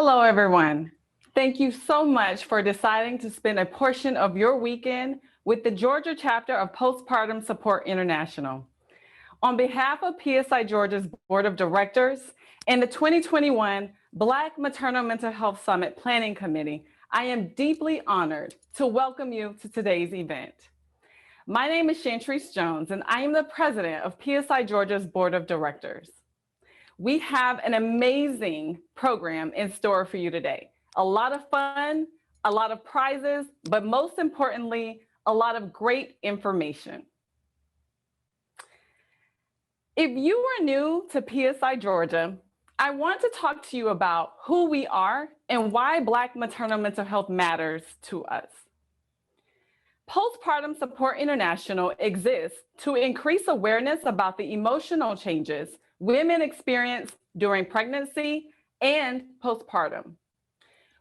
Hello, everyone. Thank you so much for deciding to spend a portion of your weekend with the Georgia chapter of Postpartum Support International. On behalf of PSI Georgia's Board of Directors and the 2021 Black Maternal Mental Health Summit Planning Committee, I am deeply honored to welcome you to today's event. My name is Chantrice Jones, and I am the president of PSI Georgia's Board of Directors. We have an amazing program in store for you today. A lot of fun, a lot of prizes, but most importantly, a lot of great information. If you are new to PSI Georgia, I want to talk to you about who we are and why Black maternal mental health matters to us. Postpartum Support International exists to increase awareness about the emotional changes women experience during pregnancy and postpartum.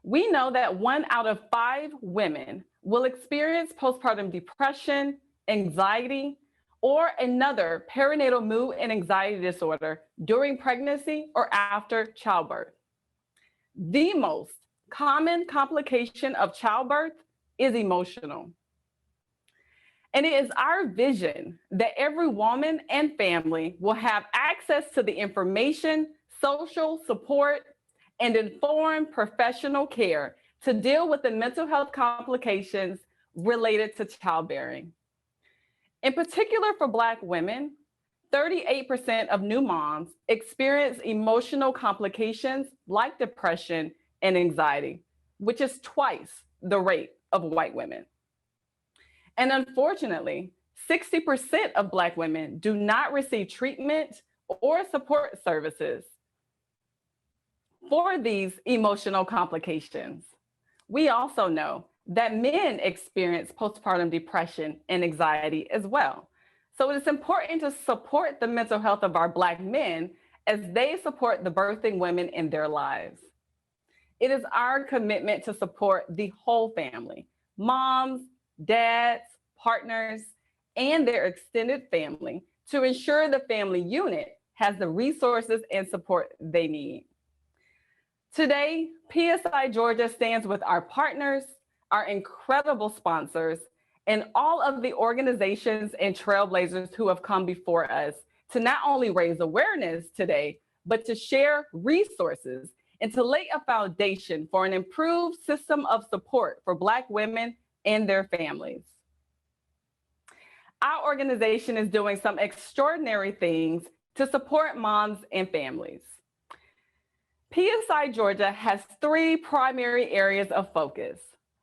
We know that 1 out of 5 women will experience postpartum depression, anxiety, or another perinatal mood and anxiety disorder during pregnancy or after childbirth. The most common complication of childbirth is emotional. And it is our vision that every woman and family will have access to the information, social support, and informed professional care to deal with the mental health complications related to childbearing. In particular for Black women, 38% of new moms experience emotional complications like depression and anxiety, which is twice the rate of white women. And unfortunately, 60% of Black women do not receive treatment or support services for these emotional complications. We also know that men experience postpartum depression and anxiety as well. So it is important to support the mental health of our Black men as they support the birthing women in their lives. It is our commitment to support the whole family, moms, dads, partners, and their extended family to ensure the family unit has the resources and support they need. Today, PSI Georgia stands with our partners, our incredible sponsors, and all of the organizations and trailblazers who have come before us to not only raise awareness today, but to share resources and to lay a foundation for an improved system of support for Black women and their families. Our organization is doing some extraordinary things to support moms and families. PSI Georgia has 3 primary areas of focus.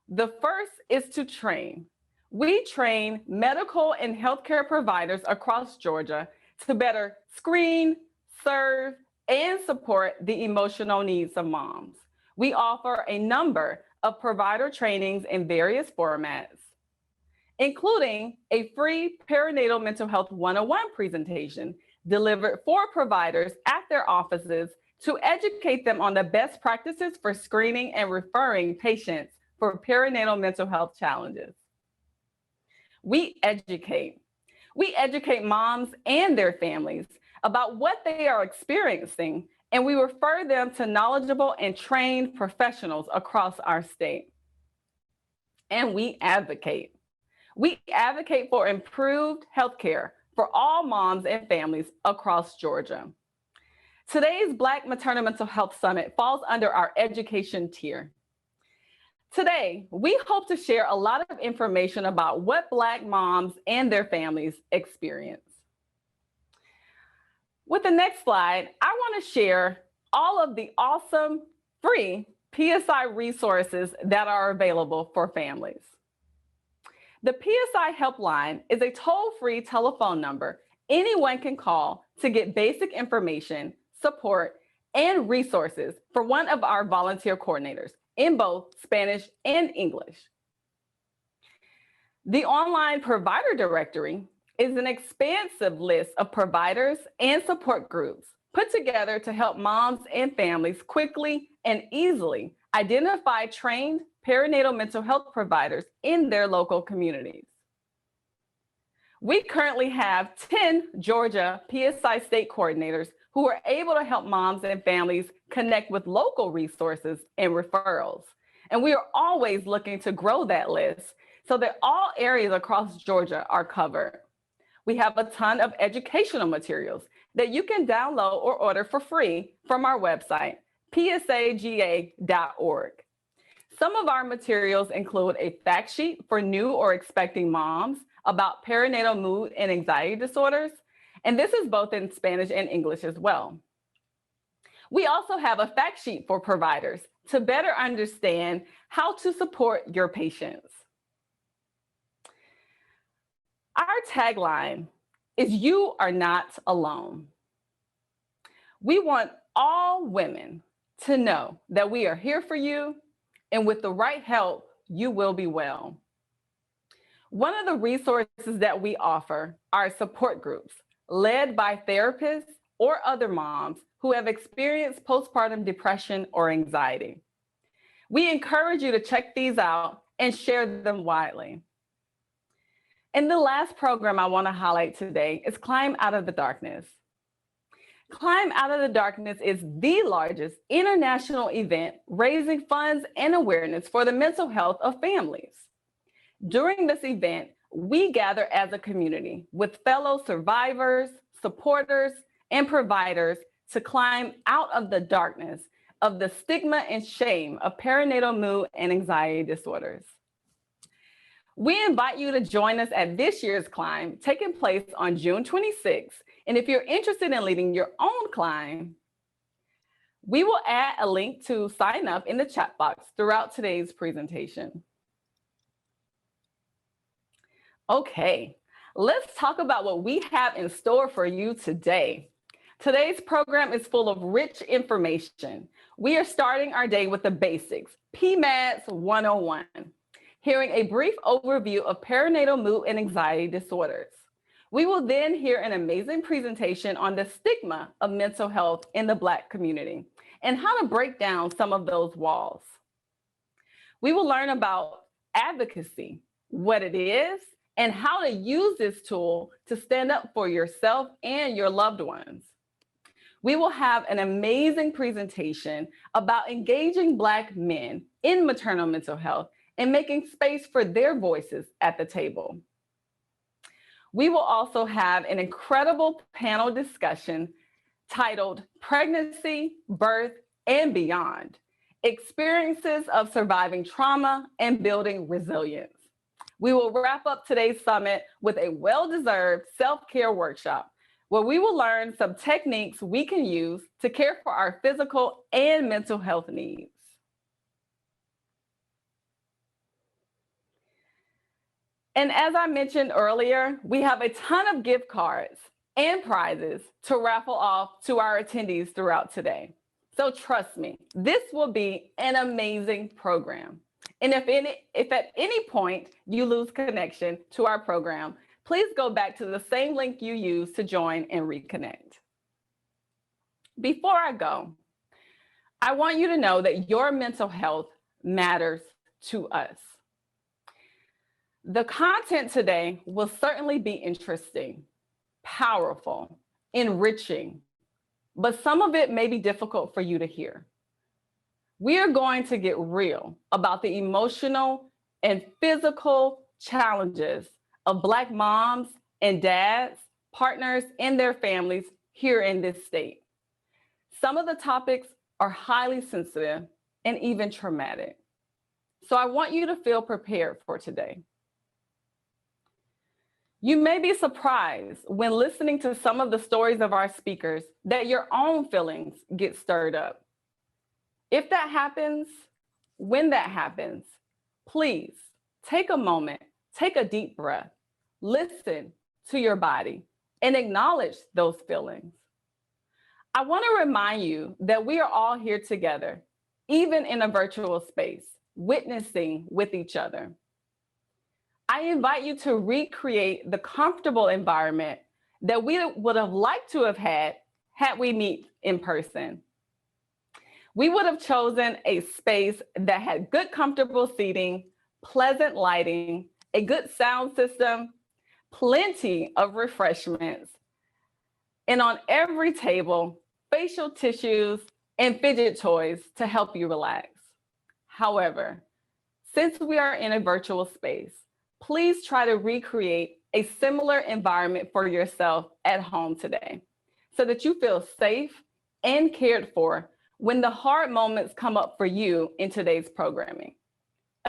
The first is to train. We train medical and healthcare providers across Georgia to better screen, serve, and support the emotional needs of moms. We offer a number of provider trainings in various formats, including a free perinatal mental health 101 presentation delivered for providers at their offices to educate them on the best practices for screening and referring patients for perinatal mental health challenges. We educate. We educate moms and their families about what they are experiencing, and we refer them to knowledgeable and trained professionals across our state. And we advocate. We advocate for improved healthcare for all moms and families across Georgia. Today's Black Maternal Mental Health Summit falls under our education tier. Today, we hope to share a lot of information about what Black moms and their families experience. With the next slide, I want to share all of the awesome free PSI resources that are available for families. The PSI helpline is a toll-free telephone number anyone can call to get basic information, support, and resources for one of our volunteer coordinators in both Spanish and English. The online provider directory is an expansive list of providers and support groups put together to help moms and families quickly and easily identify trained perinatal mental health providers in their local communities. We currently have 10 Georgia PSI state coordinators who are able to help moms and families connect with local resources and referrals. And we are always looking to grow that list so that all areas across Georgia are covered. We have a ton of educational materials that you can download or order for free from our website, PSI-GA.org. Some of our materials include a fact sheet for new or expecting moms about perinatal mood and anxiety disorders, and this is both in Spanish and English as well. We also have a fact sheet for providers to better understand how to support your patients. Our tagline is "You are not alone." We want all women to know that we are here for you, and with the right help, you will be well. One of the resources that we offer are support groups led by therapists or other moms who have experienced postpartum depression or anxiety. We encourage you to check these out and share them widely. And the last program I want to highlight today is Climb Out of the Darkness. Climb Out of the Darkness is the largest international event raising funds and awareness for the mental health of families. During this event, we gather as a community with fellow survivors, supporters, and providers to climb out of the darkness of the stigma and shame of perinatal mood and anxiety disorders. We invite you to join us at this year's climb, taking place on June 26th. And if you're interested in leading your own climb, we will add a link to sign up in the chat box throughout today's presentation. Okay, let's talk about what we have in store for you today. Today's program is full of rich information. We are starting our day with the basics, PMADS 101, hearing a brief overview of perinatal mood and anxiety disorders. We will then hear an amazing presentation on the stigma of mental health in the Black community and how to break down some of those walls. We will learn about advocacy, what it is, and how to use this tool to stand up for yourself and your loved ones. We will have an amazing presentation about engaging Black men in maternal mental health and making space for their voices at the table. We will also have an incredible panel discussion titled Pregnancy, Birth, and Beyond, Experiences of Surviving Trauma and Building Resilience. We will wrap up today's summit with a well-deserved self-care workshop where we will learn some techniques we can use to care for our physical and mental health needs. And as I mentioned earlier, we have a ton of gift cards and prizes to raffle off to our attendees throughout today. So trust me, this will be an amazing program. And if at any point you lose connection to our program, please go back to the same link you used to join and reconnect. Before I go, I want you to know that your mental health matters to us. The content today will certainly be interesting, powerful, enriching, but some of it may be difficult for you to hear. We are going to get real about the emotional and physical challenges of Black moms and dads, partners, and their families here in this state. Some of the topics are highly sensitive and even traumatic. So I want you to feel prepared for today. You may be surprised when listening to some of the stories of our speakers that your own feelings get stirred up. If that happens, when that happens, please take a moment, take a deep breath, listen to your body, and acknowledge those feelings. I want to remind you that we are all here together, even in a virtual space, witnessing with each other. I invite you to recreate the comfortable environment that we would have liked to have had we meet in person. We would have chosen a space that had good, comfortable seating, pleasant lighting, a good sound system, plenty of refreshments, and on every table, facial tissues and fidget toys to help you relax. However, since we are in a virtual space, please try to recreate a similar environment for yourself at home today so that you feel safe and cared for when the hard moments come up for you in today's programming.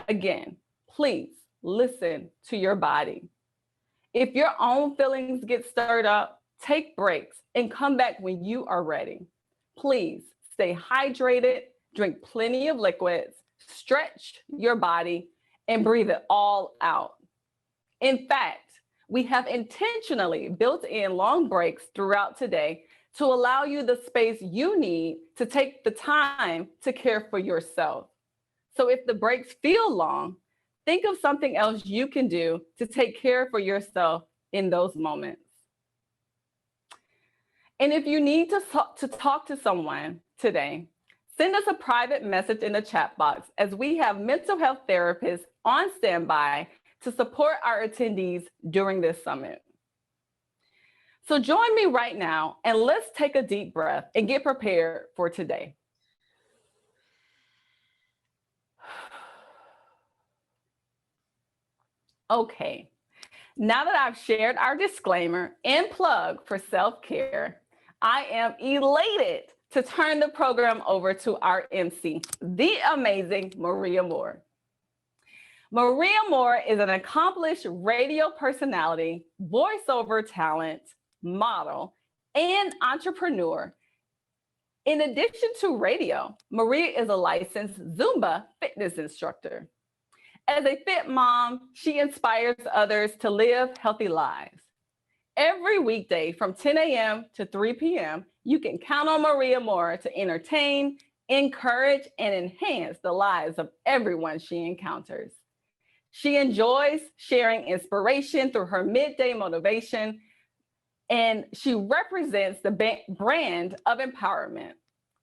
Again, please listen to your body. If your own feelings get stirred up, take breaks and come back when you are ready. Please stay hydrated, drink plenty of liquids, stretch your body, and breathe it all out. In fact, we have intentionally built in long breaks throughout today to allow you the space you need to take the time to care for yourself. So if the breaks feel long, think of something else you can do to take care for yourself in those moments. And if you need to talk to someone today, send us a private message in the chat box as we have mental health therapists on standby to support our attendees during this summit. So join me right now and let's take a deep breath and get prepared for today. Okay, now that I've shared our disclaimer and plug for self-care, I am elated to turn the program over to our MC, the amazing Maria Moore. Maria Moore is an accomplished radio personality, voiceover talent, model, and entrepreneur. In addition to radio, Maria is a licensed Zumba fitness instructor. As a fit mom, she inspires others to live healthy lives. Every weekday from 10 a.m. to 3 p.m., you can count on Maria Moore to entertain, encourage, and enhance the lives of everyone she encounters. She enjoys sharing inspiration through her midday motivation, and she represents the brand of empowerment.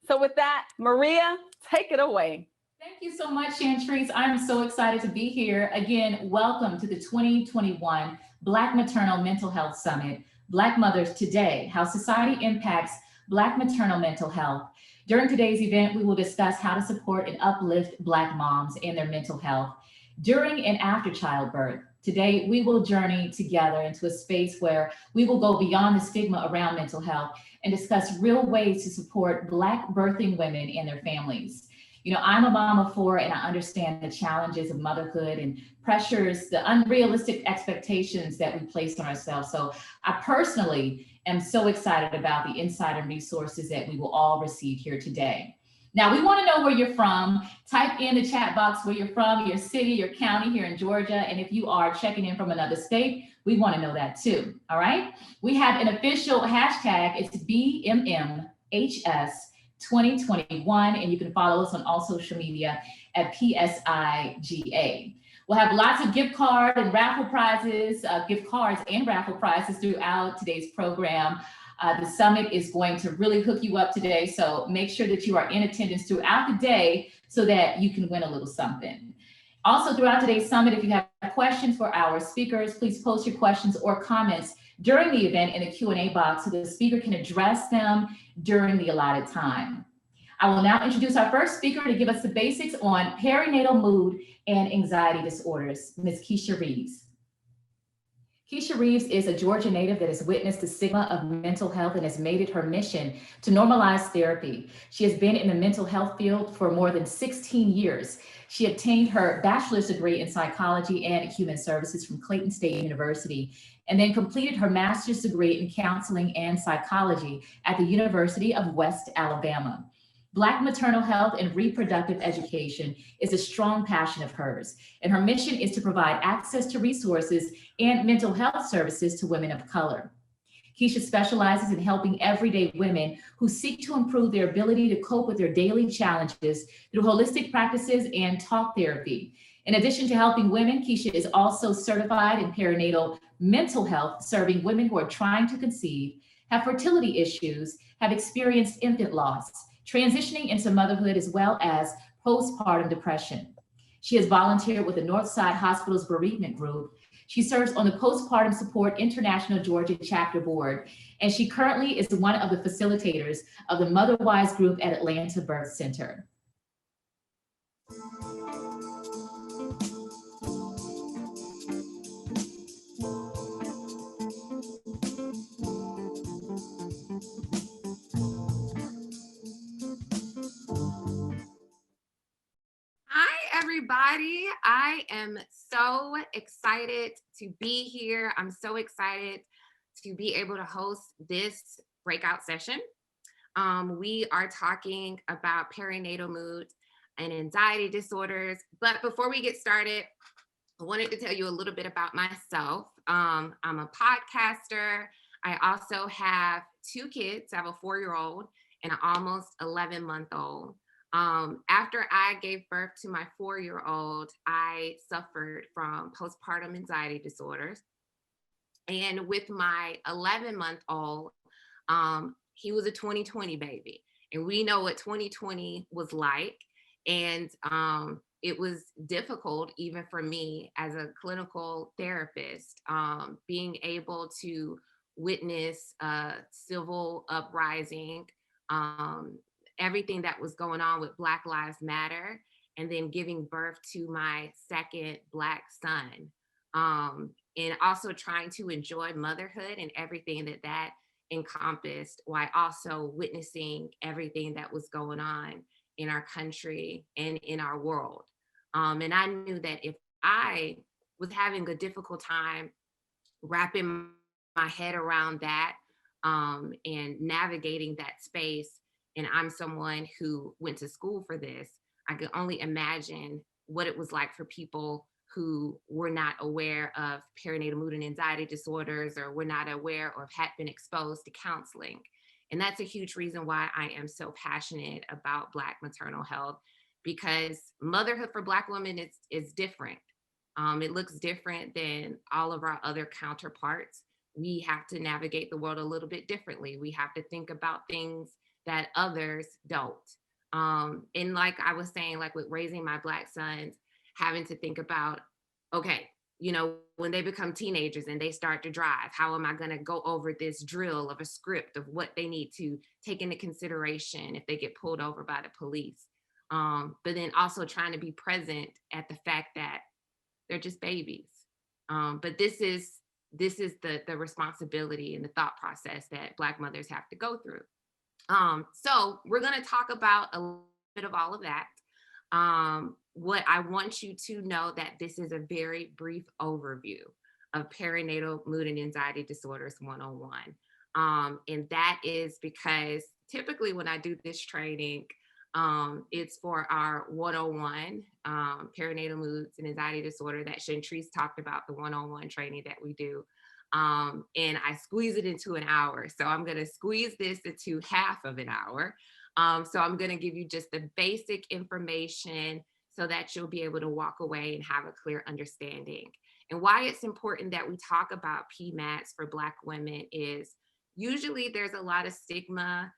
So with that, Maria, take it away. Thank you so much, Chantrice. I'm so excited to be here. Again, welcome to the 2021 Black Maternal Mental Health Summit, Black Mothers Today, How Society Impacts Black Maternal Mental Health. During today's event, we will discuss how to support and uplift Black moms in their mental health during and after childbirth. Today, we will journey together into a space where we will go beyond the stigma around mental health and discuss real ways to support Black birthing women and their families. You know, I'm a mom of 4 and I understand the challenges of motherhood and pressures, the unrealistic expectations that we place on ourselves. So I personally am so excited about the insight and resources that we will all receive here today. Now, we want to know where you're from. Type in the chat box where you're from, your city, your county here in Georgia. And if you are checking in from another state, we want to know that too. All right. We have an official hashtag. It's BMMHS2021. And you can follow us on all social media at PSI-GA. We'll have lots of gift cards and raffle prizes throughout today's program. The summit is going to really hook you up today, so make sure that you are in attendance throughout the day so that you can win a little something. Also, throughout today's summit, if you have questions for our speakers, please post your questions or comments during the event in the Q&A box so the speaker can address them during the allotted time. I will now introduce our first speaker to give us the basics on perinatal mood and anxiety disorders, Ms. Keisha Reeves. Keisha Reeves is a Georgia native that has witnessed the stigma of mental health and has made it her mission to normalize therapy. She has been in the mental health field for more than 16 years. She obtained her bachelor's degree in psychology and human services from Clayton State University, and then completed her master's degree in counseling and psychology at the University of West Alabama. Black maternal health and reproductive education is a strong passion of hers, and her mission is to provide access to resources and mental health services to women of color. Keisha specializes in helping everyday women who seek to improve their ability to cope with their daily challenges through holistic practices and talk therapy. In addition to helping women, Keisha is also certified in perinatal mental health, serving women who are trying to conceive, have fertility issues, have experienced infant loss, transitioning into motherhood, as well as postpartum depression. She has volunteered with the Northside Hospital's bereavement group. She serves on the Postpartum Support International Georgia Chapter Board, and she currently is one of the facilitators of the Motherwise group at Atlanta Birth Center. Hi, everybody. I am so excited to be here. I'm so excited to be able to host this breakout session. We are talking about perinatal mood and anxiety disorders. But before we get started, I wanted to tell you a little bit about myself. I'm a podcaster. I also have 2 kids. I have a 4-year-old and an almost 11-month-old. After I gave birth to my 4-year-old, I suffered from postpartum anxiety disorders. And with my 11-month-old, he was a 2020 baby. And we know what 2020 was like. And it was difficult even for me as a clinical therapist, being able to witness civil uprising, everything that was going on with Black Lives Matter, and then giving birth to my second Black son. And also trying to enjoy motherhood and everything that encompassed, while also witnessing everything that was going on in our country and in our world. And I knew that if I was having a difficult time wrapping my head around that, and navigating that space, and I'm someone who went to school for this, I could only imagine what it was like for people who were not aware of perinatal mood and anxiety disorders, or were not aware or had been exposed to counseling. And that's a huge reason why I am so passionate about Black maternal health, because motherhood for Black women is different. It looks different than all of our other counterparts. We have to navigate the world a little bit differently. We have to think about things that others don't. And like I was saying, like with raising my Black sons, having to think about, okay, when they become teenagers and they start to drive, how am I going to go over this drill of a script of what they need to take into consideration if they get pulled over by the police? But then also trying to be present at the fact that they're just babies. But this is the responsibility and the thought process that Black mothers have to go through. So we're going to talk about a little bit of all of that. What I want you to know that this is a very brief overview of perinatal mood and anxiety disorders 101. And that is because typically when I do this training, it's for our 101 perinatal moods and anxiety disorder that Chantrice talked about, the 101 training that we do. And I squeeze it into an hour. So I'm going to squeeze this into half of an hour. So I'm going to give you just the basic information so that you'll be able to walk away and have a clear understanding. And why it's important that we talk about PMATs for Black women is usually there's a lot of stigma.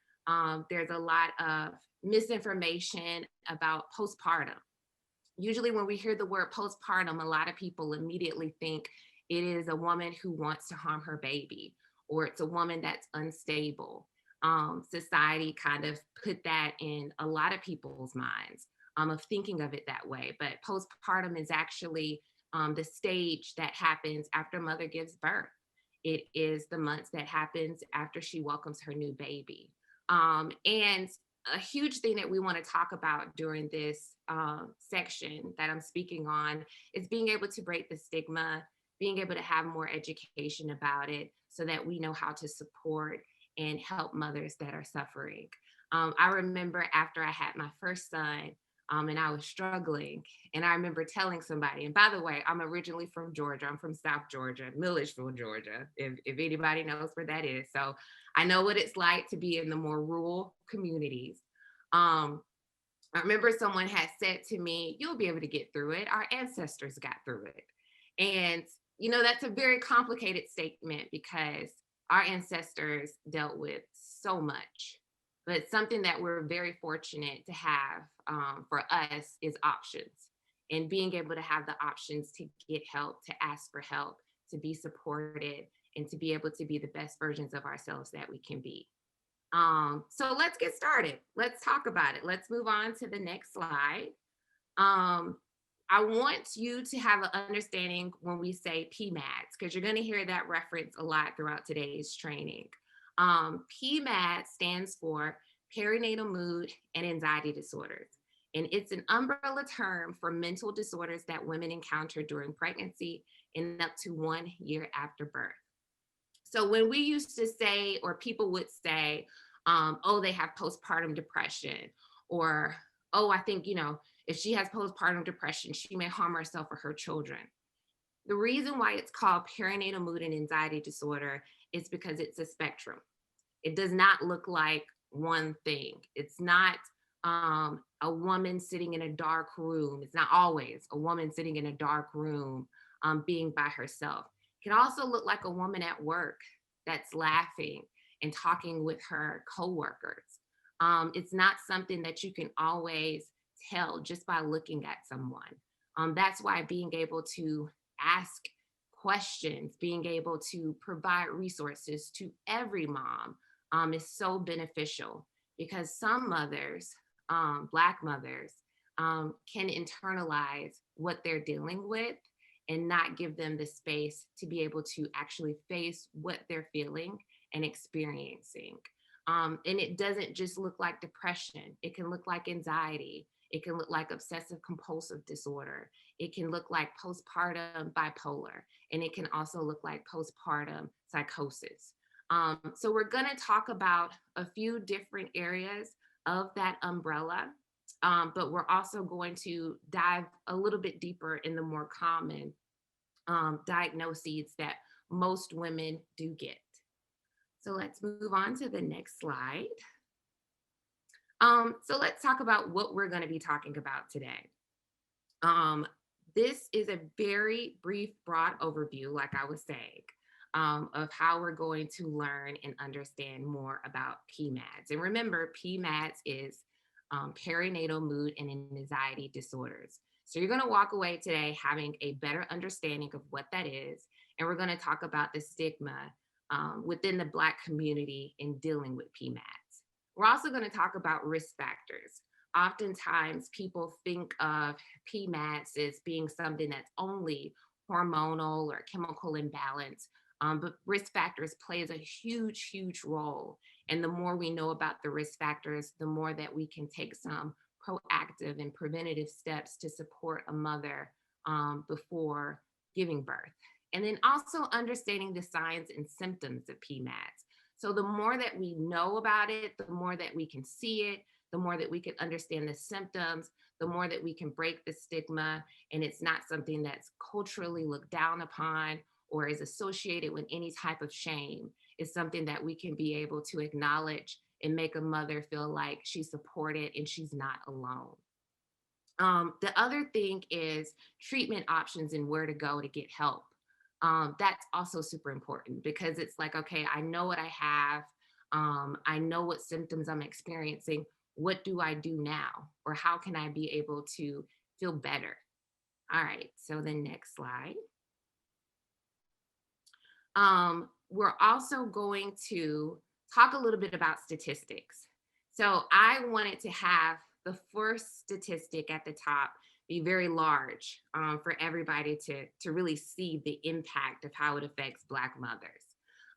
There's a lot of misinformation about postpartum. Usually when we hear the word postpartum, a lot of people immediately think it is a woman who wants to harm her baby, or it's a woman that's unstable. Society kind of put that in a lot of people's minds of thinking of it that way. But postpartum is actually the stage that happens after mother gives birth. It is the months that happens after she welcomes her new baby. And a huge thing that we want to talk about during this section that I'm speaking on is being able to break the stigma, being able to have more education about it so that we know how to support and help mothers that are suffering. I remember after I had my first son, and I was struggling, and I remember telling somebody, and by the way, I'm originally from Georgia. I'm from South Georgia, Milledgeville, Georgia, if anybody knows where that is. So I know what it's like to be in the more rural communities. I remember someone had said to me, "You'll be able to get through it. Our ancestors got through it." And, that's a very complicated statement because our ancestors dealt with so much, but something that we're very fortunate to have for us is options, and being able to have the options to get help, to ask for help, to be supported, and to be able to be the best versions of ourselves that we can be. So let's get started. Let's talk about it. Let's move on to the next slide. I want you to have an understanding when we say PMATs, because you're going to hear that reference a lot throughout today's training. PMAT stands for perinatal mood and anxiety disorders. And it's an umbrella term for mental disorders that women encounter during pregnancy and up to 1 year after birth. So when we used to say, or people would say, oh, they have postpartum depression, or, oh, I think, if she has postpartum depression, she may harm herself or her children. The reason why it's called perinatal mood and anxiety disorder is because it's a spectrum. It does not look like one thing. It's not a woman sitting in a dark room. It's not always a woman sitting in a dark room being by herself. It can also look like a woman at work that's laughing and talking with her coworkers. It's not something that you can always tell just by looking at someone. That's why being able to ask questions, being able to provide resources to every mom is so beneficial, because some mothers, Black mothers, can internalize what they're dealing with and not give them the space to be able to actually face what they're feeling and experiencing. And it doesn't just look like depression. It can look like anxiety. It can look like obsessive compulsive disorder. It can look like postpartum bipolar, and it can also look like postpartum psychosis. So we're going to talk about a few different areas of that umbrella, but we're also going to dive a little bit deeper in the more common diagnoses that most women do get. So let's move on to the next slide. So let's talk about what we're going to be talking about today. This is a very brief, broad overview, like I was saying, of how we're going to learn and understand more about PMATs. And remember, PMATs is perinatal mood and anxiety disorders. So you're going to walk away today having a better understanding of what that is. And we're going to talk about the stigma within the Black community in dealing with PMATs. We're also going to talk about risk factors. Oftentimes people think of PMATs as being something that's only hormonal or chemical imbalance, but risk factors plays a huge, huge role. And the more we know about the risk factors, the more that we can take some proactive and preventative steps to support a mother before giving birth. And then also understanding the signs and symptoms of PMATs. So the more that we know about it, the more that we can see it, the more that we can understand the symptoms, the more that we can break the stigma, and it's not something that's culturally looked down upon or is associated with any type of shame. It's something that we can be able to acknowledge and make a mother feel like she's supported and she's not alone. The other thing is treatment options and where to go to get help. That's also super important because it's like, okay, I know what I have. I know what symptoms I'm experiencing. What do I do now? Or how can I be able to feel better? All right, so the next slide. We're also going to talk a little bit about statistics. So I wanted to have the first statistic at the top be very large for everybody to really see the impact of how it affects Black mothers.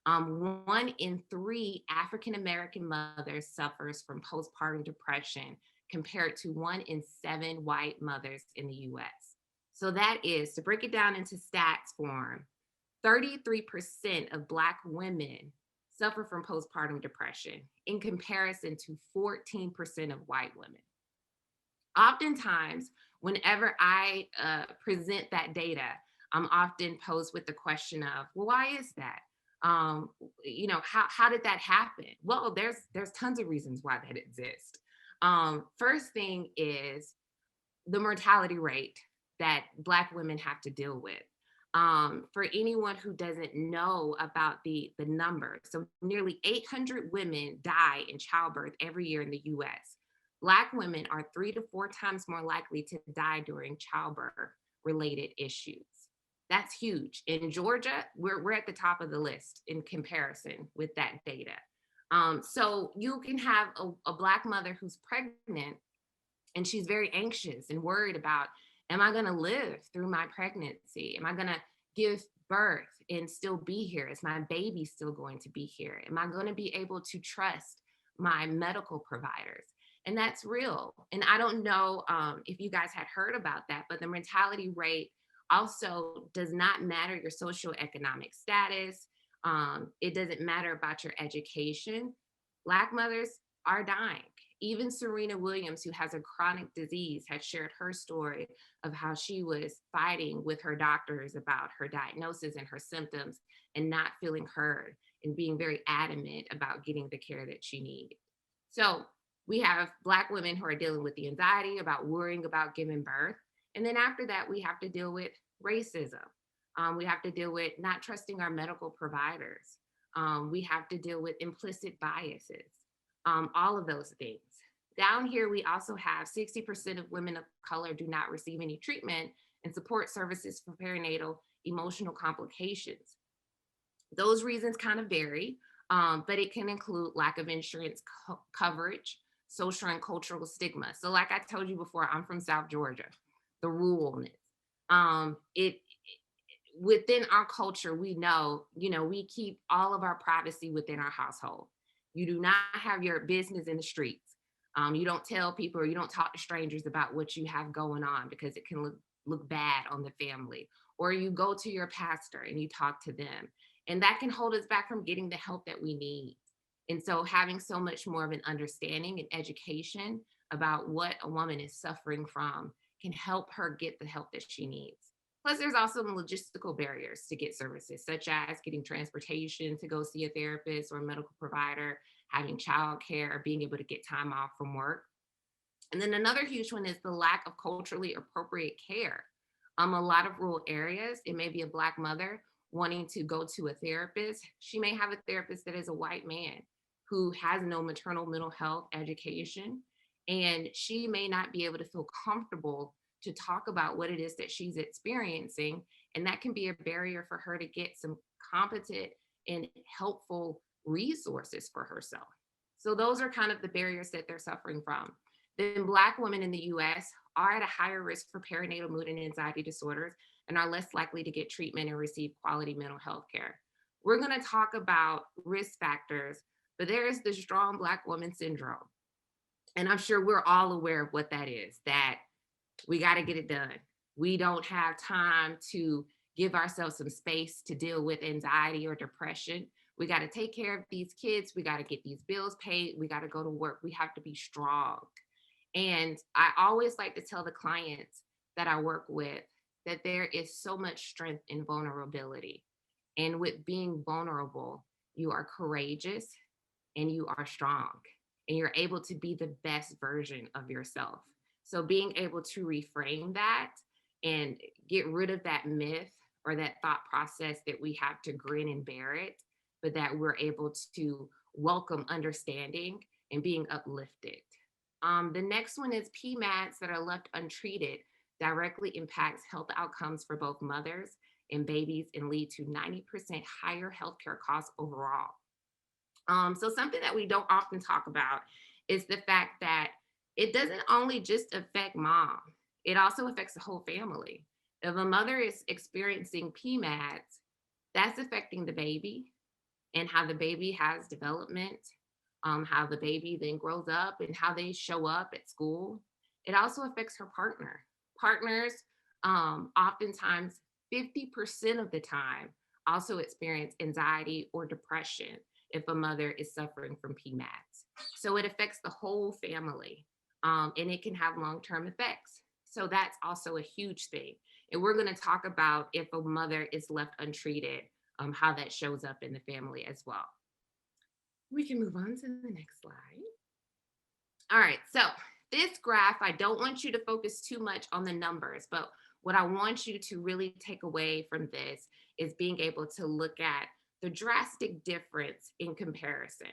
1 in 3 African-American mothers suffers from postpartum depression compared to 1 in 7 white mothers in the US. So that is, to break it down into stats form, 33% of Black women suffer from postpartum depression in comparison to 14% of white women. Oftentimes, whenever I present that data, I'm often posed with the question of, well, why is that? How did that happen? Well, there's tons of reasons why that exists. First thing is the mortality rate that Black women have to deal with. For anyone who doesn't know about the numbers, so nearly 800 women die in childbirth every year in the US. Black women are 3 to 4 times more likely to die during childbirth related issues. That's huge. In Georgia, we're at the top of the list in comparison with that data. So you can have a Black mother who's pregnant and she's very anxious and worried about, am I going to live through my pregnancy? Am I going to give birth and still be here? Is my baby still going to be here? Am I going to be able to trust my medical providers? And that's real. And I don't know if you guys had heard about that, but the mortality rate also does not matter your socioeconomic status. It doesn't matter about your education. Black mothers are dying. Even Serena Williams, who has a chronic disease, had shared her story of how she was fighting with her doctors about her diagnosis and her symptoms and not feeling heard and being very adamant about getting the care that she needed. So we have Black women who are dealing with the anxiety about worrying about giving birth. And then after that, we have to deal with racism. We have to deal with not trusting our medical providers. We have to deal with implicit biases, all of those things. Down here, we also have 60% of women of color do not receive any treatment and support services for perinatal emotional complications. Those reasons kind of vary, but it can include lack of insurance coverage, social and cultural stigma. So like I told you before, I'm from South Georgia, the ruralness. Within our culture, we know, we keep all of our privacy within our household. You do not have your business in the streets. You don't tell people or you don't talk to strangers about what you have going on because it can look bad on the family. Or you go to your pastor and you talk to them. And that can hold us back from getting the help that we need. And so having so much more of an understanding and education about what a woman is suffering from can help her get the help that she needs. Plus, there's also logistical barriers to get services, such as getting transportation to go see a therapist or a medical provider, having childcare, or being able to get time off from work. And then another huge one is the lack of culturally appropriate care. A lot of rural areas, it may be a Black mother wanting to go to a therapist. She may have a therapist that is a white man who has no maternal mental health education, and she may not be able to feel comfortable to talk about what it is that she's experiencing. And that can be a barrier for her to get some competent and helpful resources for herself. So those are kind of the barriers that they're suffering from. Then Black women in the US are at a higher risk for perinatal mood and anxiety disorders and are less likely to get treatment and receive quality mental health care. We're going to talk about risk factors, but there is the strong Black woman syndrome. And I'm sure we're all aware of what that is, that we got to get it done. We don't have time to give ourselves some space to deal with anxiety or depression. We got to take care of these kids. We got to get these bills paid. We got to go to work. We have to be strong. And I always like to tell the clients that I work with that there is so much strength in vulnerability. And with being vulnerable, you are courageous and you are strong and you're able to be the best version of yourself. So being able to reframe that and get rid of that myth or that thought process that we have to grin and bear it, but that we're able to welcome understanding and being uplifted. The next one is PMADs that are left untreated directly impacts health outcomes for both mothers and babies and lead to 90% higher healthcare costs overall. So something that we don't often talk about is the fact that it doesn't only just affect mom, it also affects the whole family. If a mother is experiencing PMADs, that's affecting the baby and how the baby has development, how the baby then grows up and how they show up at school. It also affects her partner. Partners, oftentimes 50% of the time, also experience anxiety or depression if a mother is suffering from PMADs. So it affects the whole family, and it can have long-term effects. So that's also a huge thing. And we're going to talk about if a mother is left untreated, how that shows up in the family as well. We can move on to the next slide. All right, so this graph, I don't want you to focus too much on the numbers, but what I want you to really take away from this is being able to look at the drastic difference in comparison.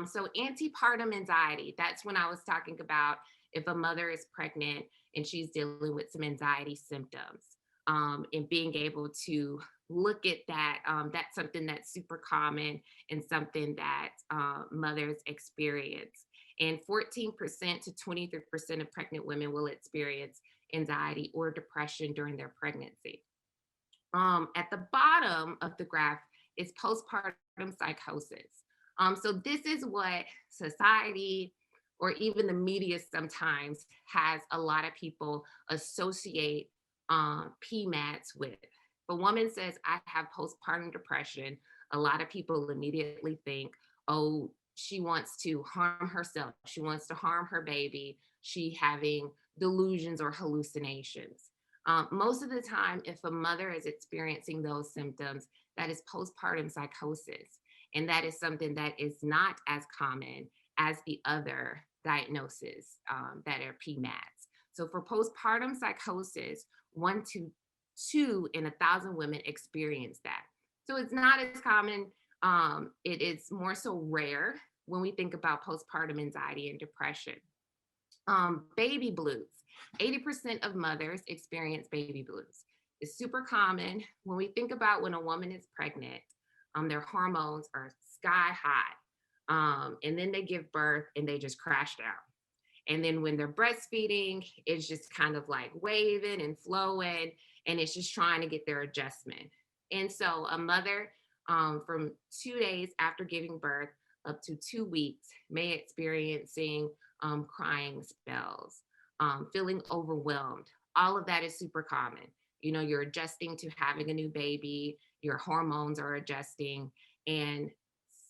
So antepartum anxiety, that's when I was talking about if a mother is pregnant and she's dealing with some anxiety symptoms, and being able to look at that. That's something that's super common and something that mothers experience. And 14% to 23% of pregnant women will experience anxiety or depression during their pregnancy. At the bottom of the graph is postpartum psychosis. So this is what society or even the media sometimes has a lot of people associate PMADs with. If a woman says, I have postpartum depression, a lot of people immediately think, oh, she wants to harm herself. She wants to harm her baby. She having delusions or hallucinations. Most of the time, if a mother is experiencing those symptoms, that is postpartum psychosis. And that is something that is not as common as the other diagnoses that are PMADs. So for postpartum psychosis, 1 to 2 in 1,000 women experience that. So it's not as common. It is more so rare when we think about postpartum anxiety and depression. Baby blues. 80% of mothers experience baby blues. It's super common when we think about when a woman is pregnant, their hormones are sky high. And then they give birth and they just crash down. And then when they're breastfeeding, it's just kind of like waving and flowing, and it's just trying to get their adjustment. And so a mother from 2 days after giving birth up to 2 weeks may experiencing crying spells, feeling overwhelmed. All of that is super common. You know, you're adjusting to having a new baby, your hormones are adjusting, and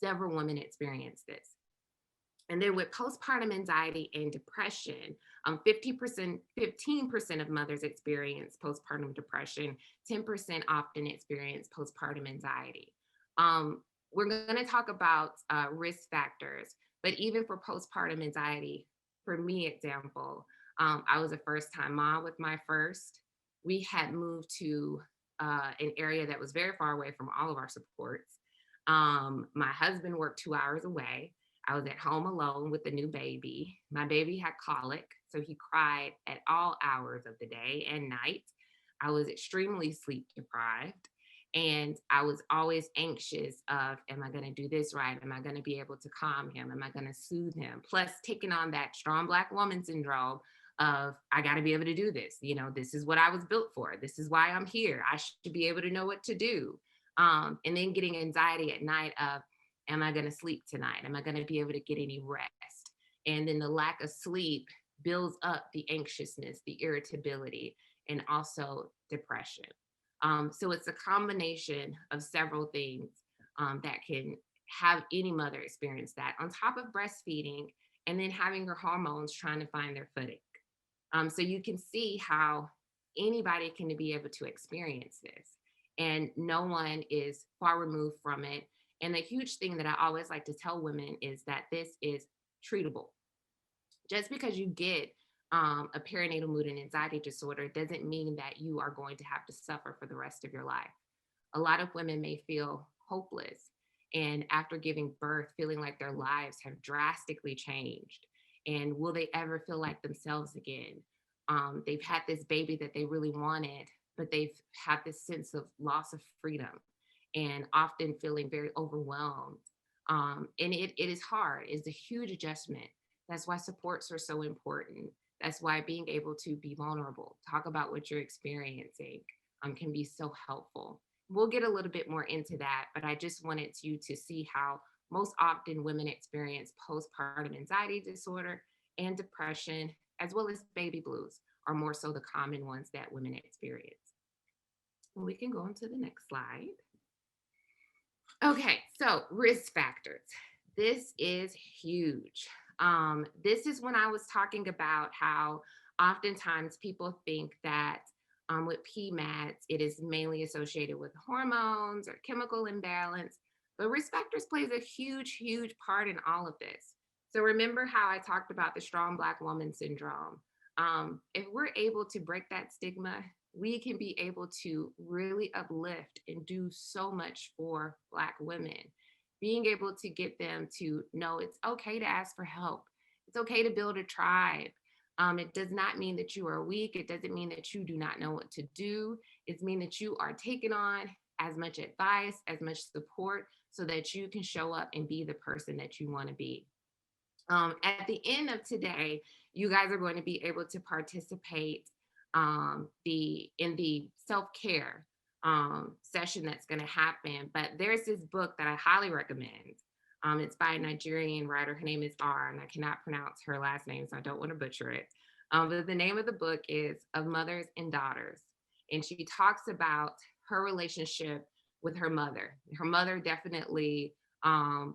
several women experience this. And then with postpartum anxiety and depression, 15% of mothers experience postpartum depression, 10% often experience postpartum anxiety. We're going to talk about risk factors, but even for postpartum anxiety, for me, example, I was a first-time mom with my first. We had moved to an area that was very far away from all of our supports. My husband worked 2 hours away. I was at home alone with the new baby. My baby had colic, so he cried at all hours of the day and night. I was extremely sleep deprived, and I was always anxious of, am I going to do this right? Am I going to be able to calm him? Am I going to soothe him? Plus taking on that strong Black woman syndrome of, I got to be able to do this. You know, this is what I was built for. This is why I'm here. I should be able to know what to do. And then getting anxiety at night of, am I going to sleep tonight? Am I going to be able to get any rest? And then the lack of sleep builds up the anxiousness, the irritability, and also depression. So it's a combination of several things that can have any mother experience that, on top of breastfeeding and then having her hormones trying to find their footing. So you can see how anybody can be able to experience this, and no one is far removed from it. And the huge thing that I always like to tell women is that this is treatable. Just because you get a perinatal mood and anxiety disorder doesn't mean that you are going to have to suffer for the rest of your life. A lot of women may feel hopeless and after giving birth, feeling like their lives have drastically changed. And will they ever feel like themselves again? They've had this baby that they really wanted, but they've had this sense of loss of freedom and often feeling very overwhelmed. And it is hard. It's a huge adjustment. That's why supports are so important. That's why being able to be vulnerable, talk about what you're experiencing, can be so helpful. We'll get a little bit more into that, but I just wanted you to see how most often women experience postpartum anxiety disorder and depression, as well as baby blues, are more so the common ones that women experience. We can go on to the next slide. Okay, so risk factors. This is huge. This is when I was talking about how oftentimes people think that with PMADs, it is mainly associated with hormones or chemical imbalance, but risk factors plays a huge, huge part in all of this. So remember how I talked about the strong Black woman syndrome. If we're able to break that stigma, we can be able to really uplift and do so much for Black women. Being able to get them to know it's okay to ask for help. It's okay to build a tribe. It does not mean that you are weak. It doesn't mean that you do not know what to do. It means that you are taking on as much advice, as much support, so that you can show up and be the person that you want to be. At the end of today, you guys are going to be able to participate in the self-care session that's going to happen. But there's this book that I highly recommend. It's by a Nigerian writer. Her name is R, and I cannot pronounce her last name, so I don't want to butcher it. But the name of the book is Of Mothers and Daughters. And she talks about her relationship with her mother. Her mother definitely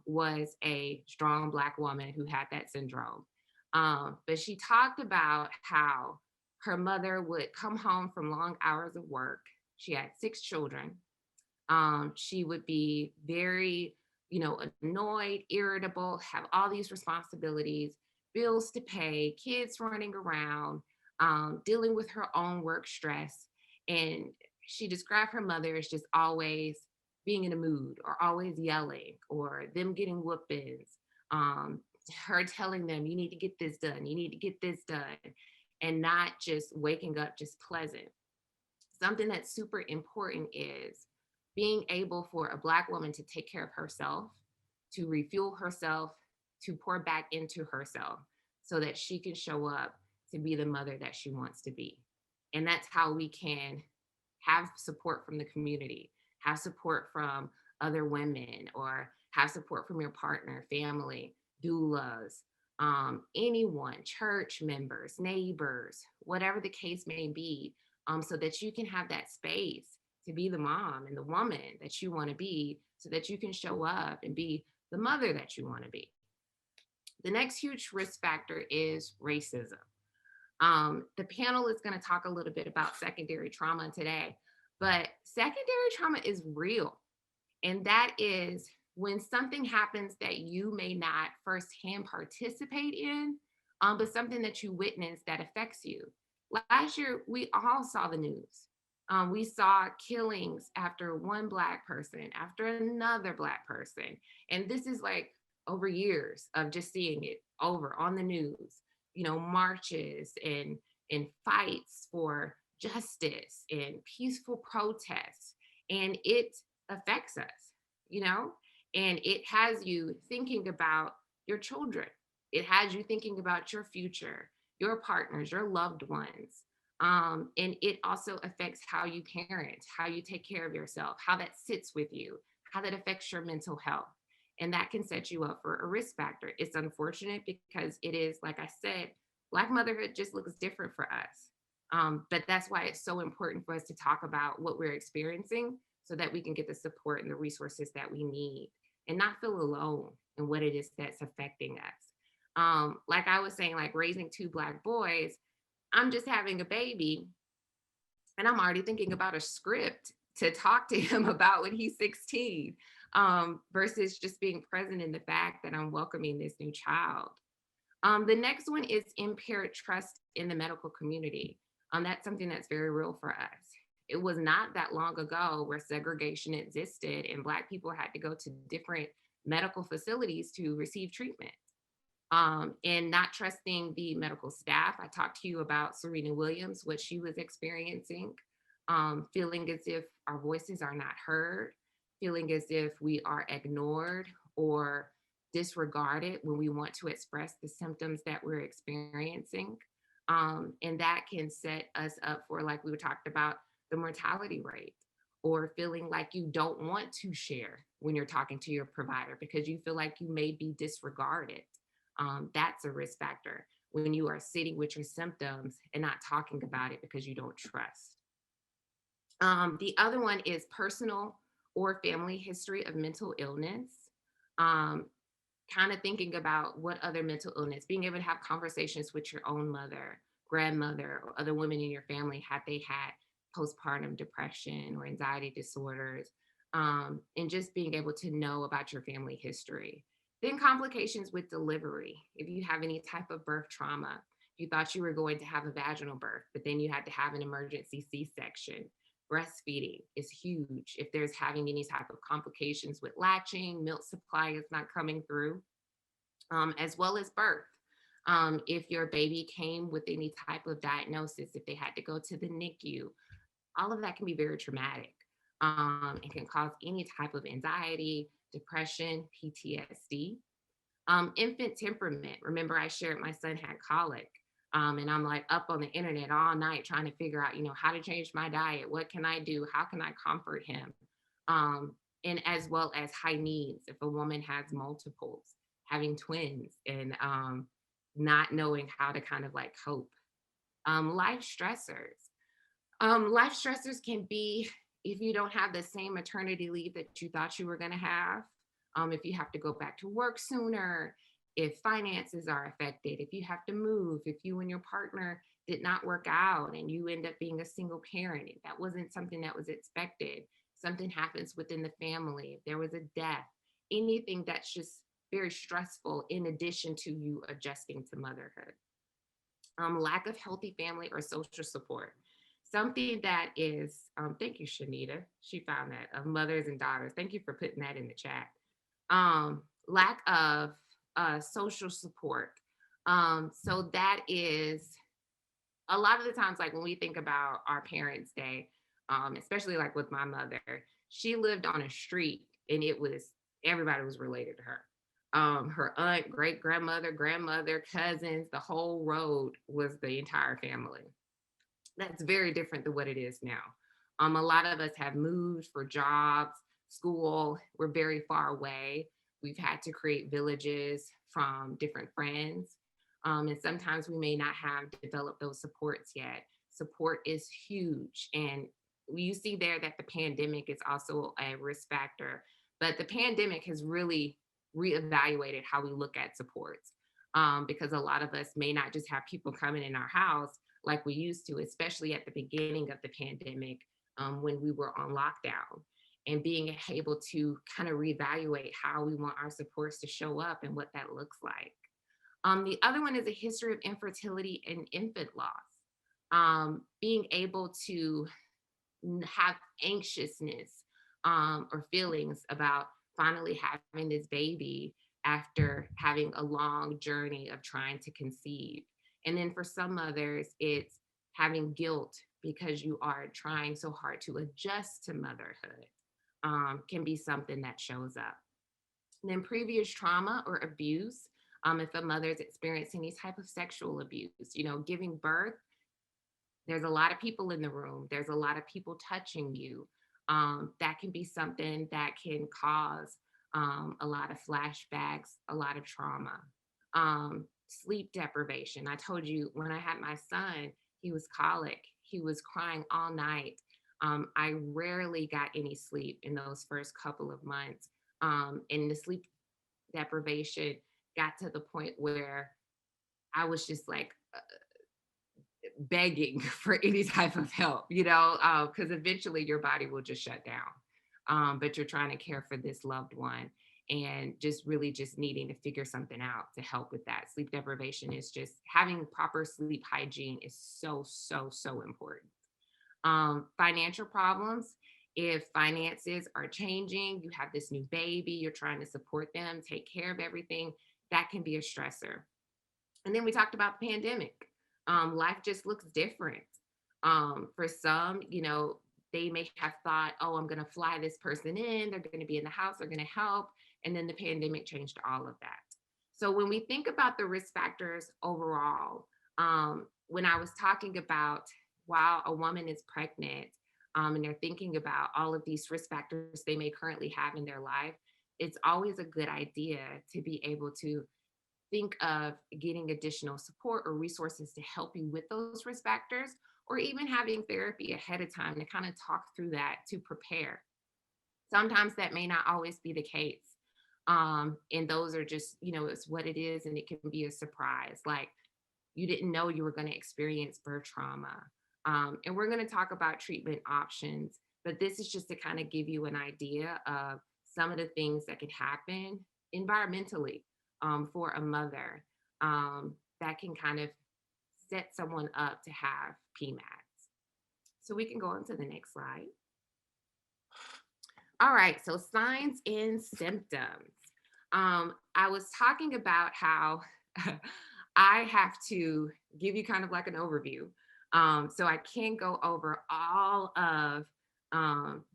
was a strong Black woman who had that syndrome. But she talked about how her mother would come home from long hours of work. She had 6 children. She would be very, annoyed, irritable, have all these responsibilities, bills to pay, kids running around, dealing with her own work stress. And she described her mother as just always being in a mood or always yelling or them getting whoopings, her telling them, you need to get this done, you need to get this done, and not just waking up just pleasant. Something that's super important is being able for a Black woman to take care of herself, to refuel herself, to pour back into herself so that she can show up to be the mother that she wants to be. And that's how we can have support from the community, have support from other women, or have support from your partner, family, doulas, anyone, church members, neighbors, whatever the case may be, so that you can have that space to be the mom and the woman that you want to be, so that you can show up and be the mother that you want to be. The next huge risk factor is racism. The panel is going to talk a little bit about secondary trauma today, but secondary trauma is real. And that is when something happens that you may not firsthand participate in, but something that you witness that affects you. Last year, we all saw the news. We saw killings after one Black person, after another Black person. And this is like over years of just seeing it over on the news, marches and fights for justice and peaceful protests. And it affects us, and it has you thinking about your children. It has you thinking about your future, your partners, your loved ones. And it also affects how you parent, how you take care of yourself, how that sits with you, how that affects your mental health. And that can set you up for a risk factor. It's unfortunate because it is, like I said, Black motherhood just looks different for us. But that's why it's so important for us to talk about what we're experiencing so that we can get the support and the resources that we need and not feel alone in what it is that's affecting us. Like I was saying, like raising 2 Black boys, I'm just having a baby and I'm already thinking about a script to talk to him about when he's 16, versus just being present in the fact that I'm welcoming this new child. The next one is impaired trust in the medical community. That's something that's very real for us. It was not that long ago where segregation existed and Black people had to go to different medical facilities to receive treatment. And not trusting the medical staff. I talked to you about Serena Williams, what she was experiencing, feeling as if our voices are not heard, feeling as if we are ignored or disregarded when we want to express the symptoms that we're experiencing. And that can set us up for, like we talked about, the mortality rate, or feeling like you don't want to share when you're talking to your provider because you feel like you may be disregarded. That's a risk factor when you are sitting with your symptoms and not talking about it because you don't trust. The other one is personal or family history of mental illness. Kind of thinking about what other mental illness, being able to have conversations with your own mother, grandmother, or other women in your family, had they had postpartum depression or anxiety disorders, and just being able to know about your family history. Then complications with delivery. If you have any type of birth trauma, you thought you were going to have a vaginal birth, but then you had to have an emergency C-section. Breastfeeding is huge. If there's having any type of complications with latching, milk supply is not coming through, as well as birth. If your baby came with any type of diagnosis, if they had to go to the NICU, all of that can be very traumatic. It can cause any type of anxiety, depression, PTSD. Infant temperament. Remember, I shared my son had colic. And I'm like up on the internet all night trying to figure out, how to change my diet. What can I do? How can I comfort him? And as well as high needs. If a woman has multiples, having twins, and not knowing how to kind of like cope. Life stressors. Life stressors can be if you don't have the same maternity leave that you thought you were going to have, if you have to go back to work sooner, if finances are affected, if you have to move, if you and your partner did not work out and you end up being a single parent, if that wasn't something that was expected, something happens within the family, if there was a death, anything that's just very stressful in addition to you adjusting to motherhood. Lack of healthy family or social support. Something that is, thank you, Shanita. She found that, of mothers and daughters. Thank you for putting that in the chat. Lack of social support. So that is a lot of the times, like when we think about our Parents' Day, especially like with my mother, she lived on a street and everybody was related to her. Her aunt, great grandmother, grandmother, cousins, the whole road was the entire family. That's very different than what it is now. A lot of us have moved for jobs, school. We're very far away. We've had to create villages from different friends. And sometimes we may not have developed those supports yet. Support is huge. And you see there that the pandemic is also a risk factor, but the pandemic has really reevaluated how we look at supports, because a lot of us may not just have people coming in our house like we used to, especially at the beginning of the pandemic, when we were on lockdown, and being able to kind of reevaluate how we want our supports to show up and what that looks like. The other one is a history of infertility and infant loss. Being able to have anxiousness or feelings about finally having this baby after having a long journey of trying to conceive. And then for some mothers, it's having guilt because you are trying so hard to adjust to motherhood, can be something that shows up. And then previous trauma or abuse, if a mother is experiencing any type of sexual abuse, giving birth, there's a lot of people in the room, there's a lot of people touching you. That can be something that can cause a lot of flashbacks, a lot of trauma. Sleep deprivation. I told you when I had my son, he was colic. He was crying all night. I rarely got any sleep in those first couple of months. And the sleep deprivation got to the point where I was just like begging for any type of help, because eventually your body will just shut down. But you're trying to care for this loved one. and just really just needing to figure something out to help with that. Sleep deprivation is just having proper sleep hygiene is so, so, so important. Financial problems. If finances are changing, you have this new baby, you're trying to support them, take care of everything, that can be a stressor. And then we talked about the pandemic. Life just looks different. For some, they may have thought, oh, I'm going to fly this person in, they're going to be in the house, they're going to help. And then the pandemic changed all of that. So when we think about the risk factors overall, when I was talking about while a woman is pregnant, and they're thinking about all of these risk factors they may currently have in their life, it's always a good idea to be able to think of getting additional support or resources to help you with those risk factors, or even having therapy ahead of time to kind of talk through that to prepare. Sometimes that may not always be the case. And those are just, it's what it is, and it can be a surprise. Like you didn't know you were going to experience birth trauma. And we're going to talk about treatment options, but this is just to kind of give you an idea of some of the things that could happen environmentally for a mother that can kind of set someone up to have PMADs. So we can go on to the next slide. All right, so signs and symptoms. I was talking about how I have to give you kind of like an overview. So I can't go over all of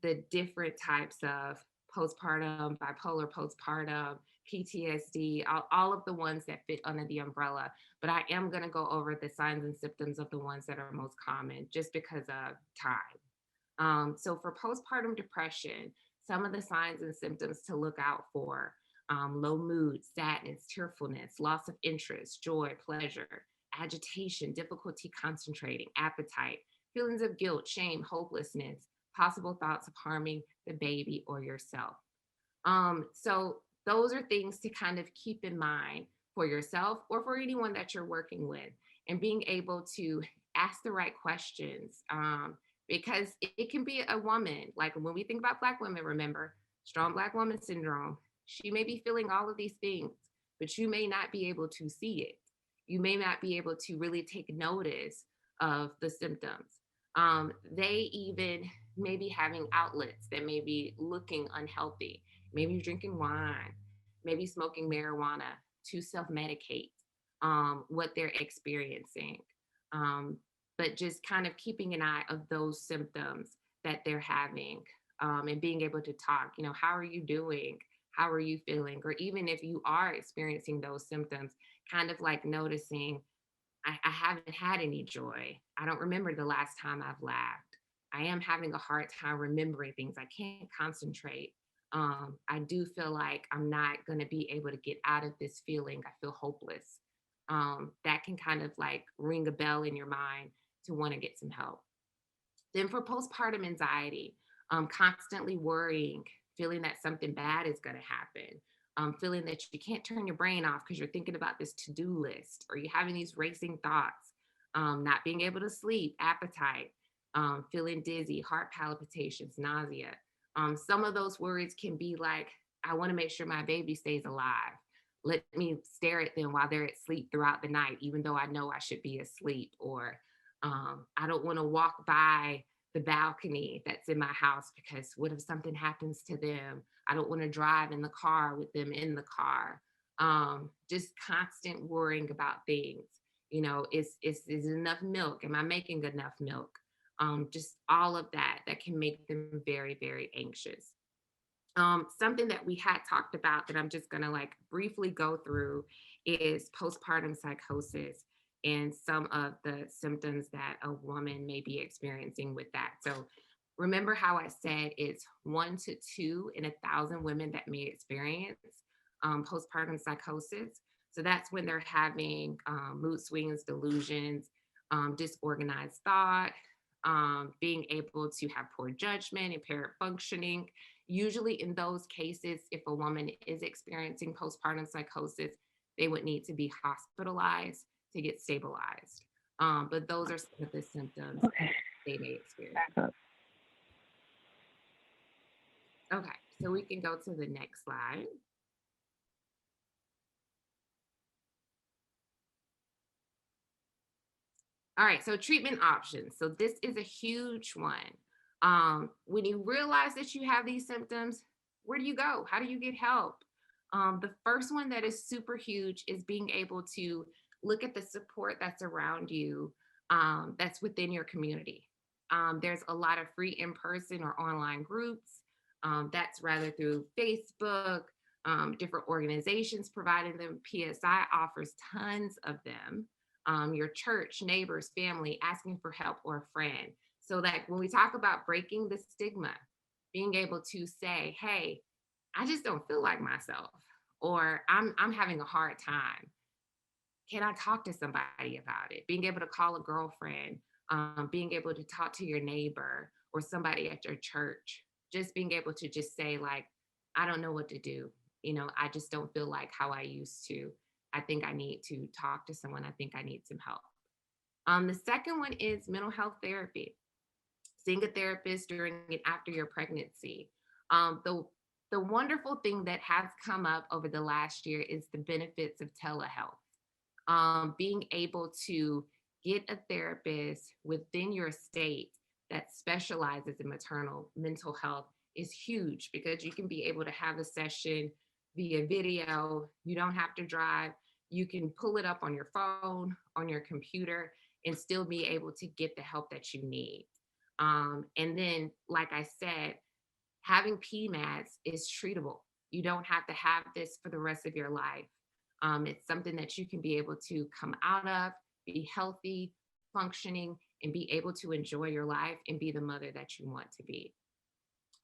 the different types of postpartum, bipolar postpartum, PTSD, all of the ones that fit under the umbrella. But I am going to go over the signs and symptoms of the ones that are most common just because of time. So for postpartum depression, some of the signs and symptoms to look out for: low mood, sadness, tearfulness, loss of interest, joy, pleasure, agitation, difficulty concentrating, appetite, feelings of guilt, shame, hopelessness, possible thoughts of harming the baby or yourself. So those are things to kind of keep in mind for yourself or for anyone that you're working with, and being able to ask the right questions. Because it can be a woman, like when we think about Black women, remember, strong Black woman syndrome, she may be feeling all of these things, but you may not be able to see it. You may not be able to really take notice of the symptoms. They even may be having outlets that may be looking unhealthy. Maybe you're drinking wine, maybe smoking marijuana to self-medicate what they're experiencing. But just kind of keeping an eye of those symptoms that they're having, and being able to talk, how are you doing? How are you feeling? Or even if you are experiencing those symptoms, kind of like noticing, I haven't had any joy. I don't remember the last time I've laughed. I am having a hard time remembering things. I can't concentrate. I do feel like I'm not going to be able to get out of this feeling. I feel hopeless. That can kind of like ring a bell in your mind to want to get some help. Then for postpartum anxiety, constantly worrying, feeling that something bad is going to happen, feeling that you can't turn your brain off because you're thinking about this to-do list, or you're having these racing thoughts, not being able to sleep, appetite, feeling dizzy, heart palpitations, nausea. Some of those worries can be like, I want to make sure my baby stays alive. Let me stare at them while they're at sleep throughout the night, even though I know I should be asleep. Or I don't want to walk by the balcony that's in my house because what if something happens to them? I don't want to drive in the car with them in the car. Just constant worrying about things. Is enough milk? Am I making enough milk? Just all of that can make them very, very anxious. Something that we had talked about that I'm just going to like briefly go through is postpartum psychosis and some of the symptoms that a woman may be experiencing with that. So remember how I said it's 1 to 2 in 1,000 women that may experience postpartum psychosis. So that's when they're having mood swings, delusions, disorganized thought, being able to have poor judgment, impaired functioning. Usually in those cases, if a woman is experiencing postpartum psychosis, they would need to be hospitalized to get stabilized. But those are some of the symptoms they may experience. Okay, so we can go to the next slide. All right, so treatment options. So this is a huge one. When you realize that you have these symptoms, where do you go? How do you get help? The first one that is super huge is being able to look at the support that's around you, that's within your community. There's a lot of free in-person or online groups. That's rather through Facebook, different organizations providing them. PSI offers tons of them. Your church, neighbors, family asking for help, or a friend. So that when we talk about breaking the stigma, being able to say, hey, I just don't feel like myself, or I'm having a hard time. Can I talk to somebody about it? Being able to call a girlfriend, being able to talk to your neighbor or somebody at your church, just being able to just say like, I don't know what to do. I just don't feel like how I used to. I think I need to talk to someone. I think I need some help. The second one is mental health therapy. Seeing a therapist during and after your pregnancy. The wonderful thing that has come up over the last year is the benefits of telehealth. Being able to get a therapist within your state that specializes in maternal mental health is huge, because you can be able to have a session via video. You don't have to drive. You can pull it up on your phone, on your computer, and still be able to get the help that you need. And then, like I said, having PMADs is treatable. You don't have to have this for the rest of your life. It's something that you can be able to come out of, be healthy, functioning, and be able to enjoy your life and be the mother that you want to be.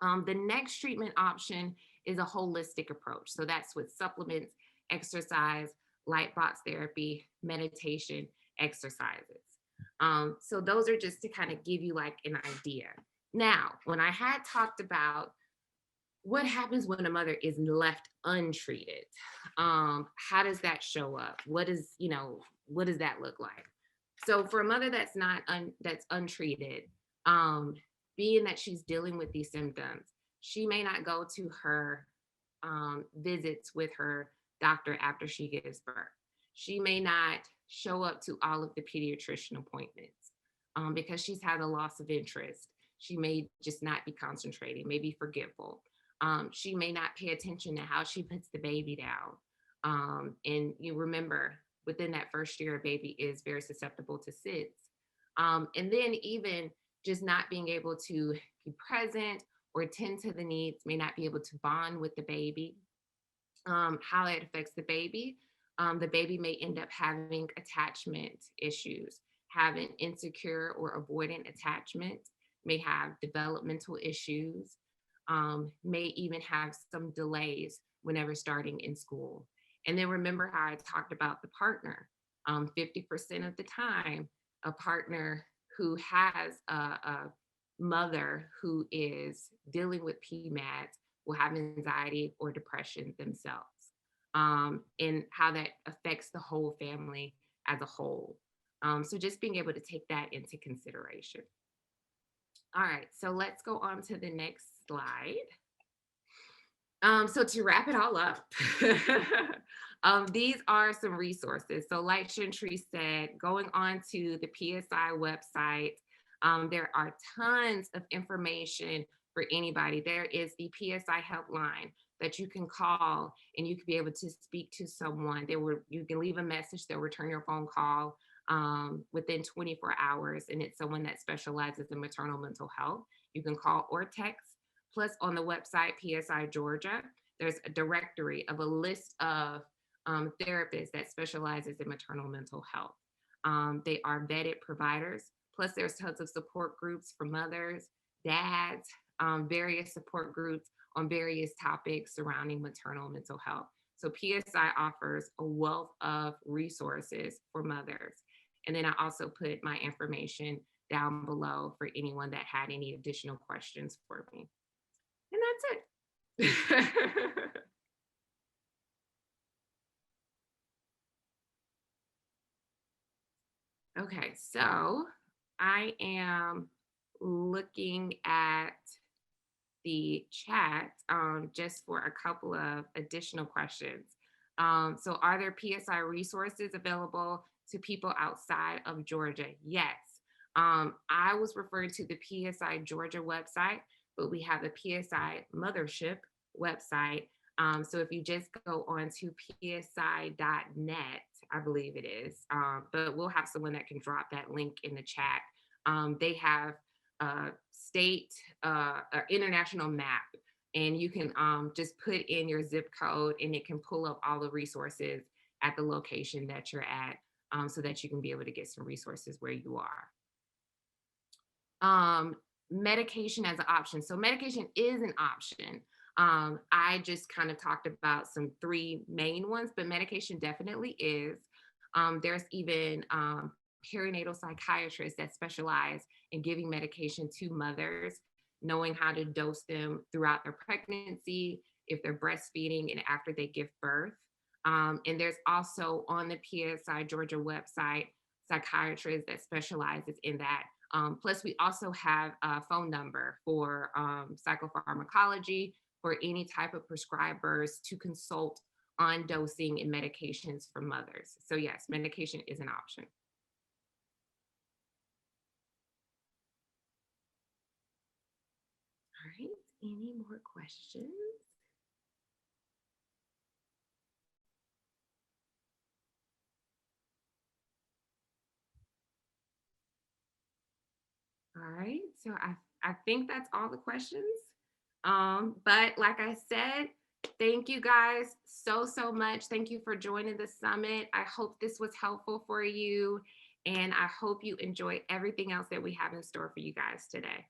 The next treatment option is a holistic approach. So that's with supplements, exercise, light box therapy, meditation, exercises. So those are just to kind of give you like an idea. Now, when I had talked about what happens when a mother is left untreated, how does that show up? What does that look like? So for a mother that's that's untreated, being that she's dealing with these symptoms, she may not go to her visits with her doctor after she gives birth. She may not show up to all of the pediatrician appointments because she's had a loss of interest. She may just not be concentrating, maybe forgetful. She may not pay attention to how she puts the baby down. And you remember, within that first year, a baby is very susceptible to SIDS. And then even just not being able to be present or tend to the needs, may not be able to bond with the baby. How it affects the baby. The baby may end up having attachment issues, having insecure or avoidant attachment, may have developmental issues, may even have some delays whenever starting in school. And then remember how I talked about the partner. 50% of the time, a partner who has a mother who is dealing with PMADs will have anxiety or depression themselves, and how that affects the whole family as a whole. So just being able to take that into consideration. All right, so let's go on to the next slide. So to wrap it all up, these are some resources. So like Chantry said, going on to the PSI website, there are tons of information for anybody. There is the PSI helpline that you can call, and you can be able to speak to someone. You can leave a message, they'll return your phone call within 24 hours, and it's someone that specializes in maternal mental health. You can call or text. Plus, on the website PSI Georgia, there's a directory of a list of therapists that specializes in maternal mental health. They are vetted providers. Plus, there's tons of support groups for mothers, dads, various support groups on various topics surrounding maternal mental health. So PSI offers a wealth of resources for mothers. And then I also put my information down below for anyone that had any additional questions for me. And that's it. Okay, so I am looking at the chat just for a couple of additional questions. So are there PSI resources available to people outside of Georgia? Yes. I was referring to the PSI Georgia website, but we have the PSI Mothership website. So if you just go on to psi.net, I believe it is, but we'll have someone that can drop that link in the chat. They have a state, international map, and you can just put in your zip code and it can pull up all the resources at the location that you're at, so that you can be able to get some resources where you are. Medication as an option. So medication is an option. I just kind of talked about some 3 main ones, but medication definitely is. There's even perinatal psychiatrists that specialize in giving medication to mothers, knowing how to dose them throughout their pregnancy, if they're breastfeeding, and after they give birth. And there's also on the PSI Georgia website, psychiatrists that specializes in that. Plus, we also have a phone number for psychopharmacology, for any type of prescribers to consult on dosing and medications for mothers. So yes, medication is an option. All right, any more questions? All right, so I think that's all the questions. But like I said, thank you guys so much. Thank you for joining the summit. I hope this was helpful for you, and I hope you enjoy everything else that we have in store for you guys today.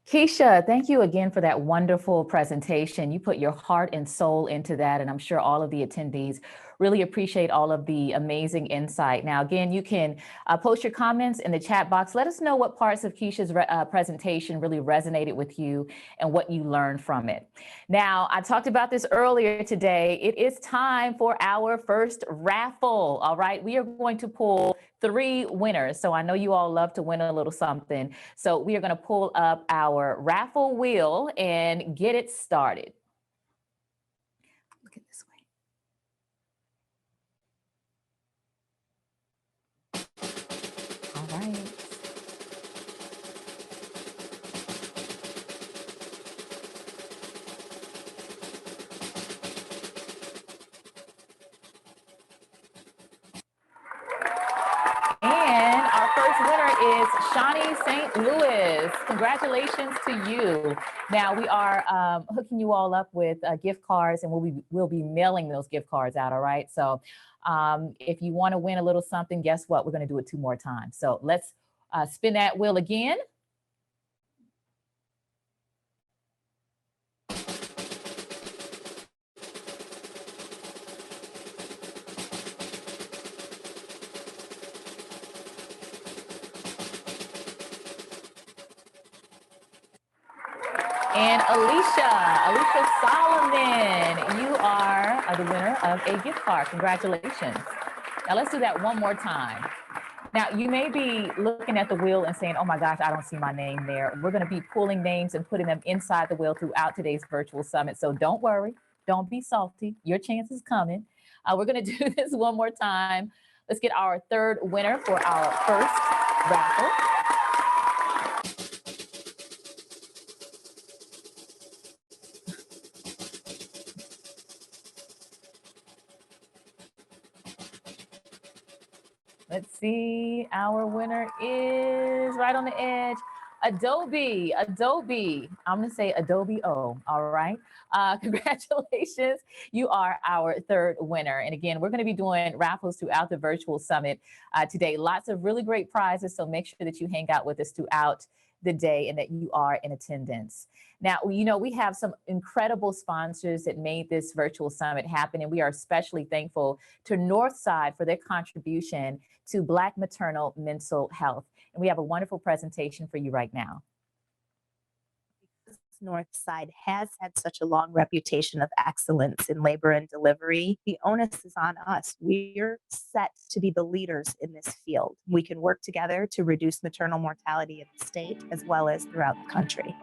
Keisha, thank you again for that wonderful presentation. You put your heart and soul into that, and I'm sure all of the attendees really appreciate all of the amazing insight. Now, again, you can post your comments in the chat box. Let us know what parts of Keisha's presentation really resonated with you and what you learned from it. Now, I talked about this earlier today. It is time for our first raffle. All right, we are going to pull 3 winners. So I know you all love to win a little something. So we are going to pull up our raffle wheel and get it started. Look at this way. All right. And our first winner is Shawnee St. Louis. Congratulations to you. Now we are hooking you all up with gift cards, and we'll be mailing those gift cards out. All right. So if you want to win a little something, guess what? We're going to do it 2 more times. So let's spin that wheel again. And Alicia Solomon, you are the winner of a gift card. Congratulations. Now let's do that one more time. Now you may be looking at the wheel and saying, oh my gosh, I don't see my name there. We're going to be pulling names and putting them inside the wheel throughout today's virtual summit. So don't worry, don't be salty. Your chance is coming. We're going to do this one more time. Let's get our 3rd winner for our first raffle. Let's see, our winner is right on the edge. Adobe. I'm gonna say Adobe O, all right? Congratulations, you are our 3rd winner. And again, we're gonna be doing raffles throughout the virtual summit today. Lots of really great prizes, so make sure that you hang out with us throughout the day and that you are in attendance. Now, we have some incredible sponsors that made this virtual summit happen, and we are especially thankful to Northside for their contribution to Black maternal mental health. And we have a wonderful presentation for you right now. Northside has had such a long reputation of excellence in labor and delivery, the onus is on us. We're set to be the leaders in this field. We can work together to reduce maternal mortality in the state as well as throughout the country.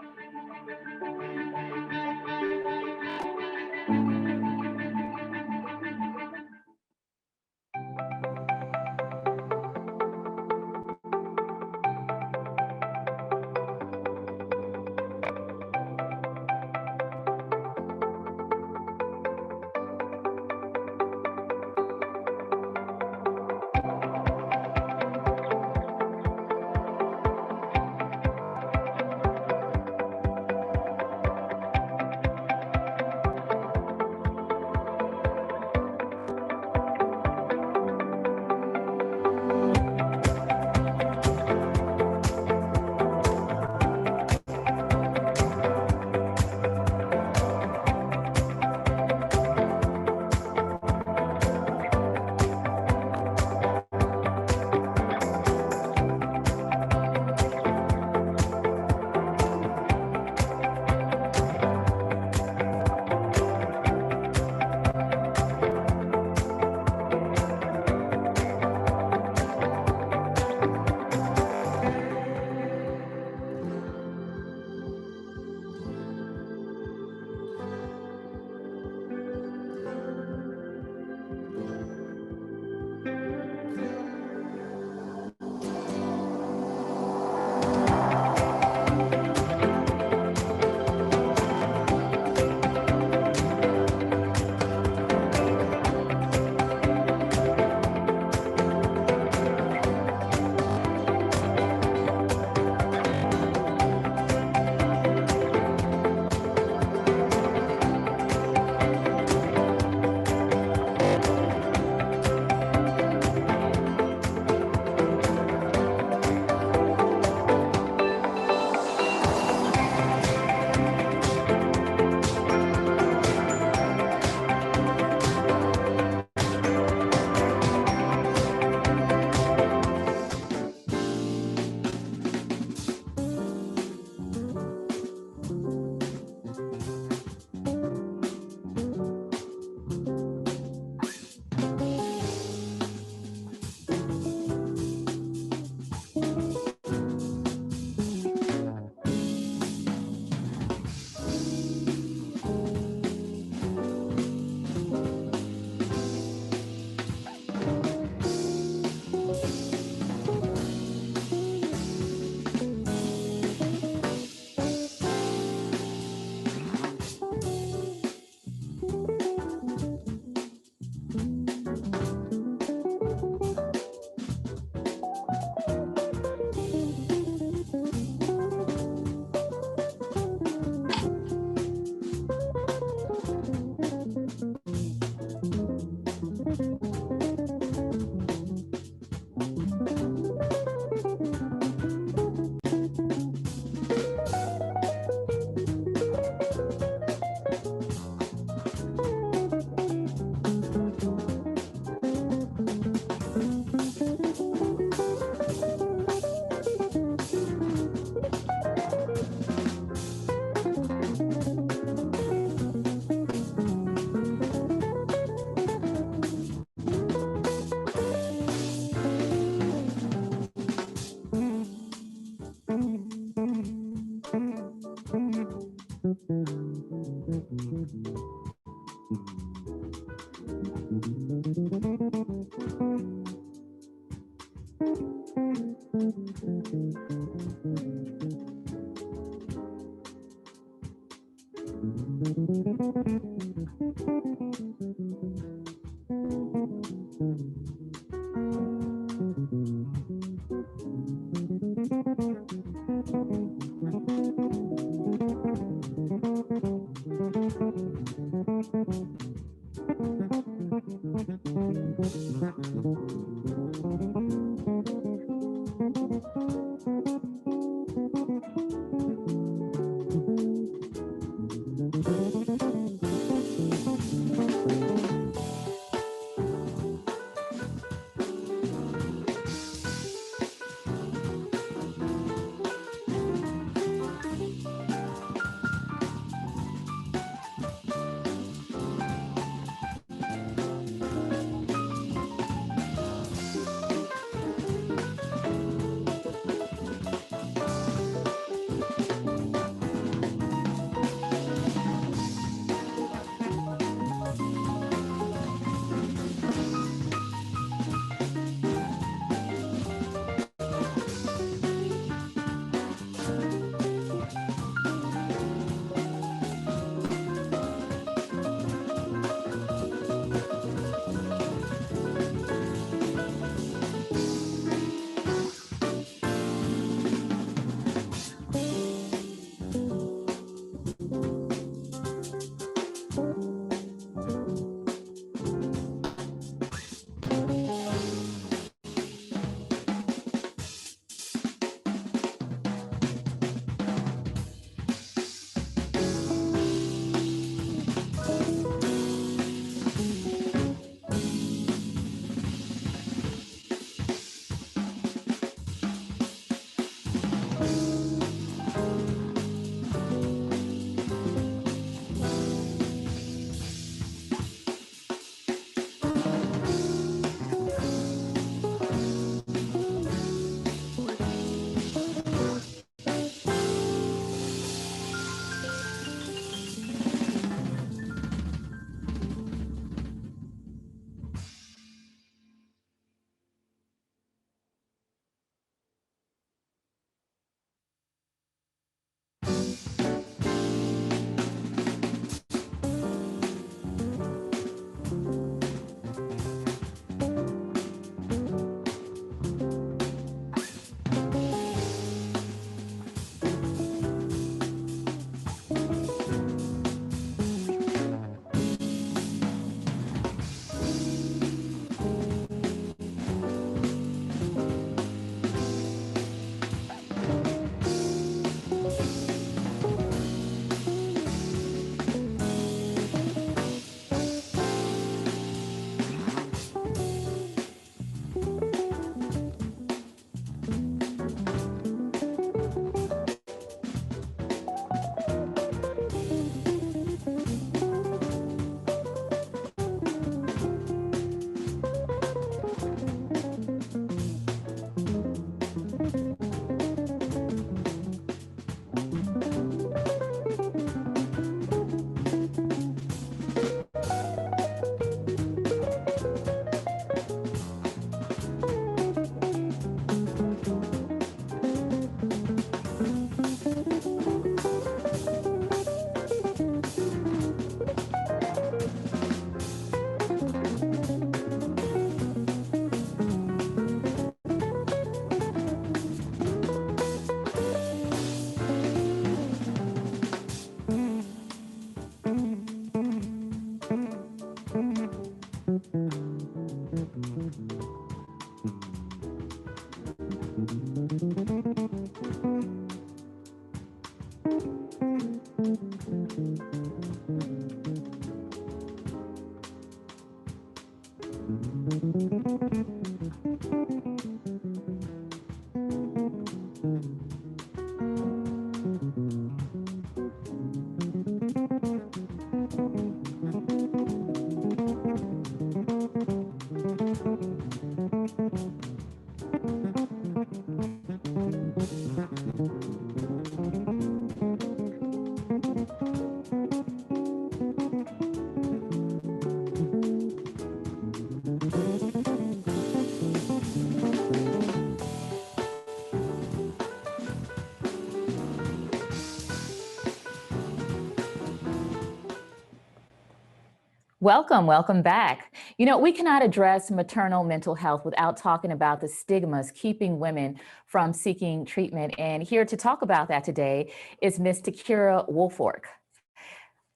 Welcome back. You know, we cannot address maternal mental health without talking about the stigmas keeping women from seeking treatment. And here to talk about that today is Ms. Takira Woolfork.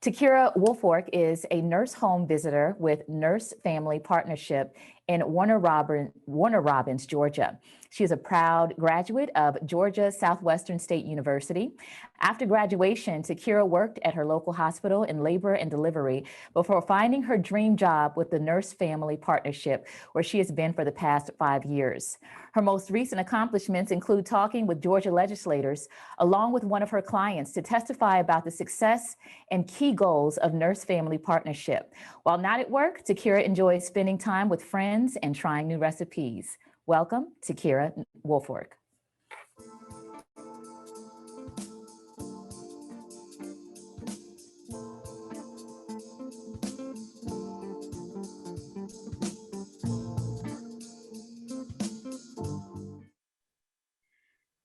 Takira Woolfork is a nurse home visitor with Nurse Family Partnership in Warner Robins, Georgia. She is a proud graduate of Georgia Southwestern State University. After graduation, Takira worked at her local hospital in labor and delivery before finding her dream job with the Nurse Family Partnership, where she has been for the past 5 years. Her most recent accomplishments include talking with Georgia legislators, along with one of her clients, to testify about the success and key goals of Nurse Family Partnership. While not at work, Takira enjoys spending time with friends and trying new recipes. Welcome, Takira Woolfork.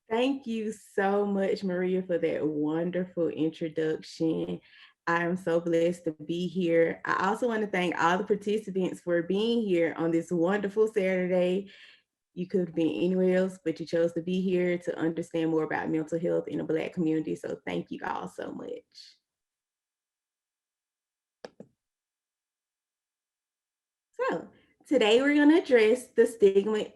Thank you so much, Maria, for that wonderful introduction. I'm so blessed to be here. I also want to thank all the participants for being here on this wonderful Saturday. You could have been anywhere else, but you chose to be here to understand more about mental health in the Black community. So thank you all so much. So today we're going to address the stigma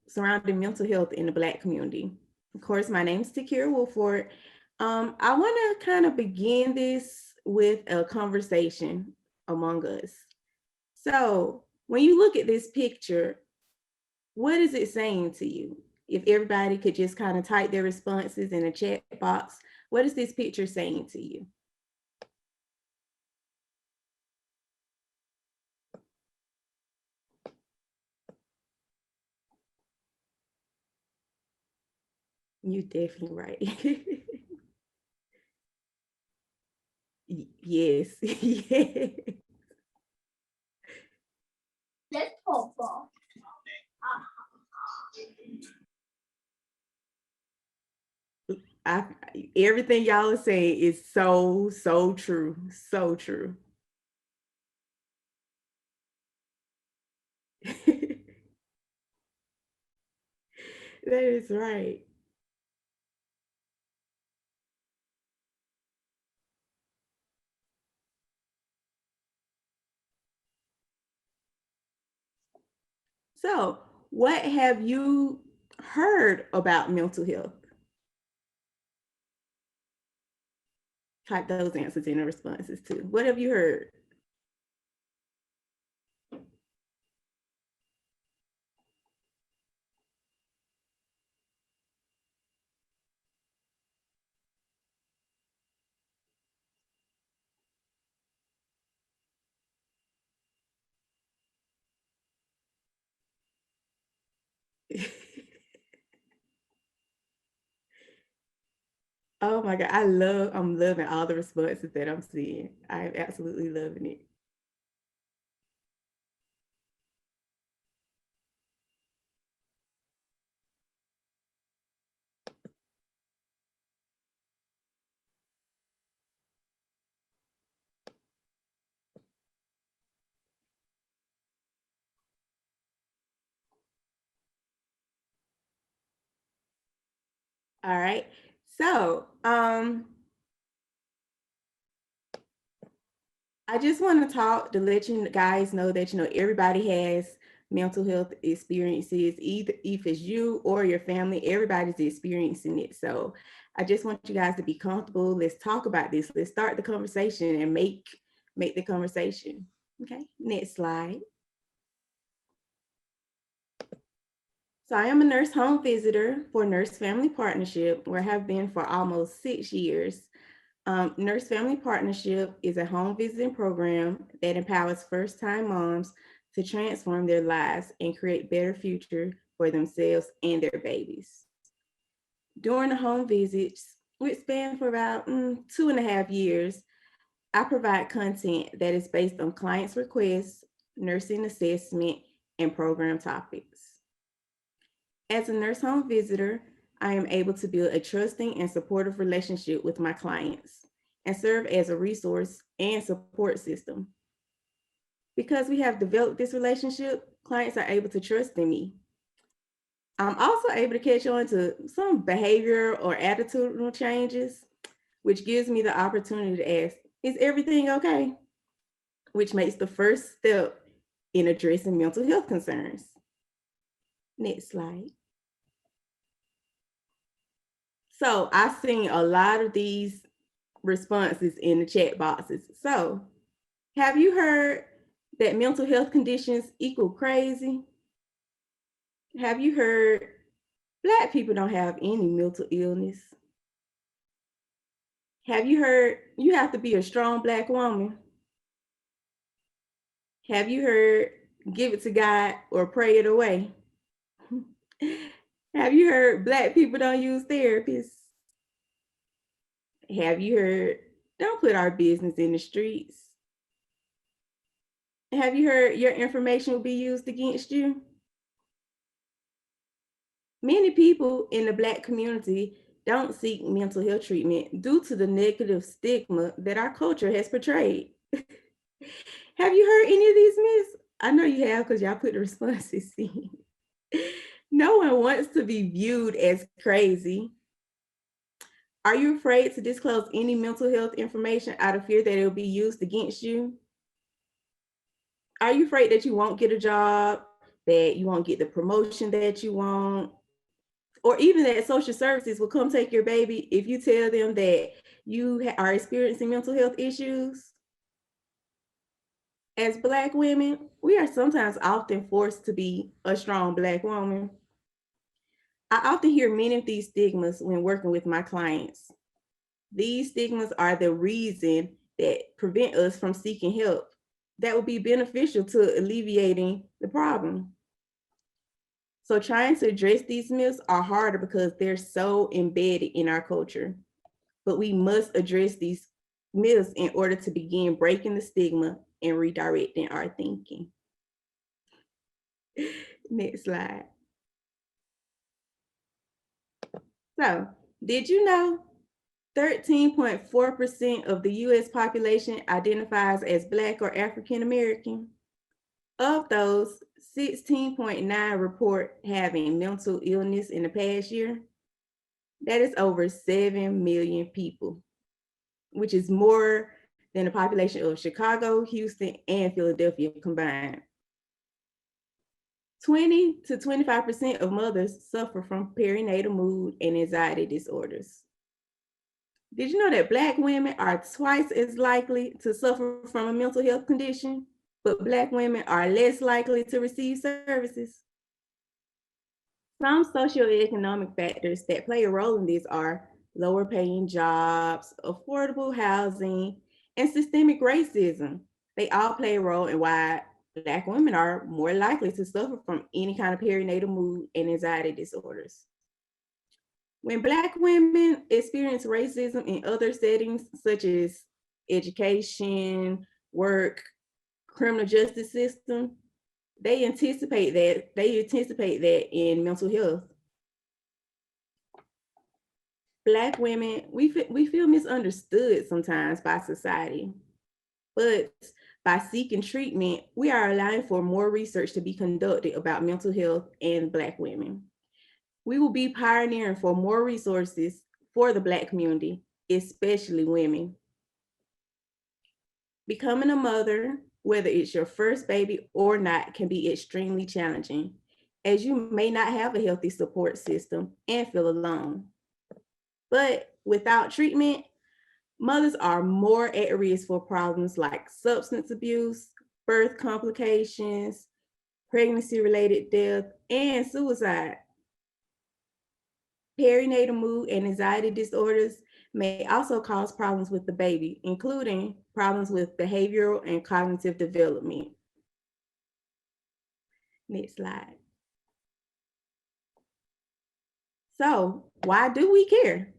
surrounding mental health in the Black community. Of course, my name is Takira Woolfork. I want to kind of begin this with a conversation among us. So when you look at this picture, what is it saying to you? If everybody could just kind of type their responses in the chat box, what is this picture saying to you? You're definitely right. Yes. Yes. Let's football. Everything y'all are saying is so true. So true. That is right. So, what have you heard about mental health? Type those answers in the responses too. What have you heard? Oh my God, I'm loving all the responses that I'm seeing. I'm absolutely loving it. All right. So, I just want to talk to let you guys know that, everybody has mental health experiences, either if it's you or your family, everybody's experiencing it. So I just want you guys to be comfortable. Let's talk about this. Let's start the conversation and make the conversation. Okay, next slide. So I am a nurse home visitor for Nurse Family Partnership, where I have been for almost 6 years. Nurse Family Partnership is a home visiting program that empowers first-time moms to transform their lives and create better future for themselves and their babies. During the home visits, which span for about 2.5 years, I provide content that is based on clients' requests, nursing assessment, and program topics. As a nurse home visitor, I am able to build a trusting and supportive relationship with my clients and serve as a resource and support system. Because we have developed this relationship, clients are able to trust in me. I'm also able to catch on to some behavior or attitudinal changes, which gives me the opportunity to ask, is everything okay? Which makes the first step in addressing mental health concerns. Next slide. So I've seen a lot of these responses in the chat boxes. So have you heard that mental health conditions equal crazy? Have you heard Black people don't have any mental illness? Have you heard you have to be a strong Black woman? Have you heard give it to God or pray it away? Have you heard Black people don't use therapists? Have you heard don't put our business in the streets? Have you heard your information will be used against you? Many people in the Black community don't seek mental health treatment due to the negative stigma that our culture has portrayed. Have you heard any of these myths? I know you have because y'all put the responses in. No one wants to be viewed as crazy. Are you afraid to disclose any mental health information out of fear that it will be used against you? Are you afraid that you won't get a job, that you won't get the promotion that you want, or even that social services will come take your baby if you tell them that you are experiencing mental health issues? As Black women, we are sometimes often forced to be a strong Black woman. I often hear many of these stigmas when working with my clients. These stigmas are the reason that prevent us from seeking help that would be beneficial to alleviating the problem. So trying to address these myths are harder because they're so embedded in our culture. But we must address these myths in order to begin breaking the stigma and redirecting our thinking. Next slide. So, did you know 13.4% of the US population identifies as Black or African American? Of those, 16.9 report having mental illness in the past year. That is over 7 million people, which is more than the population of Chicago, Houston, and Philadelphia combined. 20 to 25% of mothers suffer from perinatal mood and anxiety disorders. Did you know that Black women are twice as likely to suffer from a mental health condition, but Black women are less likely to receive services? Some socioeconomic factors that play a role in this are lower paying jobs, affordable housing, and systemic racism. They all play a role in why Black women are more likely to suffer from any kind of perinatal mood and anxiety disorders. When Black women experience racism in other settings, such as education, work, criminal justice system, they anticipate that in mental health. Black women, we feel misunderstood sometimes by society, but by seeking treatment, we are allowing for more research to be conducted about mental health and Black women. We will be pioneering for more resources for the Black community, especially women. Becoming a mother whether it's your first baby or not, can be extremely challenging, as you may not have a healthy support system and feel alone. But without treatment, mothers are more at risk for problems like substance abuse, birth complications, pregnancy-related death, and suicide. Perinatal mood and anxiety disorders may also cause problems with the baby, including problems with behavioral and cognitive development. Next slide. So, why do we care?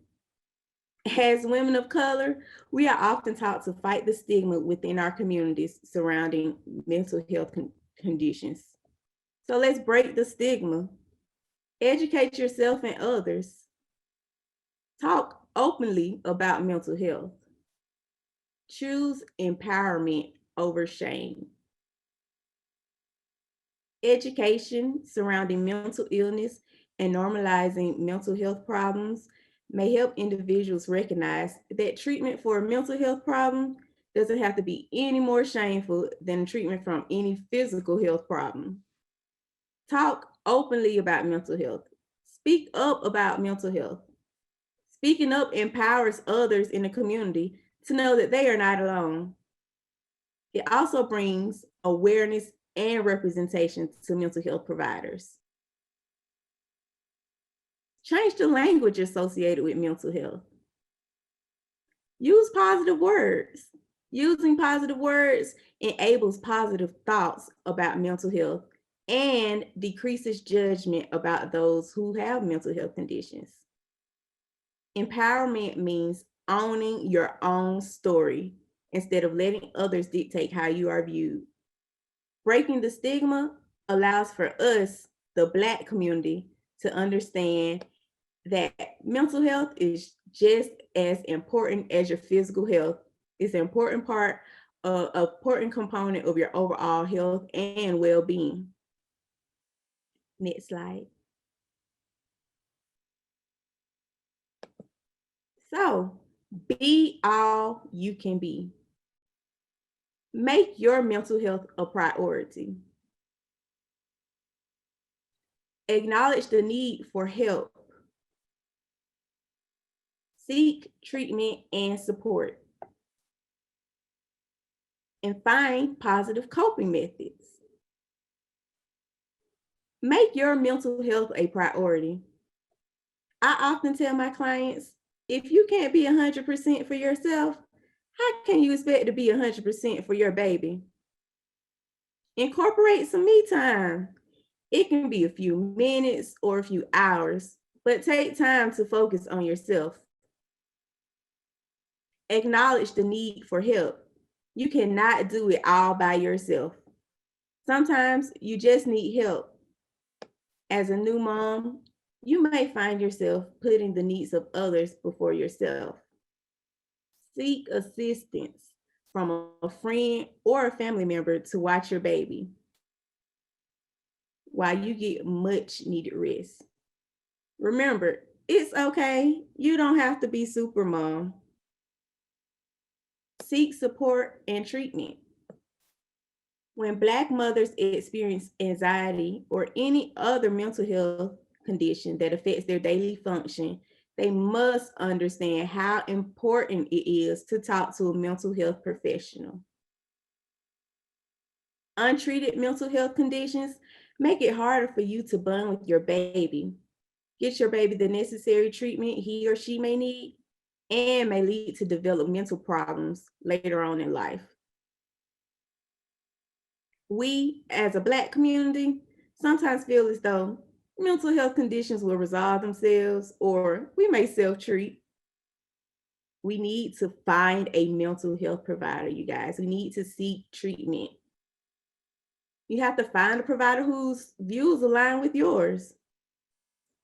As women of color, we are often taught to fight the stigma within our communities surrounding mental health conditions. So let's break the stigma. Educate yourself and others. Talk openly about mental health. Choose empowerment over shame. Education surrounding mental illness and normalizing mental health problems may help individuals recognize that treatment for a mental health problem doesn't have to be any more shameful than treatment from any physical health problem. Talk openly about mental health. Speak up about mental health. Speaking up empowers others in the community to know that they are not alone. It also brings awareness and representation to mental health providers. Change the language associated with mental health. Use positive words. Using positive words enables positive thoughts about mental health and decreases judgment about those who have mental health conditions. Empowerment means owning your own story instead of letting others dictate how you are viewed. Breaking the stigma allows for us, the Black community, to understand that mental health is just as important as your physical health. It's an important part, an important component of your overall health and well-being. Next slide. So, be all you can be. Make your mental health a priority. Acknowledge the need for help. Seek treatment and support. And find positive coping methods. Make your mental health a priority. I often tell my clients, if you can't be 100% for yourself, how can you expect to be 100% for your baby? Incorporate some me time. It can be a few minutes or a few hours, but take time to focus on yourself. Acknowledge the need for help. You cannot do it all by yourself. Sometimes you just need help. As a new mom, you may find yourself putting the needs of others before yourself. Seek assistance from a friend or a family member to watch your baby while you get much needed rest. Remember, it's okay. You don't have to be super mom. Seek support and treatment. When Black mothers experience anxiety or any other mental health condition that affects their daily function, they must understand how important it is to talk to a mental health professional. Untreated mental health conditions make it harder for you to bond with your baby. Get your baby the necessary treatment he or she may need and may lead to developmental problems later on in life. We, as a Black community, sometimes feel as though mental health conditions will resolve themselves, or we may self-treat. We need to find a mental health provider, you guys. We need to seek treatment. You have to find a provider whose views align with yours.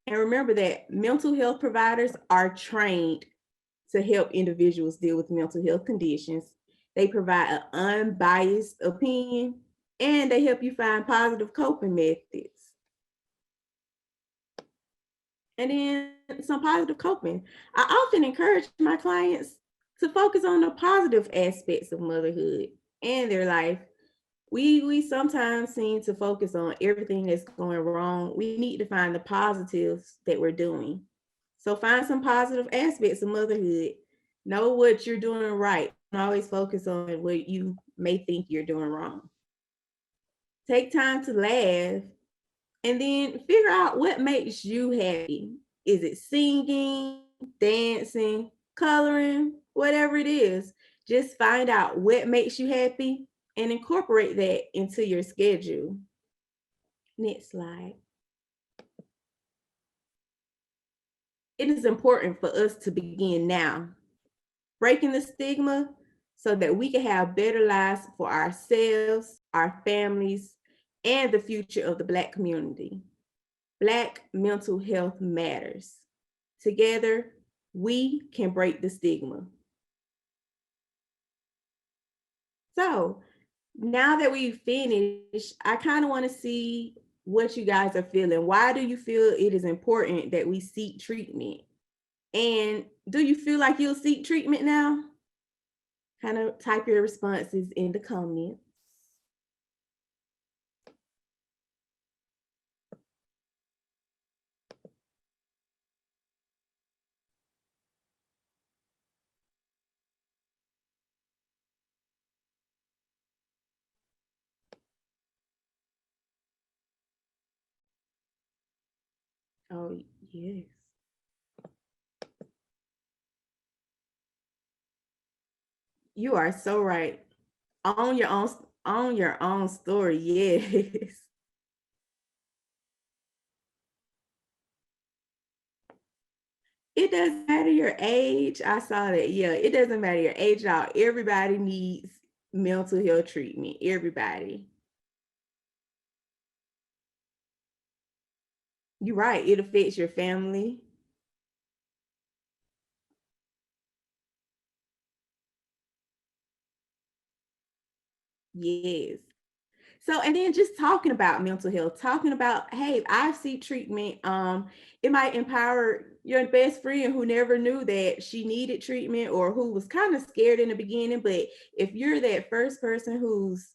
And remember that mental health providers are trained to help individuals deal with mental health conditions. They provide an unbiased opinion, and they help you find positive coping methods. And then some positive coping. I often encourage my clients to focus on the positive aspects of motherhood and their life, we sometimes seem to focus on everything that's going wrong. We need to find the positives that we're doing. So find some positive aspects of motherhood. Know what you're doing right. Don't always focus on what you may think you're doing wrong. Take time to laugh and then figure out what makes you happy. Is it singing, dancing, coloring, whatever it is? Just find out what makes you happy and incorporate that into your schedule. Next slide. It is important for us to begin now, breaking the stigma so that we can have better lives for ourselves, our families, and the future of the Black community. Black mental health matters. Together, we can break the stigma. So now that we've finished, I kind of want to see what you guys are feeling. Why do you feel it is important that we seek treatment? And do you feel like you'll seek treatment now? Kind of type your responses in the comments. Oh, yes. You are so right. On your own story, yes. It doesn't matter your age. I saw that. Yeah, it doesn't matter your age at all. Everybody needs mental health treatment. Everybody. You're right. It affects your family. Yes. So, and then just talking about mental health, talking about, hey, I see treatment. It might empower your best friend who never knew that she needed treatment or who was kind of scared in the beginning. But if you're that first person who's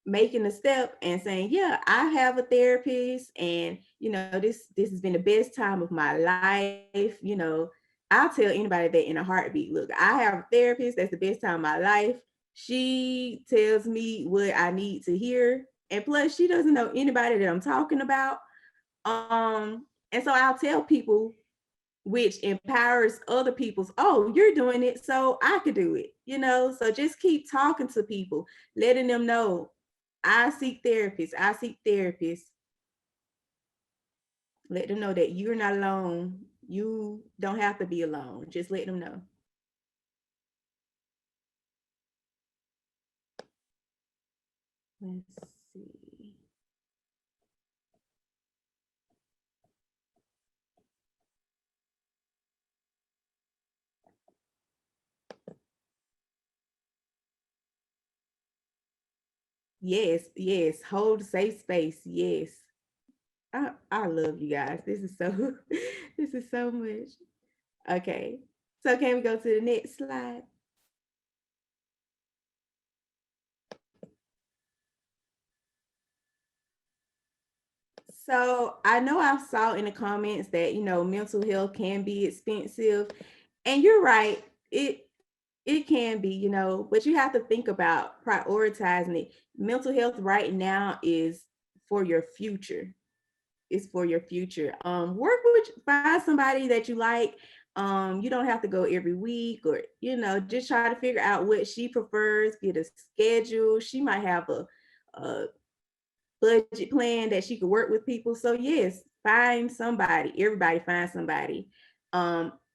making a step and saying, yeah, I have a therapist, and this has been the best time of my life, I'll tell anybody that in a heartbeat. Look, I have a therapist, that's the best time of my life. She tells me what I need to hear, and plus she doesn't know anybody that I'm talking about. And so I'll tell people, which empowers other people's, oh, you're doing it, so I could do it. So just keep talking to people, letting them know, I seek therapists. I seek therapists. Let them know that you're not alone. You don't have to be alone. Just let them know. Let's see. Yes, yes. Hold a safe space. Yes. I love you guys. This is so this is so much. Okay. So can we go to the next slide? So I know I saw in the comments that mental health can be expensive, and you're right. It can be, but you have to think about prioritizing it. Mental health right now is for your future. It's for your future. Find somebody that you like. You don't have to go every week, or just try to figure out what she prefers. Get a schedule. She might have a budget plan that she could work with people. So yes, find somebody. Everybody find somebody.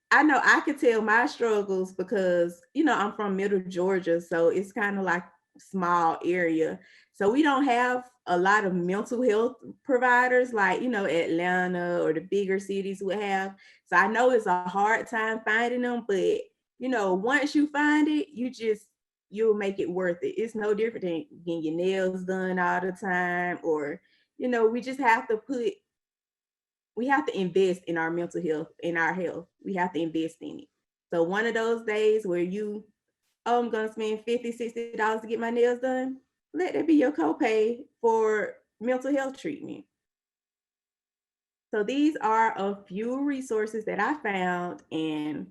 I know I could tell my struggles because I'm from Middle Georgia, so it's kind of like a small area. So we don't have a lot of mental health providers like Atlanta or the bigger cities would have. So I know it's a hard time finding them, but once you find it, you'll make it worth it. It's no different than getting your nails done all the time, or we just have to invest in our mental health, in our health. We have to invest in it. So one of those days where I'm gonna spend $50, $60 to get my nails done, let that be your copay for mental health treatment. So these are a few resources that I found, and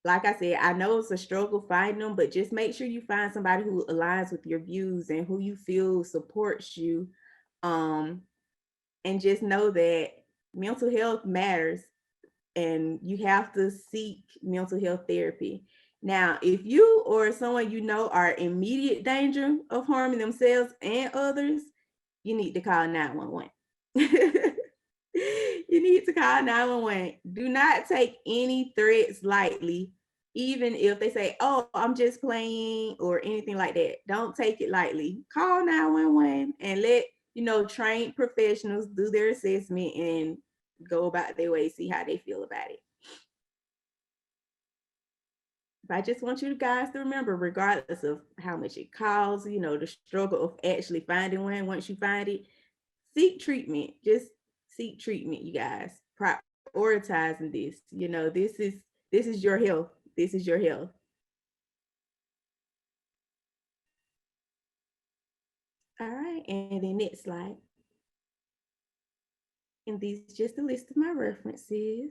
like I said, I know it's a struggle finding them, but just make sure you find somebody who aligns with your views and who you feel supports you. And just know that mental health matters and you have to seek mental health therapy. Now, if you or someone you know are in immediate danger of harming themselves and others, you need to call 911. You need to call 911. Do not take any threats lightly, even if they say, oh, I'm just playing or anything like that. Don't take it lightly. Call 911 and let, trained professionals do their assessment and go about their way, see how they feel about it. But I just want you guys to remember, regardless of how much it costs, the struggle of actually finding one, once you find it, seek treatment. Just seek treatment, you guys. Prioritizing this. This is your health. This is your health. All right, and then next slide. And these just a list of my references.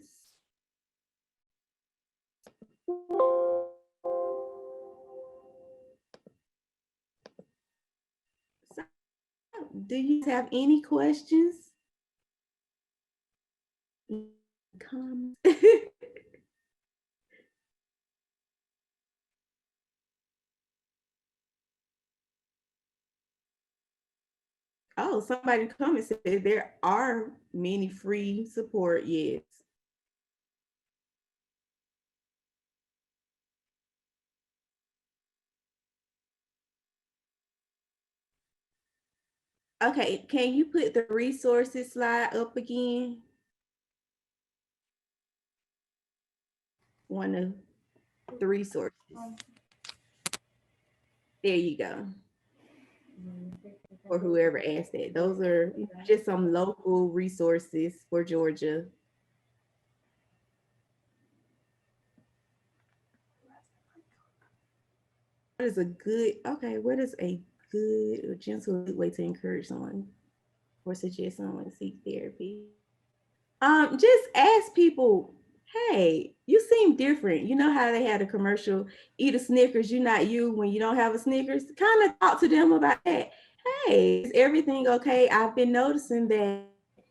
So, do you have any questions? Comments? Oh, somebody in the comments said there are many free support. Yes. Okay, can you put the resources slide up again? One of the resources. There you go. Or whoever asked that. Those are just some local resources for Georgia. What is a good or gentle way to encourage someone or suggest someone seek therapy? Just ask people, hey, you seem different. You know how they had a commercial, eat a Snickers, you're not you when you don't have a Snickers? Kind of talk to them about that. Hey, is everything okay? I've been noticing that,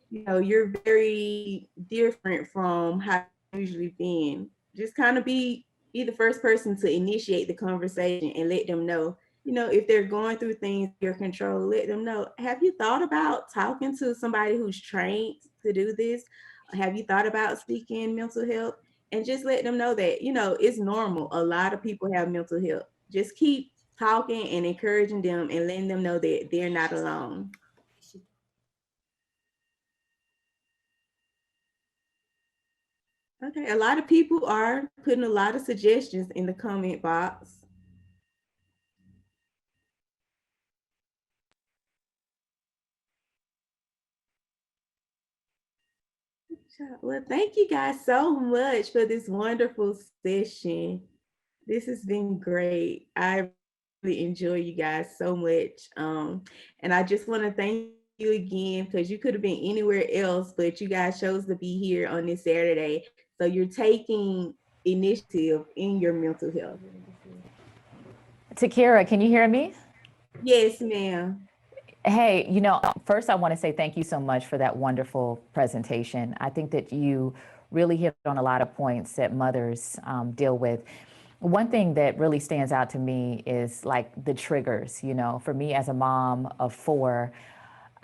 you're very different from how you've usually been. Just kind of be the first person to initiate the conversation and let them know, if they're going through things your control, let them know. Have you thought about talking to somebody who's trained to do this? Have you thought about seeking mental health? And just let them know that, it's normal. A lot of people have mental health. Just keep talking and encouraging them and letting them know that they're not alone. Okay, a lot of people are putting a lot of suggestions in the comment box. Well, thank you guys so much for this wonderful session. This has been great. I really enjoy you guys so much. And I just want to thank you again because you could have been anywhere else, but you guys chose to be here on this Saturday. So you're taking initiative in your mental health. Takira, can you hear me? Yes, ma'am. Hey, first I want to say thank you so much for that wonderful presentation. I think that you really hit on a lot of points that mothers deal with. One thing that really stands out to me is like the triggers. For me as a mom of 4,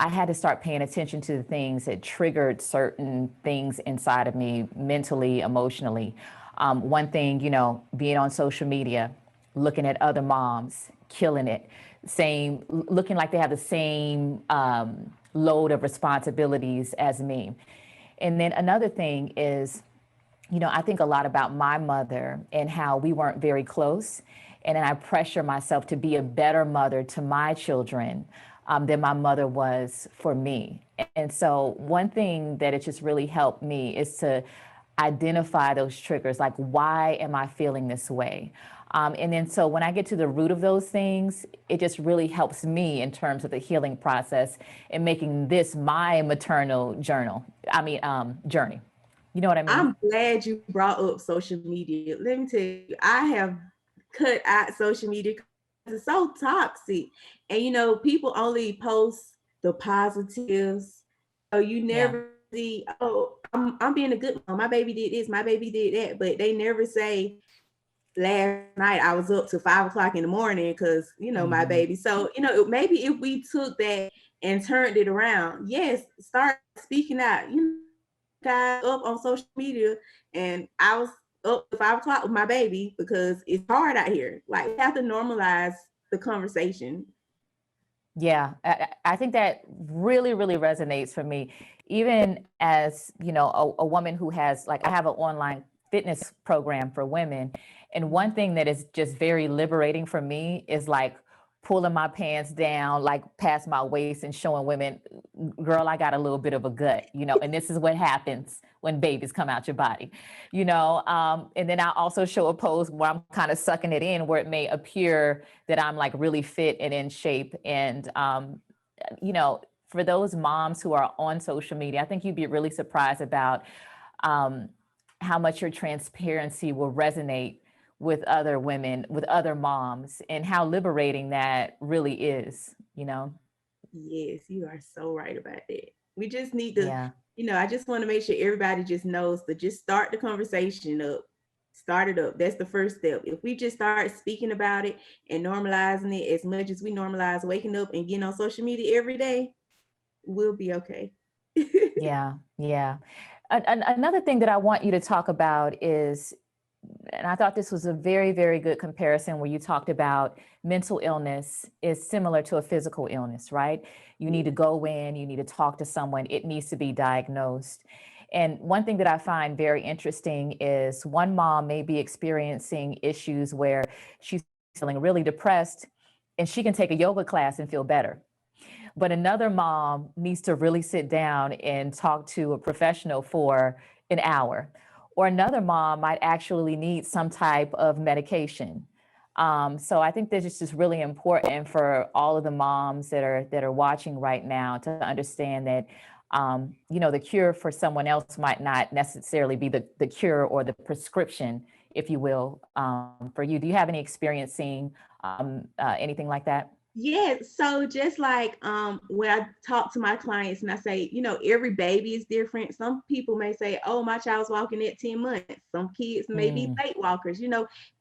I had to start paying attention to the things that triggered certain things inside of me mentally, emotionally. One thing, being on social media, looking at other moms, killing it, looking like they have the same load of responsibilities as me. And then another thing is, I think a lot about my mother and how we weren't very close. And then I pressure myself to be a better mother to my children than my mother was for me. And so one thing that it just really helped me is to identify those triggers, like why am I feeling this way? And then so when I get to the root of those things, it just really helps me in terms of the healing process and making this my maternal journey. You know what I mean? I'm glad you brought up social media. Let me tell you, I have cut out social media because it's so toxic. And people only post the positives. So you never see, oh, I'm being a good mom. My baby did this, my baby did that, but they never say, last night I was up to 5 o'clock in the morning because my baby. So maybe if we took that and turned it around, yes, start speaking out. Guys up on social media, and I was up at 5 o'clock with my baby because it's hard out here. Like, we have to normalize the conversation. Yeah, I think that really, really resonates for me. Even as, a woman who has, like, I have an online fitness program for women. And one thing that is just very liberating for me is like pulling my pants down, like past my waist and showing women, girl, I got a little bit of a gut, and this is what happens when babies come out your body, and then I also show a pose where I'm kind of sucking it in, where it may appear that I'm like really fit and in shape. And, for those moms who are on social media, I think you'd be really surprised about how much your transparency will resonate with other women, with other moms, and how liberating that really is, Yes, you are so right about that. We just need to, I just want to make sure everybody just knows to just start the conversation up. Start it up. That's the first step. If we just start speaking about it and normalizing it as much as we normalize waking up and getting on social media every day, we'll be okay. Yeah. Another thing that I want you to talk about is, and I thought this was a very, very good comparison where you talked about mental illness is similar to a physical illness, right? You need to go in, you need to talk to someone, it needs to be diagnosed. And one thing that I find very interesting is one mom may be experiencing issues where she's feeling really depressed and she can take a yoga class and feel better. But another mom needs to really sit down and talk to a professional for an hour. Or another mom might actually need some type of medication. So I think this is just really important for all of the moms that are watching right now to understand that the cure for someone else might not necessarily be the cure or the prescription, if you will, for you. Do you have any experience seeing anything like that? Yeah, so just like when I talk to my clients and I say, every baby is different. Some people may say, oh, my child's walking at 10 months. Some kids may be late walkers.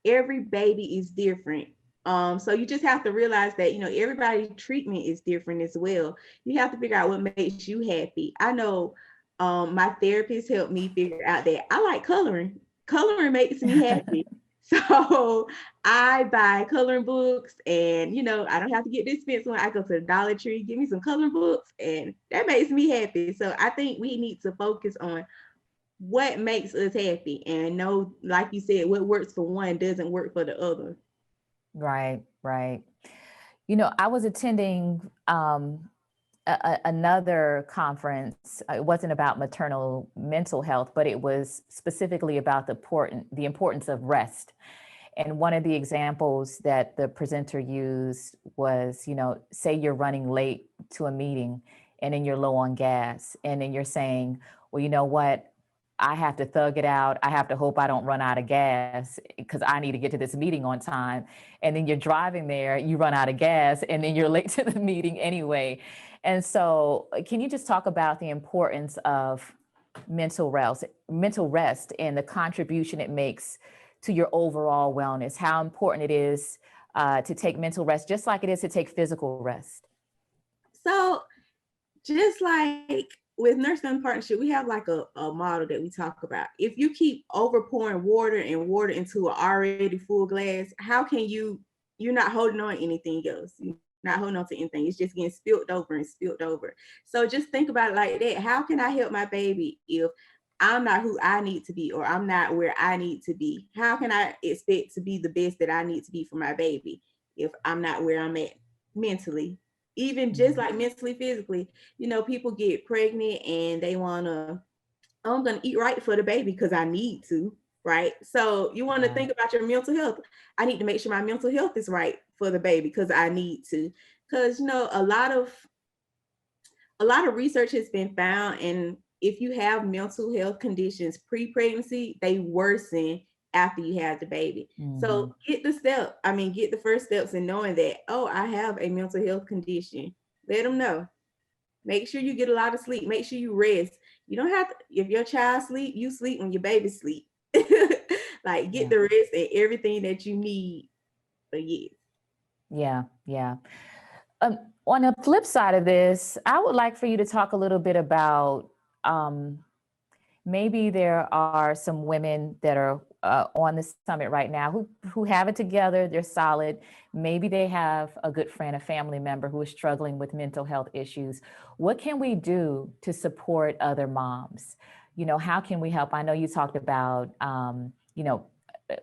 Every baby is different. So you just have to realize that, everybody's treatment is different as well. You have to figure out what makes you happy. I know my therapist helped me figure out that I like coloring. Coloring makes me happy. So I buy coloring books, and I don't have to get this expensive one. I go to the Dollar Tree, give me some coloring books, and that makes me happy. So I think we need to focus on what makes us happy and know, like you said, what works for one doesn't work for the other. Right. I was attending another conference. It wasn't about maternal mental health, but it was specifically about the importance of rest. And one of the examples that the presenter used was, say you're running late to a meeting and then you're low on gas, and then you're saying, well, you know what? I have to thug it out. I have to hope I don't run out of gas because I need to get to this meeting on time. And then you're driving there, you run out of gas, and then you're late to the meeting anyway. And so can you just talk about the importance of mental rest and the contribution it makes to your overall wellness, how important it is to take mental rest, just like it is to take physical rest? So just like with Nursing in Partnership, we have like a model that we talk about. If you keep over pouring water into an already full glass, how can you're not holding on to anything else. You're not holding on to anything. It's just getting spilled over. So just think about it like that. How can I help my baby if I'm not who I need to be, or I'm not where I need to be? How can I expect to be the best that I need to be for my baby if I'm not where I'm at mentally? Even just like mentally, physically, people get pregnant and they want to I'm going to eat right for the baby because I need to, right? So you want to think about your mental health. I need to make sure my mental health is right for the baby because I need to. Because, you know, a lot of research has been found, and if you have mental health conditions pre-pregnancy, they worsen after you have the baby. So get the first steps in knowing that, oh, I have a mental health condition. Let them know. Make sure you get a lot of sleep. Make sure you rest. You don't have to, if your child sleep, you sleep when your baby sleep. Like get the rest and everything that you need for years. Yeah, yeah. On the flip side of this, I would like for you to talk a little bit about maybe there are some women that are on the summit right now who have it together, they're solid. Maybe they have a good friend, a family member who is struggling with mental health issues. What can we do to support other moms? You know, how can we help? I know you talked about, you know,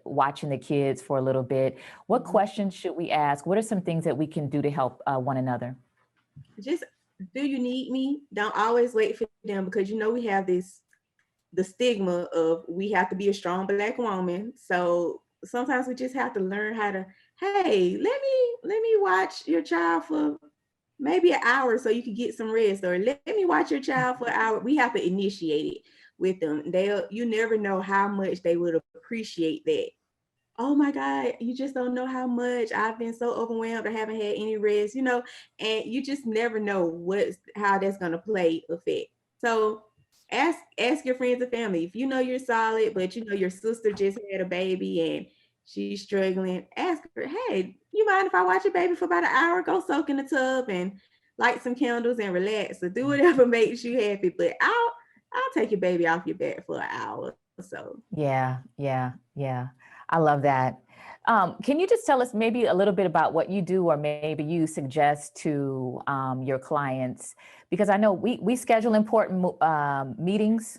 watching the kids for a little bit. What questions should we ask? What are some things that we can do to help one another? Just, do you need me? Don't always wait for them, because you know we have the stigma of we have to be a strong Black woman. So sometimes we just have to learn how to, hey, let me watch your child for maybe an hour so you can get some rest, or let me watch your child for an hour. We have to initiate it with them. You never know how much they would appreciate that. Oh my God, you just don't know how much I've been so overwhelmed. I haven't had any rest, you know, and you just never know how that's going to play effect. So ask your friends and family. If you know you're solid, but you know your sister just had a baby and she's struggling, ask her, hey, you mind if I watch your baby for about an hour? Go soak in the tub and light some candles and relax, or do whatever makes you happy. But I'll take your baby off your back for an hour. So yeah. I love that. Can you just tell us maybe a little bit about what you do, or maybe you suggest to your clients? Because I know we schedule important meetings,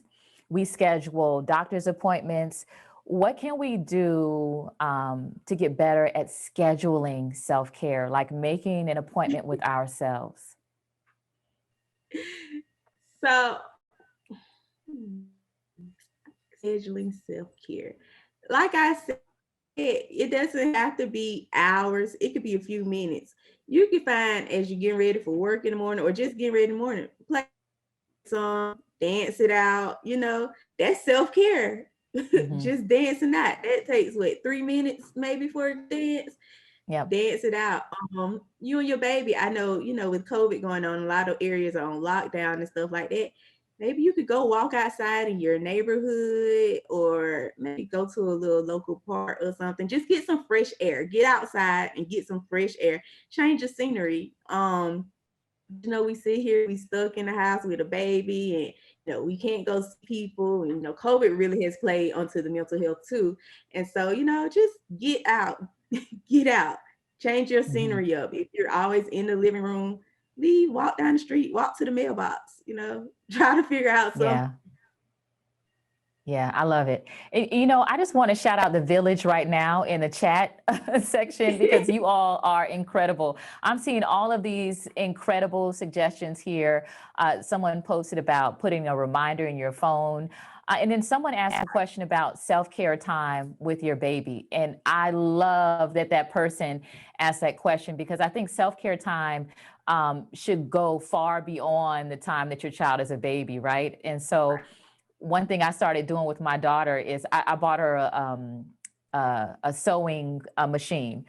we schedule doctor's appointments. What can we do to get better at scheduling self-care, like making an appointment with ourselves? So scheduling self-care, like I said, it doesn't have to be hours. It could be a few minutes. You can find, as you're getting ready for work in the morning, or just getting ready in the morning, play a song, dance it out, you know, that's self-care. Just dancing out. That takes 3 minutes maybe for a dance. Dance it out. You and your baby, I know, you know, with COVID going on, a lot of areas are on lockdown and stuff like that. Maybe you could go walk outside in your neighborhood, or maybe go to a little local park or something. Just get some fresh air. Get outside and get some fresh air. Change the scenery. You know, we sit here, we stuck in the house with a baby, and you know, we can't go see people. And, you know, COVID really has played onto the mental health too. And so, you know, just get out, get out, change your scenery up. If you're always in the living room, leave, walk down the street, walk to the mailbox, you know, try to figure out something. Yeah, I love it. You know, I just want to shout out the village right now in the chat section, because you all are incredible. I'm seeing all of these incredible suggestions here. Someone posted about putting a reminder in your phone. And then someone asked a question about self-care time with your baby. And I love that person asked that question, because I think self-care time should go far beyond the time that your child is a baby, right? And so one thing I started doing with my daughter is I bought her a sewing machine.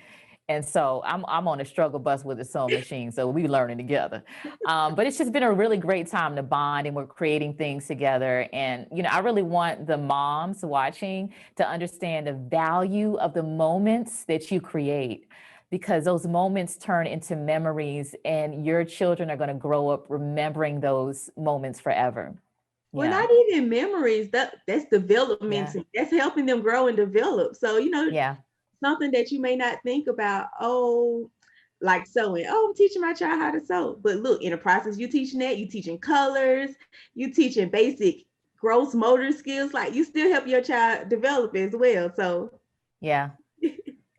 And so I'm on a struggle bus with a sewing machine. So we learning together. But it's just been a really great time to bond, and we're creating things together. And, you know, I really want the moms watching to understand the value of the moments that you create, because those moments turn into memories, and your children are going to grow up remembering those moments forever. Well, not even memories. That's development. That's helping them grow and develop. So, you know, something that you may not think about, like sewing. I'm teaching my child how to sew. But look, in the process, you're teaching that, you're teaching colors, you're teaching basic gross motor skills. Like, you still help your child develop as well. So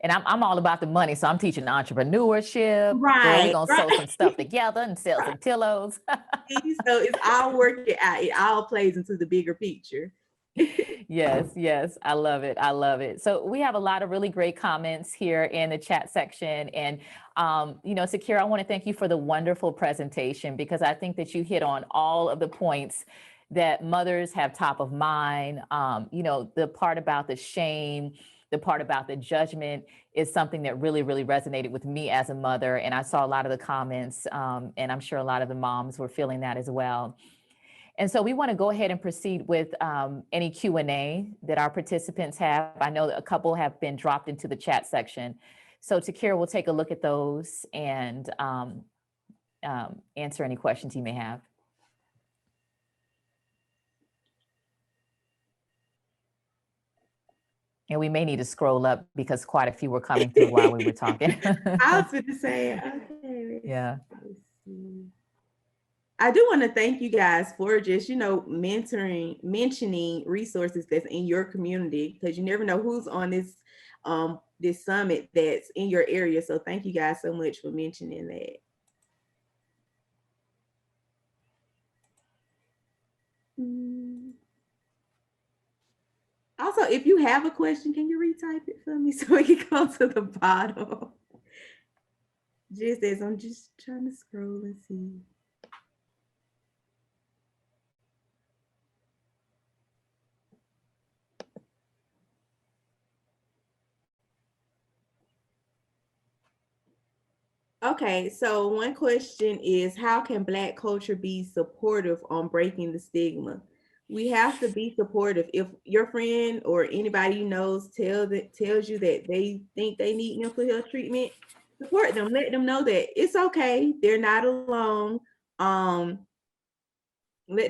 and I'm all about the money, so I'm teaching entrepreneurship. Right. We're gonna sew some stuff together and sell some pillows. So it's all working out. It all plays into the bigger picture. Yes, yes, I love it. I love it. So we have a lot of really great comments here in the chat section. And, Sakira, I want to thank you for the wonderful presentation, because I think that you hit on all of the points that mothers have top of mind. The part about the shame, the part about the judgment is something that really, really resonated with me as a mother. And I saw a lot of the comments, and I'm sure a lot of the moms were feeling that as well. And so we want to go ahead and proceed with any Q&A that our participants have. I know that a couple have been dropped into the chat section. So Takira will take a look at those and answer any questions you may have. And we may need to scroll up because quite a few were coming through while we were talking. I was going to say, okay. Yeah. I do want to thank you guys for just, mentioning resources that's in your community, because you never know who's on this summit that's in your area. So thank you guys so much for mentioning that. Also, if you have a question, can you retype it for me so we can go to the bottom? Just as I'm just trying to scroll and see. Okay, so one question is, how can Black culture be supportive on breaking the stigma? We have to be supportive. If your friend or anybody you know tells you that they think they need mental health treatment, support them. Let them know that it's okay. They're not alone. Let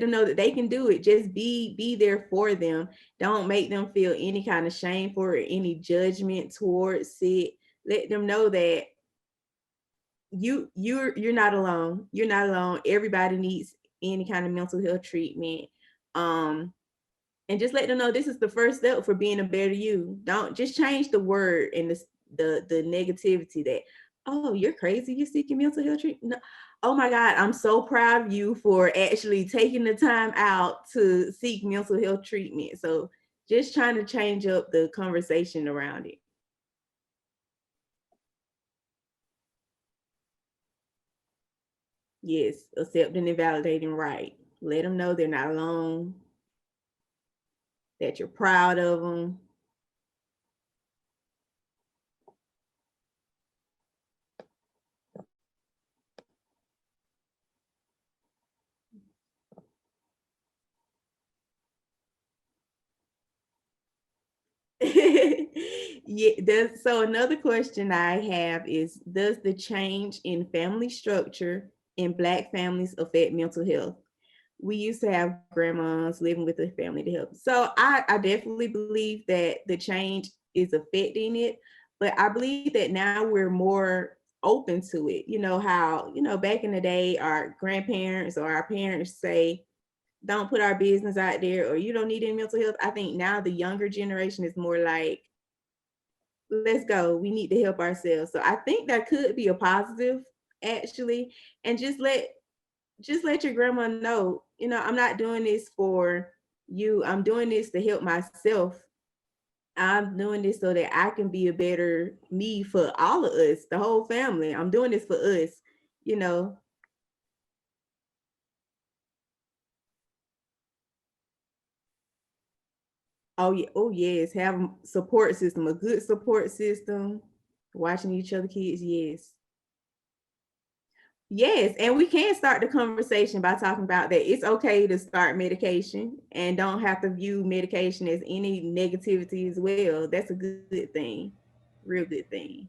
them know that they can do it. Just be there for them. Don't make them feel any kind of shame for it, any judgment towards it. Let them know that you're not alone. You're not alone. Everybody needs any kind of mental health treatment. And just let them know this is the first step for being a better you. Don't just change the word and the negativity that, oh, you're crazy, you're seeking mental health treatment. No. Oh my God, I'm so proud of you for actually taking the time out to seek mental health treatment. So just trying to change up the conversation around it. Yes, accepting and validating, right. Let them know they're not alone, that you're proud of them. Yeah, so another question I have is, does the change in family structure in Black families affect mental health? We used to have grandmas living with the family to help. So I definitely believe that the change is affecting it, but I believe that now we're more open to it. You know how, back in the day, our grandparents or our parents say, don't put our business out there, or you don't need any mental health. I think now the younger generation is more like, let's go, we need to help ourselves. So I think that could be a positive, actually. And just let your grandma know, I'm not doing this for you. I'm doing this to help myself. I'm doing this so that I can be a better me for all of us, the whole family. I'm doing this for us, Oh yeah, oh yes, have a support system, a good support system, watching each other kids, yes. Yes, and we can start the conversation by talking about that it's okay to start medication and don't have to view medication as any negativity as well. That's a good thing, real good thing.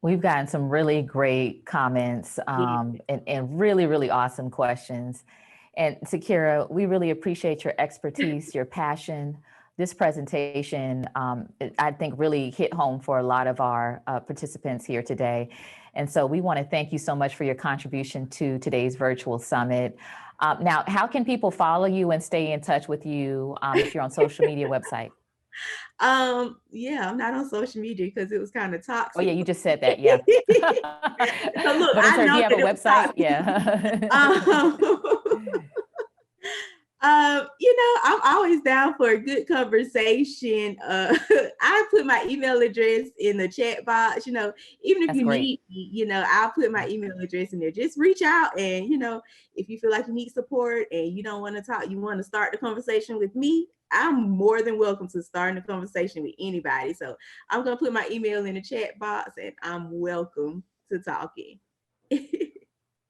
We've gotten some really great comments and really, really awesome questions. And Sakira, we really appreciate your expertise, your passion. This presentation, I think, really hit home for a lot of our participants here today. And so we want to thank you so much for your contribution to today's virtual summit. Now, how can people follow you and stay in touch with you if you're on social media website? Yeah, I'm not on social media because it was kind of toxic. Oh yeah, you just said that, yeah. So look, But I'm I sorry, do know you have that a it was website? toxic. Yeah. I'm always down for a good conversation. I put my email address in the chat box. Even if That's you great. need me, I'll put my email address in there. Just reach out, and if you feel like you need support and you don't want to talk, you want to start the conversation with me, I'm more than welcome to starting a conversation with anybody. So I'm gonna put my email in the chat box, and I'm welcome to talking.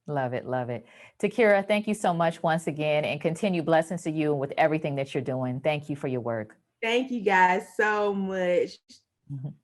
Love it, love it. Takira, thank you so much once again, and continue blessings to you with everything that you're doing. Thank you for your work. Thank you guys so much. Mhm.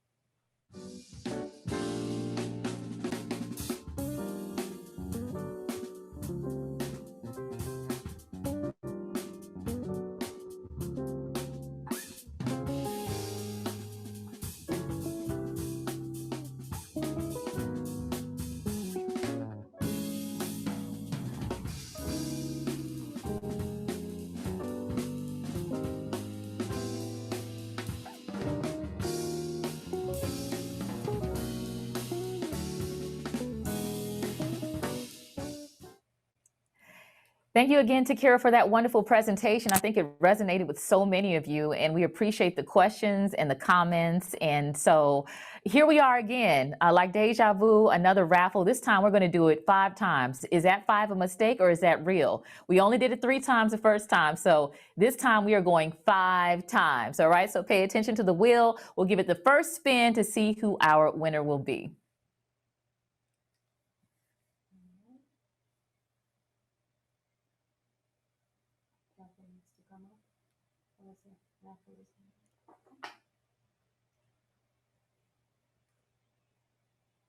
Thank you again, Takira, for that wonderful presentation. I think it resonated with so many of you, and we appreciate the questions and the comments. And so here we are again, like deja vu, another raffle. This time we're going to do it 5 times. Is that 5 a mistake or is that real? We only did it 3 times the first time. So this time we are going 5 times. All right. So pay attention to the wheel. We'll give it the first spin to see who our winner will be.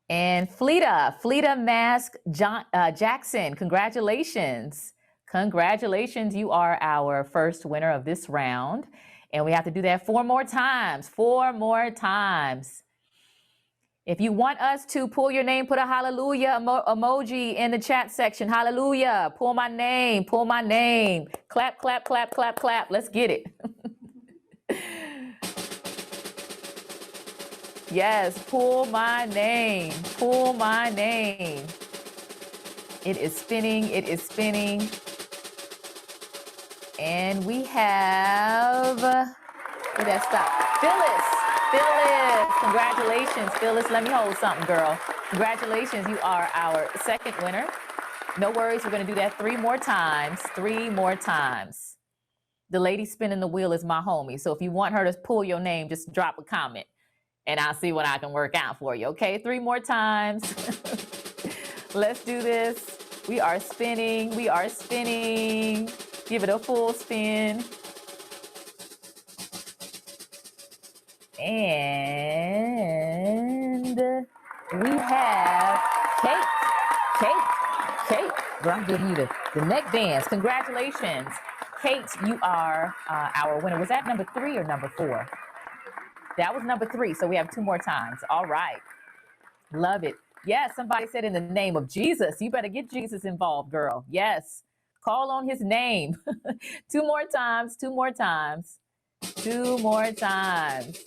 And Fleeta Mask Jackson, congratulations. Congratulations, you are our first winner of this round. And we have to do that 4 more times, 4 more times. If you want us to pull your name, put a hallelujah emoji in the chat section. Hallelujah, pull my name, pull my name. Clap, clap, clap, clap, clap. Let's get it. Yes, pull my name, pull my name. It is spinning, it is spinning. And we have, where that stop? Phyllis, congratulations, Phyllis. Let me hold something, girl. Congratulations, you are our second winner. No worries, we're gonna do that 3 more times, 3 more times. The lady spinning the wheel is my homie. So if you want her to pull your name, just drop a comment and I'll see what I can work out for you, okay? 3 more times. Let's do this. We are spinning, we are spinning. Give it a full spin. And we have Kate. Girl, I'm giving you the neck dance. Congratulations. Kate, you are our winner. Was that number 3 or number 4? That was number 3, so we have 2 more times. All right. Love it. Yes, somebody said in the name of Jesus. You better get Jesus involved, girl. Yes. Call on his name. 2 more times, 2 more times, 2 more times.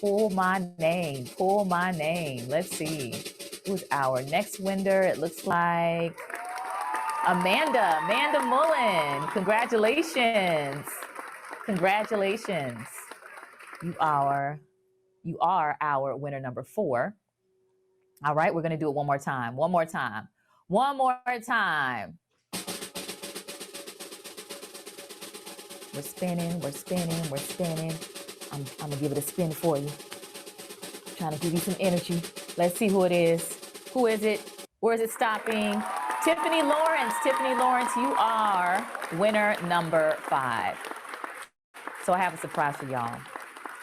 Pull my name, pull my name. Let's see. Who's our next winner? It looks like Amanda Mullen. Congratulations. Congratulations. You are our winner number 4. All right, we're gonna do it one more time. One more time. One more time. We're spinning, we're spinning, we're spinning. I'm gonna give it a spin for you. Trying to give you some energy. Let's see who it is. Who is it? Where is it stopping? Tiffany Lawrence. Tiffany Lawrence, you are winner number 5. So I have a surprise for y'all.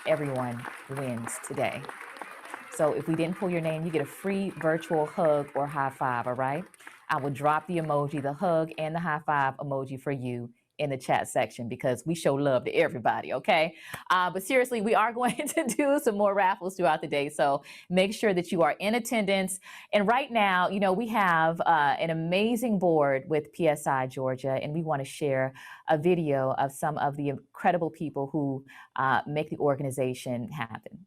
Everyone wins today. So if we didn't pull your name, you get a free virtual hug or high five, all right? I will drop the emoji, the hug and the high five emoji for you in the chat section because we show love to everybody, okay? But seriously, we are going to do some more raffles throughout the day, so make sure that you are in attendance. And right now, you know, we have an amazing board with PSI Georgia, and we want to share a video of some of the incredible people who make the organization happen.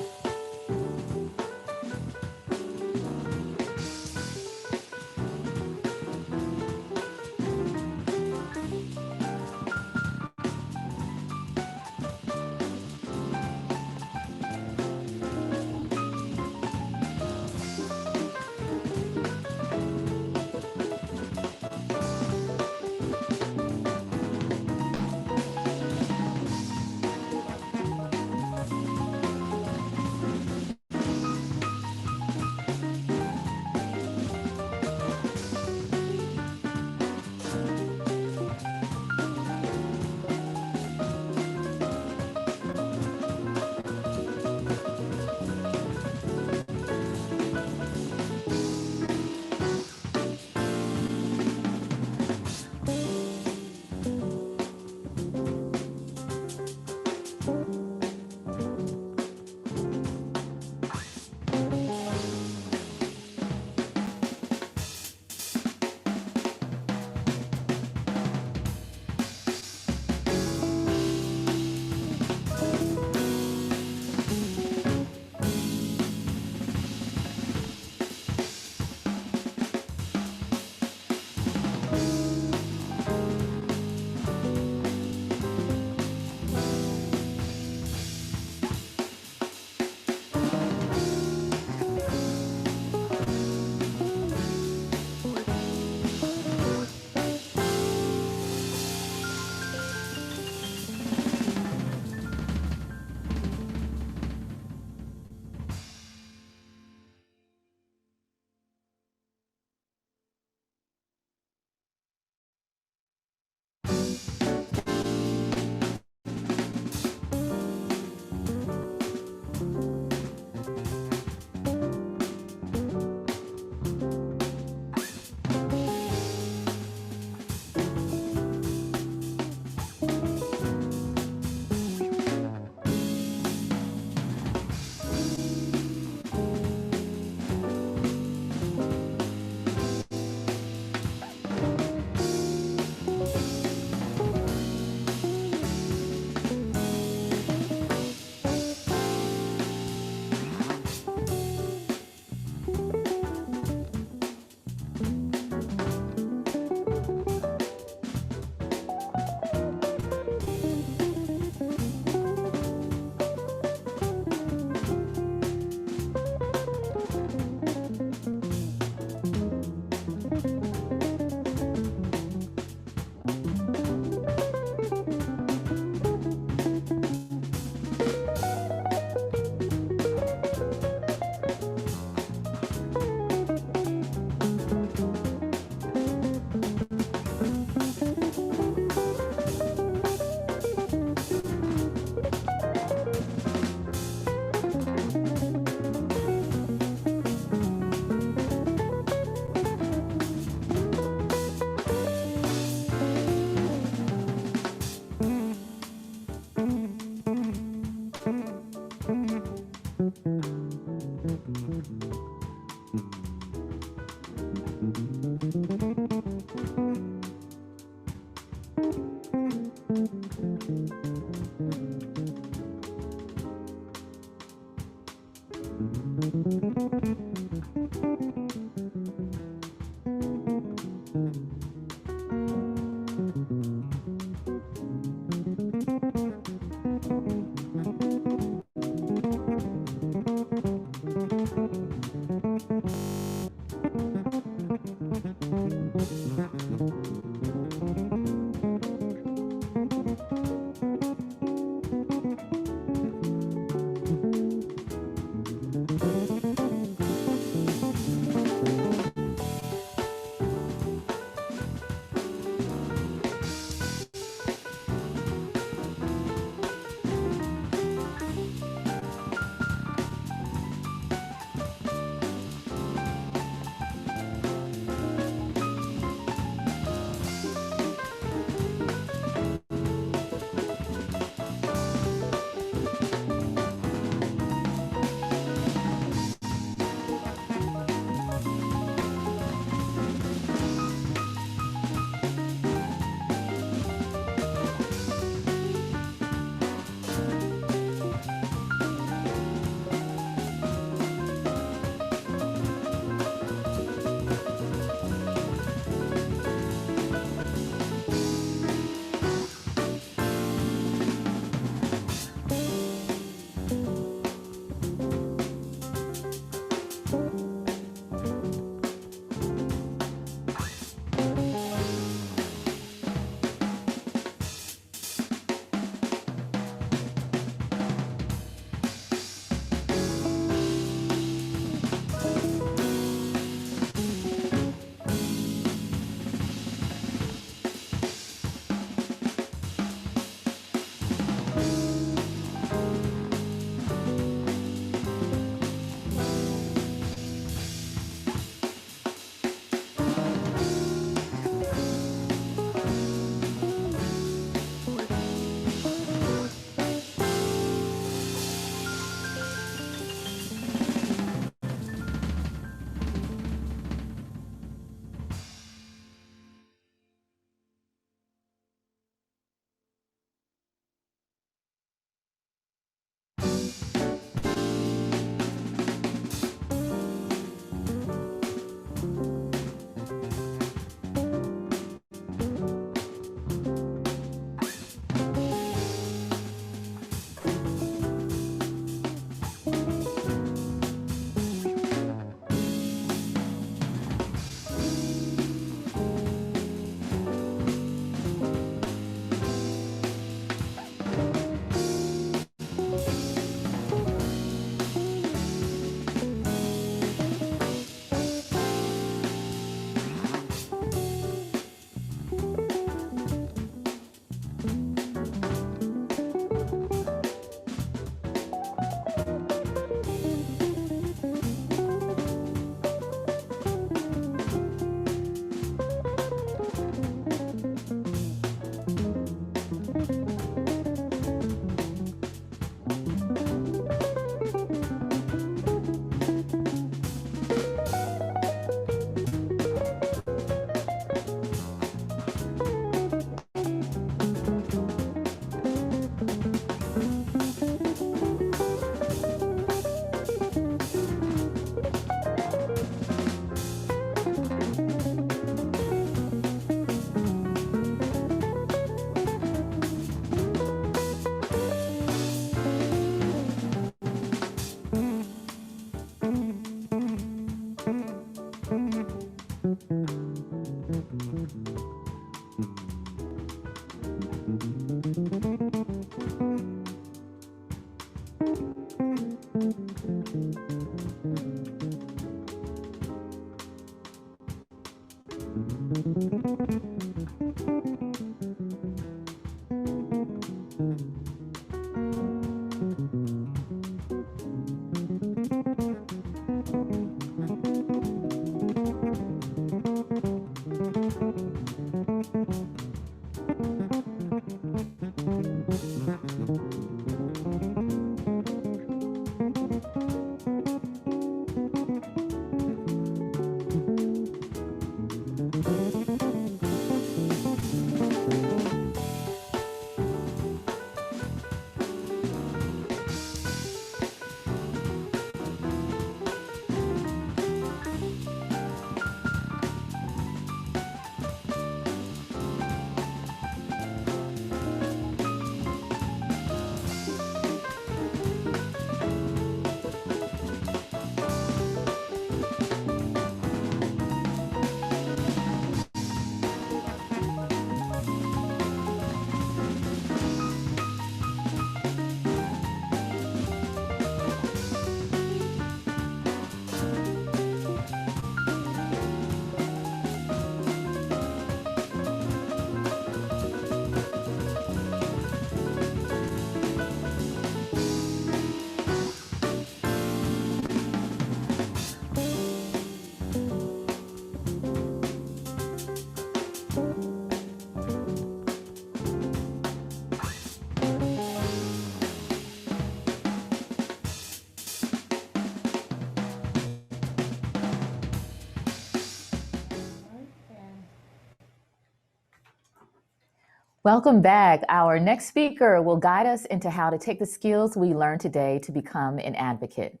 Welcome back. Our next speaker will guide us into how to take the skills we learned today to become an advocate.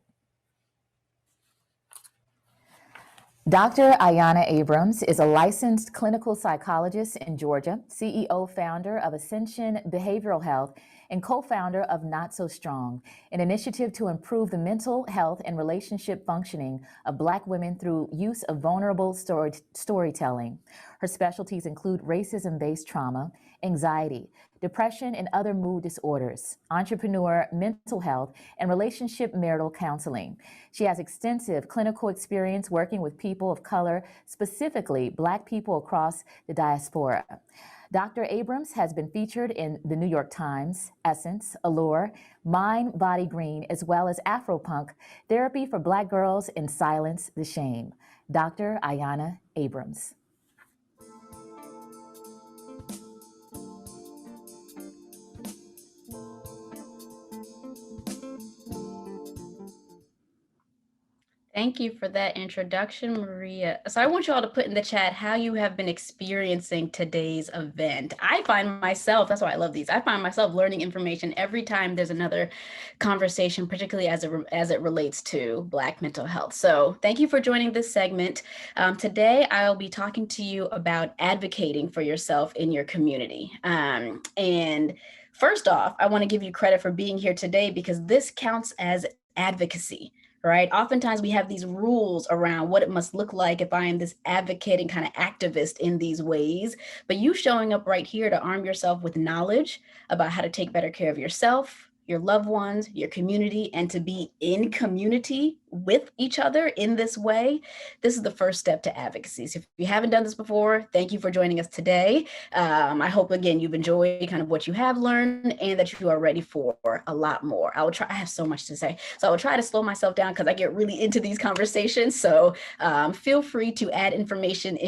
Dr. Ayanna Abrams is a licensed clinical psychologist in Georgia, CEO founder of Ascension Behavioral Health, and co-founder of Not So Strong, an initiative to improve the mental health and relationship functioning of Black women through use of vulnerable storytelling. Her specialties include racism-based trauma, anxiety, depression and other mood disorders, entrepreneur, mental health, and relationship marital counseling. She has extensive clinical experience working with people of color, specifically Black people across the diaspora. Dr. Abrams has been featured in the New York Times, Essence, Allure, Mind, Body Green, as well as Afropunk, Therapy for Black Girls, and Silence the Shame. Dr. Ayanna Abrams. Thank you for that introduction, Maria. So I want you all to put in the chat how you have been experiencing today's event. I find myself, that's why I love these, I find myself learning information every time there's another conversation, particularly as it relates to Black mental health. So thank you for joining this segment. Today, I'll be talking to you about advocating for yourself in your community. And first off, I want to give you credit for being here today because this counts as advocacy. Right? Oftentimes we have these rules around what it must look like if I am this advocating kind of activist in these ways, but you showing up right here to arm yourself with knowledge about how to take better care of yourself, your loved ones, your community, and to be in community with each other in this way, this is the first step to advocacy. So if you haven't done this before, thank you for joining us today. I hope, again, you've enjoyed kind of what you have learned and that you are ready for a lot more. I have so much to say. So I will try to slow myself down because I get really into these conversations. So feel free to add information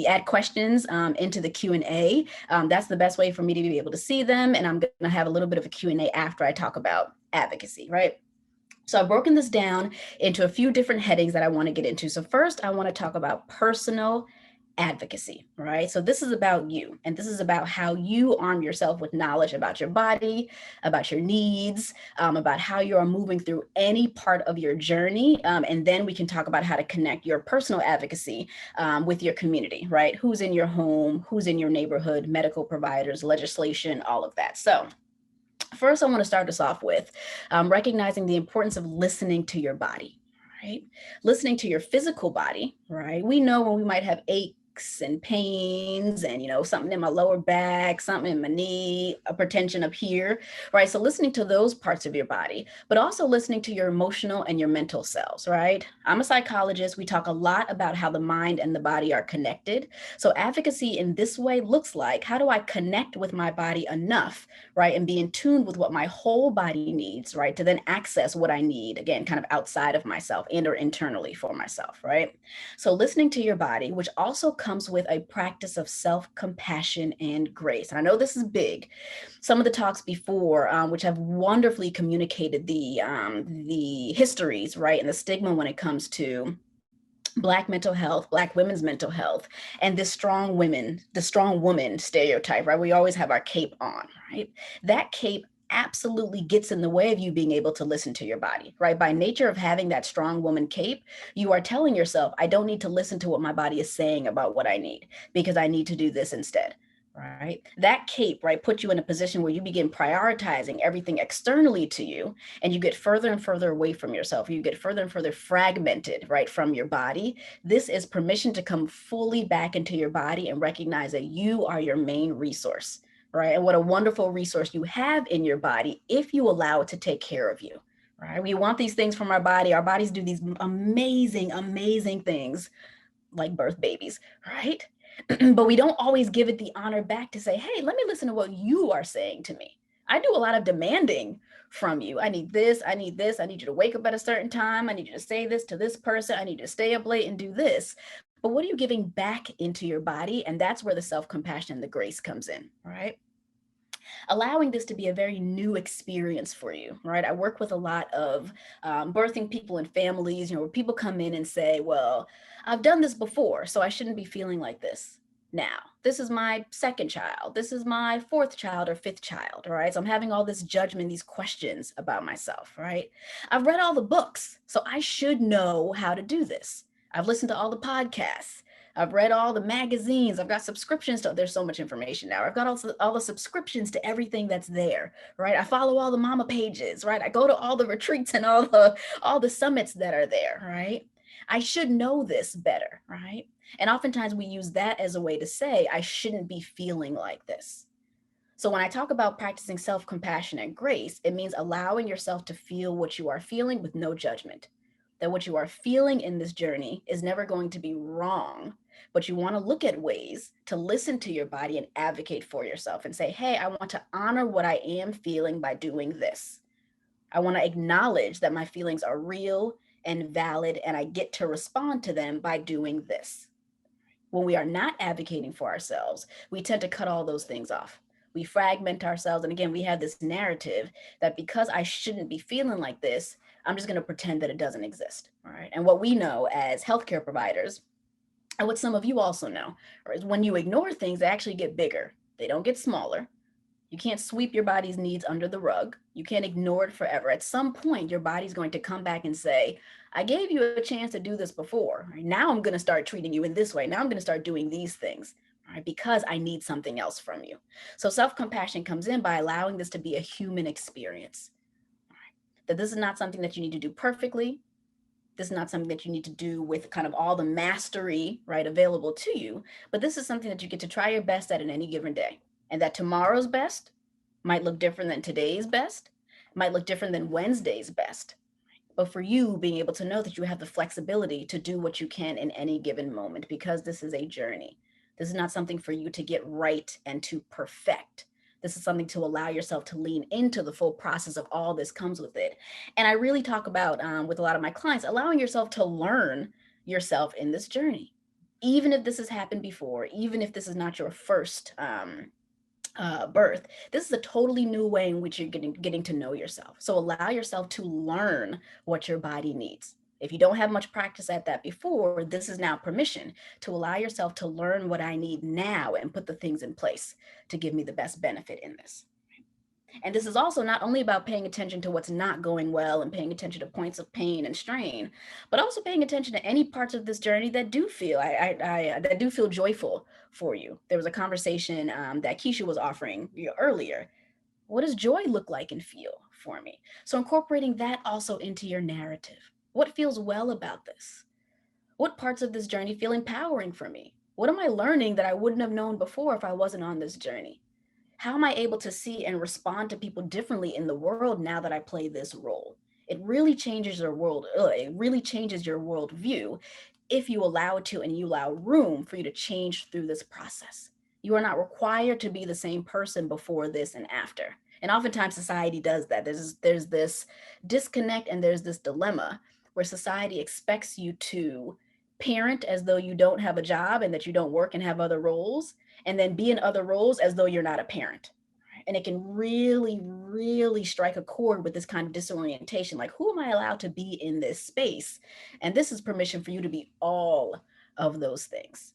add questions into the Q&A. That's the best way for me to be able to see them. And I'm gonna have a little bit of a Q&A after I talk about advocacy, right? So I've broken this down into a few different headings that I want to get into. So first, I want to talk about personal advocacy, right? So this is about you, and this is about how you arm yourself with knowledge about your body, about your needs, about how you are moving through any part of your journey. And then we can talk about how to connect your personal advocacy with your community, right? Who's in your home, who's in your neighborhood, medical providers, legislation, all of that. So first, I want to start us off with recognizing the importance of listening to your body, right? Listening to your physical body, right? We know when we might have aches, aches and pains and, something in my lower back, something in my knee, a pretension up here, right? So listening to those parts of your body, but also listening to your emotional and your mental selves, right? I'm a psychologist. We talk a lot about how the mind and the body are connected. So advocacy in this way looks like, how do I connect with my body enough, right? And be in tune with what my whole body needs, right? To then access what I need, again, kind of outside of myself and or internally for myself, right? So listening to your body, which also comes with a practice of self-compassion and grace. And I know this is big. Some of the talks before, which have wonderfully communicated the histories, right? And the stigma when it comes to Black mental health, Black women's mental health, and the strong woman stereotype, right? We always have our cape on, right? That cape absolutely gets in the way of you being able to listen to your body, right? By nature of having that strong woman cape, you are telling yourself, I don't need to listen to what my body is saying about what I need because I need to do this instead. Right? That cape, right, puts you in a position where you begin prioritizing everything externally to you, and you get further and further away from yourself. You get further and further fragmented, right, from your body. This is permission to come fully back into your body and recognize that you are your main resource, right? And what a wonderful resource you have in your body if you allow it to take care of you, right? We want these things from our body. Our bodies do these amazing, amazing things like birth babies, right? But we don't always give it the honor back to say, hey, let me listen to what you are saying to me. I do a lot of demanding from you. I need this, I need this, I need you to wake up at a certain time. I need you to say this to this person. I need you to stay up late and do this. But what are you giving back into your body? And that's where the self-compassion and the grace comes in, right? Allowing this to be a very new experience for you, right? I work with a lot of birthing people and families, where people come in and say, well, I've done this before, so I shouldn't be feeling like this now. This is my second child. This is my fourth child or fifth child, right? So I'm having all this judgment, these questions about myself, right? I've read all the books, so I should know how to do this. I've listened to all the podcasts. I've read all the magazines. I've got subscriptions to, there's so much information now. I've got all the subscriptions to everything that's there, right? I follow all the mama pages, right? I go to all the retreats and all the summits that are there, right? I should know this better, right? And oftentimes we use that as a way to say, I shouldn't be feeling like this. So when I talk about practicing self-compassion and grace, it means allowing yourself to feel what you are feeling with no judgment. That what you are feeling in this journey is never going to be wrong, but you want to look at ways to listen to your body and advocate for yourself and say, hey, I want to honor what I am feeling by doing this. I want to acknowledge that my feelings are real and valid, and I get to respond to them by doing this. When we are not advocating for ourselves, we tend to cut all those things off. We fragment ourselves. And again, we have this narrative that because I shouldn't be feeling like this, I'm just going to pretend that it doesn't exist. All right. And what we know as healthcare providers, and what some of you also know, is when you ignore things, they actually get bigger. They don't get smaller. You can't sweep your body's needs under the rug. You can't ignore it forever. At some point, your body's going to come back and say, I gave you a chance to do this before. Right? Now I'm going to start treating you in this way. Now I'm going to start doing these things. Right, because I need something else from you. So self-compassion comes in by allowing this to be a human experience. Right? That this is not something that you need to do perfectly. This is not something that you need to do with kind of all the mastery, right, available to you. But this is something that you get to try your best at in any given day. And that tomorrow's best might look different than today's best, might look different than Wednesday's best. But for you, being able to know that you have the flexibility to do what you can in any given moment, because this is a journey. This is not something for you to get right and to perfect. This is something to allow yourself to lean into the full process of all this comes with it. And I really talk about with a lot of my clients, allowing yourself to learn yourself in this journey. Even if this has happened before, even if this is not your first birth, this is a totally new way in which you're getting to know yourself. So allow yourself to learn what your body needs. If you don't have much practice at that before, this is now permission to allow yourself to learn what I need now and put the things in place to give me the best benefit in this. And this is also not only about paying attention to what's not going well and paying attention to points of pain and strain, but also paying attention to any parts of this journey that do feel that do feel joyful for you. There was a conversation that Keisha was offering earlier. What does joy look like and feel for me? So incorporating that also into your narrative. What feels well about this? What parts of this journey feel empowering for me? What am I learning that I wouldn't have known before if I wasn't on this journey? How am I able to see and respond to people differently in the world now that I play this role? It really changes your world. It really changes your worldview if you allow it to, and you allow room for you to change through this process. You are not required to be the same person before this and after. And oftentimes society does that. There's this disconnect and there's this dilemma where society expects you to parent as though you don't have a job and that you don't work and have other roles, and then be in other roles as though you're not a parent. And it can really, really strike a chord with this kind of disorientation. Like, who am I allowed to be in this space? And this is permission for you to be all of those things,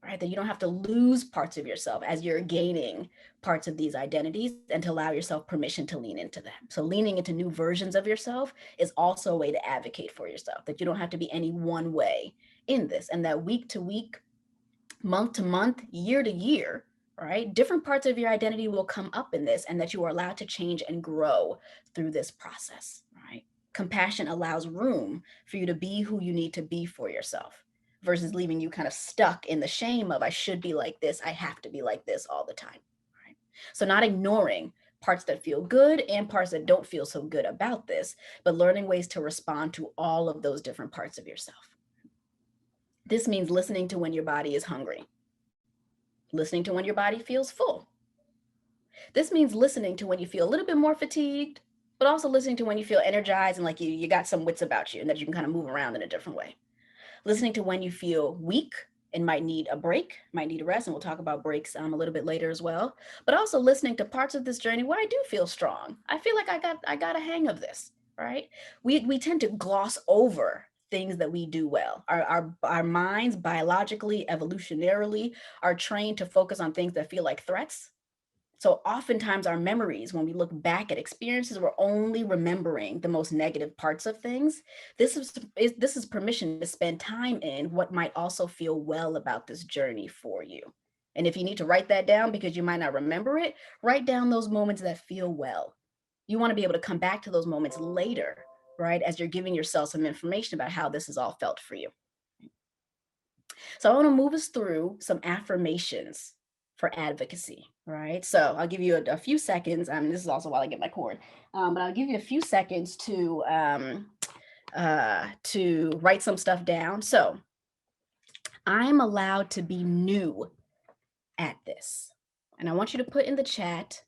right? That you don't have to lose parts of yourself as you're gaining parts of these identities, and to allow yourself permission to lean into them. So leaning into new versions of yourself is also a way to advocate for yourself, that you don't have to be any one way in this, and that week to week, month to month, year to year, right? Different parts of your identity will come up in this, and that you are allowed to change and grow through this process, right? Compassion allows room for you to be who you need to be for yourself, versus leaving you kind of stuck in the shame of, I should be like this, I have to be like this all the time, right? So not ignoring parts that feel good and parts that don't feel so good about this, but learning ways to respond to all of those different parts of yourself. This means listening to when your body is hungry, listening to when your body feels full. This means listening to when you feel a little bit more fatigued, but also listening to when you feel energized and like you got some wits about you and that you can kind of move around in a different way. Listening to when you feel weak and might need a break, might need a rest, and we'll talk about breaks a little bit later as well. But also listening to parts of this journey where I do feel strong. I feel like I got a hang of this, right? We tend to gloss over things that we do well. Our minds, biologically, evolutionarily, are trained to focus on things that feel like threats. So oftentimes our memories, when we look back at experiences, we're only remembering the most negative parts of things. This is permission to spend time in what might also feel well about this journey for you. And if you need to write that down because you might not remember it, write down those moments that feel well. You want to be able to come back to those moments later, right? As you're giving yourself some information about how this has all felt for you. So I want to move us through some affirmations for advocacy, right? So I'll give you a few seconds. This is also while I get my cord, but I'll give you a few seconds to write some stuff down. So I'm allowed to be new at this. And I want you to put in the chat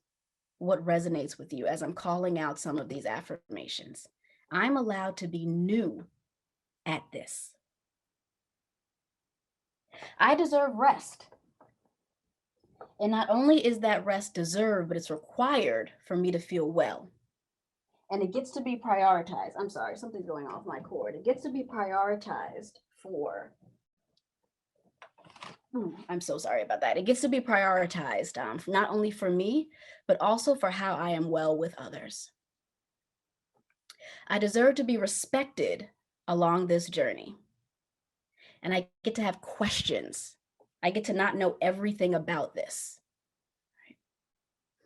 what resonates with you as I'm calling out some of these affirmations. I'm allowed to be new at this. I deserve rest. And not only is that rest deserved, but it's required for me to feel well. And it gets to be prioritized. I'm sorry, something's going off my cord. It gets to be prioritized for, I'm so sorry about that. It gets to be prioritized not only for me, but also for how I am well with others. I deserve to be respected along this journey. And I get to have questions. I get to not know everything about this.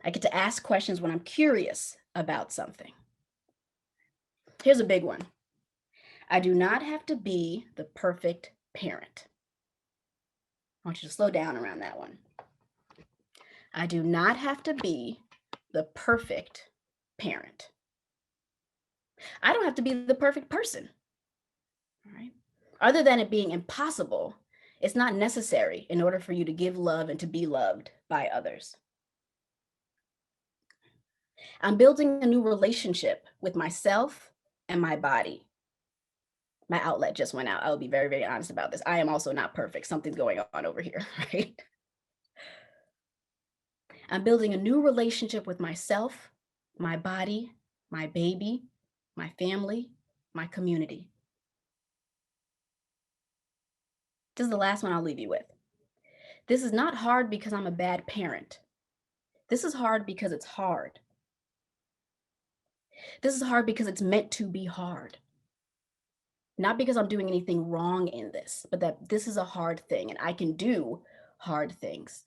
I get to ask questions when I'm curious about something. Here's a big one. I do not have to be the perfect parent. I want you to slow down around that one. I do not have to be the perfect parent. I don't have to be the perfect person. All right. Other than it being impossible, it's not necessary in order for you to give love and to be loved by others. I'm building a new relationship with myself and my body. My outlet just went out. I'll be very, very honest about this. I am also not perfect. Something's going on over here, right? I'm building a new relationship with myself, my body, my baby, my family, my community. This is the last one I'll leave you with. This is not hard because I'm a bad parent. This is hard because it's hard. This is hard because it's meant to be hard. Not because I'm doing anything wrong in this, but that this is a hard thing and I can do hard things.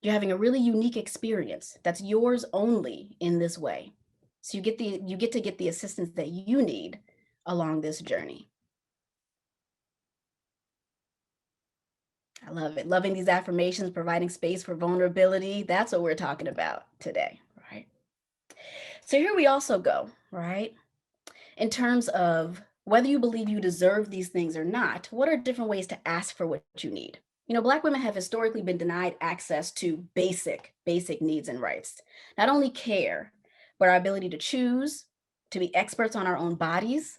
You're having a really unique experience that's yours only in this way. So you get to get the assistance that you need along this journey. I love it. Loving these affirmations, providing space for vulnerability. That's what we're talking about today, right? So here we also go, right? In terms of whether you believe you deserve these things or not, what are different ways to ask for what you need? You know, Black women have historically been denied access to basic needs and rights. Not only care, but our ability to choose, to be experts on our own bodies,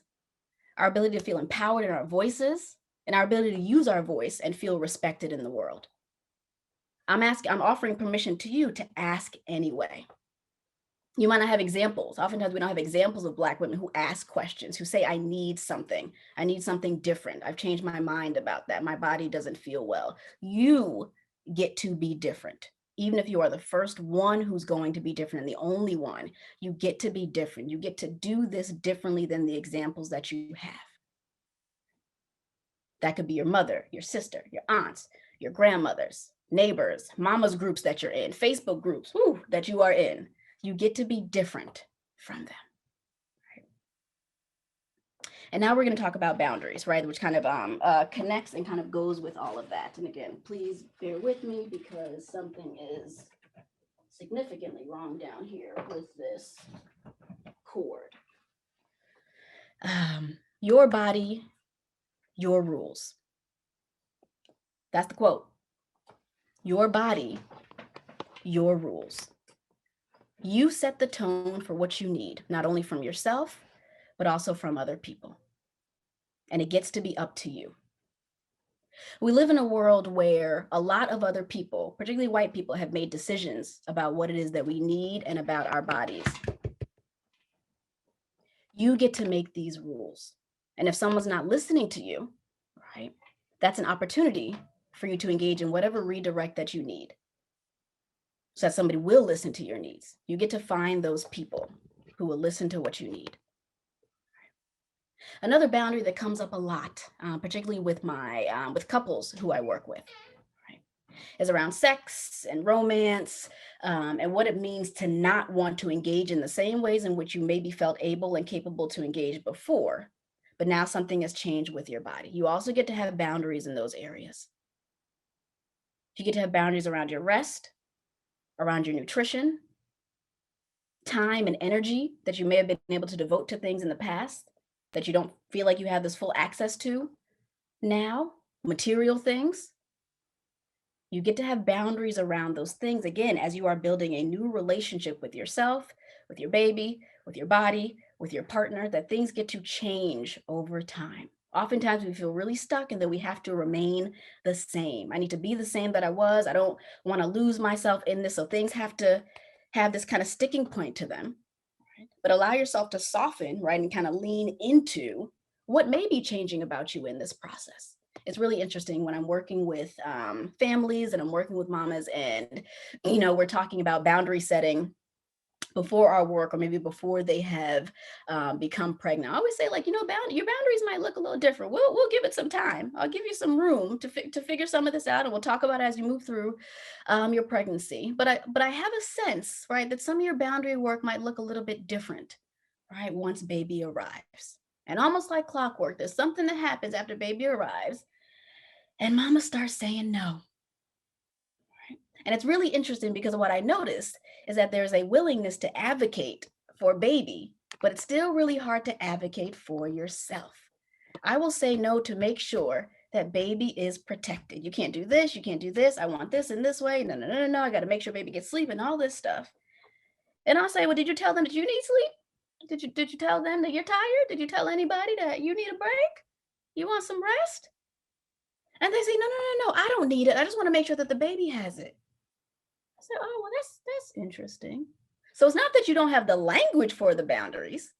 our ability to feel empowered in our voices, and our ability to use our voice and feel respected in the world. I'm offering permission to you to ask anyway. You might not have examples. Oftentimes we don't have examples of Black women who ask questions, who say, I need something different. I've changed my mind about that. My body doesn't feel well. You get to be different. Even if you are the first one who's going to be different and the only one, you get to be different. You get to do this differently than the examples that you have. That could be your mother, your sister, your aunts, your grandmothers, neighbors, mama's groups that you're in, Facebook groups that you are in. You get to be different from them. Right? And now we're going to talk about boundaries, right? Which kind of connects and kind of goes with all of that. And again, please bear with me because something is significantly wrong down here with this cord. Your body, your rules. That's the quote. Your body, your rules. You set the tone for what you need, not only from yourself, but also from other people. And it gets to be up to you. We live in a world where a lot of other people, particularly white people, have made decisions about what it is that we need and about our bodies. You get to make these rules. And if someone's not listening to you, right, that's an opportunity for you to engage in whatever redirect that you need, so that somebody will listen to your needs. You get to find those people who will listen to what you need. Another boundary that comes up a lot, particularly with with couples who I work with, right, is around sex and romance, and what it means to not want to engage in the same ways in which you maybe felt able and capable to engage before, but now something has changed with your body. You also get to have boundaries in those areas. You get to have boundaries around your rest, around your nutrition, time and energy that you may have been able to devote to things in the past that you don't feel like you have this full access to now, material things. You get to have boundaries around those things, again, as you are building a new relationship with yourself, with your baby, with your body, with your partner, that things get to change over time. Oftentimes we feel really stuck and that we have to remain the same. I need to be the same that I was. I don't want to lose myself in this. So things have to have this kind of sticking point to them, right? But allow yourself to soften, right? And kind of lean into what may be changing about you in this process. It's really interesting when I'm working with families and I'm working with mamas and, you know, we're talking about boundary setting before our work or maybe before they have become pregnant. I always say, like, you know, your boundaries might look a little different. We'll give it some time. I'll give you some room to figure some of this out, and we'll talk about it as you move through your pregnancy. But I have a sense, right, that some of your boundary work might look a little bit different, right, once baby arrives. And almost like clockwork, there's something that happens after baby arrives, and mama starts saying no. And it's really interesting because what I noticed is that there's a willingness to advocate for baby, but it's still really hard to advocate for yourself. I will say no to make sure that baby is protected. You can't do this, you can't do this. I want this in this way. No. I got to make sure baby gets sleep and all this stuff. And I'll say, well, did you tell them that you need sleep? Did you tell them that you're tired? Did you tell anybody that you need a break? You want some rest? And they say, no, I don't need it. I just want to make sure that the baby has it. I said, oh, well, that's interesting. So it's not that you don't have the language for the boundaries,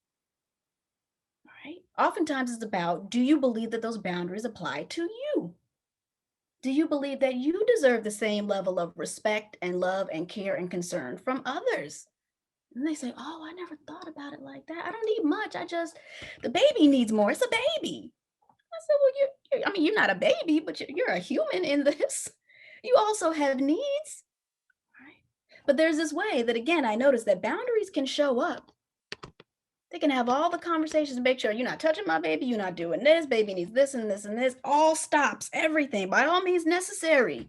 right? Oftentimes it's about, do you believe that those boundaries apply to you? Do you believe that you deserve the same level of respect and love and care and concern from others? And they say, oh, I never thought about it like that. I don't need much. The baby needs more. It's a baby. I said, well, you're not a baby, but you're a human in this. You also have needs. But there's this way that, again, I noticed that boundaries can show up. They can have all the conversations, make sure you're not touching my baby, you're not doing this, baby needs this and this and this, all stops, everything, by all means necessary.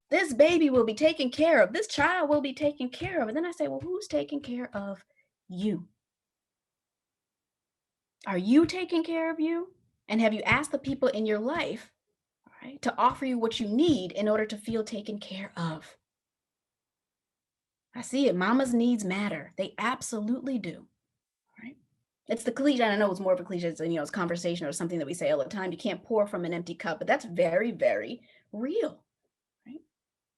This baby will be taken care of. This child will be taken care of. And then I say, well, who's taking care of you? Are you taking care of you? And have you asked the people in your life, right, to offer you what you need in order to feel taken care of? I see it. Mama's needs matter. They absolutely do. Right? It's the cliche. And I know it's more of a cliche. It's, it's conversation or something that we say all the time. You can't pour from an empty cup, but that's very, very real. Right?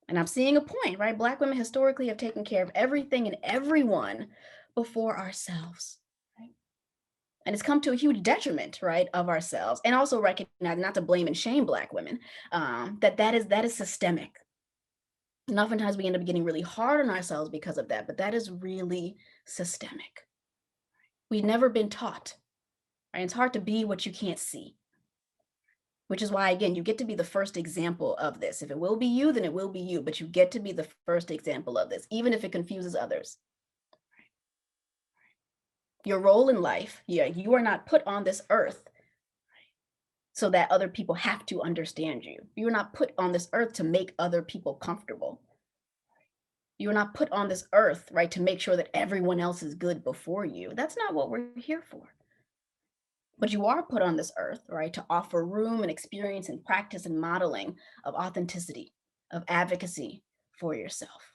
And I'm seeing a point, right? Black women historically have taken care of everything and everyone before ourselves. And it's come to a huge detriment, right, of ourselves, and also recognize, not to blame and shame Black women, that is systemic. And oftentimes we end up getting really hard on ourselves because of that, but that is really systemic. We've never been taught, right? It's hard to be what you can't see, which is why, again, you get to be the first example of this. If it will be you, then it will be you, but you get to be the first example of this, even if it confuses others. Your role in life, you are not put on this earth so that other people have to understand you. You are not put on this earth to make other people comfortable. You are not put on this earth, right, to make sure that everyone else is good before you. That's not what we're here for. But you are put on this earth, right, to offer room and experience and practice and modeling of authenticity, of advocacy for yourself,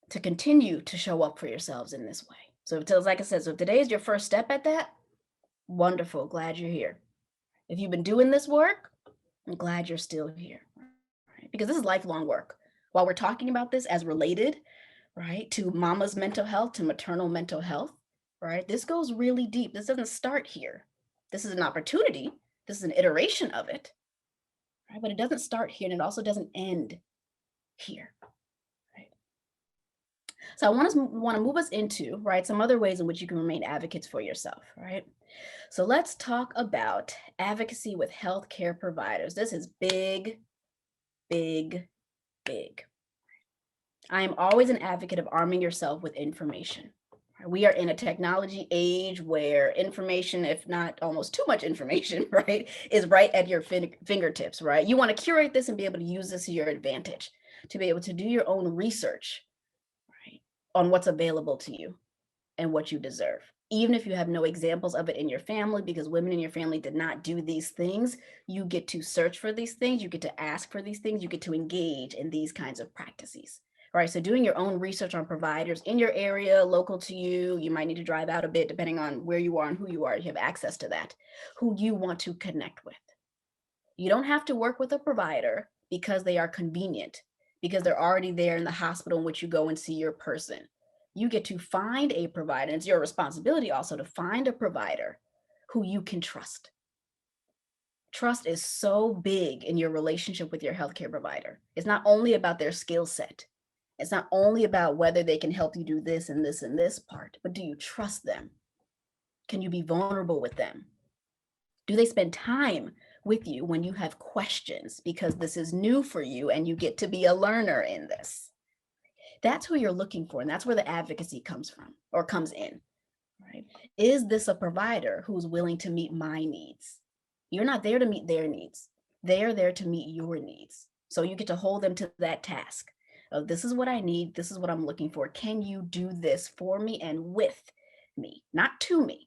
to continue to show up for yourselves in this way. So like I said, so if today is your first step at that, wonderful, glad you're here. If you've been doing this work, I'm glad you're still here, right? Because this is lifelong work. While we're talking about this as related, right, to mama's mental health, to maternal mental health, right, this goes really deep. This doesn't start here. This is an opportunity. This is an iteration of it, right? But it doesn't start here, and it also doesn't end here. So I want to move us into, right, some other ways in which you can remain advocates for yourself, right? So let's talk about advocacy with healthcare providers. This is big, big, big. I am always an advocate of arming yourself with information. We are in a technology age where information, if not almost too much information, right, is right at your fingertips, right? You want to curate this and be able to use this to your advantage, to be able to do your own research on what's available to you and what you deserve. Even if you have no examples of it in your family, because women in your family did not do these things, you get to search for these things, you get to ask for these things, you get to engage in these kinds of practices. Right, so doing your own research on providers in your area, local to you, you might need to drive out a bit depending on where you are and who you are, you have access to that, who you want to connect with. You don't have to work with a provider because they are convenient, because they're already there in the hospital in which you go and see your person. You get to find a provider. It's your responsibility also to find a provider who you can trust. Trust is so big in your relationship with your healthcare provider. It's not only about their skill set. It's not only about whether they can help you do this and this and this part, but do you trust them? Can you be vulnerable with them? Do they spend time with you when you have questions, because this is new for you and you get to be a learner in this? That's who you're looking for, and that's where the advocacy comes from or comes in, right? Is this a provider who's willing to meet my needs? You're not there to meet their needs. They are there to meet your needs. So you get to hold them to that task of, this is what I need, this is what I'm looking for. Can you do this for me and with me, not to me?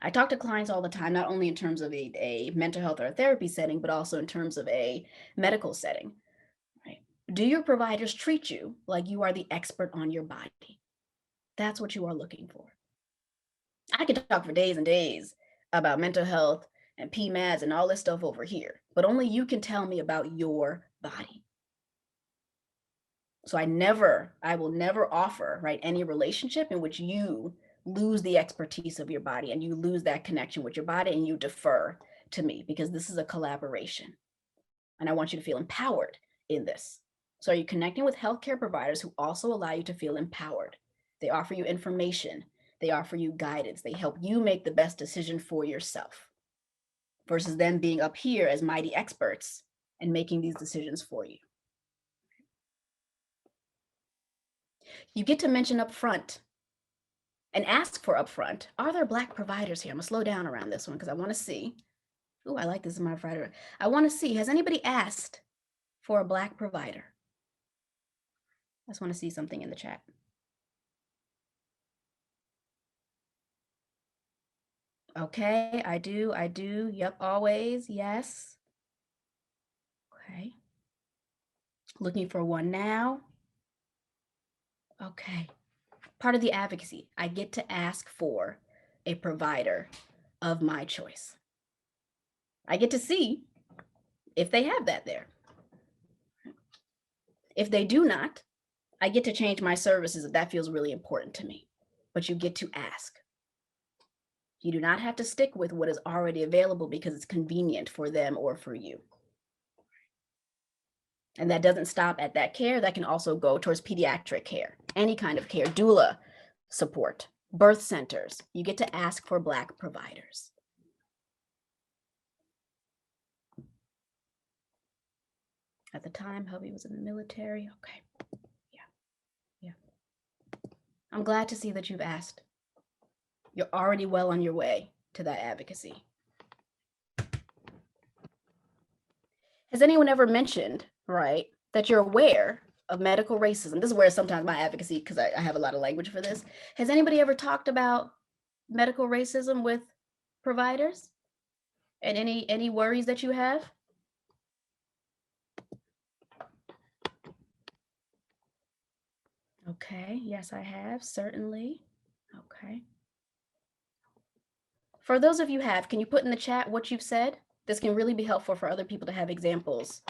I talk to clients all the time, not only in terms of a mental health or a therapy setting, but also in terms of a medical setting. Right? Do your providers treat you like you are the expert on your body? That's what you are looking for. I could talk for days and days about mental health and PMAS and all this stuff over here, but only you can tell me about your body. So I will never offer, right, any relationship in which you lose the expertise of your body and you lose that connection with your body and you defer to me, because this is a collaboration. And I want you to feel empowered in this. So are you connecting with healthcare providers who also allow you to feel empowered? They offer you information. They offer you guidance. They help you make the best decision for yourself, versus them being up here as mighty experts and making these decisions for you. You get to mention up front and ask for upfront, are there Black providers here? I'm gonna slow down around this one because I want to see. Oh, I like this in my provider. I want to see, has anybody asked for a Black provider? I just want to see something in the chat. Okay, I do. Yep, always, yes. Okay. Looking for one now. Okay. Part of the advocacy, I get to ask for a provider of my choice. I get to see if they have that there. If they do not, I get to change my services if that feels really important to me. But you get to ask. You do not have to stick with what is already available because it's convenient for them or for you. And that doesn't stop at that care. That can also go towards pediatric care, any kind of care, doula support, birth centers. You get to ask for Black providers. At the time, hubby was in the military. Okay. Yeah. I'm glad to see that you've asked. You're already well on your way to that advocacy. Has anyone ever mentioned, right, that you're aware of medical racism? This is where sometimes my advocacy, because I have a lot of language for this. Has anybody ever talked about medical racism with providers? And any worries that you have? Okay, yes, I have, certainly. Okay. For those of you who have, can you put in the chat what you've said? This can really be helpful for other people to have examples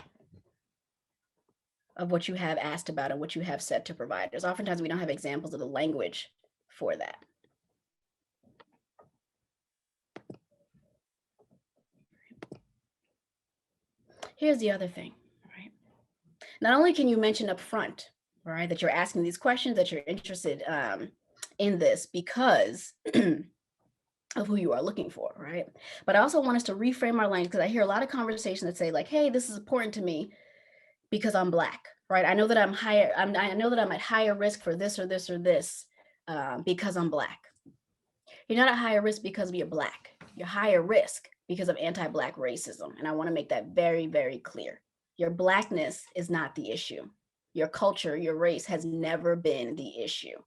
of what you have asked about and what you have said to providers. Oftentimes we don't have examples of the language for that. Here's the other thing, right? Not only can you mention up front, right, that you're asking these questions, that you're interested in this because of who you are looking for, right? But I also want us to reframe our language, because I hear a lot of conversations that say like, hey, this is important to me because I'm Black, right? I know that I know that I'm at higher risk for this or this or this because I'm Black. You're not at higher risk because you're Black. You're higher risk because of anti-Black racism. And I want to make that very, very clear. Your Blackness is not the issue. Your culture, your race has never been the issue.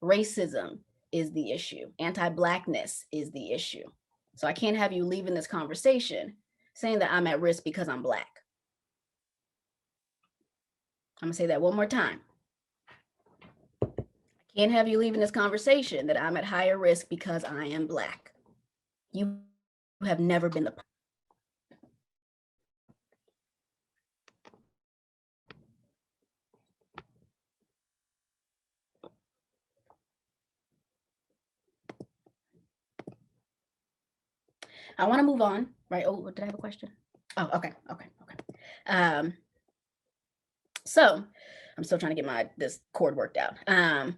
Racism is the issue. Anti-Blackness is the issue. So I can't have you leaving this conversation saying that I'm at risk because I'm Black. I'm gonna say that one more time. I can't have you leaving this conversation that I'm at higher risk because I am Black. You have never been the I want to move on, right? Oh, did I have a question? Oh, okay. So I'm still trying to get this cord worked out.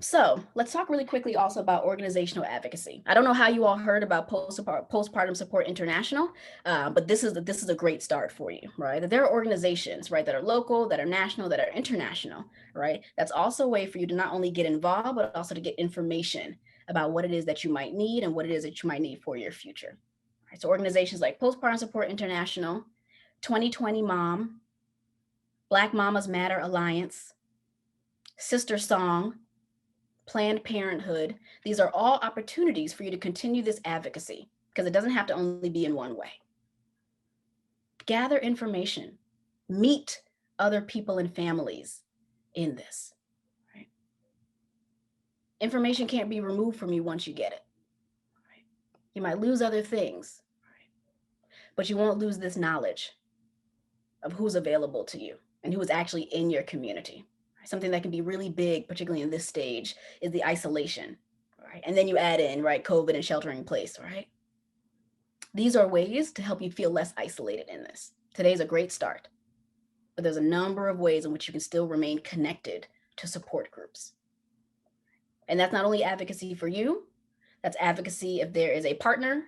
So let's talk really quickly also about organizational advocacy. I don't know how you all heard about Postpartum Support International, but this is a great start for you, right? That there are organizations, right, that are local, that are national, that are international, right? That's also a way for you to not only get involved, but also to get information about what it is that you might need and what it is that you might need for your future. Right? So organizations like Postpartum Support International, 2020 Mom, Black Mamas Matter Alliance, Sister Song, Planned Parenthood. These are all opportunities for you to continue this advocacy because it doesn't have to only be in one way. Gather information, meet other people and families in this. Right? Information can't be removed from you once you get it. Right? You might lose other things, right? But you won't lose this knowledge of who's available to you and who is actually in your community. Something that can be really big, particularly in this stage, is the isolation, right? And then you add in, right, COVID and sheltering in place, right? These are ways to help you feel less isolated in this. Today's a great start, but there's a number of ways in which you can still remain connected to support groups. And that's not only advocacy for you, that's advocacy if there is a partner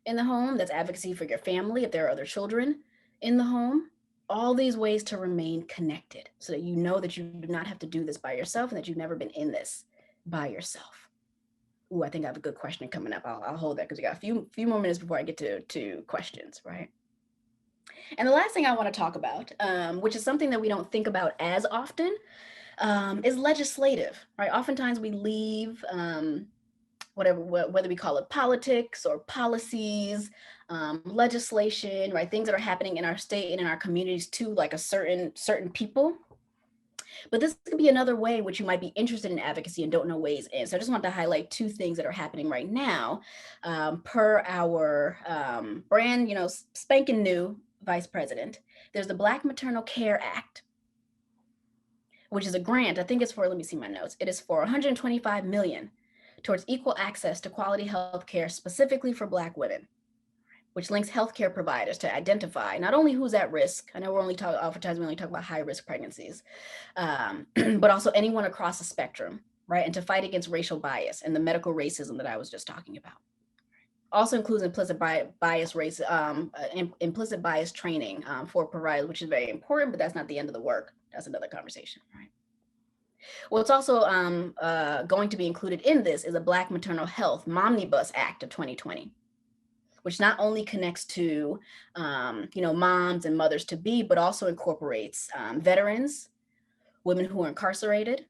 in the home, that's advocacy for your family, if there are other children in the home. All these ways to remain connected so that you know that you do not have to do this by yourself and that you've never been in this by yourself. Ooh, I think I have a good question coming up. I'll hold that because we got a few more minutes before I get to questions, right? And the last thing I want to talk about, which is something that we don't think about as often, is legislative, right? Oftentimes we leave whether we call it politics or policies, legislation, right? Things that are happening in our state and in our communities to like a certain people. But this could be another way in which you might be interested in advocacy and don't know ways in. So I just want to highlight two things that are happening right now, per our brand, spanking new vice president. There's the Black Maternal Care Act, which is a grant. I think it's for, let me see my notes. It is for $125 million towards equal access to quality health care, specifically for Black women, which links healthcare providers to identify not only who's at risk. I know oftentimes we only talk about high risk pregnancies, but also anyone across the spectrum, right? And to fight against racial bias and the medical racism that I was just talking about. Also includes implicit bias training for providers, which is very important, but that's not the end of the work. That's another conversation, right? What's also going to be included in this is a Black Maternal Health Momnibus Act of 2020, which not only connects to, moms and mothers to be, but also incorporates veterans, women who are incarcerated,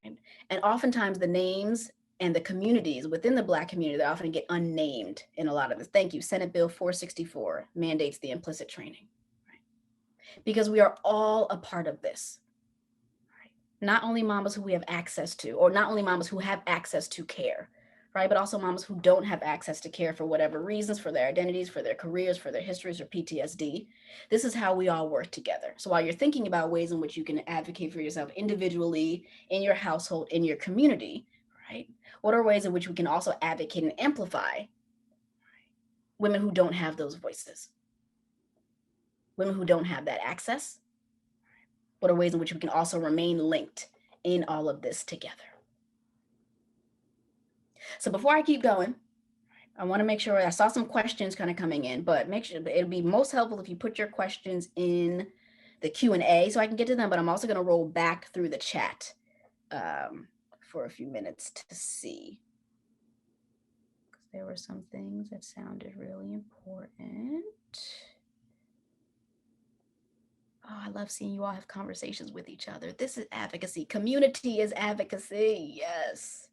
right? And oftentimes the names and the communities within the Black community that often get unnamed in a lot of this. Thank you. Senate Bill 464 mandates the implicit training, right? Because we are all a part of this. Not only mamas who we have access to, or not only mamas who have access to care, right? But also mamas who don't have access to care for whatever reasons, for their identities, for their careers, for their histories, or PTSD. This is how we all work together. So while you're thinking about ways in which you can advocate for yourself individually, in your household, in your community, right? What are ways in which we can also advocate and amplify women who don't have those voices? Women who don't have that access? What are ways in which we can also remain linked in all of this together? So before I keep going, I want to make sure, I saw some questions kind of coming in, but make sure it'll be most helpful if you put your questions in the Q&A so I can get to them, but I'm also going to roll back through the chat for a few minutes to see. Because there were some things that sounded really important. Oh, I love seeing you all have conversations with each other. This is advocacy. Community is advocacy. Yes.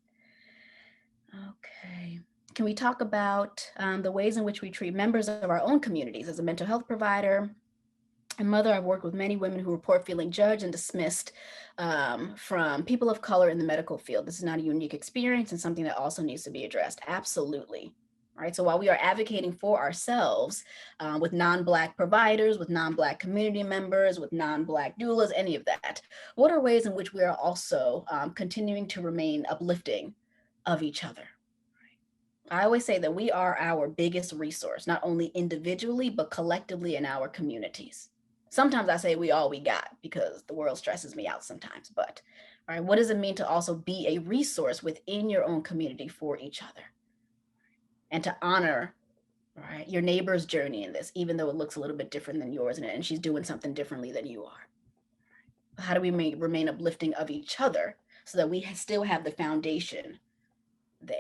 Okay. Can we talk about the ways in which we treat members of our own communities? As a mental health provider and mother, I've worked with many women who report feeling judged and dismissed from people of color in the medical field. This is not a unique experience and something that also needs to be addressed. Absolutely. Right. So while we are advocating for ourselves with non-Black providers, with non-Black community members, with non-Black doulas, any of that, what are ways in which we are also continuing to remain uplifting of each other? I always say that we are our biggest resource, not only individually, but collectively in our communities. Sometimes I say we all we got because the world stresses me out sometimes, but all right, what does it mean to also be a resource within your own community for each other? And to honor, right, your neighbor's journey in this, even though it looks a little bit different than yours and she's doing something differently than you are. How do we remain uplifting of each other so that we still have the foundation there?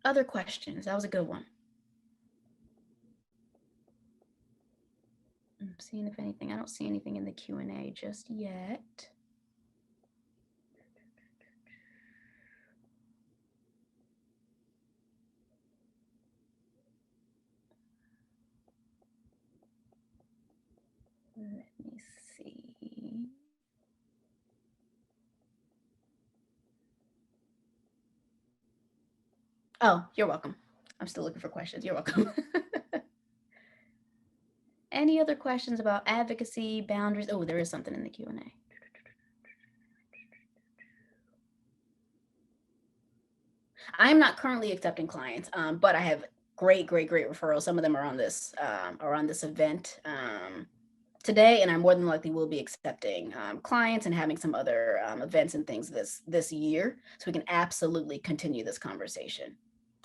Other questions? That was a good one. I'm seeing if anything, I don't see anything in the Q&A just yet. Let me see. Oh, you're welcome. I'm still looking for questions. You're welcome. Any other questions about advocacy, boundaries? Oh, there is something in the Q&A. I'm not currently accepting clients, but I have great referrals. Some of them are on this event today, and I more than likely will be accepting clients and having some other events and things this year, so we can absolutely continue this conversation.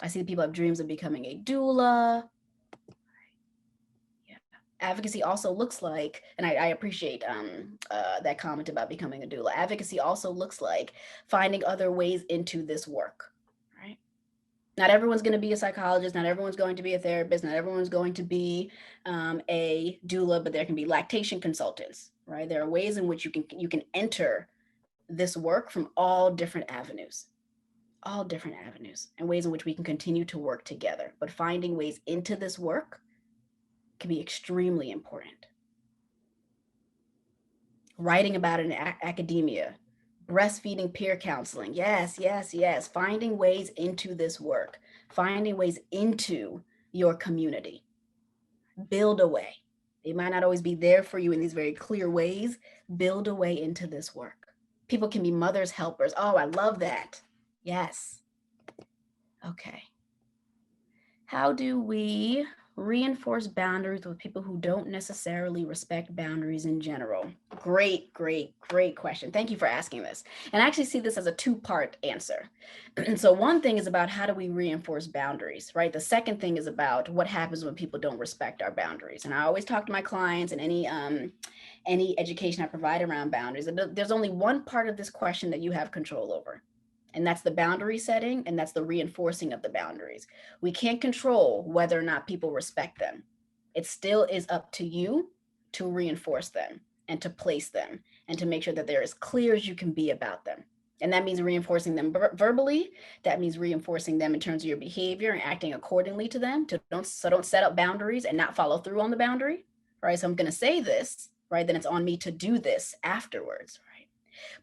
I see people have dreams of becoming a doula. Yeah. Advocacy also looks like, and I appreciate that comment about becoming a doula. Advocacy also looks like finding other ways into this work, right? Not everyone's going to be a psychologist. Not everyone's going to be a therapist. Not everyone's going to be a doula, but there can be lactation consultants, right? There are ways in which you can enter this work from all different avenues, and ways in which we can continue to work together. But finding ways into this work can be extremely important. Writing about it in academia, breastfeeding peer counseling. Yes, yes, yes. Finding ways into this work, finding ways into your community. Build a way. They might not always be there for you in these very clear ways. Build a way into this work. People can be mothers helpers. Oh, I love that. Yes. Okay. How do we reinforce boundaries with people who don't necessarily respect boundaries in general? Great, great, great question. Thank you for asking this. And I actually see this as a two-part answer. And so one thing is about how do we reinforce boundaries, right? The second thing is about what happens when people don't respect our boundaries. And I always talk to my clients and any education I provide around boundaries. There's only one part of this question that you have control over. And that's the boundary setting, and that's the reinforcing of the boundaries. We can't control whether or not people respect them. It still is up to you to reinforce them and to place them and to make sure that they're as clear as you can be about them. And that means reinforcing them verbally. That means reinforcing them in terms of your behavior and acting accordingly to them. Don't set up boundaries and not follow through on the boundary, right? So I'm going to say this, right? Then it's on me to do this afterwards, right?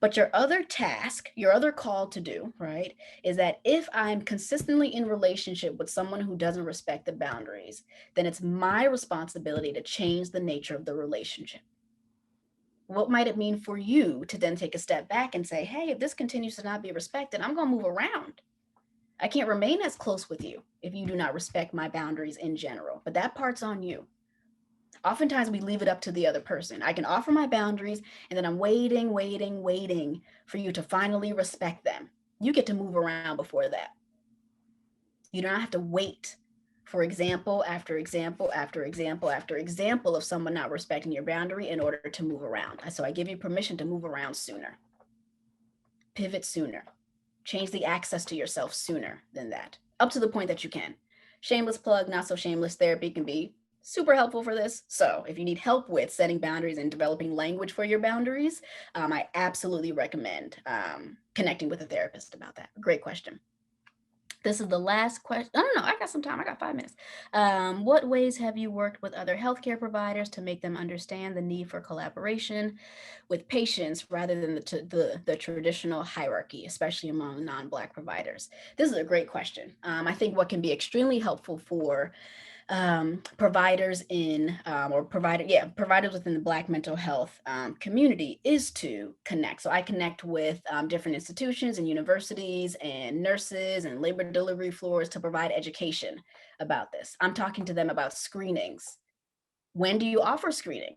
But your other task, your other call to do, right, is that if I'm consistently in relationship with someone who doesn't respect the boundaries, then it's my responsibility to change the nature of the relationship. What might it mean for you to then take a step back and say, hey, if this continues to not be respected, I'm going to move around. I can't remain as close with you if you do not respect my boundaries in general, but that part's on you. Oftentimes we leave it up to the other person. I can offer my boundaries and then I'm waiting for you to finally respect them. You get to move around before that. You don't have to wait for example after example after example after example of someone not respecting your boundary in order to move around. So I give you permission to move around sooner. Pivot sooner. Change the access to yourself sooner than that, up to the point that you can. Shameless plug, not so shameless therapy can be super helpful for this. So if you need help with setting boundaries and developing language for your boundaries, I absolutely recommend connecting with a therapist about that. Great question. This is the last question. I don't know. I got some time. I got 5 minutes. What ways have you worked with other healthcare providers to make them understand the need for collaboration with patients rather than the traditional hierarchy, especially among non-Black providers? This is a great question. I think what can be extremely helpful for providers providers within the Black mental health community is to connect. So I connect with different institutions and universities and nurses and labor delivery floors to provide education about this. I'm talking to them about screenings. When do you offer screenings?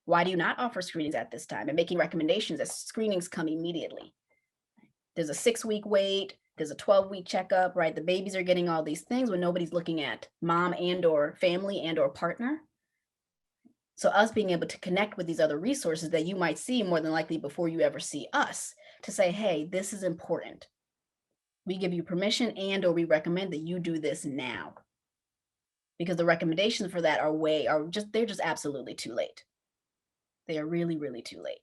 Why do you not offer screenings at this time? And making recommendations as screenings come immediately. There's a 6-week wait. There's a 12-week checkup, right? The babies are getting all these things when nobody's looking at mom and or family and or partner. So us being able to connect with these other resources that you might see more than likely before you ever see us to say, hey, this is important. We give you permission and or we recommend that you do this now. Because the recommendations for that they're just absolutely too late. They are really, really too late.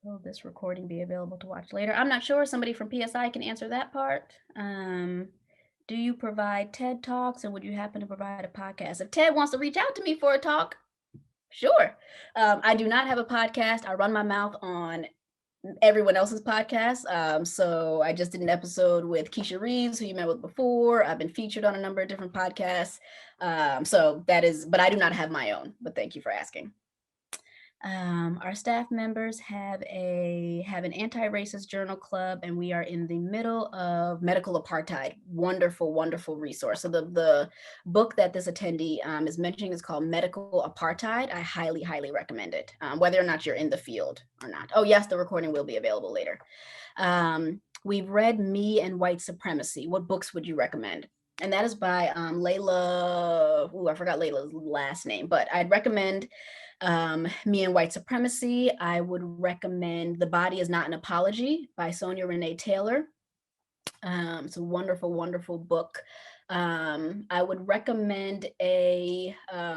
Will this recording be available to watch later? I'm not sure. Somebody from PSI can answer that part. Do you provide TED Talks and would you happen to provide a podcast? If Ted wants to reach out to me for a talk, sure. I do not have a podcast. I run my mouth on everyone else's podcast. So I just did an episode with Keisha Reeves, who you met with before. I've been featured on a number of different podcasts. But I do not have my own, but thank you for asking. Our staff members have an anti-racist journal club, and we are in the middle of medical apartheid. Wonderful, wonderful resource. So the book that this attendee is mentioning is called Medical Apartheid. I highly, highly recommend it, whether or not you're in the field or not. Oh yes, the recording will be available later. We've read Me and White Supremacy. What books would you recommend? And that is by Layla. I forgot Layla's last name, but I'd recommend Me and White Supremacy. I would recommend The Body is Not an Apology by Sonia Renee Taylor. It's a wonderful, wonderful book. I would recommend a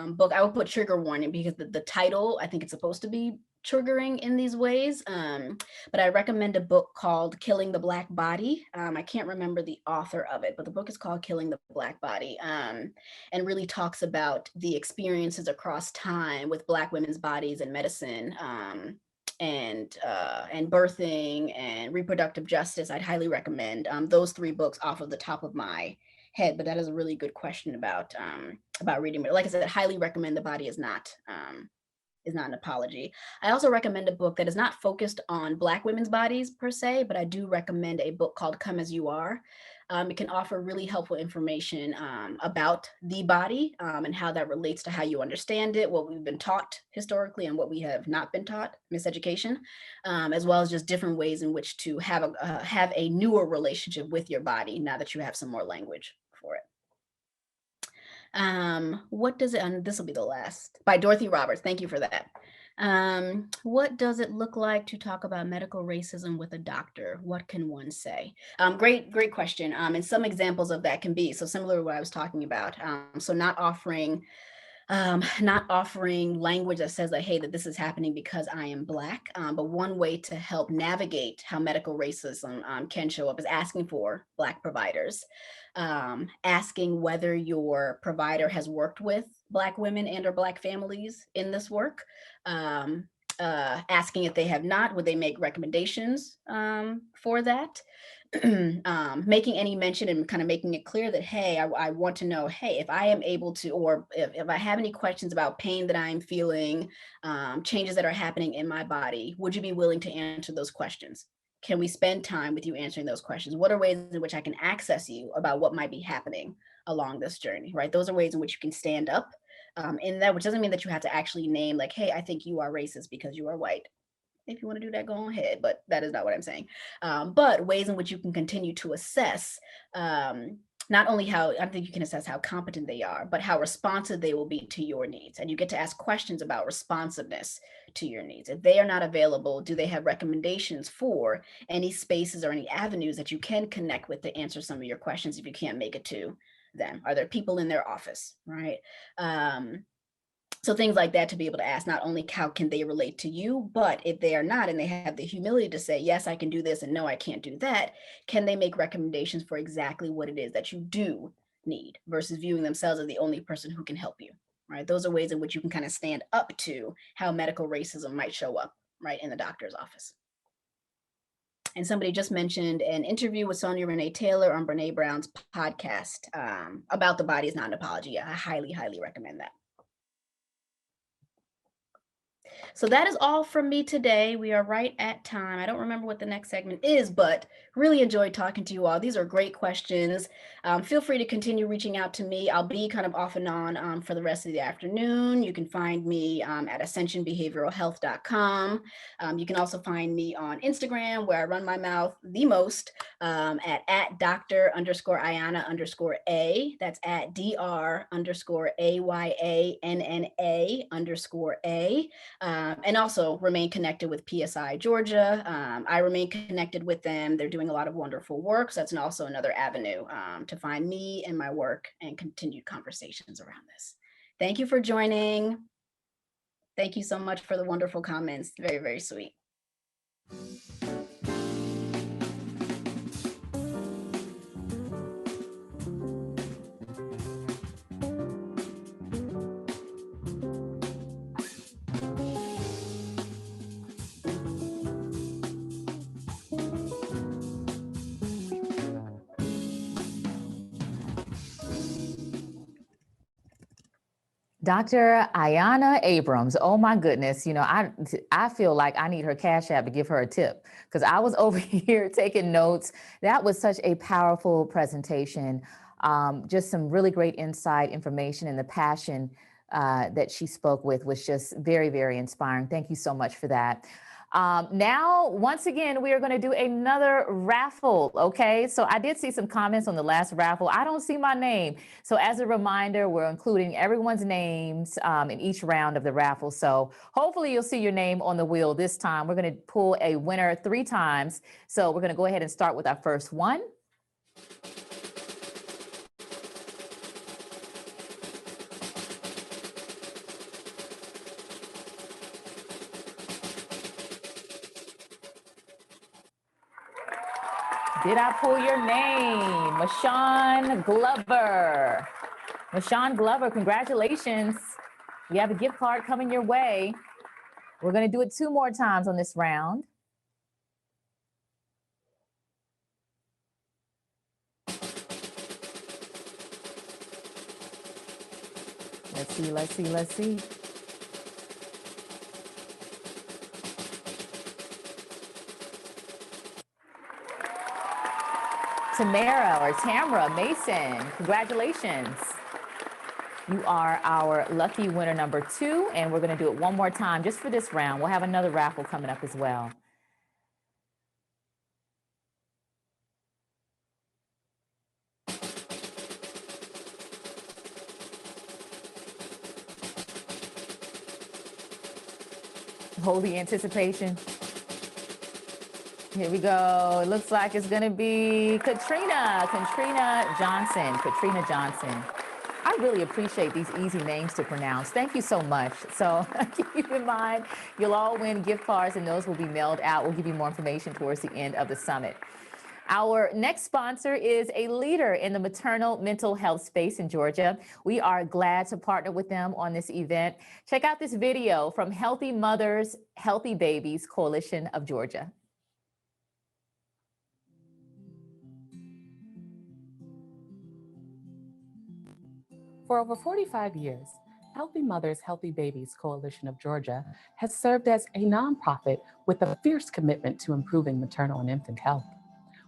book. I would put trigger warning because the title, I think it's supposed to be triggering in these ways. But I recommend a book called Killing the Black Body. I can't remember the author of it, but the book is called Killing the Black Body, and really talks about the experiences across time with Black women's bodies and medicine. And birthing and reproductive justice. I'd highly recommend those 3 books off of the top of my head, but that is a really good question about reading. But like I said, I highly recommend The Body is Not an Apology. I also recommend a book that is not focused on Black women's bodies per se, but I do recommend a book called Come As You Are. It can offer really helpful information about the body and how that relates to how you understand it, what we've been taught historically and what we have not been taught, miseducation, as well as just different ways in which to have a newer relationship with your body now that you have some more language for it. What does it, and this will be the last, by Dorothy Roberts. Thank you for that. What does it look like to talk about medical racism with a doctor? What can one say? Great question. And some examples of that can be, so similar to what I was talking about. So not offering language that says that, hey, that this is happening because I am Black. But one way to help navigate how medical racism can show up is asking for Black providers, asking whether your provider has worked with Black women and or Black families in this work, asking if they have not, would they make recommendations for that? Making any mention and kind of making it clear that, hey, I want to know, hey, if I am able to, or if I have any questions about pain that I'm feeling, changes that are happening in my body, would you be willing to answer those questions? Can we spend time with you answering those questions? What are ways in which I can access you about what might be happening along this journey, right? Those are ways in which you can stand up in that, which doesn't mean that you have to actually name like, hey, I think you are racist because you are white. If you want to do that, go ahead, but that is not what I'm saying. But ways in which you can continue to assess not only how, I think you can assess how competent they are, but how responsive they will be to your needs. And you get to ask questions about responsiveness to your needs. If they are not available, do they have recommendations for any spaces or any avenues that you can connect with to answer some of your questions if you can't make it to them? Are there people in their office, right? So things like that, to be able to ask not only how can they relate to you, but if they are not and they have the humility to say, yes, I can do this and no, I can't do that, can they make recommendations for exactly what it is that you do need versus viewing themselves as the only person who can help you, right? Those are ways in which you can kind of stand up to how medical racism might show up, right, in the doctor's office. And somebody just mentioned an interview with Sonia Renee Taylor on Brene Brown's podcast about The Body is Not an Apology. I highly, highly recommend that. So that is all from me today. We are right at time. I don't remember what the next segment is, but really enjoyed talking to you all. These are great questions. Feel free to continue reaching out to me. I'll be kind of off and on for the rest of the afternoon. You can find me at ascensionbehavioralhealth.com. You can also find me on Instagram, where I run my mouth the most, at Dr_Ayana_A. That's at DR_AYANNA_A. And also remain connected with PSI Georgia. I remain connected with them. They're doing a lot of wonderful work. So that's also another avenue to find me and my work and continued conversations around this. Thank you for joining. Thank you so much for the wonderful comments. Very, very sweet. Dr. Ayana Abrams, oh my goodness, you know, I feel like I need her Cash App to give her a tip because I was over here taking notes. That was such a powerful presentation. Just some really great insight, information, and the passion that she spoke with was just very, very inspiring. Thank you so much for that. Now, once again, we are going to do another raffle. Okay, so I did see some comments on the last raffle. I don't see my name. So as a reminder, we're including everyone's names in each round of the raffle. So hopefully you'll see your name on the wheel this time. We're going to pull a winner 3 times. So we're going to go ahead and start with our first one. Did I pull your name? Mashawn Glover. Mashawn Glover, congratulations. You have a gift card coming your way. We're going to do it 2 more times on this round. Let's see, let's see, let's see. Tamara Mason, congratulations. You are our lucky winner number 2, and we're going to do it 1 more time just for this round. We'll have another raffle coming up as well. Hold the anticipation. Here we go. It looks like it's going to be Katrina Johnson. Katrina Johnson. I really appreciate these easy names to pronounce. Thank you so much. So keep in mind, you'll all win gift cards, and those will be mailed out. We'll give you more information towards the end of the summit. Our next sponsor is a leader in the maternal mental health space in Georgia. We are glad to partner with them on this event. Check out this video from Healthy Mothers, Healthy Babies Coalition of Georgia. For over 45 years, Healthy Mothers, Healthy Babies Coalition of Georgia has served as a nonprofit with a fierce commitment to improving maternal and infant health.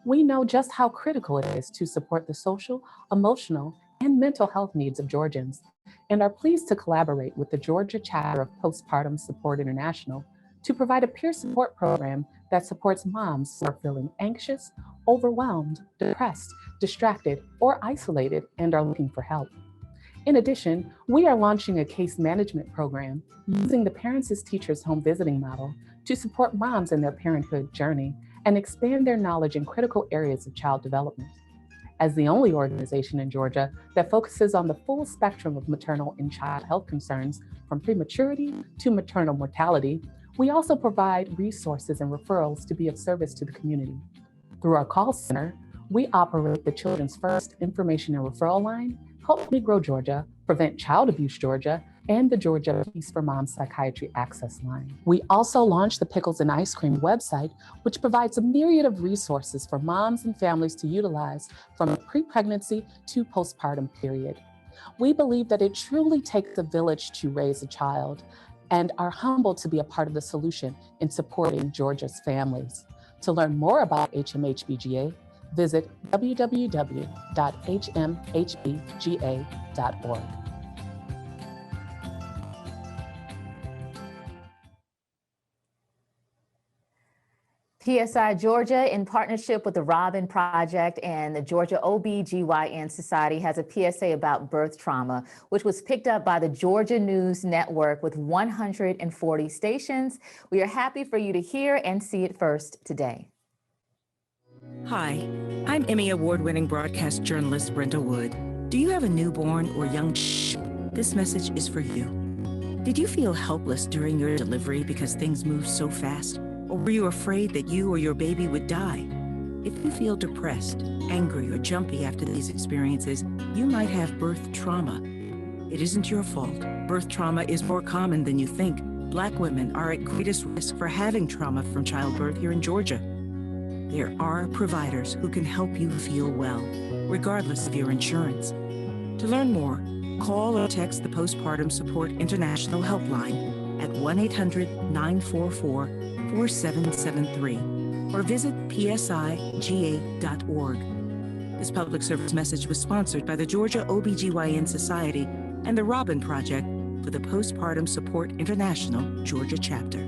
We know just how critical it is to support the social, emotional, and mental health needs of Georgians, and are pleased to collaborate with the Georgia chapter of Postpartum Support International to provide a peer support program that supports moms who are feeling anxious, overwhelmed, depressed, distracted, or isolated and are looking for help. In addition, we are launching a case management program using the Parents as Teachers home visiting model to support moms in their parenthood journey and expand their knowledge in critical areas of child development. As the only organization in Georgia that focuses on the full spectrum of maternal and child health concerns from prematurity to maternal mortality, we also provide resources and referrals to be of service to the community. Through our call center, we operate the Children's First Information and Referral Line, Help Me Grow Georgia, Prevent Child Abuse Georgia, and the Georgia Peace for Moms Psychiatry Access Line. We also launched the Pickles and Ice Cream website, which provides a myriad of resources for moms and families to utilize from pre-pregnancy to postpartum period. We believe that it truly takes a village to raise a child and are humbled to be a part of the solution in supporting Georgia's families. To learn more about HMHBGA, visit www.hmhbga.org. PSI Georgia, in partnership with the Robin Project and the Georgia OB/GYN Society, has a PSA about birth trauma, which was picked up by the Georgia News Network with 140 stations. We are happy for you to hear and see it first today. Hi, I'm Emmy Award-winning broadcast journalist Brenda Wood. Do you have a newborn or young This message is for you. Did you feel helpless during your delivery because things moved so fast? Or were you afraid that you or your baby would die? If you feel depressed, angry, or jumpy after these experiences, you might have birth trauma. It isn't your fault. Birth trauma is more common than you think. Black women are at greatest risk for having trauma from childbirth here in Georgia. There are providers who can help you feel well, regardless of your insurance. To learn more, call or text the Postpartum Support International Helpline at 1-800-944-4773 or visit PSI-GA.org. This public service message was sponsored by the Georgia OB/GYN Society and the Robin Project for the Postpartum Support International Georgia chapter.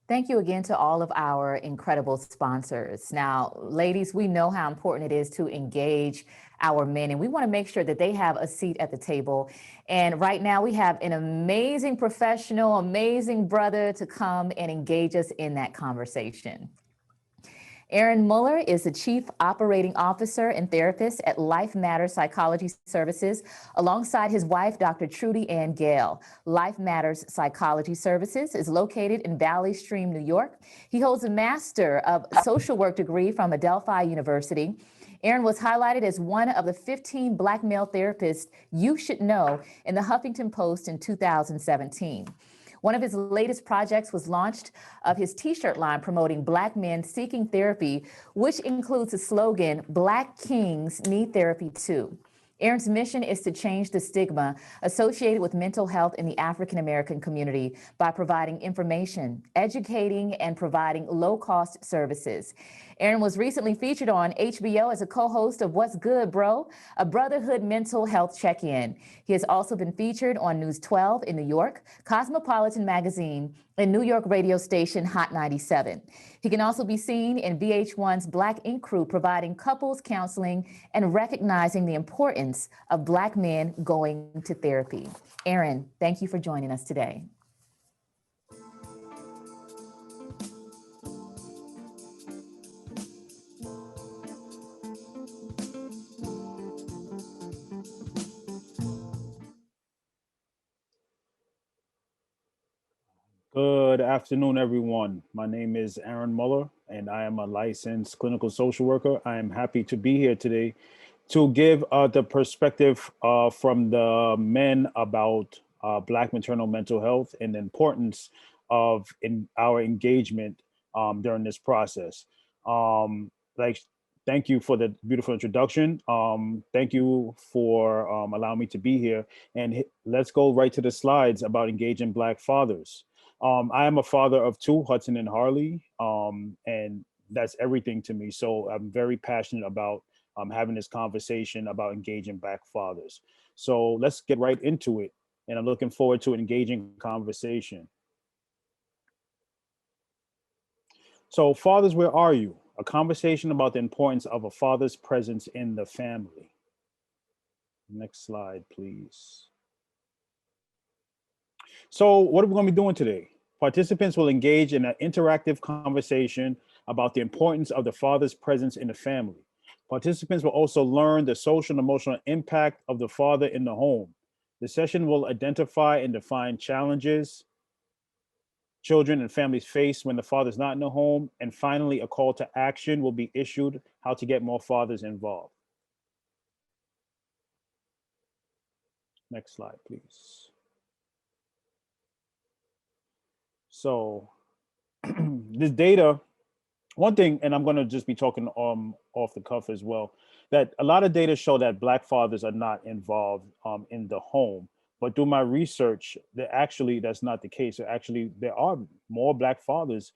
Thank you again to all of our incredible sponsors. Now, ladies, we know how important it is to engage our men, and we want to make sure that they have a seat at the table. And right now we have an amazing professional, amazing brother to come and engage us in that conversation. Aaron Muller is the Chief Operating Officer and Therapist at Life Matters Psychology Services, alongside his wife, Dr. Trudy Ann Gale. Life Matters Psychology Services is located in Valley Stream, New York. He holds a Master of Social Work degree from Adelphi University. Aaron was highlighted as one of the 15 Black male therapists you should know in the Huffington Post in 2017. One of his latest projects was launched of his t-shirt line promoting Black men seeking therapy, which includes the slogan, Black Kings Need Therapy Too. Aaron's mission is to change the stigma associated with mental health in the African American community by providing information, educating, and providing low-cost services. Aaron was recently featured on HBO as a co-host of What's Good, Bro?, a brotherhood mental health check-in. He has also been featured on News 12 in New York, Cosmopolitan Magazine, and New York radio station Hot 97. He can also be seen in VH1's Black Ink Crew, providing couples counseling and recognizing the importance of Black men going to therapy. Aaron, thank you for joining us today. Good afternoon, everyone. My name is Aaron Muller, and I am a licensed clinical social worker. I am happy to be here today to give the perspective from the men about Black maternal mental health and the importance of our engagement during this process. Thank you for the beautiful introduction. Thank you for allowing me to be here. And let's go right to the slides about engaging Black fathers. I am a father of two, Hudson and Harley, and that's everything to me. So I'm very passionate about having this conversation about engaging Black fathers. So let's get right into it. And I'm looking forward to an engaging conversation. So fathers, where are you? A conversation about the importance of a father's presence in the family. Next slide, please. So what are we going to be doing today? Participants will engage in an interactive conversation about the importance of the father's presence in the family. Participants will also learn the social and emotional impact of the father in the home. The session will identify and define challenges children and families face when the father's not in the home. And finally, a call to action will be issued how to get more fathers involved. Next slide, please. So this data, one thing, and I'm going to just be talking off the cuff as well, that a lot of data show that Black fathers are not involved in the home. But through my research, that actually that's not the case. Actually, there are more Black fathers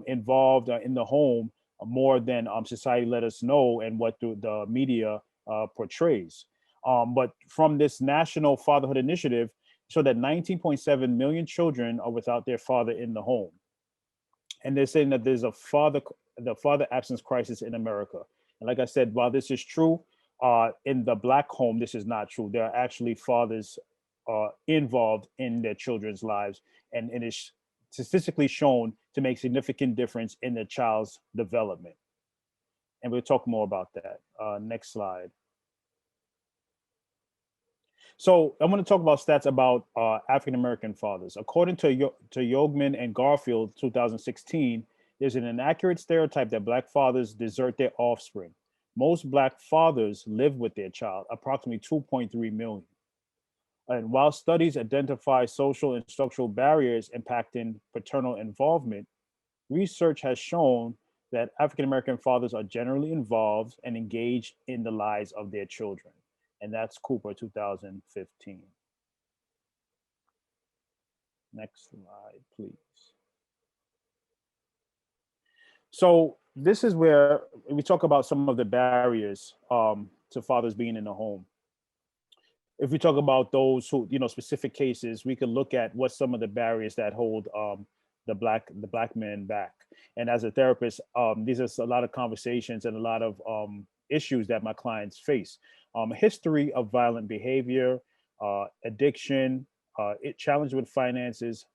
involved in the home more than society let us know and what the media portrays. But from this National Fatherhood Initiative, so that 19.7 million children are without their father in the home. And they're saying that there's the father absence crisis in America. And like I said, while this is true, in the Black home, this is not true. There are actually fathers involved in their children's lives, and it is statistically shown to make significant difference in the child's development. And we'll talk more about that. Next slide. So I'm going to talk about stats about African-American fathers. According to Yeogman and Garfield, 2016, there's an inaccurate stereotype that Black fathers desert their offspring. Most Black fathers live with their child, approximately 2.3 million. And while studies identify social and structural barriers impacting paternal involvement, research has shown that African-American fathers are generally involved and engaged in the lives of their children. And that's Cooper, 2015. Next slide, please. So this is where we talk about some of the barriers to fathers being in the home. If we talk about those who, specific cases, we could look at what some of the barriers that hold the black men back. And as a therapist, these are a lot of conversations and a lot of issues that my clients face. History of violent behavior, addiction, challenge with finances,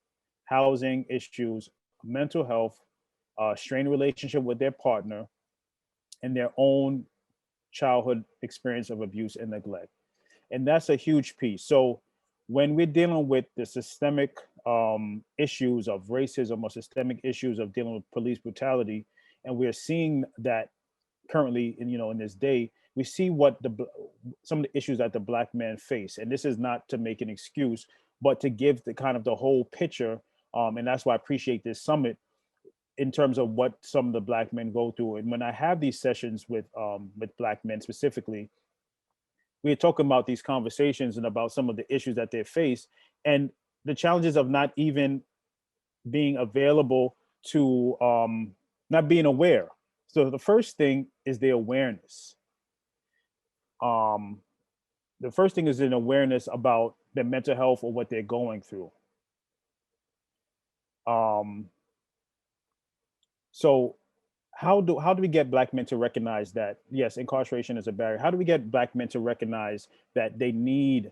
housing issues, mental health, strained relationship with their partner, and their own childhood experience of abuse and neglect. And that's a huge piece. So when we're dealing with the systemic issues of racism or systemic issues of dealing with police brutality, and we're seeing that currently in this day, we see what some of the issues that the Black men face. And this is not to make an excuse, but to give the kind of the whole picture. And that's why I appreciate this summit in terms of what some of the Black men go through. And when I have these sessions with Black men specifically, we're talking about these conversations and about some of the issues that they face and the challenges of not even being available to, not being aware. So the first thing is the awareness. The first thing is an awareness about their mental health or what they're going through. So how do we get Black men to recognize that, yes, incarceration is a barrier? How do we get Black men to recognize that they need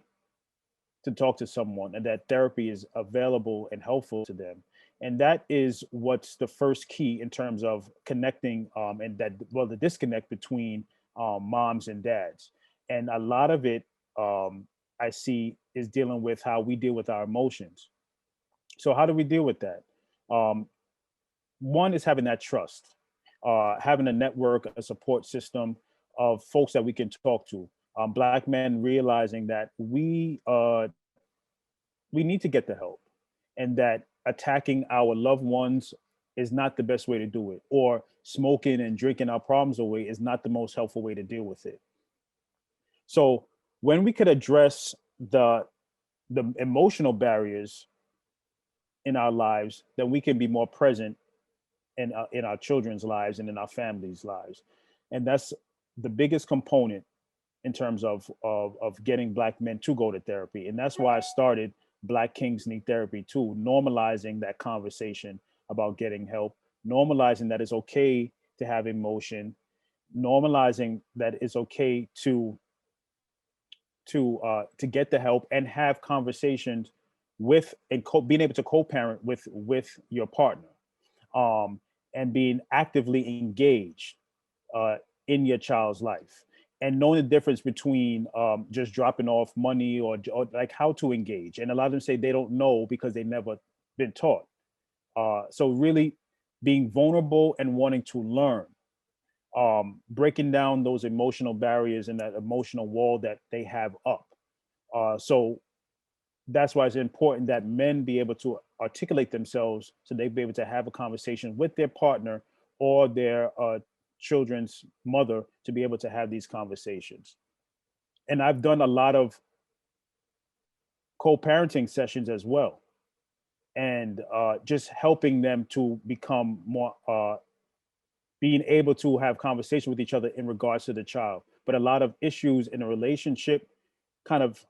to talk to someone and that therapy is available and helpful to them? And that is what's the first key in terms of connecting and that, well, the disconnect between moms and dads. And a lot of it I see is dealing with how we deal with our emotions. So how do we deal with that? One is having that trust, having a network, a support system of folks that we can talk to. Black men realizing that we need to get the help, and that attacking our loved ones is not the best way to do it, or smoking and drinking our problems away is not the most helpful way to deal with it. So when we could address the emotional barriers in our lives, then we can be more present in our children's lives and in our families' lives. And that's the biggest component in terms of getting Black men to go to therapy. And that's why I started Black Kings Need Therapy too, normalizing that conversation about getting help normalizing that it's okay to have emotion, normalizing that it's okay to get the help and have conversations with and being able to co-parent with your partner, and being actively engaged in your child's life, and knowing the difference between just dropping off money or like how to engage. And a lot of them say they don't know because they never been taught. So really being vulnerable and wanting to learn, breaking down those emotional barriers and that emotional wall that they have up. So that's why it's important that men be able to articulate themselves so they be able to have a conversation with their partner or their children's mother to be able to have these conversations. And I've done a lot of co-parenting sessions as well, and just helping them to become more being able to have conversation with each other in regards to the child. But a lot of issues in a relationship kind of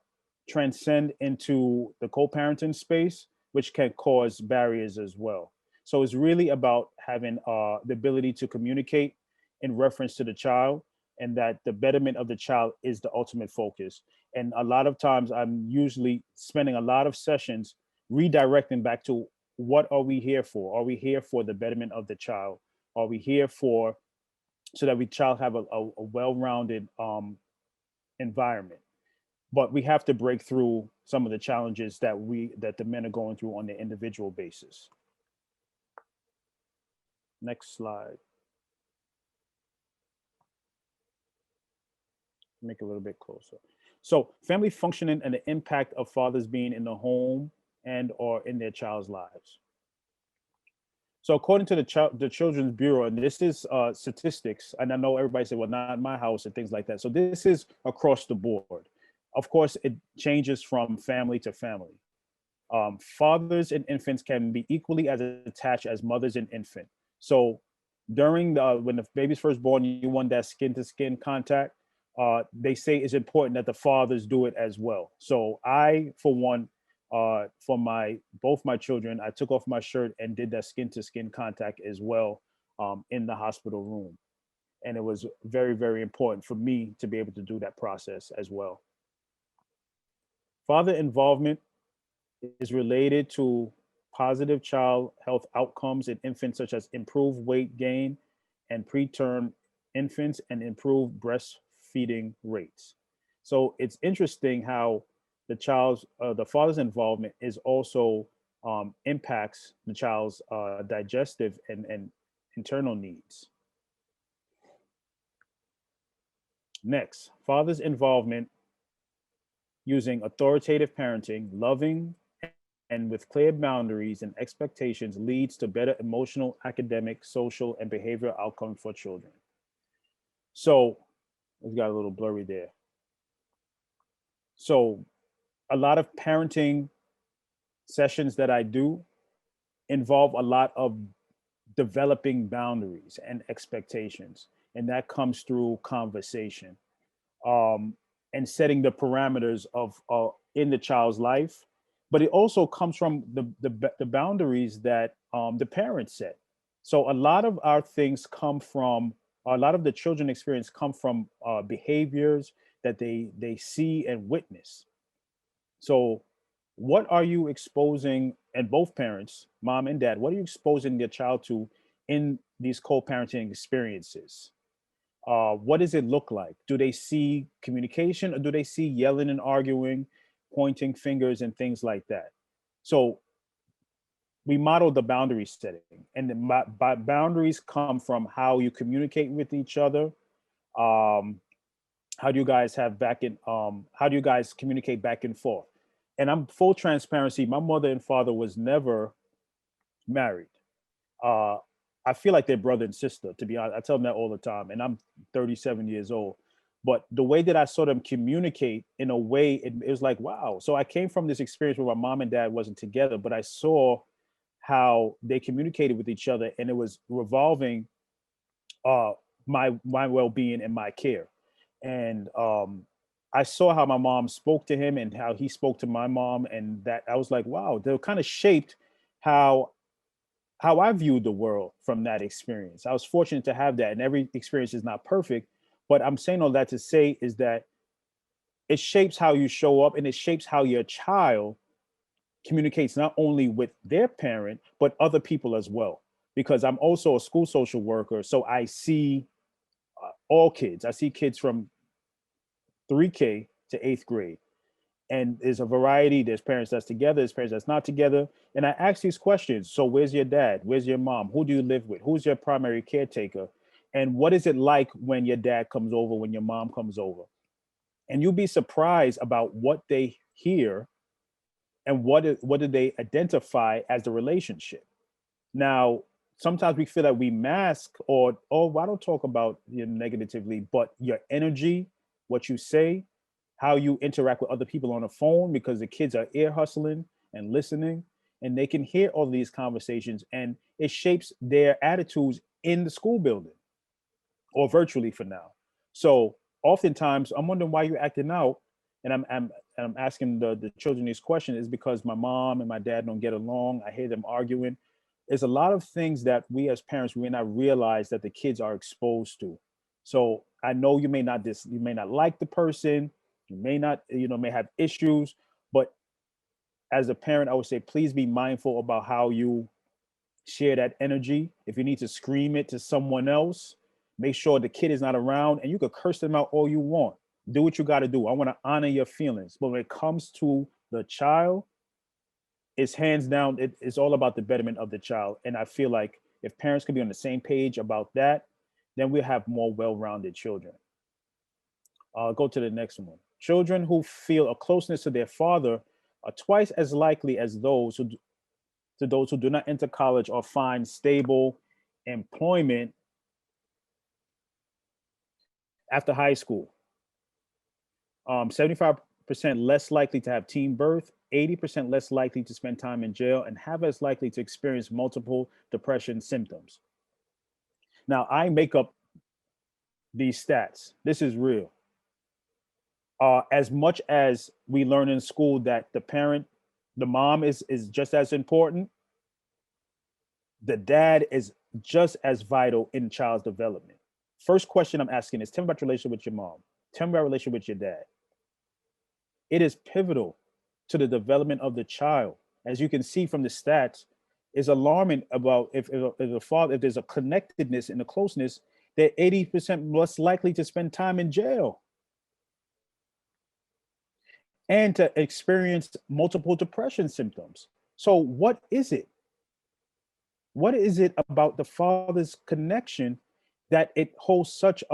transcend into the co-parenting space, which can cause barriers as well. So it's really about having the ability to communicate in reference to the child, and that the betterment of the child is the ultimate focus. And a lot of times I'm usually spending a lot of sessions redirecting back to, what are we here for? Are we here for the betterment of the child? Are we here for so that we child have a well-rounded environment? But we have to break through some of the challenges that the men are going through on the individual basis. Next slide. Make it a little bit closer. So family functioning and the impact of fathers being in the home and or in their child's lives. So according to the Children's Bureau, and this is statistics, and I know everybody said, well, not in my house and things like that. So this is across the board. Of course, it changes from family to family. Fathers and infants can be equally as attached as mothers and infant. So during when the baby's first born, you want that skin to skin contact. They say it's important that the fathers do it as well. So I, for one, for both my children, I took off my shirt and did that skin to skin contact as well in the hospital room. And it was very, very important for me to be able to do that process as well. Father involvement is related to positive child health outcomes in infants, such as improved weight gain and preterm infants and improved breastfeeding rates. So it's interesting how the father's involvement is also impacts the child's digestive and internal needs. Next, father's involvement using authoritative parenting, loving and with clear boundaries and expectations leads to better emotional, academic, social, and behavioral outcomes for children. So we got a little blurry there. So a lot of parenting sessions that I do involve a lot of developing boundaries and expectations, and that comes through conversation. And setting the parameters of in the child's life, but it also comes from the boundaries that the parents set. So a lot of our things come from a lot of the children experience come from behaviors that they see and witness. So what are you exposing, and both parents, mom and dad, what are you exposing your child to in these co-parenting experiences? What does it look like? Do they see communication, or do they see yelling and arguing, pointing fingers and things like that? So we model the boundary setting, and the boundaries come from how you communicate with each other. How do you guys how do you guys communicate back and forth? And I'm full transparency. My mother and father was never married. I feel like they're brother and sister, to be honest. I tell them that all the time, and I'm 37 years old. But the way that I saw them communicate, in a way, it was like, wow. So I came from this experience where my mom and dad wasn't together, but I saw how they communicated with each other, and it was revolving my well-being and my care. And I saw how my mom spoke to him and how he spoke to my mom, and that I was like, wow, they're kind of shaped how how I viewed the world from that experience. I was fortunate to have that, and every experience is not perfect. But I'm saying all that to say is that it shapes how you show up, and it shapes how your child communicates not only with their parent, but other people as well. Because I'm also a school social worker, so I see all kids. I see kids from 3K to 8th grade. And there's a variety. There's parents that's together, there's parents that's not together. And I ask these questions. So where's your dad? Where's your mom? Who do you live with? Who's your primary caretaker? And what is it like when your dad comes over, when your mom comes over? And you'll be surprised about what they hear and what did they identify as the relationship. Now, sometimes we feel that we mask or, oh, I don't talk about you negatively, but your energy, what you say, how you interact with other people on the phone, because the kids are ear hustling and listening, and they can hear all these conversations, and it shapes their attitudes in the school building or virtually for now. So oftentimes I'm wondering why you're acting out, and I'm asking the children these questions is because my mom and my dad don't get along. I hear them arguing. There's a lot of things that we as parents we may not realize that the kids are exposed to. So I know you may not like the person, you may not, may have issues, but as a parent, I would say please be mindful about how you share that energy. If you need to scream it to someone else, make sure the kid is not around, and you could curse them out all you want. Do what you got to do. I want to honor your feelings. But when it comes to the child, it's hands down, it's all about the betterment of the child. And I feel like if parents could be on the same page about that, then we'll have more well-rounded children. I'll go to the next one. Children who feel a closeness to their father are twice as likely as those who do not enter college or find stable employment after high school. 75% less likely to have teen birth, 80% less likely to spend time in jail, and half as likely to experience multiple depression symptoms. Now, I make up these stats. This is real. As much as we learn in school that the mom is just as important, the dad is just as vital in child's development. First question I'm asking is, tell me about your relationship with your mom. Tell me about your relationship with your dad. It is pivotal to the development of the child. As you can see from the stats, it's alarming about if there's a connectedness and a closeness, they're 80% less likely to spend time in jail and to experience multiple depression symptoms. So what is it? What is it about the father's connection that it holds such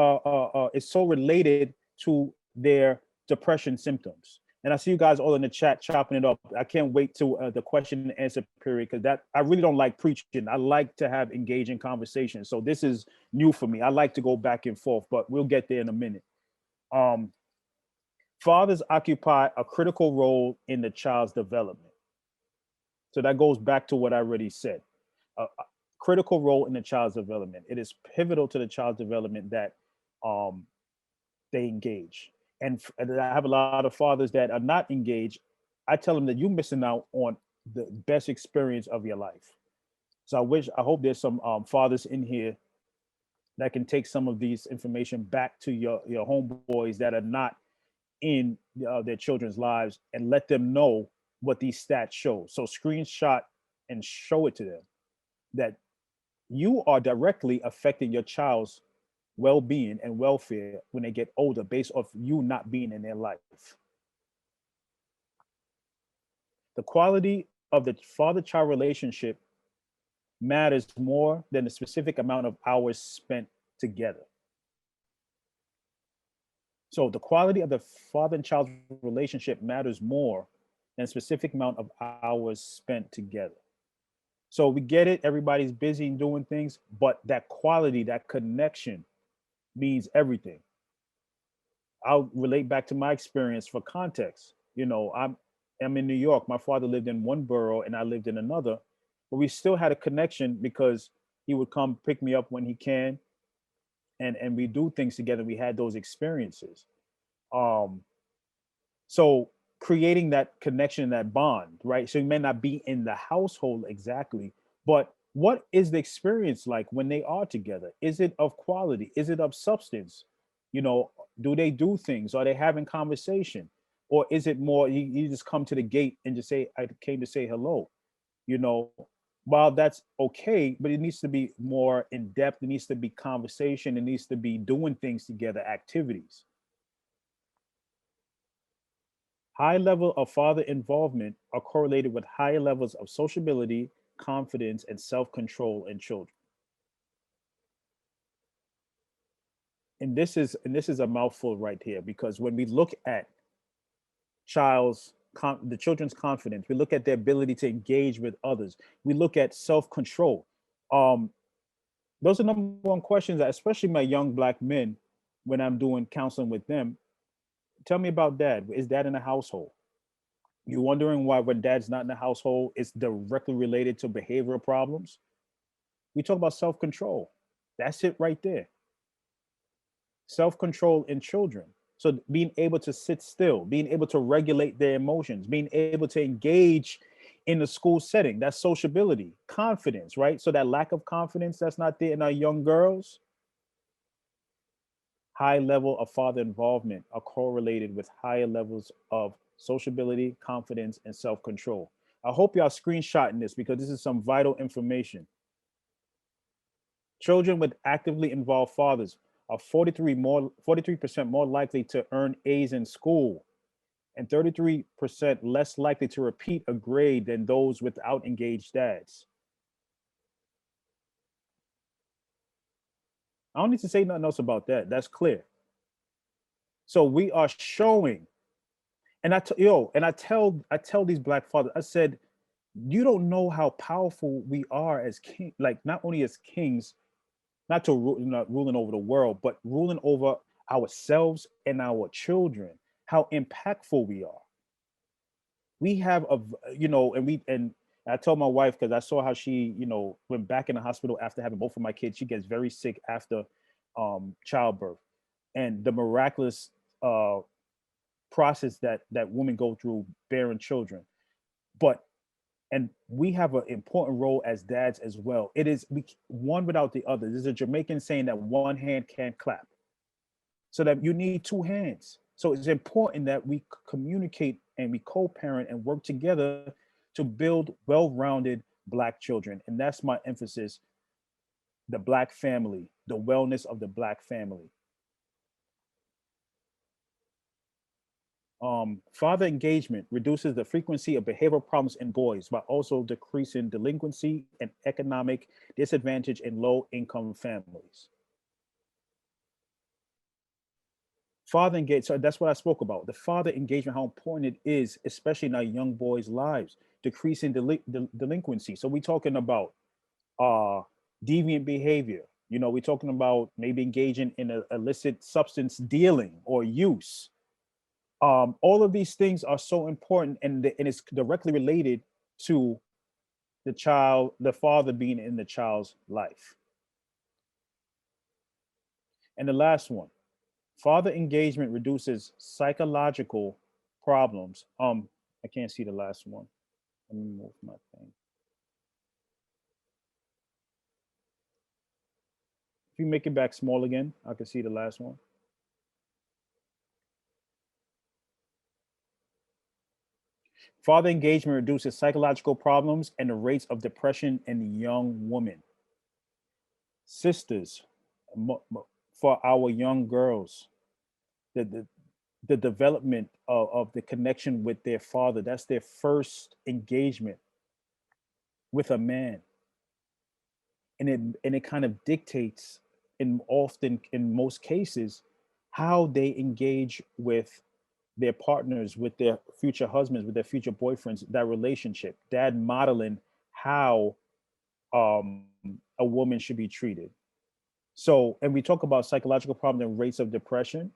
is so related to their depression symptoms? And I see you guys all in the chat chopping it up. I can't wait to the question and answer period, because that I really don't like preaching. I like to have engaging conversations. So this is new for me. I like to go back and forth, but we'll get there in a minute. Fathers occupy a critical role in the child's development. So that goes back to what I already said. A critical role in the child's development. It is pivotal to the child's development that they engage. And I have a lot of fathers that are not engaged. I tell them that you're missing out on the best experience of your life. So I hope there's some fathers in here that can take some of these information back to your homeboys that are not in their children's lives, and let them know what these stats show. So screenshot and show it to them that you are directly affecting your child's well-being and welfare when they get older based off you not being in their life. The quality of the father-child relationship matters more than the specific amount of hours spent together. So the quality of the father and child relationship matters more than a specific amount of hours spent together. So we get it, everybody's busy and doing things, but that quality, that connection means everything. I'll relate back to my experience for context. I'm in New York. My father lived in one borough and I lived in another, but we still had a connection because he would come pick me up when he can. And we do things together. We had those experiences. So creating that connection, that bond, right? So you may not be in the household exactly, but What is the experience like when they are together? Is it of quality? Is it of substance? You know, do they do things? Are they having conversation? Or is it more you just come to the gate and just say, I came to say hello? You know, while that's okay, but it needs to be more in depth. It needs to be conversation. It needs to be doing things together, activities. High level of father involvement are correlated with higher levels of sociability, confidence, and self-control in children. And this is a mouthful right here, because when we look at the children's confidence, we look at their ability to engage with others, we look at self-control. Um, those are number one questions that especially my young Black men, when I'm doing counseling with them, tell me about dad. Is dad in the household? You're wondering why when dad's not in the household, it's directly related to behavioral problems. We talk about self-control. That's it right there. Self-control in children. So being able to sit still, being able to regulate their emotions, being able to engage in the school setting, that's sociability, confidence, right? So that lack of confidence that's not there in our young girls, high level of father involvement are correlated with higher levels of sociability, confidence, and self-control. I hope y'all screenshotting this because this is some vital information. Children with actively involved fathers are 43% more likely to earn A's in school and 33% less likely to repeat a grade than those without engaged dads. I don't need to say nothing else about that. That's clear. So we are showing, and I tell these Black fathers, I said, you don't know how powerful we are as king, like not only as kings, not to not ruling over the world, but ruling over ourselves and our children, how impactful we are. We have and I told my wife, because I saw how she, went back in the hospital after having both of my kids. She gets very sick after childbirth, and the miraculous process that women go through bearing children. And we have an important role as dads as well. It is one without the other. There's a Jamaican saying that one hand can't clap. So that you need two hands. So it's important that we communicate and we co-parent and work together to build well-rounded Black children. And that's my emphasis, the Black family, the wellness of the Black family. Father engagement reduces the frequency of behavioral problems in boys while also decreasing delinquency and economic disadvantage in low-income families. Father engagement, so that's what I spoke about. The father engagement, how important it is, especially in our young boys' lives, decreasing delinquency. So we're talking about deviant behavior. We're talking about maybe engaging in a illicit substance dealing or use. All of these things are so important, and it's directly related to the father being in the child's life. And the last one, father engagement reduces psychological problems. I can't see the last one. Let me move my thing. If you make it back small again, I can see the last one. Father engagement reduces psychological problems and the rates of depression in young women. Sisters, for our young girls, the development of the connection with their father, that's their first engagement with a man. And it kind of dictates, in most cases, how they engage with their partners, with their future husbands, with their future boyfriends, that relationship, dad modeling how a woman should be treated. So, and we talk about psychological problems and rates of depression.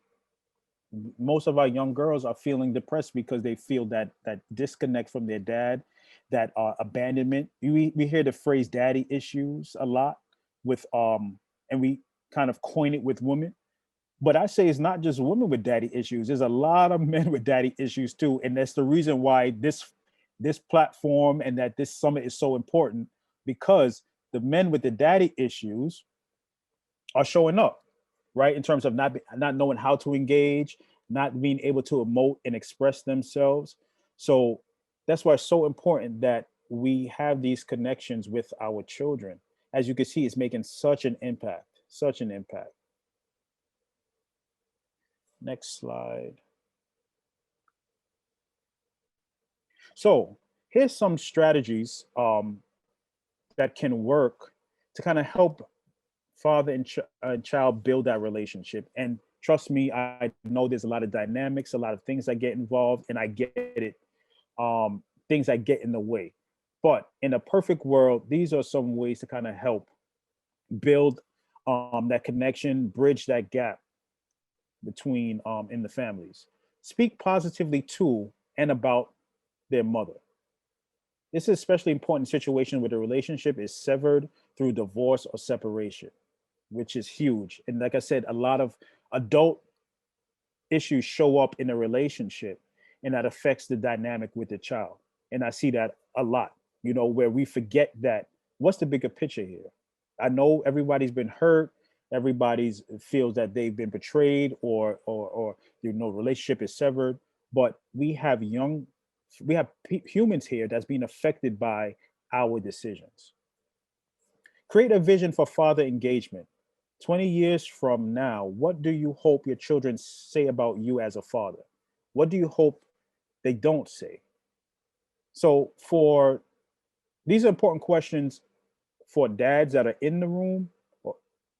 Most of our young girls are feeling depressed because they feel that disconnect from their dad, that abandonment. We hear the phrase daddy issues a lot with, and we kind of coin it with women. But I say it's not just women with daddy issues. There's a lot of men with daddy issues too. And that's the reason why this platform and that this summit is so important, because the men with the daddy issues are showing up, right? In terms of not knowing how to engage, not being able to emote and express themselves. So that's why it's so important that we have these connections with our children. As you can see, it's making such an impact, such an impact. Next slide. So here's some strategies that can work to kind of help father and child build that relationship. And trust me, I know there's a lot of dynamics, a lot of things that get involved, and I get it. Things that get in the way. But in a perfect world, these are some ways to kind of help build that connection, bridge that gap between in the families. Speak positively to and about their mother. This is especially important in situations where the relationship is severed through divorce or separation, which is huge. And like I said, a lot of adult issues show up in a relationship, and that affects the dynamic with the child. And I see that a lot, where we forget that what's the bigger picture here? I know everybody's been hurt, everybody's feels that they've been betrayed or relationship is severed, but we have humans here that's being affected by our decisions. Create a vision for father engagement. 20 years from now, what do you hope your children say about you as a father? What do you hope they don't say? So these are important questions for dads that are in the room,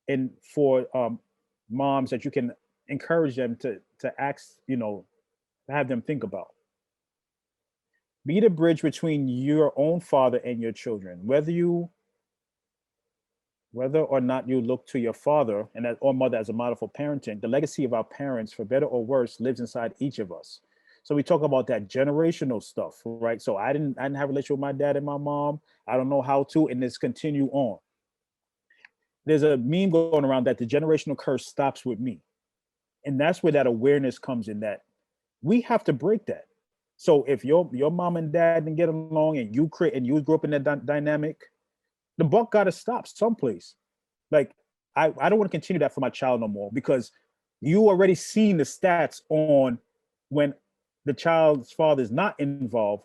and for moms that you can encourage them to ask, have them think about. Be the bridge between your own father and your children. Whether or not you look to your father or mother as a model for parenting, the legacy of our parents, for better or worse, lives inside each of us. So we talk about that generational stuff, right? So I didn't have a relationship with my dad and my mom. I don't know how to, and this continue on. There's a meme going around that the generational curse stops with me. And that's where that awareness comes in, that we have to break that. So if your mom and dad didn't get along and you grew up in that dynamic, the buck got to stop someplace. Like, I don't want to continue that for my child no more, because you already seen the stats on when the child's father is not involved,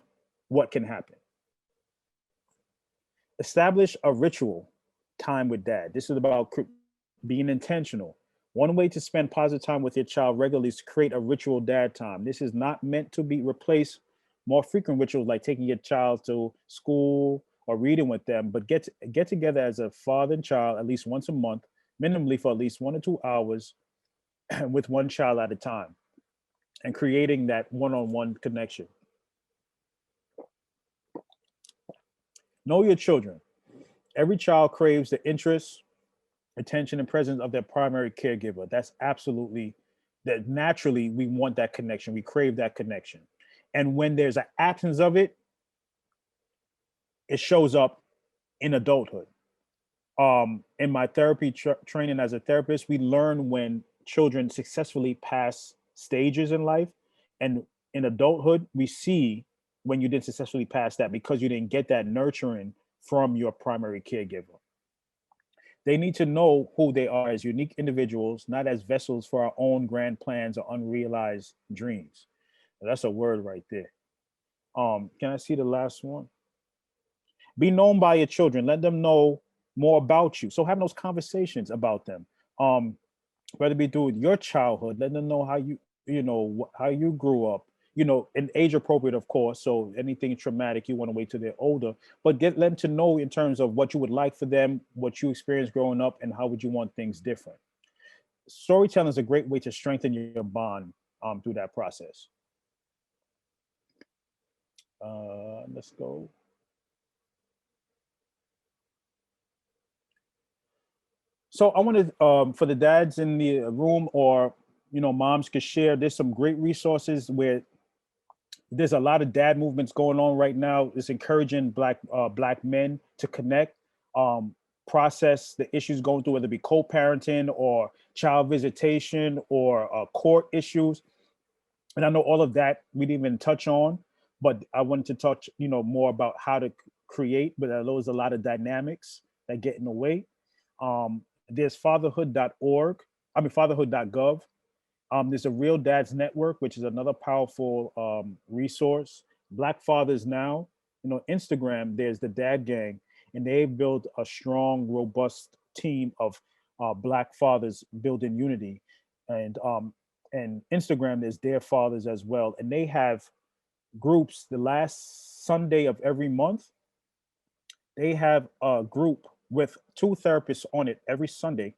what can happen. Establish a ritual time with dad. This is about being intentional. One way to spend positive time with your child regularly is to create a ritual dad time. This is not meant to be replace more frequent rituals like taking your child to school or reading with them, but get together as a father and child at least once a month, minimally for at least 1 or 2 hours with one child at a time, and creating that one-on-one connection. Know your children. Every child craves the interest, attention, and presence of their primary caregiver. That's absolutely, that naturally we want that connection. We crave that connection. And when there's an absence of it, it shows up in adulthood. In my therapy training as a therapist, we learn when children successfully pass stages in life. And in adulthood, we see when you didn't successfully pass that because you didn't get that nurturing from your primary caregiver. They need to know who they are as unique individuals, not as vessels for our own grand plans or unrealized dreams. That's a word right there. Can I see the last one? Be known by your children. Let them know more about you. So having those conversations about them, whether it be through your childhood, let them know how how you grew up, and age appropriate, of course. So anything traumatic, you want to wait till they're older, but let them to know in terms of what you would like for them, what you experienced growing up, and how would you want things different. Storytelling is a great way to strengthen your bond through that process. Let's go. So I wanted for the dads in the room, or moms could share. There's some great resources where there's a lot of dad movements going on right now. It's encouraging black men to connect, process the issues going through, whether it be co-parenting or child visitation or court issues. And I know all of that we didn't even touch on, but I wanted to touch more about how to create. But there's a lot of dynamics that get in the way. There's fatherhood.org, I mean fatherhood.gov. There's a Real Dads Network, which is another powerful resource. Black Fathers Now, Instagram, there's the Dad Gang, and they've built a strong, robust team of Black fathers building unity. And Instagram, there's their fathers as well. And they have groups the last Sunday of every month. They have a group with 2 therapists on it every Sunday.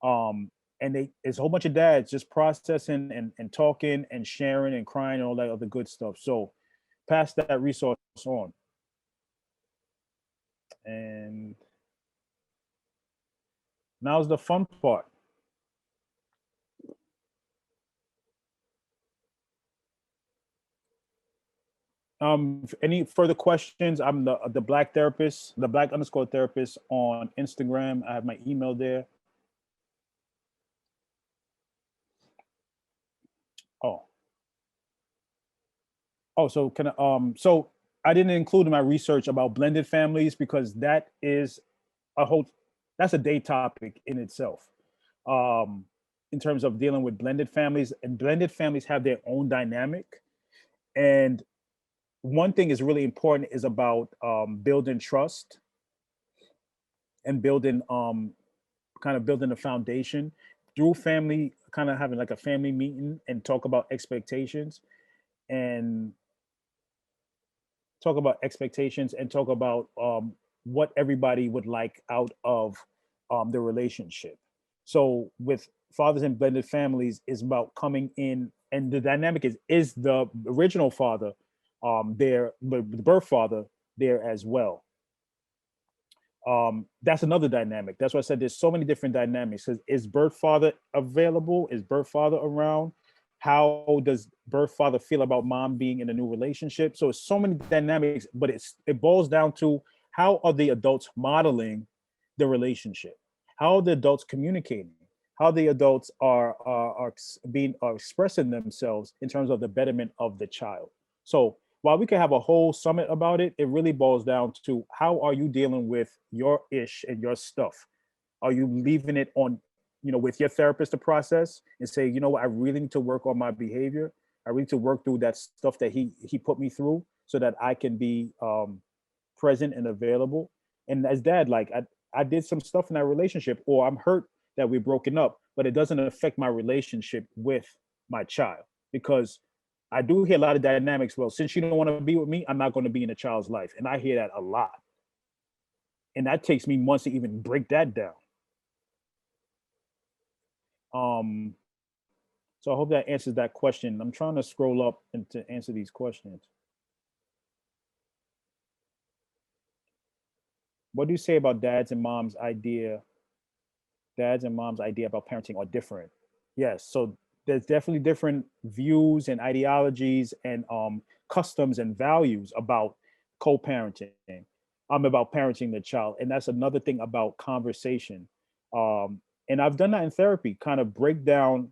And it's a whole bunch of dads just processing and talking and sharing and crying and all that other good stuff. So pass that resource on. And now's the fun part. Any further questions? I'm the Black therapist, the Black_therapist on Instagram. I have my email there. So can I, so I didn't include in my research about blended families because that is that's a day topic in itself. In terms of dealing with blended families, and blended families have their own dynamic. And one thing is really important is about building trust and building kind of building a foundation through family, kind of having like a family meeting and talk about expectations and talk about what everybody would like out of the relationship. So with fathers and blended families is about coming in, and the dynamic is the original father there, the birth father there as well. That's another dynamic. That's why I said there's so many different dynamics. Is birth father available? Is birth father around? How does birth father feel about mom being in a new relationship? So it's so many dynamics, but it boils down to how are the adults modeling the relationship? How are the adults communicating? How the adults are expressing themselves in terms of the betterment of the child. So while we could have a whole summit about it, it really boils down to how are you dealing with your ish and your stuff? Are you leaving it on, with your therapist to process and say, you know what, I really need to work on my behavior. I really need to work through that stuff that he put me through so that I can be present and available. And as dad, like I did some stuff in that relationship, or I'm hurt that we're broken up, but it doesn't affect my relationship with my child, because I do hear a lot of dynamics. Well, since you don't want to be with me, I'm not going to be in a child's life. And I hear that a lot. And that takes me months to even break that down. So I hope that answers that question. I'm trying to scroll up and to answer these questions. What do you say about dads and mom's idea? Dads and mom's idea about parenting are different. Yes, so there's definitely different views and ideologies and customs and values about co-parenting. About parenting the child. And that's another thing about conversation. And I've done that in therapy, kind of break down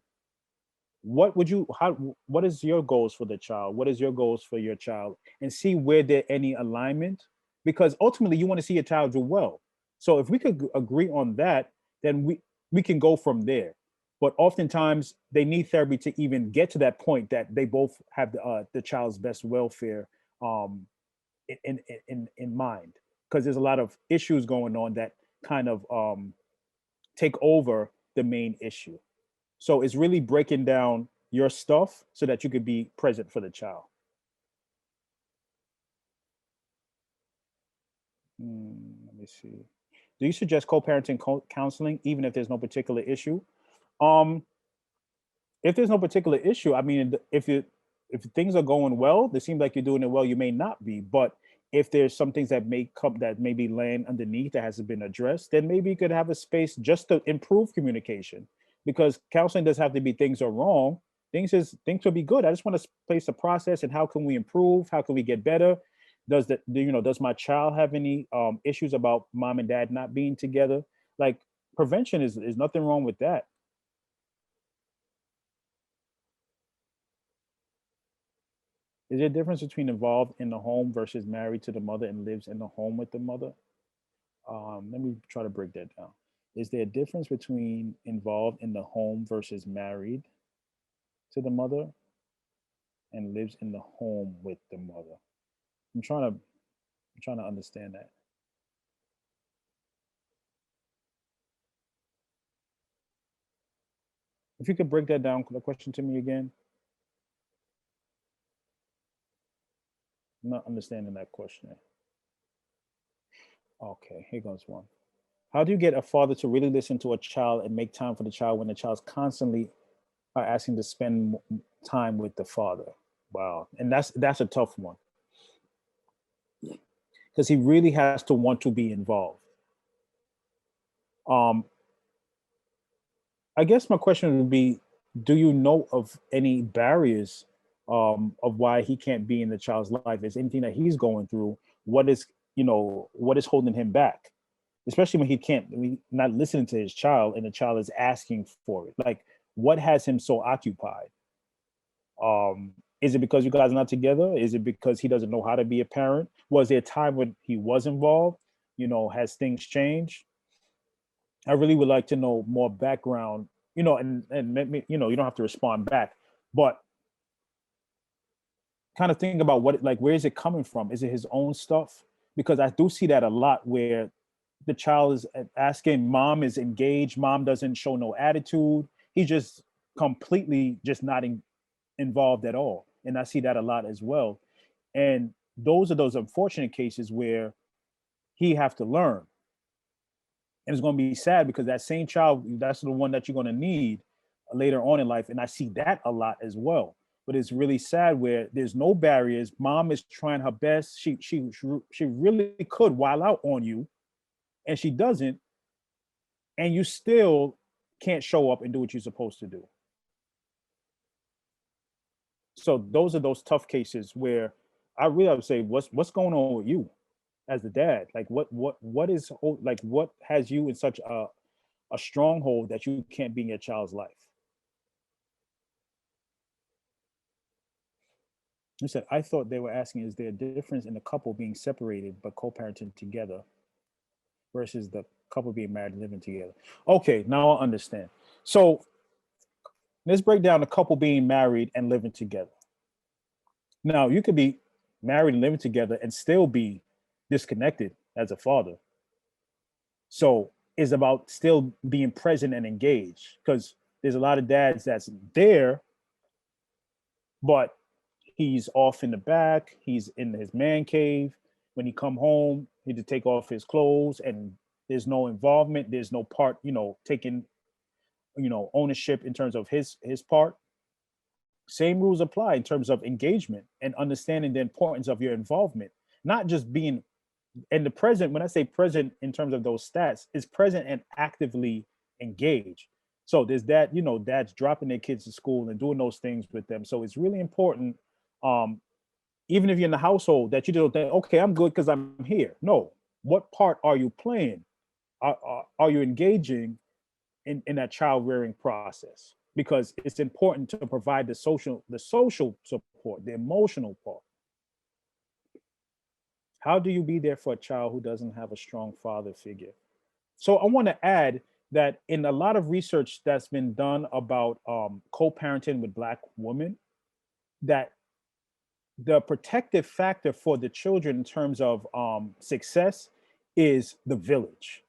what is your goals for the child? What is your goals for your child? And see where there any alignment, because ultimately you want to see your child do well. So if we could agree on that, then we can go from there. But oftentimes they need therapy to even get to that point that they both have the child's best welfare in mind, because there's a lot of issues going on that kind of take over the main issue. So it's really breaking down your stuff so that you could be present for the child. Let me see. Do you suggest co-parenting counseling even if there's no particular issue? If there's no particular issue, I mean, if things are going well, it seems like you're doing it well, you may not be. But if there's some things that may be laying underneath that hasn't been addressed, then maybe you could have a space just to improve communication. Because counseling doesn't have to be things are wrong. Things will be good. I just want to place a process and how can we improve? How can we get better? Does my child have any issues about mom and dad not being together? Like, prevention is nothing wrong with that. Is there a difference between involved in the home versus married to the mother and lives in the home with the mother? Let me try to break that down. Is there a difference between involved in the home versus married to the mother and lives in the home with the mother? I'm trying to understand that. If you could break that down, the question to me again. I'm not understanding that question. Okay, here goes one. How do you get a father to really listen to a child and make time for the child when the child's constantly are asking to spend time with the father? Wow, and that's a tough one because he really has to want to be involved. Um, I guess my question would be, do you know of any barriers of why he can't be in the child's life? Is anything that he's going through? What is, what is holding him back? Especially when he can't, not listening to his child and the child is asking for it. Like, what has him so occupied? Is it because you guys are not together? Is it because he doesn't know how to be a parent? Was there a time when he was involved? Has things changed? I really would like to know more background, and maybe, you don't have to respond back, but kind of think about where is it coming from? Is it his own stuff? Because I do see that a lot where the child is asking, mom is engaged, mom doesn't show no attitude. He's just completely just not involved at all. And I see that a lot as well. And those are those unfortunate cases where he have to learn. And it's going to be sad because that same child, that's the one that you're going to need later on in life. And I see that a lot as well. But it's really sad where there's no barriers. Mom is trying her best. She really could wild out on you, and she doesn't. And you still can't show up and do what you're supposed to do. So those are those tough cases where I really have to say, what's going on with you as the dad? Like what has you in such a stronghold that you can't be in your child's life? You said, I thought they were asking, is there a difference in the couple being separated but co-parenting together versus the couple being married and living together? Okay, now I understand. So let's break down the couple being married and living together. Now, you could be married and living together and still be disconnected as a father. So it's about still being present and engaged, because there's a lot of dads that's there, but he's off in the back. He's in his man cave. When he come home, he had to take off his clothes, and there's no involvement. There's no part, taking, ownership in terms of his part. Same rules apply in terms of engagement and understanding the importance of your involvement, not just being in the present. When I say present in terms of those stats, is present and actively engaged. So there's that, dads dropping their kids to school and doing those things with them. So it's really important, even if you're in the household, that you don't think, okay, I'm good because I'm here. No, what part are you playing? Are you engaging in that child rearing process? Because it's important to provide the social support, the emotional part. How do you be there for a child who doesn't have a strong father figure? So I want to add that in a lot of research that's been done about co-parenting with Black women, that the protective factor for the children in terms of success is the village.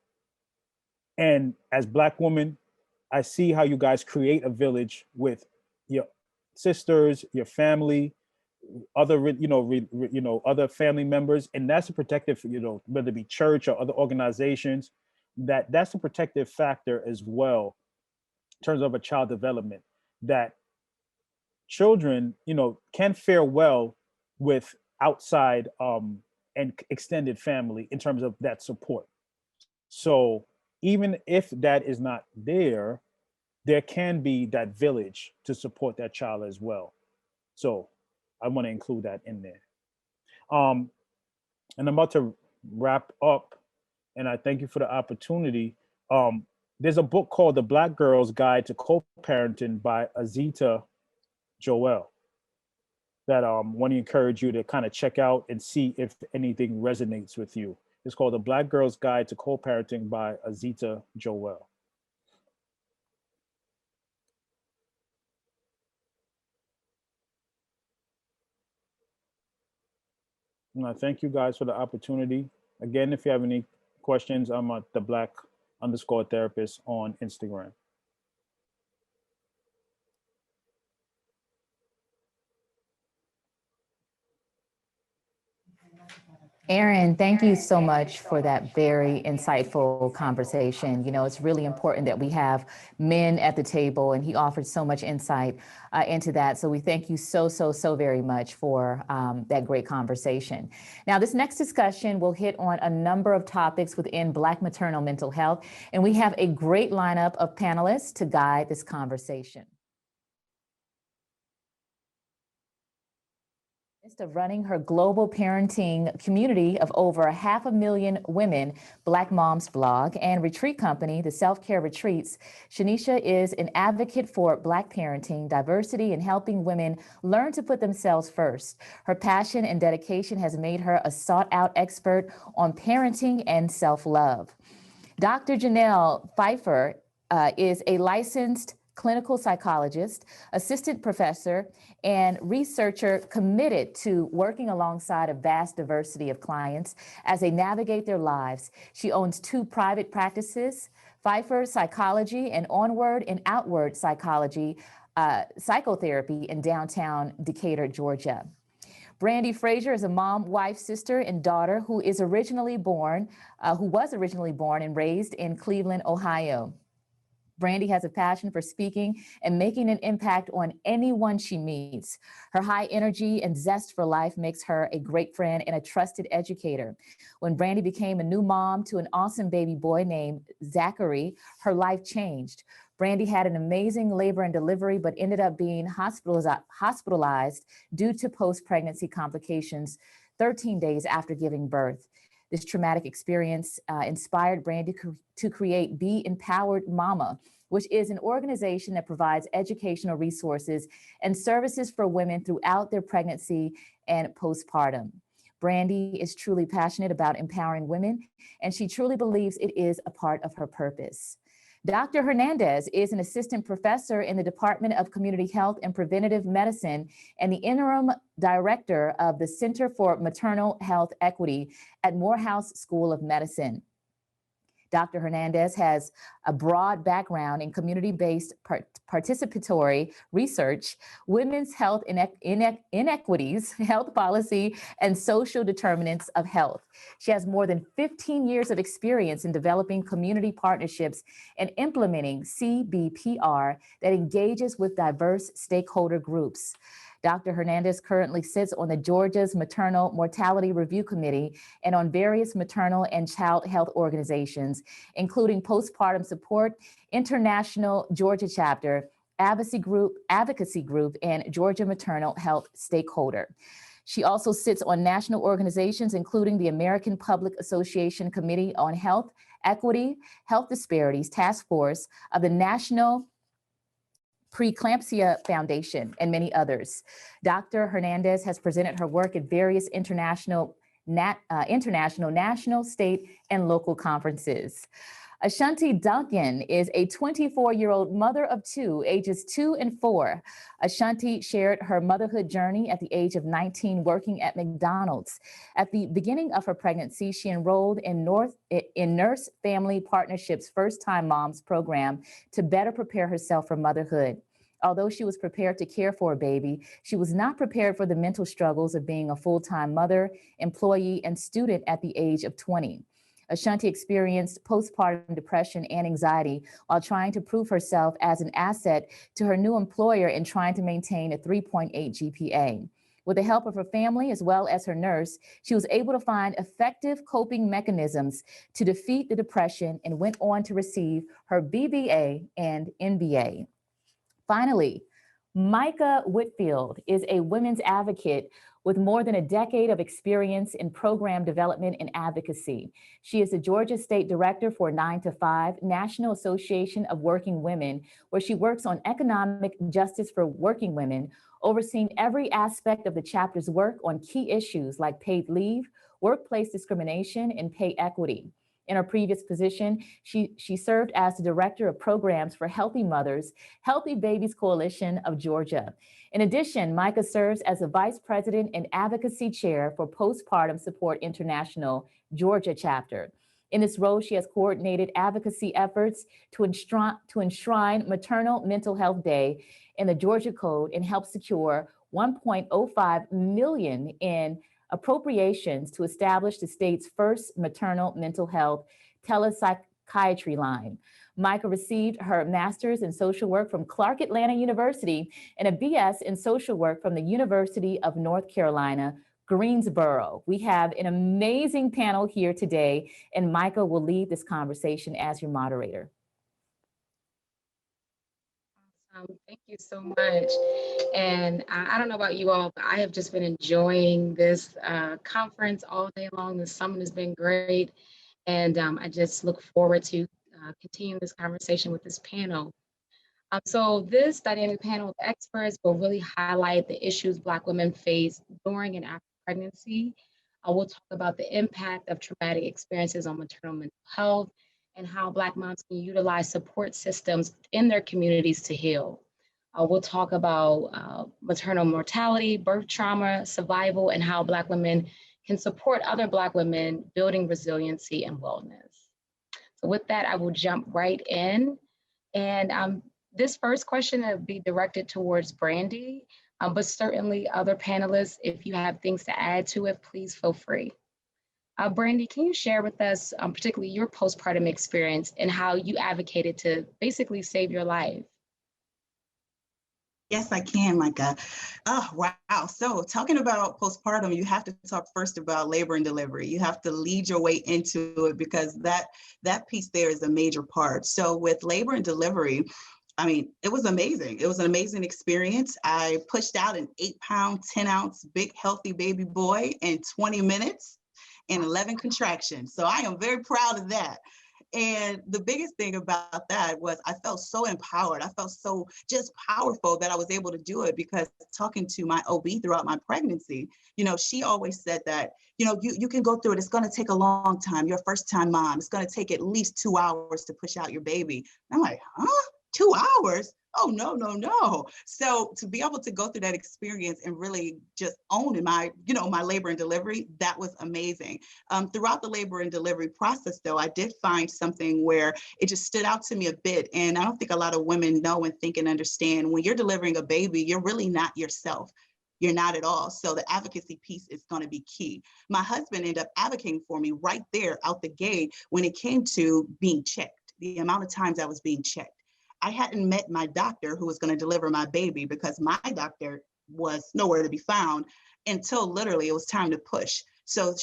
And as Black women, I see how you guys create a village with your sisters, your family, other, other family members, and that's a protective, whether it be church or other organizations, that's a protective factor as well in terms of a child development, that children, can fare well with outside and extended family in terms of that support. So even if that is not there, there can be that village to support that child as well. So I want to include that in there. And I'm about to wrap up, and I thank you for the opportunity. There's a book called The Black Girl's Guide to Co-Parenting by Azita Joel that I want to encourage you to kind of check out and see if anything resonates with you. It's called The Black Girl's Guide to Co-Parenting by Azita Joel. And I thank you guys for the opportunity. Again, if you have any questions, I'm at the black_therapist on Instagram. Erin, thank you so much for that very insightful conversation. You know, it's really important that we have men at the table, and he offered so much insight into that. So we thank you so very much for that great conversation. Now, this next discussion will hit on a number of topics within Black maternal mental health, and we have a great lineup of panelists to guide this conversation. Of running her global parenting community of over 500,000 women, Black Moms blog and retreat company, the Self-Care Retreats, Shanisha is an advocate for Black parenting, diversity, and helping women learn to put themselves first. Her passion and dedication has made her a sought-out expert on parenting and self-love. Dr. Janelle Pfeiffer is a licensed clinical psychologist, assistant professor, and researcher committed to working alongside a vast diversity of clients as they navigate their lives. She owns 2 private practices, Pfeiffer Psychology and Onward and Outward Psychology, Psychotherapy in downtown Decatur, Georgia. Brandy Frazier is a mom, wife, sister, and daughter who was originally born and raised in Cleveland, Ohio. Brandy has a passion for speaking and making an impact on anyone she meets. Her high energy and zest for life makes her a great friend and a trusted educator. When Brandy became a new mom to an awesome baby boy named Zachary, her life changed. Brandy had an amazing labor and delivery, but ended up being hospitalized due to post-pregnancy complications 13 days after giving birth. This traumatic experience inspired Brandy to create Be Empowered Mama, which is an organization that provides educational resources and services for women throughout their pregnancy and postpartum. Brandy is truly passionate about empowering women, and she truly believes it is a part of her purpose. Dr. Hernandez is an assistant professor in the Department of Community Health and Preventative Medicine and the interim director of the Center for Maternal Health Equity at Morehouse School of Medicine. Dr. Hernandez has a broad background in community-based participatory research, women's health inequities, health policy, and social determinants of health. She has more than 15 years of experience in developing community partnerships and implementing CBPR that engages with diverse stakeholder groups. Dr. Hernandez currently sits on the Georgia's Maternal Mortality Review Committee and on various maternal and child health organizations, including Postpartum Support, International Georgia Chapter, Advocacy Group, and Georgia Maternal Health Stakeholder. She also sits on national organizations, including the American Public Association Committee on Health, Equity, Health Disparities Task Force of the National Preeclampsia Foundation, and many others. Dr. Hernandez has presented her work at various international, national, state, and local conferences. Ashanti Duncan is a 24-year-old mother of 2, ages 2 and 4. Ashanti shared her motherhood journey at the age of 19 working at McDonald's. At the beginning of her pregnancy, she enrolled in Nurse Family Partnership's First Time Moms program to better prepare herself for motherhood. Although she was prepared to care for a baby, she was not prepared for the mental struggles of being a full-time mother, employee, and student at the age of 20. Ashanti experienced postpartum depression and anxiety while trying to prove herself as an asset to her new employer and trying to maintain a 3.8 GPA. With the help of her family as well as her nurse, she was able to find effective coping mechanisms to defeat the depression and went on to receive her BBA and MBA. Finally, Micah Whitfield is a women's advocate with more than a decade of experience in program development and advocacy. She is the Georgia State Director for 9 to 5 National Association of Working Women, where she works on economic justice for working women, overseeing every aspect of the chapter's work on key issues like paid leave, workplace discrimination, and pay equity. In her previous position, she served as the Director of Programs for Healthy Mothers, Healthy Babies Coalition of Georgia. In addition, Micah serves as a Vice President and Advocacy Chair for Postpartum Support International, Georgia chapter. In this role, she has coordinated advocacy efforts to enshrine Maternal Mental Health Day in the Georgia Code and help secure $1.05 million in appropriations to establish the state's first maternal mental health telepsychiatry line. Micah received her master's in social work from Clark Atlanta University and a BS in social work from the University of North Carolina, Greensboro. We have an amazing panel here today, and Micah will lead this conversation as your moderator. Thank you so much. And I don't know about you all, but I have just been enjoying this conference all day long. The summit has been great. And I just look forward to continuing this conversation with this panel. So this dynamic panel of experts will really highlight the issues Black women face during and after pregnancy. We'll talk about the impact of traumatic experiences on maternal mental health and how Black moms can utilize support systems in their communities to heal. We'll talk about maternal mortality, birth trauma, survival, and how Black women can support other Black women building resiliency and wellness. So with that, I will jump right in. And this first question will be directed towards Brandy, but certainly other panelists, if you have things to add to it, please feel free. Brandy, can you share with us, particularly your postpartum experience and how you advocated to basically save your life? Yes, I can, Micah. Oh, wow. So talking about postpartum, you have to talk first about labor and delivery. You have to lead your way into it because that piece there is a major part. So with labor and delivery, I mean, it was amazing. It was an amazing experience. I pushed out an 8-pound, 10-ounce, big, healthy baby boy in 20 minutes and 11 contractions. So I am very proud of that. And the biggest thing about that was I felt so empowered. I felt so just powerful that I was able to do it because talking to my OB throughout my pregnancy, you know, she always said that, you know, you can go through it. It's going to take a long time. You're a first-time mom. It's going to take at least 2 hours to push out your baby. I'm like, huh? 2 hours? Oh, no. So to be able to go through that experience and really just own my labor and delivery, that was amazing. Throughout the labor and delivery process, though, I did find something where it just stood out to me a bit. And I don't think a lot of women know and think and understand when you're delivering a baby, you're really not yourself. You're not at all. So the advocacy piece is going to be key. My husband ended up advocating for me right there out the gate when it came to being checked, the amount of times I was being checked. I hadn't met my doctor who was going to deliver my baby because my doctor was nowhere to be found until literally it was time to push. So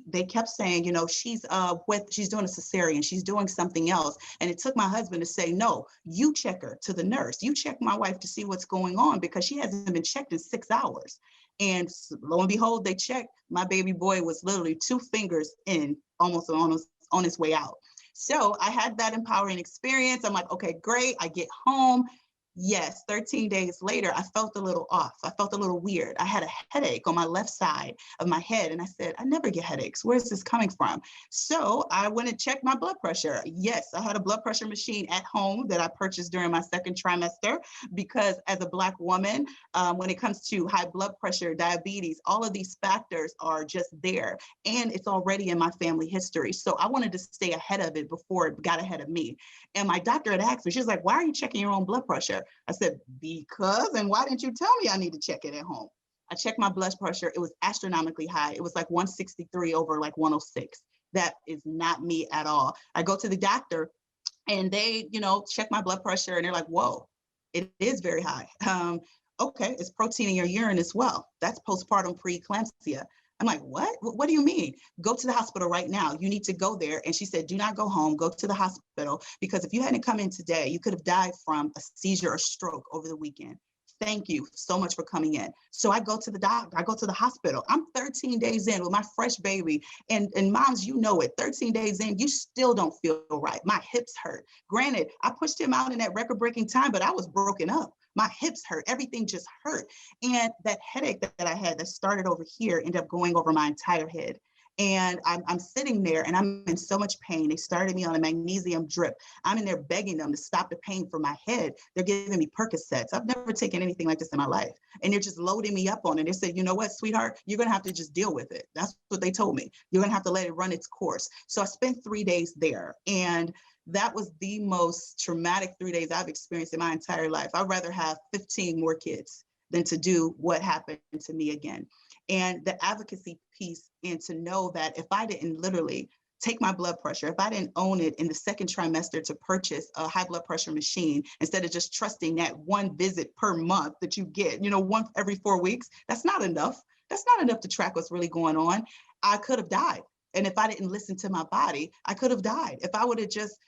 they kept saying, you know, she's doing a cesarean, she's doing something else. And it took my husband to say, no, you check her to the nurse. You check my wife to see what's going on because she hasn't been checked in 6 hours. And lo and behold, they checked. My baby boy was literally 2 fingers in, almost on his way out. So I had that empowering experience. I'm like, okay, great. I get home. Yes, 13 days later, I felt a little off. I felt a little weird. I had a headache on my left side of my head. And I said, I never get headaches. Where's this coming from? So I went and checked my blood pressure. Yes, I had a blood pressure machine at home that I purchased during my second trimester because as a Black woman, when it comes to high blood pressure, diabetes, all of these factors are just there. And it's already in my family history. So I wanted to stay ahead of it before it got ahead of me. And my doctor had asked me, she was like, why are you checking your own blood pressure? I said, because, and why didn't you tell me I need to check it at home? I checked my blood pressure. It was astronomically high. It was like 163 over like 106. That is not me at all. I go to the doctor and they, you know, check my blood pressure and they're like, whoa, it is very high. Okay, it's protein in your urine as well. That's postpartum preeclampsia. I'm like, what? What do you mean? Go to the hospital right now. You need to go there. And she said, do not go home. Go to the hospital. Because if you hadn't come in today, you could have died from a seizure or stroke over the weekend. Thank you so much for coming in. So I go to the doctor. I go to the hospital. I'm 13 days in with my fresh baby. And moms, you know it. 13 days in, you still don't feel right. My hips hurt. Granted, I pushed him out in that record-breaking time, but I was broken up. My hips hurt, everything just hurt. And that headache that I had that started over here ended up going over my entire head. And I'm sitting there and I'm in so much pain. They started me on a magnesium drip. I'm in there begging them to stop the pain from my head. They're giving me Percocets. I've never taken anything like this in my life. And they're just loading me up on it. They said, you know what, sweetheart, you're going to have to just deal with it. That's what they told me. You're going to have to let it run its course. So I spent 3 days there. And that was the most traumatic 3 days I've experienced in my entire life. I'd rather have 15 more kids than to do what happened to me again. And the advocacy piece, and to know that if I didn't literally take my blood pressure, if I didn't own it in the second trimester to purchase a high blood pressure machine, instead of just trusting that one visit per month that you get, once every 4 weeks, that's not enough. That's not enough to track what's really going on. I could have died. And if I didn't listen to my body, I could have died. If I would have just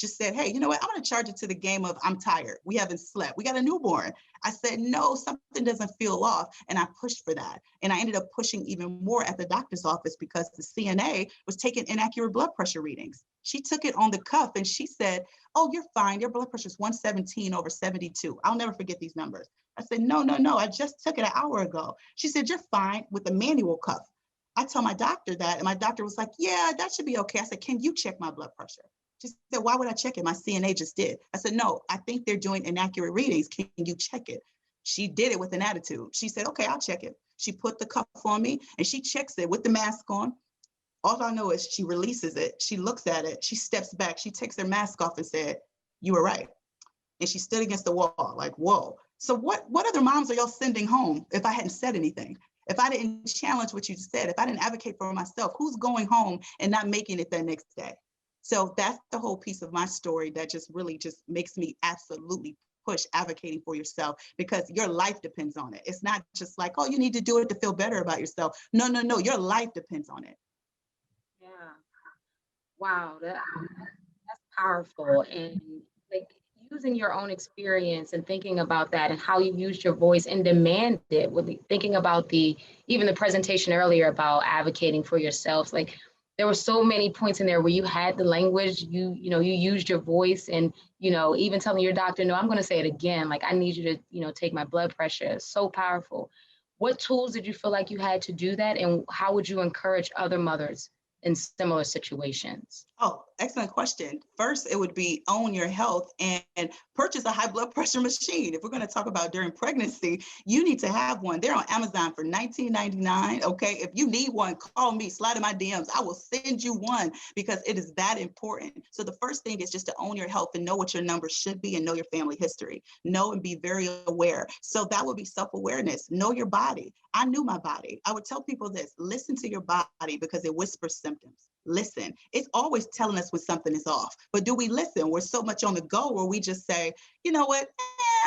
said, hey, you know what, I'm going to charge it to the game of I'm tired. We haven't slept. We got a newborn. I said, no, something doesn't feel off. And I pushed for that. And I ended up pushing even more at the doctor's office because the CNA was taking inaccurate blood pressure readings. She took it on the cuff and she said, oh, you're fine. Your blood pressure is 117/72. I'll never forget these numbers. I said, no, I just took it an hour ago. She said, you're fine with the manual cuff. I told my doctor that, and my doctor was like, yeah, that should be okay. I said, can you check my blood pressure? She said, why would I check it? My CNA just did. I said, no, I think they're doing inaccurate readings. Can you check it? She did it with an attitude. She said, okay, I'll check it. She put the cuff on me and she checks it with the mask on. All I know is she releases it. She looks at it. She steps back. She takes her mask off and said, you were right. And she stood against the wall like, whoa. So what other moms are y'all sending home if I hadn't said anything? If I didn't challenge what you said, if I didn't advocate for myself, who's going home and not making it the next day? So that's the whole piece of my story that just really just makes me absolutely push advocating for yourself, because your life depends on it. It's not just like, oh, you need to do it to feel better about yourself. No, your life depends on it. Yeah. Wow, that's powerful. And like using your own experience and thinking about that and how you used your voice and demanded, thinking about even the presentation earlier about advocating for yourself, like there were so many points in there where you had the language, you used your voice, and, even telling your doctor, no, I'm going to say it again. Like, I need you to, take my blood pressure. It's so powerful. What tools did you feel like you had to do that? And how would you encourage other mothers in similar situations? Oh, excellent question. First, it would be own your health and purchase a high blood pressure machine. If we're going to talk about during pregnancy, you need to have one. They're on Amazon for $19.99. Okay. If you need one, call me, slide in my DMs. I will send you one because it is that important. So the first thing is just to own your health and know what your numbers should be and know your family history. Know and be very aware. So that would be self-awareness. Know your body. I knew my body. I would tell people this: listen to your body because it whispers symptoms. Listen. It's always telling us when something is off, but do we listen? We're so much on the go where we just say, you know what,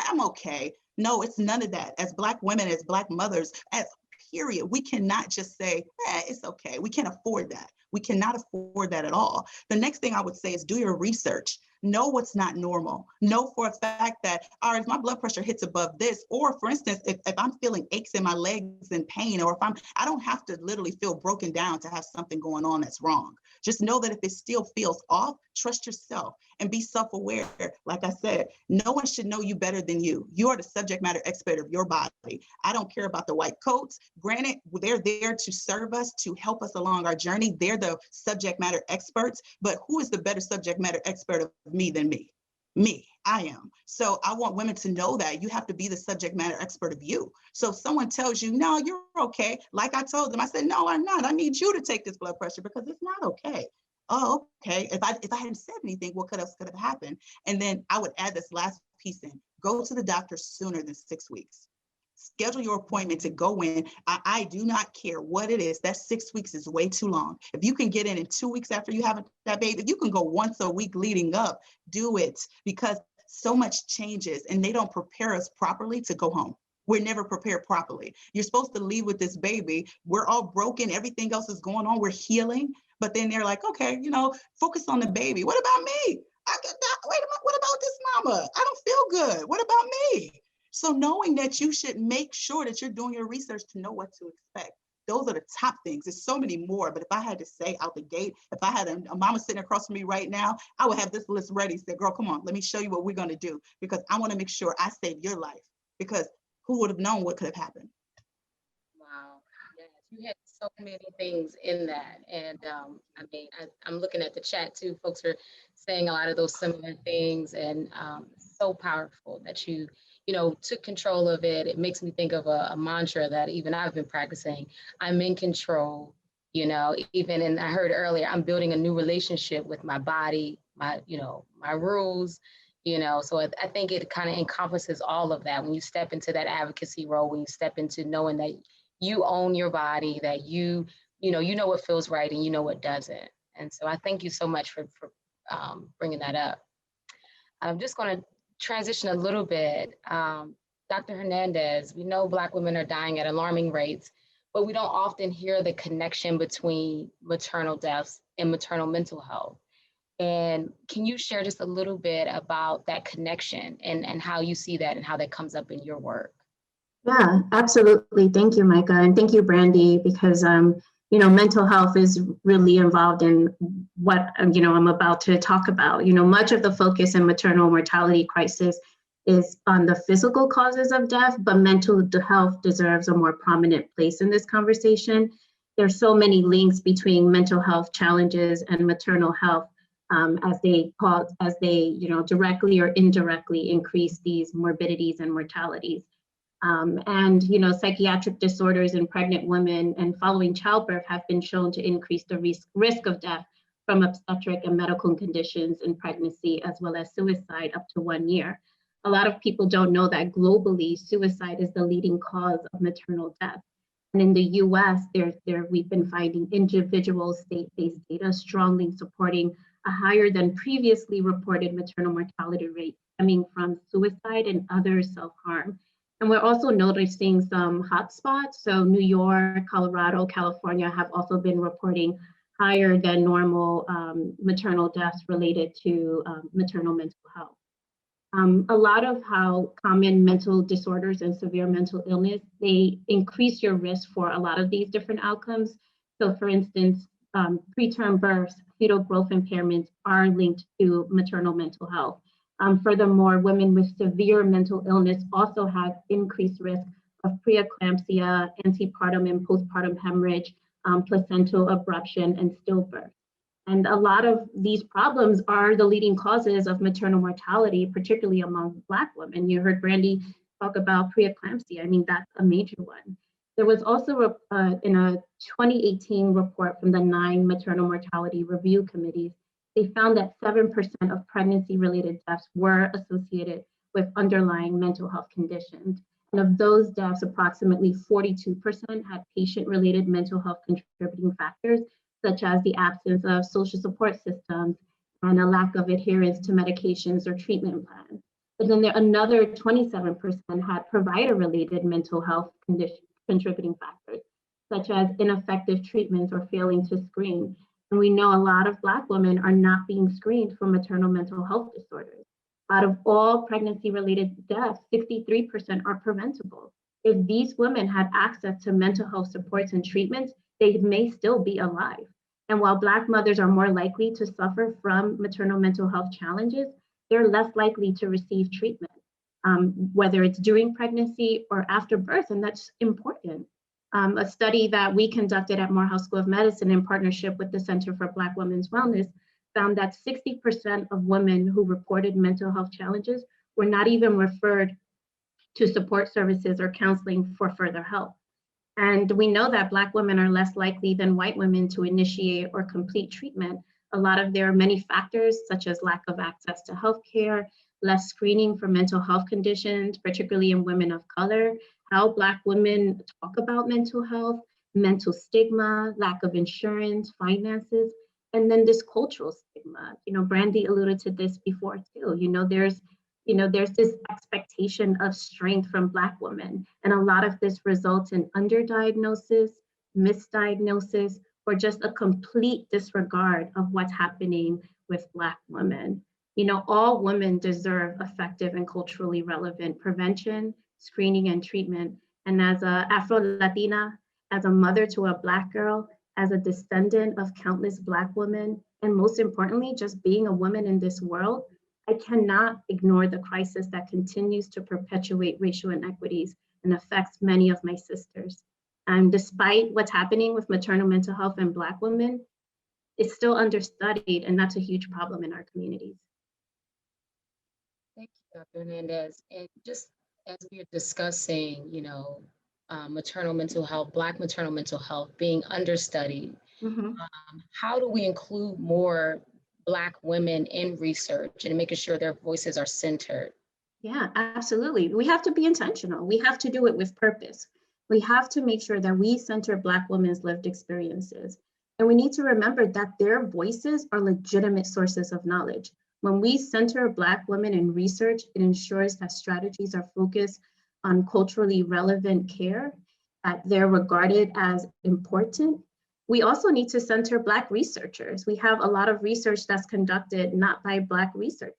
I'm okay. No, it's none of that. As Black women, as Black mothers, as period, we cannot just say, it's okay. We can't afford that. We cannot afford that at all. The next thing I would say is do your research. Know what's not normal. Know for a fact that, all right, if my blood pressure hits above this, or for instance, if I'm feeling aches in my legs and pain, or if I don't have to literally feel broken down to have something going on that's wrong. Just know that if it still feels off, trust yourself and be self-aware. Like I said, no one should know you better than you. You are the subject matter expert of your body. I don't care about the white coats. Granted, they're there to serve us, to help us along our journey. They're the subject matter experts, but who is the better subject matter expert of me than me? Me, I am. So I want women to know that you have to be the subject matter expert of you. So if someone tells you, no, you're okay. Like I told them, I said, no, I'm not. I need you to take this blood pressure because it's not okay. Oh, okay. If I hadn't said anything, what could have happened? And then I would add this last piece in. Go to the doctor sooner than 6 weeks. Schedule your appointment to go in. I do not care what it is. That 6 weeks is way too long. If you can get in 2 weeks after you have that baby, if you can go once a week leading up, do it, because so much changes and they don't prepare us properly to go home. We're never prepared properly. You're supposed to leave with this baby. We're all broken. Everything else is going on. We're healing. But then they're like, okay, focus on the baby. What about me? Wait a minute. What about this mama? I don't feel good. What about me? So knowing that you should make sure that you're doing your research to know what to expect. Those are the top things. There's so many more, but if I had to say out the gate, if I had a mama sitting across from me right now, I would have this list ready. Say, girl, come on, let me show you what we're going to do, because I want to make sure I save your life, because who would have known what could have happened? Wow. Yes, you had so many things in that. And I mean, I'm looking at the chat too. Folks are saying a lot of those similar things, and so powerful that you know, took control of it. It makes me think of a mantra that even I've been practicing. I'm in control, you know, even, and I heard earlier, I'm building a new relationship with my body, my, you know, my rules, you know, so I think it kind of encompasses all of that when you step into that advocacy role, when you step into knowing that you own your body, that you know what feels right and you know what doesn't. And so I thank you so much for bringing that up. I'm just going to transition a little bit. Dr. Hernandez, we know Black women are dying at alarming rates, but we don't often hear the connection between maternal deaths and maternal mental health. And can you share just a little bit about that connection and how you see that and how that comes up in your work? Yeah, absolutely. Thank you, Micah. And thank you, Brandy, because, you know, mental health is really involved in what, you know, I'm about to talk about. You know, much of the focus in maternal mortality crisis is on the physical causes of death, but mental health deserves a more prominent place in this conversation. There's so many links between mental health challenges and maternal health as they, you know, directly or indirectly increase these morbidities and mortalities. And, you know, psychiatric disorders in pregnant women and following childbirth have been shown to increase the risk of death from obstetric and medical conditions in pregnancy, as well as suicide up to 1 year. A lot of people don't know that globally, suicide is the leading cause of maternal death. And in the US, we've been finding individual state-based data strongly supporting a higher than previously reported maternal mortality rate stemming from suicide and other self-harm. And we're also noticing some hotspots. So New York, Colorado, California have also been reporting higher than normal maternal deaths related to maternal mental health. A lot of how common mental disorders and severe mental illness, they increase your risk for a lot of these different outcomes. So for instance, preterm births, fetal growth impairments are linked to maternal mental health. Furthermore, women with severe mental illness also have increased risk of preeclampsia, antepartum and postpartum hemorrhage, placental abruption, and stillbirth. And a lot of these problems are the leading causes of maternal mortality, particularly among Black women. You heard Brandy talk about preeclampsia. I mean, that's a major one. There was also in a 2018 report from the 9 maternal mortality review committees, they found that 7% of pregnancy-related deaths were associated with underlying mental health conditions. And of those deaths, approximately 42% had patient-related mental health contributing factors, such as the absence of social support systems and a lack of adherence to medications or treatment plans. But then another 27% had provider-related mental health contributing factors, such as ineffective treatments or failing to screen. And we know a lot of Black women are not being screened for maternal mental health disorders. Out of all pregnancy-related deaths, 63% are preventable. If these women had access to mental health supports and treatments, they may still be alive. And while Black mothers are more likely to suffer from maternal mental health challenges, they're less likely to receive treatment, whether it's during pregnancy or after birth, and that's important. A study that we conducted at Morehouse School of Medicine in partnership with the Center for Black Women's Wellness found that 60% of women who reported mental health challenges were not even referred to support services or counseling for further help. And we know that Black women are less likely than white women to initiate or complete treatment. There are many factors, such as lack of access to healthcare, less screening for mental health conditions, particularly in women of color, how Black women talk about mental health, mental stigma, lack of insurance, finances, and then this cultural stigma. You know, Brandy alluded to this before too. There's this expectation of strength from Black women, and a lot of this results in underdiagnosis, misdiagnosis, or just a complete disregard of what's happening with Black women. All women deserve effective and culturally relevant prevention, screening, and treatment. And as a Afro-Latina, as a mother to a Black girl, as a descendant of countless Black women, and most importantly, just being a woman in this world, I cannot ignore the crisis that continues to perpetuate racial inequities and affects many of my sisters. And despite what's happening with maternal mental health in Black women, it's still understudied, and that's a huge problem in our communities. Thank you, Dr. Hernandez. And just as we are discussing, maternal mental health, Black maternal mental health being understudied, how do we include more Black women in research and making sure their voices are centered? Yeah, absolutely. We have to be intentional. We have to do it with purpose. We have to make sure that we center Black women's lived experiences. And we need to remember that their voices are legitimate sources of knowledge. When we center Black women in research, it ensures that strategies are focused on culturally relevant care, that they're regarded as important. We also need to center Black researchers. We have a lot of research that's conducted not by Black researchers.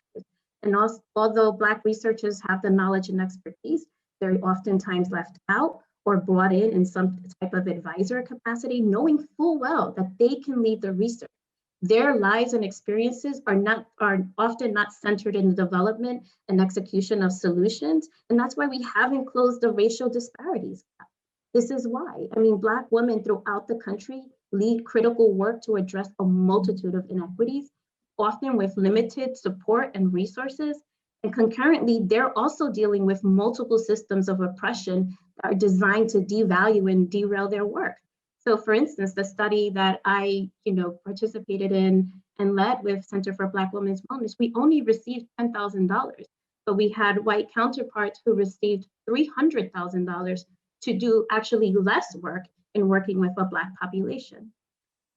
And also, although Black researchers have the knowledge and expertise, they're oftentimes left out or brought in some type of advisor capacity, knowing full well that they can lead the research. Their lives and experiences are often not centered in the development and execution of solutions. And that's why we haven't closed the racial disparities gap. This is why. I mean, Black women throughout the country lead critical work to address a multitude of inequities, often with limited support and resources. And concurrently, they're also dealing with multiple systems of oppression that are designed to devalue and derail their work. So for instance, the study that I participated in and led with Center for Black Women's Wellness, we only received $10,000, but we had white counterparts who received $300,000 to do actually less work in working with a Black population.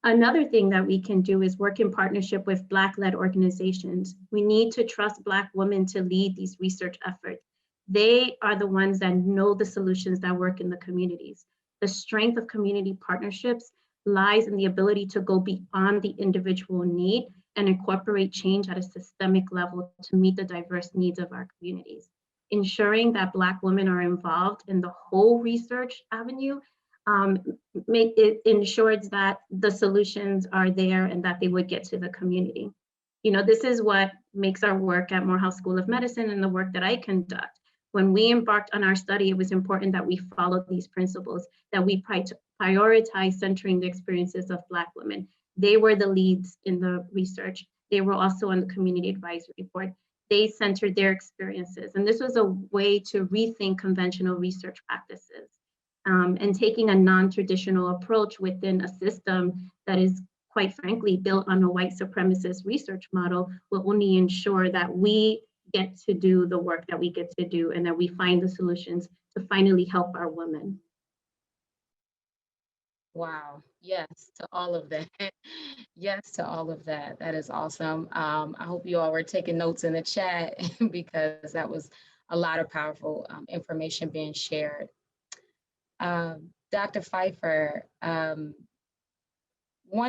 Another thing that we can do is work in partnership with Black-led organizations. We need to trust Black women to lead these research efforts. They are the ones that know the solutions that work in the communities. The strength of community partnerships lies in the ability to go beyond the individual need and incorporate change at a systemic level to meet the diverse needs of our communities. Ensuring that Black women are involved in the whole research avenue it ensures that the solutions are there and that they would get to the community. This is what makes our work at Morehouse School of Medicine and the work that I conduct. When we embarked on our study, it was important that we follow these principles, that we prioritize centering the experiences of Black women. They were the leads in the research. They were also on the community advisory board. They centered their experiences. And this was a way to rethink conventional research practices. And taking a non-traditional approach within a system that is, quite frankly, built on a white supremacist research model will only ensure that we get to do the work that we get to do and that we find the solutions to finally help our women. Wow. Yes to all of that. Yes to all of that. That is awesome. I hope you all were taking notes in the chat because that was a lot of powerful information being shared. Dr. Pfeiffer, want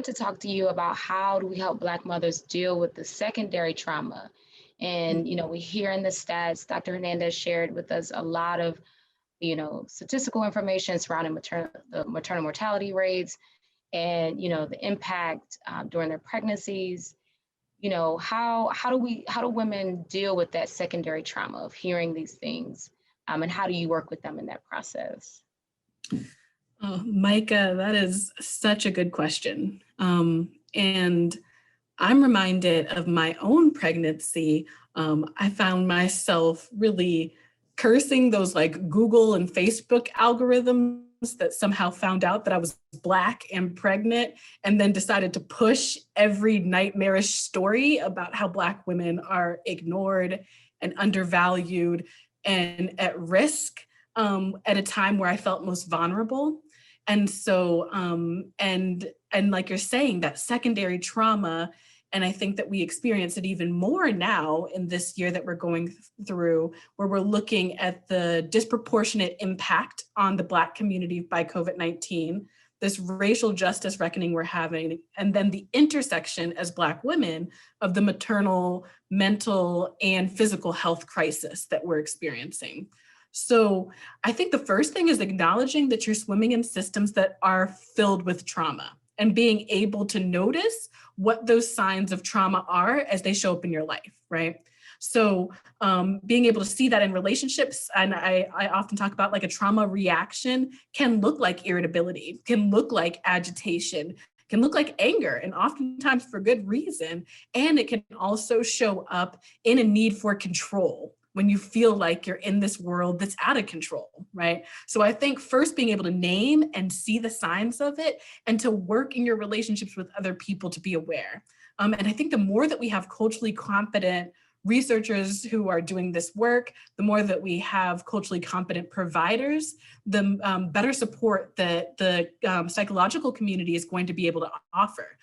to talk to you about how do we help Black mothers deal with the secondary trauma. And, we hear in the stats, Dr. Hernandez shared with us a lot of, statistical information surrounding the maternal mortality rates and, the impact during their pregnancies. How do women deal with that secondary trauma of hearing these things? And how do you work with them in that process? Oh, Micah, that is such a good question. And I'm reminded of my own pregnancy. I found myself really cursing those Google and Facebook algorithms that somehow found out that I was Black and pregnant and then decided to push every nightmarish story about how Black women are ignored and undervalued and at risk at a time where I felt most vulnerable. And so, and like you're saying, that secondary trauma, and I think that we experience it even more now in this year that we're going through, where we're looking at the disproportionate impact on the Black community by COVID-19, this racial justice reckoning we're having, and then the intersection as Black women of the maternal, mental, and physical health crisis that we're experiencing. So I think the first thing is acknowledging that you're swimming in systems that are filled with trauma and being able to notice what those signs of trauma are as they show up in your life, right? So being able to see that in relationships, and I often talk about like a trauma reaction can look like irritability, can look like agitation, can look like anger, and oftentimes for good reason. And it can also show up in a need for control when you feel like you're in this world that's out of control, right? So I think first being able to name and see the signs of it and to work in your relationships with other people to be aware. And I think the more that we have culturally competent researchers who are doing this work, the more that we have culturally competent providers, the better support that the psychological community is going to be able to offer.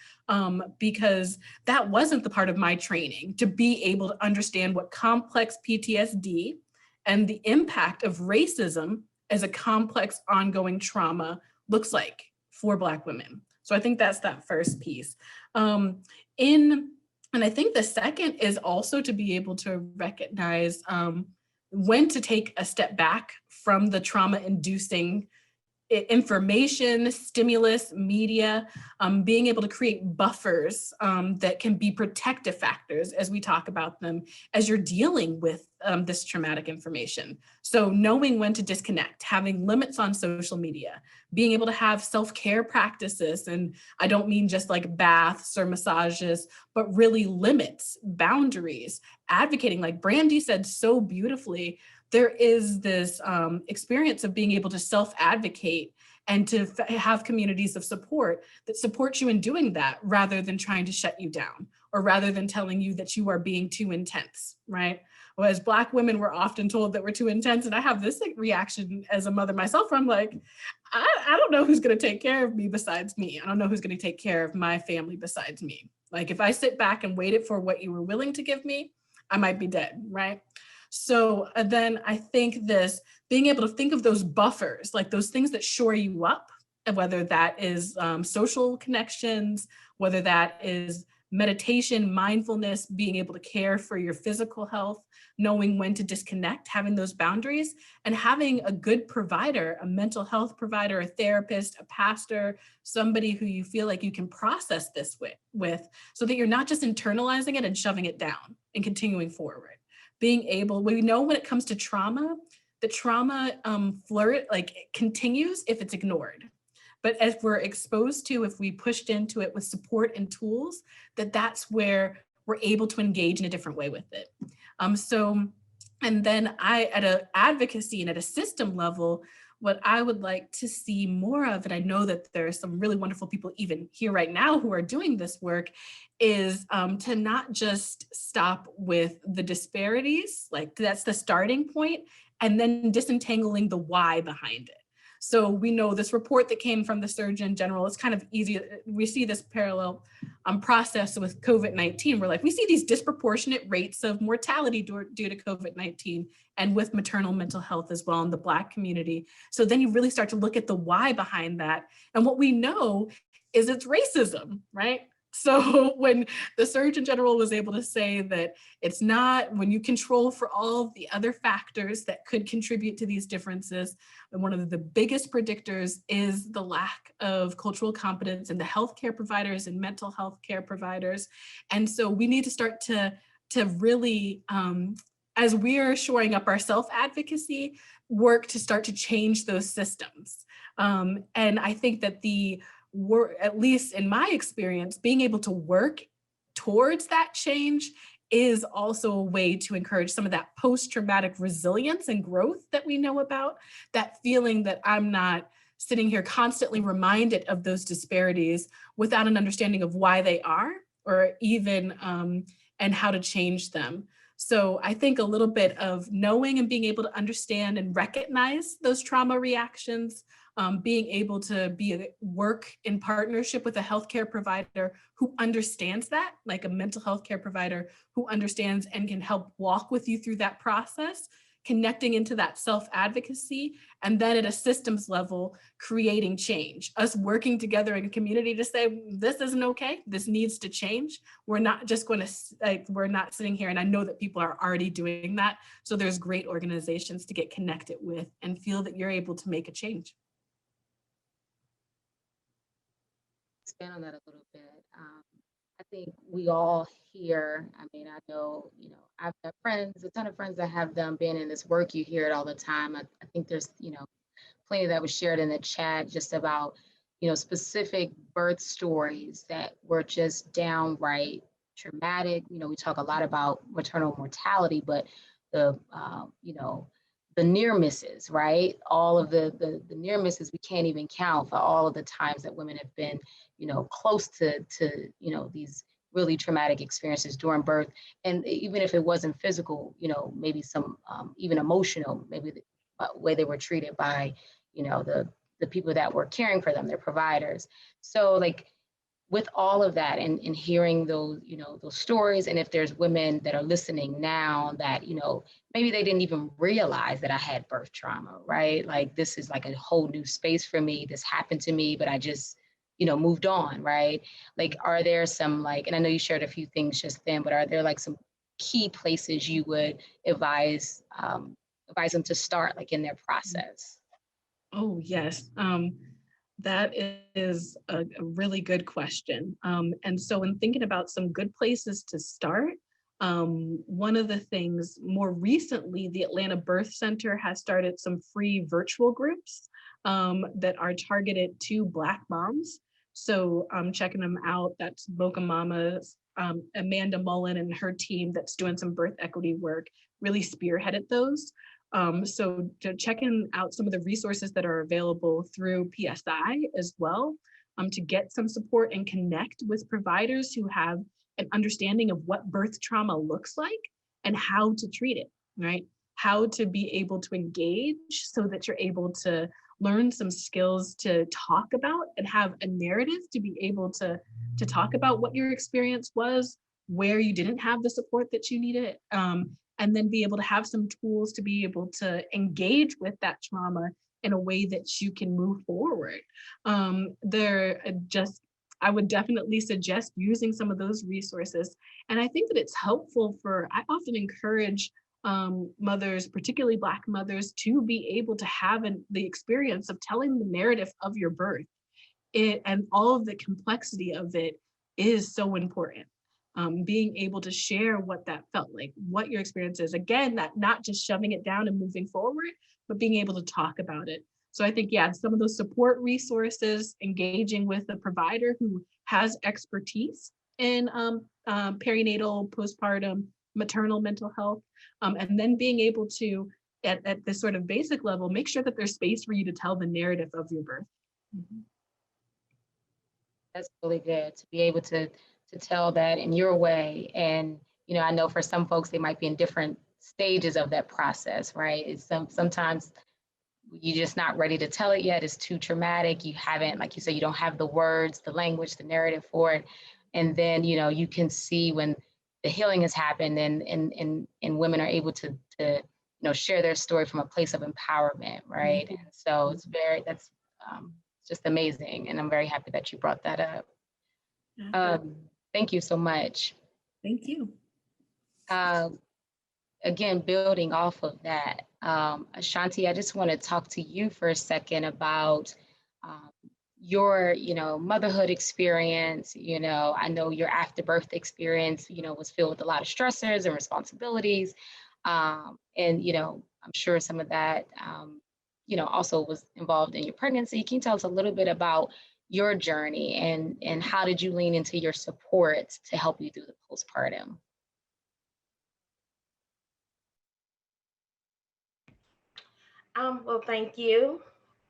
Because that wasn't the part of my training, to be able to understand what complex PTSD and the impact of racism as a complex ongoing trauma looks like for Black women. So I think that's that first piece. And I think the second is also to be able to recognize when to take a step back from the trauma-inducing information, stimulus, media, being able to create buffers that can be protective factors as we talk about them as you're dealing with this traumatic information. So knowing when to disconnect, having limits on social media, being able to have self-care practices, and I don't mean just like baths or massages, but really limits, boundaries, advocating, like Brandy said so beautifully, there is this experience of being able to self-advocate and to have communities of support that support you in doing that rather than trying to shut you down or rather than telling you that you are being too intense, right? Well, as Black women, we're often told that we're too intense. And I have this reaction as a mother myself, where I'm like, I don't know who's gonna take care of me besides me. I don't know who's gonna take care of my family besides me. Like if I sit back and waited for what you were willing to give me, I might be dead, right? So then I think this, being able to think of those buffers, like those things that shore you up, and whether that is social connections, whether that is meditation, mindfulness, being able to care for your physical health, knowing when to disconnect, having those boundaries, and having a good provider, a mental health provider, a therapist, a pastor, somebody who you feel like you can process this with so that you're not just internalizing it and shoving it down and continuing forward. Being able, we know when it comes to trauma, the trauma continues if it's ignored. But as we're exposed to, if we pushed into it with support and tools, that's where we're able to engage in a different way with it. And then at an advocacy and at a system level, what I would like to see more of, and I know that there are some really wonderful people even here right now who are doing this work, is to not just stop with the disparities, like that's the starting point, and then disentangling the why behind it. So we know this report that came from the Surgeon General, it's kind of easy. We see this parallel process with COVID-19. We're like, we see these disproportionate rates of mortality due to COVID-19 and with maternal mental health as well in the Black community. So then you really start to look at the why behind that. And what we know is it's racism, right? So when the Surgeon General was able to say that it's not, when you control for all of the other factors that could contribute to these differences, and one of the biggest predictors is the lack of cultural competence in the healthcare providers and mental health care providers. And so we need to start to really, as we're shoring up our self-advocacy, work to start to change those systems. And I think that at least in my experience, being able to work towards that change is also a way to encourage some of that post-traumatic resilience and growth that we know about, that feeling that I'm not sitting here constantly reminded of those disparities without an understanding of why they are, or even, and how to change them. So I think a little bit of knowing and being able to understand and recognize those trauma reactions, being able to work in partnership with a healthcare provider who understands that, like a mental health care provider who understands and can help walk with you through that process, connecting into that self-advocacy, and then at a systems level, creating change. Us working together in a community to say, this isn't okay, this needs to change. We're not just going to, we're not sitting here, and I know that people are already doing that. So there's great organizations to get connected with and feel that you're able to make a change. Expand on that a little bit. I think we all here, I mean, I know, I've got friends, a ton of friends that have them been in this work. You hear it all the time. I think there's, plenty that was shared in the chat just about, specific birth stories that were just downright traumatic. We talk a lot about maternal mortality, but the near misses, right? All of the near misses we can't even count for all of the times that women have been, close to these really traumatic experiences during birth. And even if it wasn't physical, maybe some even emotional, maybe the way they were treated by, the people that were caring for them, their providers. So like with all of that and hearing those, those stories, and if there's women that are listening now that, maybe they didn't even realize that I had birth trauma, right? Like this is like a whole new space for me. This happened to me, but I just, moved on, right? Like, are there some like, and I know you shared a few things just then, but are there like some key places you would advise them to start like in their process? Oh, yes. That is a really good question. And so in thinking about some good places to start, one of the things more recently, the Atlanta Birth Center has started some free virtual groups that are targeted to Black moms. So I'm checking them out. That's Boca Mamas, Amanda Mullen and her team that's doing some birth equity work really spearheaded those. So to checking out some of the resources that are available through PSI as well, to get some support and connect with providers who have an understanding of what birth trauma looks like and how to treat it, right? How to be able to engage so that you're able to learn some skills to talk about and have a narrative to be able to talk about what your experience was, where you didn't have the support that you needed, and then be able to have some tools to be able to engage with that trauma in a way that you can move forward. I would definitely suggest using some of those resources. And I think that it's helpful I often encourage mothers, particularly Black mothers, to be able to have the experience of telling the narrative of your birth. And all of the complexity of it is so important. Being able to share what that felt like, what your experience is. Again, that not just shoving it down and moving forward, but being able to talk about it. So I think, yeah, some of those support resources, engaging with a provider who has expertise in perinatal, postpartum, maternal mental health, and then being able to, at this sort of basic level, make sure that there's space for you to tell the narrative of your birth. Mm-hmm. That's really good to be able to tell that in your way. And, I know for some folks, they might be in different stages of that process, right? It's sometimes you're just not ready to tell it yet. It's too traumatic. You haven't, like you said, you don't have the words, the language, the narrative for it. And then, you can see when the healing has happened and women are able to share their story from a place of empowerment, right? Mm-hmm. And so that's just amazing. And I'm very happy that you brought that up. Thank you so much. Thank you. Again, building off of that, Ashanti, I just want to talk to you for a second about your, motherhood experience. I know your after birth experience, was filled with a lot of stressors and responsibilities. And, I'm sure some of that, also was involved in your pregnancy. Can you tell us a little bit about your journey and how did you lean into your support to help you through the postpartum? Well, thank you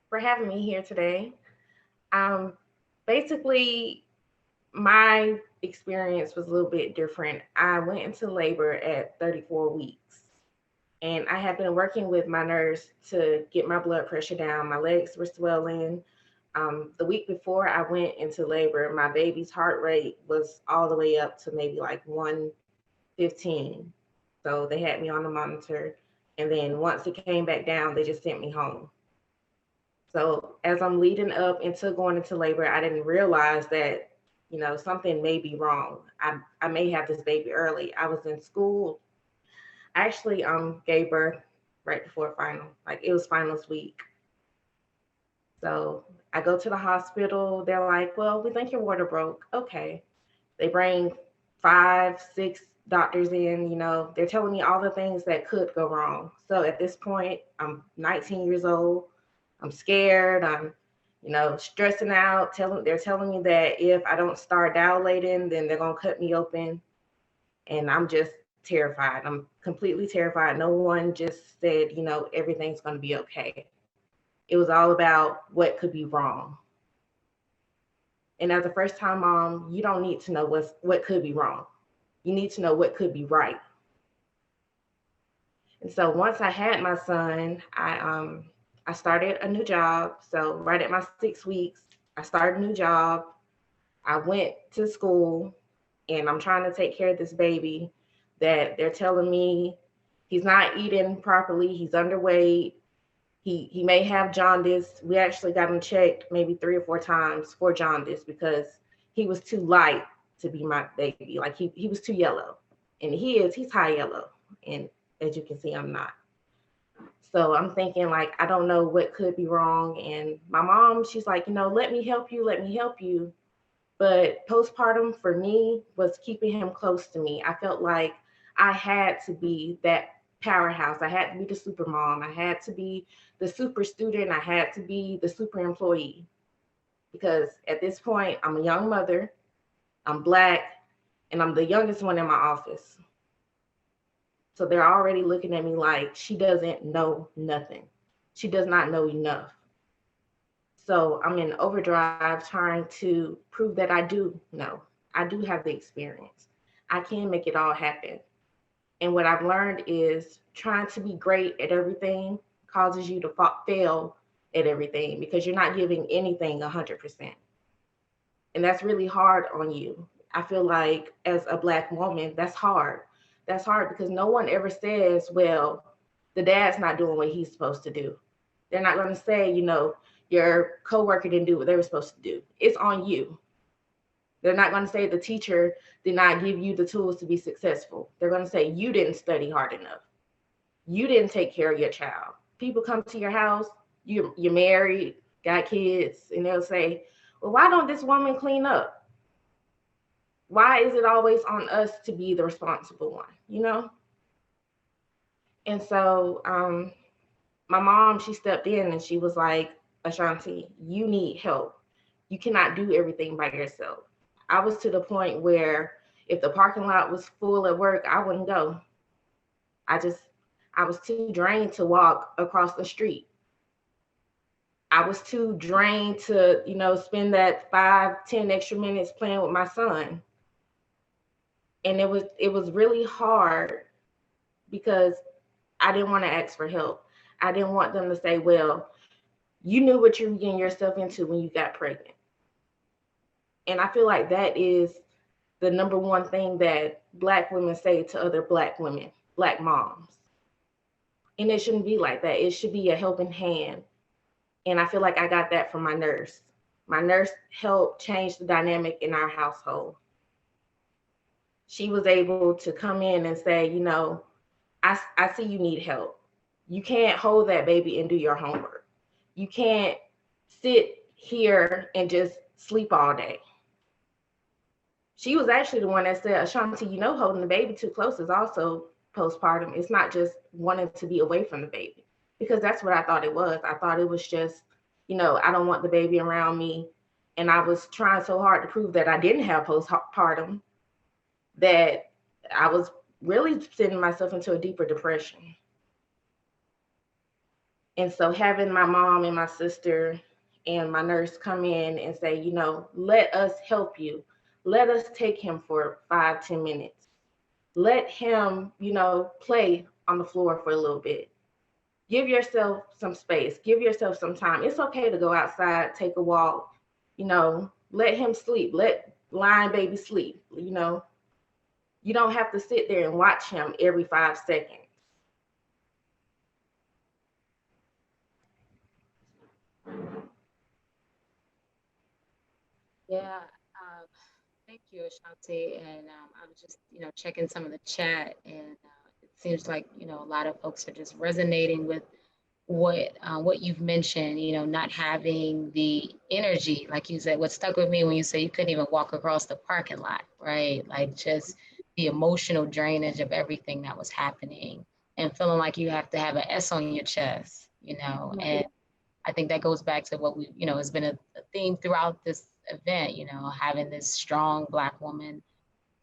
for having me here today. Basically, my experience was a little bit different. I went into labor at 34 weeks, and I had been working with my nurse to get my blood pressure down. My legs were swelling. The week before I went into labor, my baby's heart rate was all the way up to maybe like 115. So they had me on the monitor. And then once it came back down, they just sent me home. So as I'm leading up into going into labor, I didn't realize that, something may be wrong. I may have this baby early. I was in school. I actually gave birth right before final. Like it was finals week. So I go to the hospital. They're like, well, we think your water broke. Okay. They bring 5, 6 doctors in, you know, they're telling me all the things that could go wrong. So at this point, I'm 19 years old. I'm scared. I'm, you know, stressing out. They're telling me that if I don't start dilating, then they're gonna cut me open. And I'm just terrified. I'm completely terrified. No one just said, you know, everything's gonna be okay. It was all about what could be wrong. And as a first-time mom, you don't need to know what could be wrong. You need to know what could be right. And so once I had my son, I started a new job. So right at my 6 weeks, I started a new job. I went to school and I'm trying to take care of this baby that they're telling me he's not eating properly, he's underweight, he may have jaundice. We actually got him checked maybe 3 or 4 times for jaundice because he was too light to be my baby. Like he was too yellow. And he's high yellow. And as you can see, I'm not. So I'm thinking like, I don't know what could be wrong. And my mom, she's like, you know, let me help you. But postpartum for me was keeping him close to me. I felt like I had to be that powerhouse. I had to be the super mom. I had to be the super student. I had to be the super employee. Because at this point, I'm a young mother, I'm Black, and I'm the youngest one in my office. So they're already looking at me like she doesn't know nothing. She does not know enough. So I'm in overdrive trying to prove that I do know. I do have the experience. I can make it all happen. And what I've learned is trying to be great at everything causes you to fail at everything because you're not giving anything 100%. And that's really hard on you. I feel like as a Black woman, that's hard. That's hard because no one ever says, well, the dad's not doing what he's supposed to do. They're not going to say, you know, your coworker didn't do what they were supposed to do. It's on you. They're not going to say the teacher did not give you the tools to be successful. They're going to say you didn't study hard enough. You didn't take care of your child. People come to your house, you're married, got kids, and they'll say, well, why don't this woman clean up? Why is it always on us to be the responsible one, you know? And so my mom, she stepped in and she was like, Ashanti, you need help. You cannot do everything by yourself. I was to the point where if the parking lot was full at work, I wouldn't go. I was too drained to walk across the street. I was too drained to, you know, spend that 5-10 extra minutes playing with my son. And it was really hard because I didn't want to ask for help. I didn't want them to say, well, you knew what you were getting yourself into when you got pregnant. And I feel like that is the number one thing that Black women say to other Black women, Black moms. And it shouldn't be like that. It should be a helping hand. And I feel like I got that from my nurse. My nurse helped change the dynamic in our household. She was able to come in and say, you know, I see you need help. You can't hold that baby and do your homework. You can't sit here and just sleep all day. She was actually the one that said, Ashanti, you know, holding the baby too close is also postpartum. It's not just wanting to be away from the baby, because that's what I thought it was. I thought it was just, you know, I don't want the baby around me. And I was trying so hard to prove that I didn't have postpartum that I was really sending myself into a deeper depression. And so having my mom and my sister and my nurse come in and say, you know, let us help you. Let us take him for 5-10 minutes. Let him, you know, play on the floor for a little bit. Give yourself some space. Give yourself some time. It's okay to go outside, take a walk, you know, let him sleep. Let lying baby sleep, you know. You don't have to sit there and watch him every 5 seconds. Yeah, thank you, Ashanti. And I was just, you know, checking some of the chat, and it seems like, you know, a lot of folks are just resonating with what you've mentioned, you know, not having the energy, like you said. What stuck with me when you say you couldn't even walk across the parking lot, right? Like just the emotional drainage of everything that was happening and feeling like you have to have an S on your chest, you know. And I think that goes back to what we, you know, has been a theme throughout this event, you know, having this strong Black woman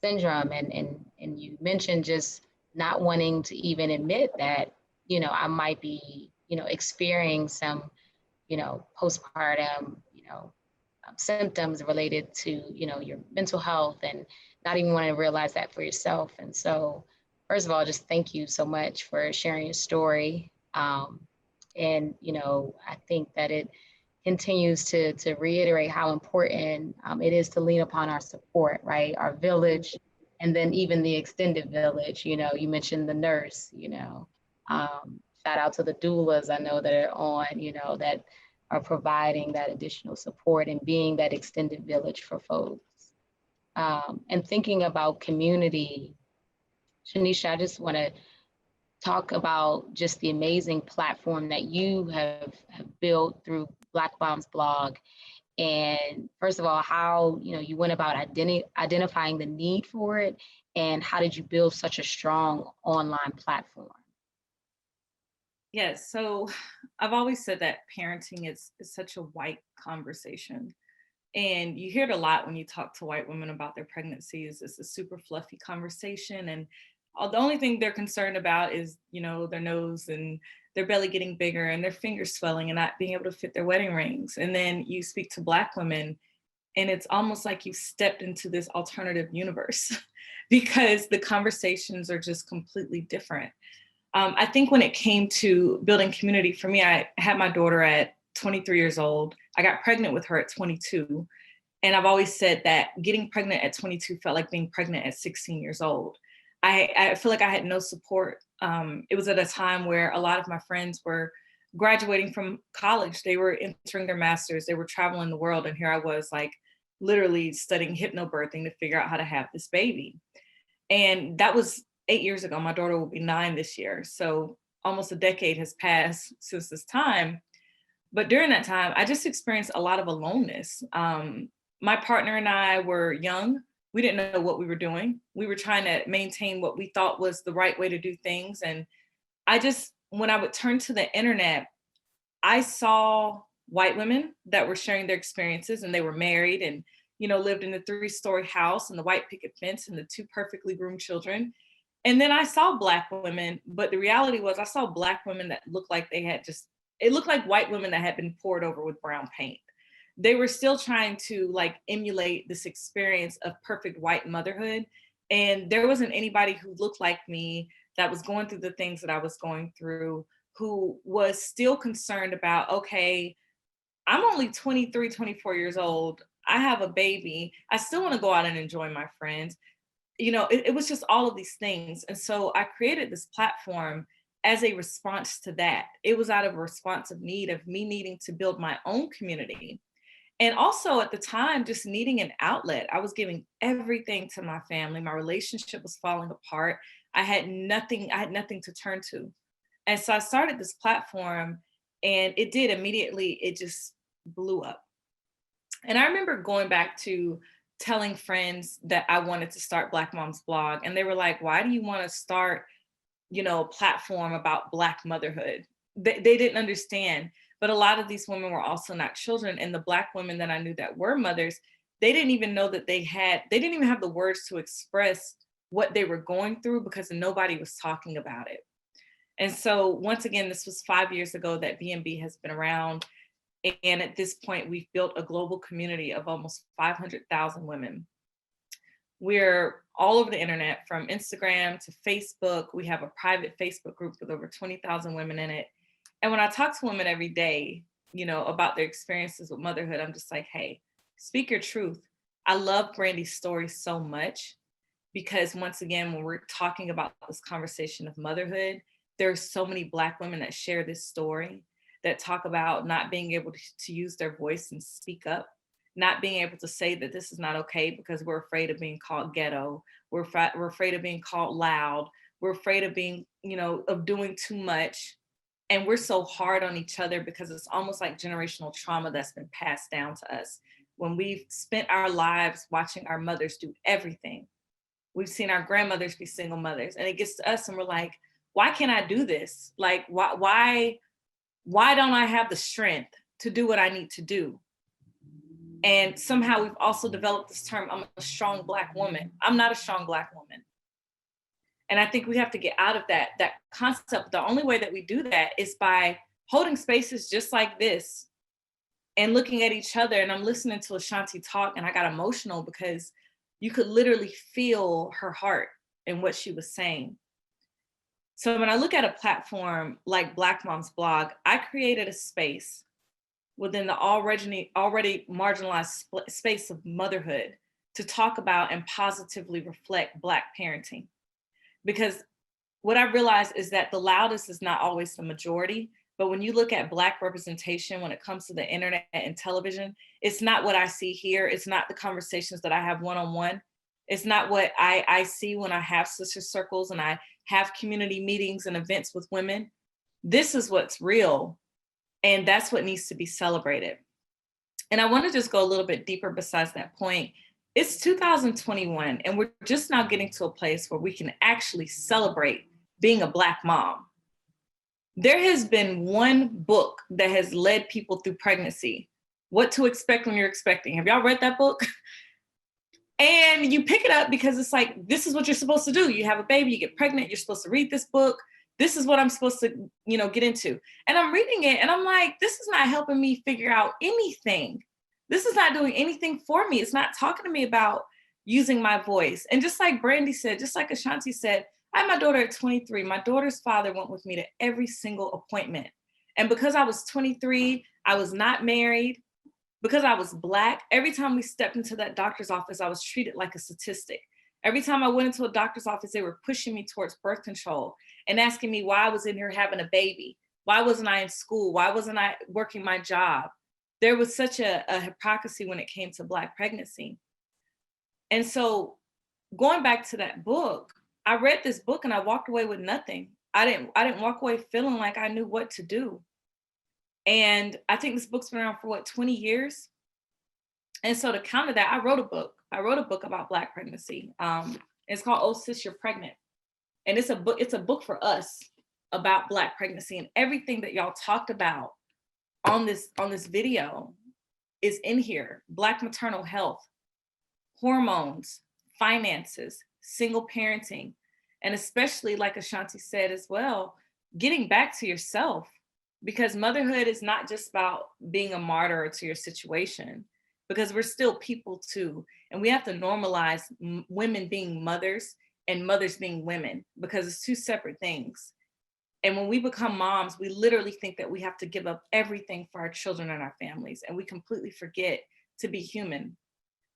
syndrome. And you mentioned just not wanting to even admit that, you know, I might be, you know, experiencing some, you know, postpartum, you know, symptoms related to, you know, your mental health, and not even wanting to realize that for yourself. And so, first of all, just thank you so much for sharing your story. And, you know, I think that it continues to reiterate how important it is to lean upon our support, right? Our village, and then even the extended village. You know, you mentioned the nurse, you know, shout out to the doulas I know that are on, you know, that are providing that additional support and being that extended village for folks. And thinking about community, Shanisha, I just want to talk about just the amazing platform that you have built through Black Moms blog. And first of all, how, you know, you went about identifying the need for it, and how did you build such a strong online platform? Yes, so I've always said that parenting is such a white conversation. And you hear it a lot when you talk to white women about their pregnancies. It's a super fluffy conversation. And the only thing they're concerned about is, you know, their nose and their belly getting bigger and their fingers swelling and not being able to fit their wedding rings. And then you speak to Black women, and it's almost like you've stepped into this alternative universe because the conversations are just completely different. I think when it came to building community, for me, I had my daughter at 23 years old. I got pregnant with her at 22. And I've always said that getting pregnant at 22 felt like being pregnant at 16 years old. I feel like I had no support. It was at a time where a lot of my friends were graduating from college. They were entering their masters. They were traveling the world. And here I was, like, literally studying hypnobirthing to figure out how to have this baby. And that was 8 years ago. My daughter will be 9 this year. So almost a decade has passed since this time. But during that time, I just experienced a lot of aloneness. My partner and I were young. We didn't know what we were doing. We were trying to maintain what we thought was the right way to do things. And when I would turn to the internet, I saw white women that were sharing their experiences, and they were married and, you know, lived in a 3-story house and the white picket fence and the 2 perfectly groomed children. And then I saw Black women, but the reality was I saw Black women that looked like it looked like white women that had been poured over with brown paint. They were still trying to, like, emulate this experience of perfect white motherhood. And there wasn't anybody who looked like me that was going through the things that I was going through, who was still concerned about, okay, I'm only 23, 24 years old. I have a baby. I still want to go out and enjoy my friends. You know, it was just all of these things. And so I created this platform as a response to that. It was out of a responsive need of me needing to build my own community. And also at the time, just needing an outlet. I was giving everything to my family. My relationship was falling apart. I had nothing to turn to. And so I started this platform, and it just blew up. And I remember going back to telling friends that I wanted to start Black Moms blog. And they were like, why do you want to start, you know, a platform about Black motherhood? They didn't understand. But a lot of these women were also not children. And the Black women that I knew that were mothers, they didn't even know that they didn't even have the words to express what they were going through because nobody was talking about it. And so once again, this was 5 years ago that BMB has been around. And at this point, we've built a global community of almost 500,000 women. We're all over the internet, from Instagram to Facebook. We have a private Facebook group with over 20,000 women in it. And when I talk to women every day, you know, about their experiences with motherhood, I'm just like, hey, speak your truth. I love Brandy's story so much because, once again, when we're talking about this conversation of motherhood, there's so many Black women that share this story, that talk about not being able to use their voice and speak up, not being able to say that this is not okay because we're afraid of being called ghetto. We're afraid of being called loud. We're afraid of being, you know, of doing too much. And we're so hard on each other because it's almost like generational trauma that's been passed down to us. When we've spent our lives watching our mothers do everything, we've seen our grandmothers be single mothers, and it gets to us and we're like, why can't I do this? Like, why don't I have the strength to do what I need to do? And somehow we've also developed this term, I'm a strong Black woman. I'm not a strong Black woman. And I think we have to get out of that concept. The only way that we do that is by holding spaces just like this and looking at each other. And I'm listening to Ashanti talk and I got emotional because you could literally feel her heart in what she was saying. So when I look at a platform like Black Moms Blog, I created a space within the already marginalized space of motherhood to talk about and positively reflect Black parenting. Because what I realized is that the loudest is not always the majority, but when you look at Black representation when it comes to the internet and television, it's not what I see here. It's not the conversations that I have one-on-one. It's not what I see when I have sister circles and I have community meetings and events with women. This is what's real. And that's what needs to be celebrated. And I want to just go a little bit deeper besides that point. It's 2021, and we're just now getting to a place where we can actually celebrate being a Black mom. There has been one book that has led people through pregnancy, What to Expect When You're Expecting. Have y'all read that book? And you pick it up because it's like, this is what you're supposed to do. You have a baby, you get pregnant, you're supposed to read this book. This is what I'm supposed to, get into. And I'm reading it and I'm like, this is not helping me figure out anything. This is not doing anything for me. It's not talking to me about using my voice. And just like Brandy said, just like Ashanti said, I had my daughter at 23. My daughter's father went with me to every single appointment. And because I was 23, I was not married, because I was Black, every time we stepped into that doctor's office, I was treated like a statistic. Every time I went into a doctor's office, they were pushing me towards birth control and asking me why I was in here having a baby. Why wasn't I in school? Why wasn't I working my job? There was such a hypocrisy when it came to Black pregnancy. And so going back to that book, I read this book and I walked away with nothing. I didn't walk away feeling like I knew what to do. And I think this book's been around for 20 years. And so to counter that, I wrote a book. I wrote a book about Black pregnancy. It's called Oh Sis, You're Pregnant. And it's a book for us about Black pregnancy, and everything that y'all talked about on this video is in here. Black maternal health, hormones, finances, single parenting, and especially, like Ashanti said as well, getting back to yourself, because motherhood is not just about being a martyr to your situation, because we're still people too. And we have to normalize women being mothers and mothers being women, because it's two separate things. And when we become moms, we literally think that we have to give up everything for our children and our families, and we completely forget to be human.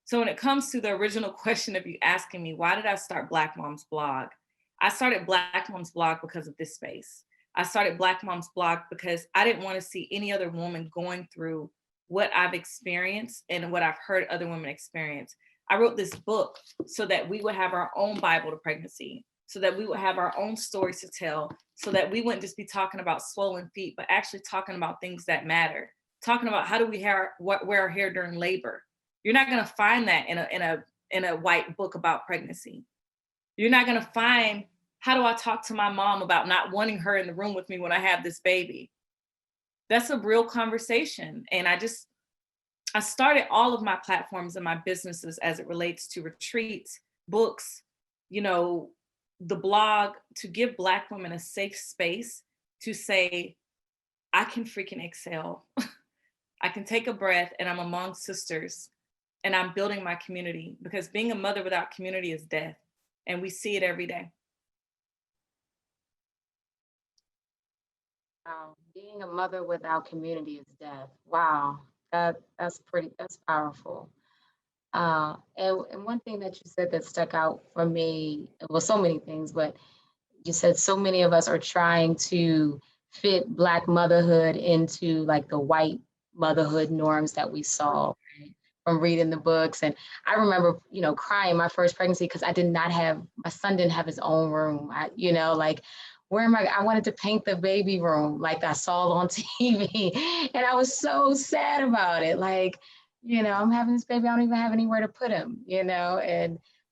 So when it comes to the original question of you asking me, why did I start Black Moms Blog? I started Black Moms Blog because of this space. I started Black Moms Blog because I didn't want to see any other woman going through what I've experienced and what I've heard other women experience. I wrote this book so that we would have our own Bible to pregnancy, so that we would have our own stories to tell, so that we wouldn't just be talking about swollen feet, but actually talking about things that matter. Talking about how do we wear our hair during labor. You're not gonna find that in a white book about pregnancy. You're not gonna find, how do I talk to my mom about not wanting her in the room with me when I have this baby? That's a real conversation. And I started all of my platforms and my businesses as it relates to retreats, books, the blog, to give Black women a safe space to say, I can freaking exhale. I can take a breath, and I'm among sisters, and I'm building my community, because being a mother without community is death. And we see it every day. Wow. Being a mother without community is death. Wow. That's powerful. And one thing that you said that stuck out for me, well, so many things, but you said so many of us are trying to fit Black motherhood into like the white motherhood norms that we saw, right, from reading the books. And I remember, crying my first pregnancy because my son didn't have his own room. where am I wanted to paint the baby room like I saw on TV. And I was so sad about it. Like, I'm having this baby, I don't even have anywhere to put him,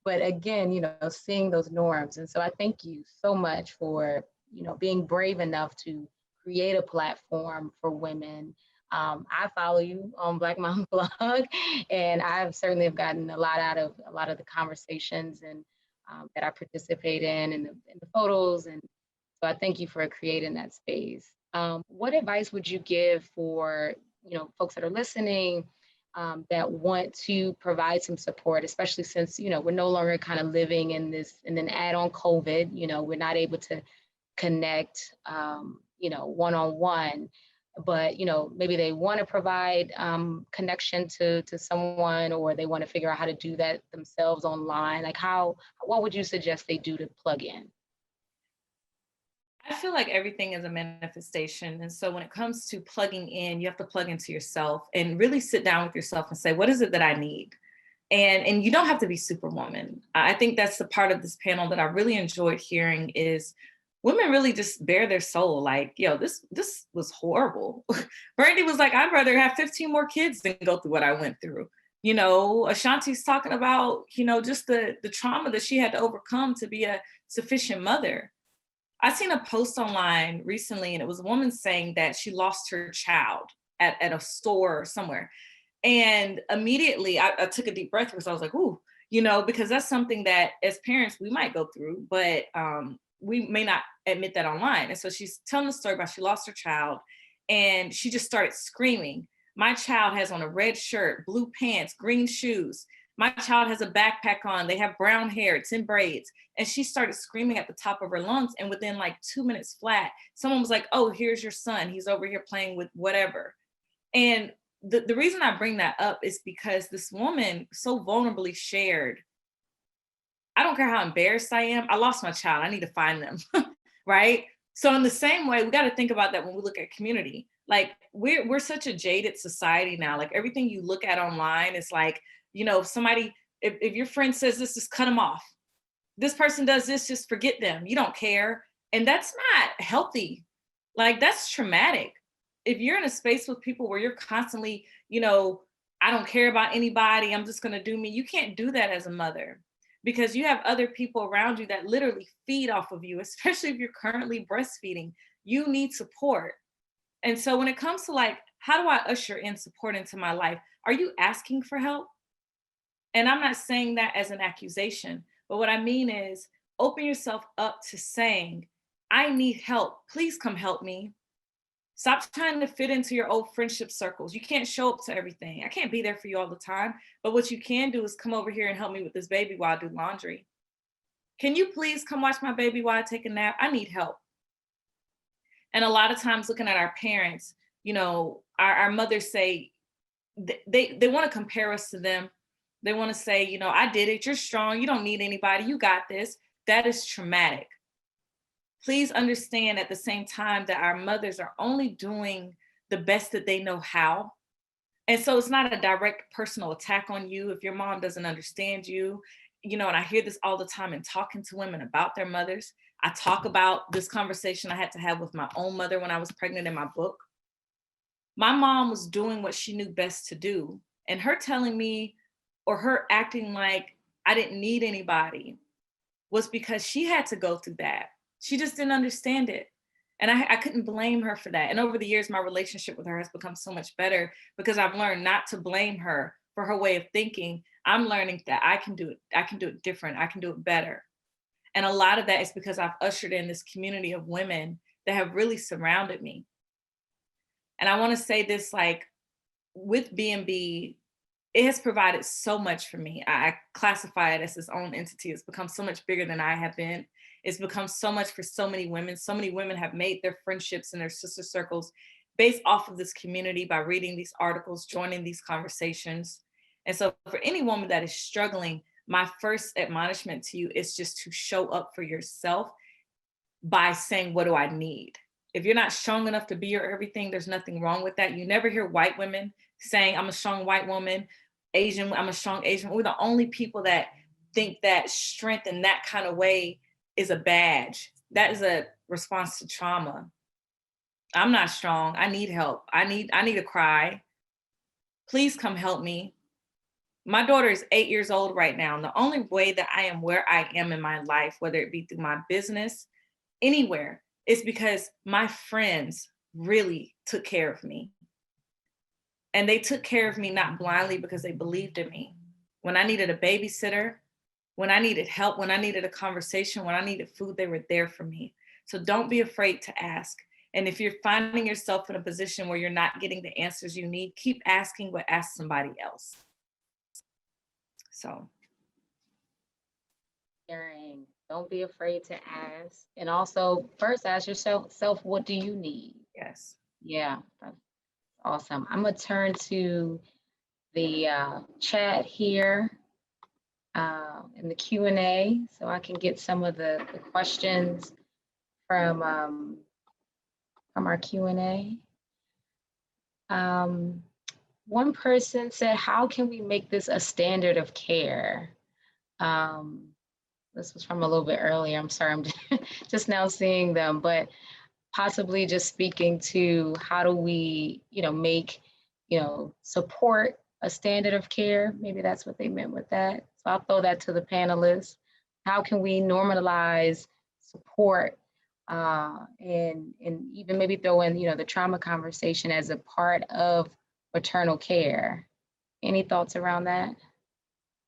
but again, seeing those norms. And so I thank you so much for, being brave enough to create a platform for women. I follow you on Black Mom Blog, and I've certainly have gotten a lot out of a lot of the conversations and that I participate in the photos. And so I thank you for creating that space. What advice would you give for, folks that are listening that want to provide some support, especially since, we're no longer kind of living in this, and then add on COVID, we're not able to connect, one-on-one, but, maybe they want to provide connection to someone, or they want to figure out how to do that themselves online. Like what would you suggest they do to plug in? I feel like everything is a manifestation. And so when it comes to plugging in, you have to plug into yourself and really sit down with yourself and say, what is it that I need? And you don't have to be Superwoman. I think that's the part of this panel that I really enjoyed hearing is women really just bare their soul. Like, this was horrible. Brandy was like, I'd rather have 15 more kids than go through what I went through. Ashanti's talking about, just the trauma that she had to overcome to be a sufficient mother. I seen a post online recently, and it was a woman saying that she lost her child at a store or somewhere. And immediately I took a deep breath because I was like, ooh, because that's something that as parents we might go through, but we may not admit that online. And so she's telling the story about she lost her child and she just started screaming. My child has on a red shirt, blue pants, green shoes. My child has a backpack on. They have brown hair. It's in braids. And she started screaming at the top of her lungs. And within like 2 minutes flat, someone was like, oh, here's your son. He's over here playing with whatever. And the reason I bring that up is because this woman so vulnerably shared, I don't care how embarrassed I am. I lost my child. I need to find them, right? So in the same way, we got to think about that when we look at community. Like we're such a jaded society now. Like everything you look at online is like, if your friend says this, just cut them off. This person does this, just forget them. You don't care. And that's not healthy. Like that's traumatic. If you're in a space with people where you're constantly, I don't care about anybody, I'm just going to do me. You can't do that as a mother because you have other people around you that literally feed off of you, especially if you're currently breastfeeding. You need support. And so when it comes to like, how do I usher in support into my life? Are you asking for help? And I'm not saying that as an accusation, but what I mean is open yourself up to saying, I need help. Please come help me. Stop trying to fit into your old friendship circles. You can't show up to everything. I can't be there for you all the time. But what you can do is come over here and help me with this baby while I do laundry. Can you please come watch my baby while I take a nap? I need help. And a lot of times looking at our parents, our mothers say, they want to compare us to them. They want to say, I did it. You're strong. You don't need anybody. You got this. That is traumatic. Please understand at the same time that our mothers are only doing the best that they know how. And so it's not a direct personal attack on you if your mom doesn't understand you. And I hear this all the time in talking to women about their mothers. I talk about this conversation I had to have with my own mother when I was pregnant in my book. My mom was doing what she knew best to do. And her telling me or her acting like I didn't need anybody was because she had to go through that. She just didn't understand it. And I couldn't blame her for that. And over the years, my relationship with her has become so much better because I've learned not to blame her for her way of thinking. I'm learning that I can do it. I can do it different. I can do it better. And a lot of that is because I've ushered in this community of women that have really surrounded me. And I want to say this, like with B&B, it has provided so much for me. I classify it as its own entity. It's become so much bigger than I have been. It's become so much for so many women. So many women have made their friendships and their sister circles based off of this community by reading these articles, joining these conversations. And so for any woman that is struggling, my first admonishment to you is just to show up for yourself by saying, what do I need? If you're not strong enough to be your everything, there's nothing wrong with that. You never hear white women saying, I'm a strong white woman, Asian, I'm a strong Asian. We're the only people that think that strength in that kind of way is a badge. that is a response to trauma. I'm not strong. I need help. I need to cry. Please come help me. My daughter is 8 years old right now. And the only way that I am where I am in my life, whether it be through my business, anywhere, is because my friends really took care of me. And they took care of me not blindly because they believed in me. When I needed a babysitter, when I needed help, when I needed a conversation, when I needed food, they were there for me. So don't be afraid to ask. And if you're finding yourself in a position where you're not getting the answers you need, keep asking, but ask somebody else. So. Sharing. Don't be afraid to ask. And also, first ask yourself, what do you need? Yes. Yeah, that's awesome. I'm going to turn to the chat here in the Q&A so I can get some of the questions from our Q&A. One person said, how can we make this a standard of care? This was from a little bit earlier. I'm sorry, I'm just now seeing them, but possibly just speaking to how do we, make, support a standard of care. Maybe that's what they meant with that. So I'll throw that to the panelists. How can we normalize support and even maybe throw in, the trauma conversation as a part of maternal care? Any thoughts around that?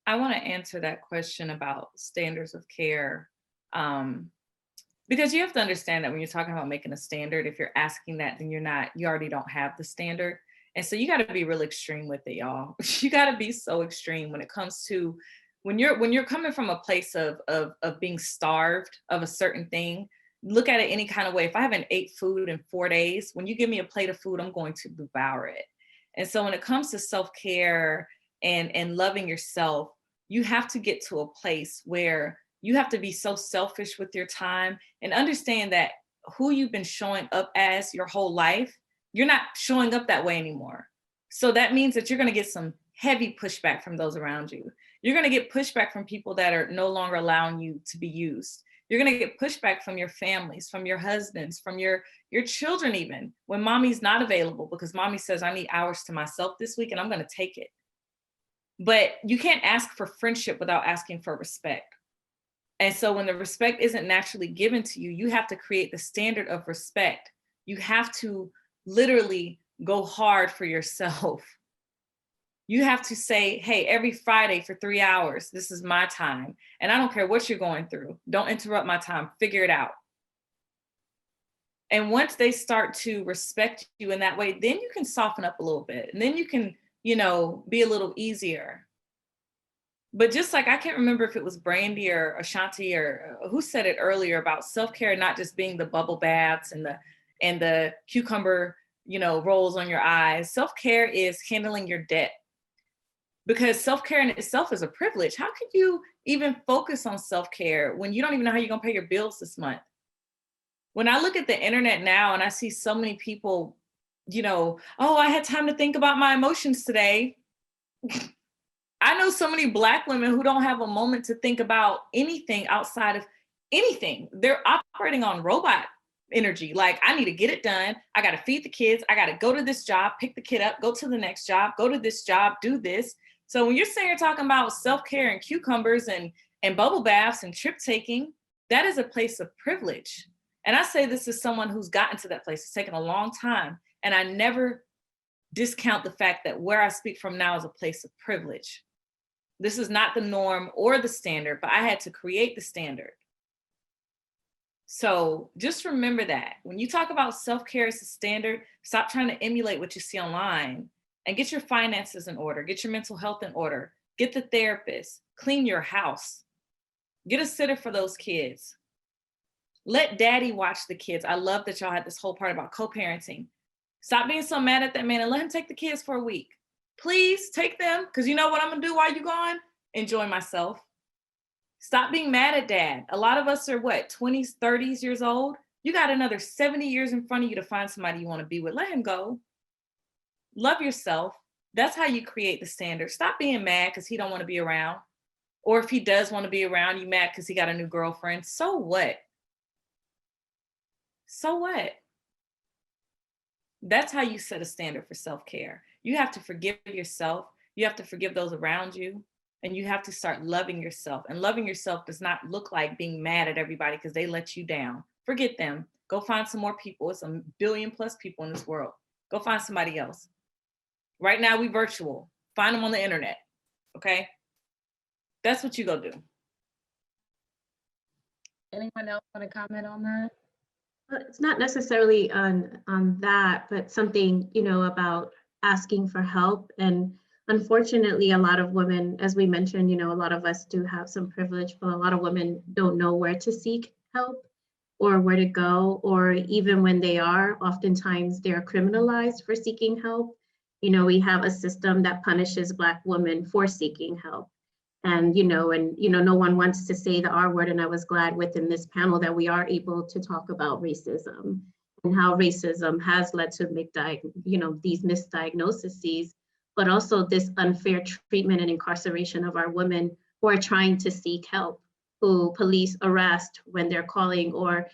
I want to answer that question about standards of care. Because you have to understand that when you're talking about making a standard, if you're asking that, then you already don't have the standard. And so you got to be real extreme with it, y'all. You got to be so extreme when it comes to when you're coming from a place of being starved of a certain thing. Look at it any kind of way. If I haven't ate food in 4 days, when you give me a plate of food, I'm going to devour it. And so when it comes to self-care and loving yourself, you have to get to a place where you have to be so selfish with your time and understand that who you've been showing up as your whole life, you're not showing up that way anymore. So that means that you're going to get some heavy pushback from those around you. You're going to get pushback from people that are no longer allowing you to be used. You're going to get pushback from your families, from your husbands, from your children, even when mommy's not available because mommy says, I need hours to myself this week and I'm going to take it. But you can't ask for friendship without asking for respect. And so when the respect isn't naturally given to you, you have to create the standard of respect. You have to literally go hard for yourself. You have to say, hey, every Friday for 3 hours, this is my time. And I don't care what you're going through. Don't interrupt my time. Figure it out. And once they start to respect you in that way, then you can soften up a little bit. And then you can, be a little easier. But just like, I can't remember if it was Brandy or Ashanti or who said it earlier about self-care not just being the bubble baths and the cucumber, rolls on your eyes. Self-care is handling your debt. Because self-care in itself is a privilege. How could you even focus on self-care when you don't even know how you're gonna pay your bills this month? When I look at the internet now and I see so many people, oh, I had time to think about my emotions today. I know so many Black women who don't have a moment to think about anything outside of anything. They're operating on robot energy. Like, I need to get it done. I got to feed the kids. I got to go to this job, pick the kid up, go to the next job, go to this job, do this. So when you're saying you're talking about self-care and cucumbers and bubble baths and trip taking, that is a place of privilege. And I say this as someone who's gotten to that place. It's taken a long time. And I never discount the fact that where I speak from now is a place of privilege. This is not the norm or the standard, but I had to create the standard. So just remember that when you talk about self-care as a standard, stop trying to emulate what you see online and get your finances in order, get your mental health in order, get the therapist, clean your house, get a sitter for those kids. Let daddy watch the kids. I love that y'all had this whole part about co-parenting. Stop being so mad at that man and let him take the kids for a week. Please take them, because you know what I'm gonna do while you're gone? Enjoy myself. Stop being mad at dad. A lot of us are 20s, 30s years old. You got another 70 years in front of you to find somebody you wanna be with. Let him go. Love yourself. That's how you create the standard. Stop being mad because he don't wanna be around. Or if he does wanna be around, you mad because he got a new girlfriend. So what? So what? That's how you set a standard for self-care. You have to forgive yourself. You have to forgive those around you. And you have to start loving yourself. And loving yourself does not look like being mad at everybody because they let you down. Forget them. Go find some more people. It's 1 billion+ people in this world. Go find somebody else. Right now, we virtual. Find them on the internet. Okay? That's what you go do. Anyone else want to comment on that? It's not necessarily on that, but something, you know, about asking for help. And unfortunately, a lot of women, as we mentioned, you know, a lot of us do have some privilege, but a lot of women don't know where to seek help or where to go, or even when they are, oftentimes they're criminalized for seeking help. You know, we have a system that punishes Black women for seeking help. And no one wants to say the R word, and I was glad within this panel that we are able to talk about racism and how racism has led to these misdiagnoses, but also this unfair treatment and incarceration of our women who are trying to seek help, who police arrest when they're calling, or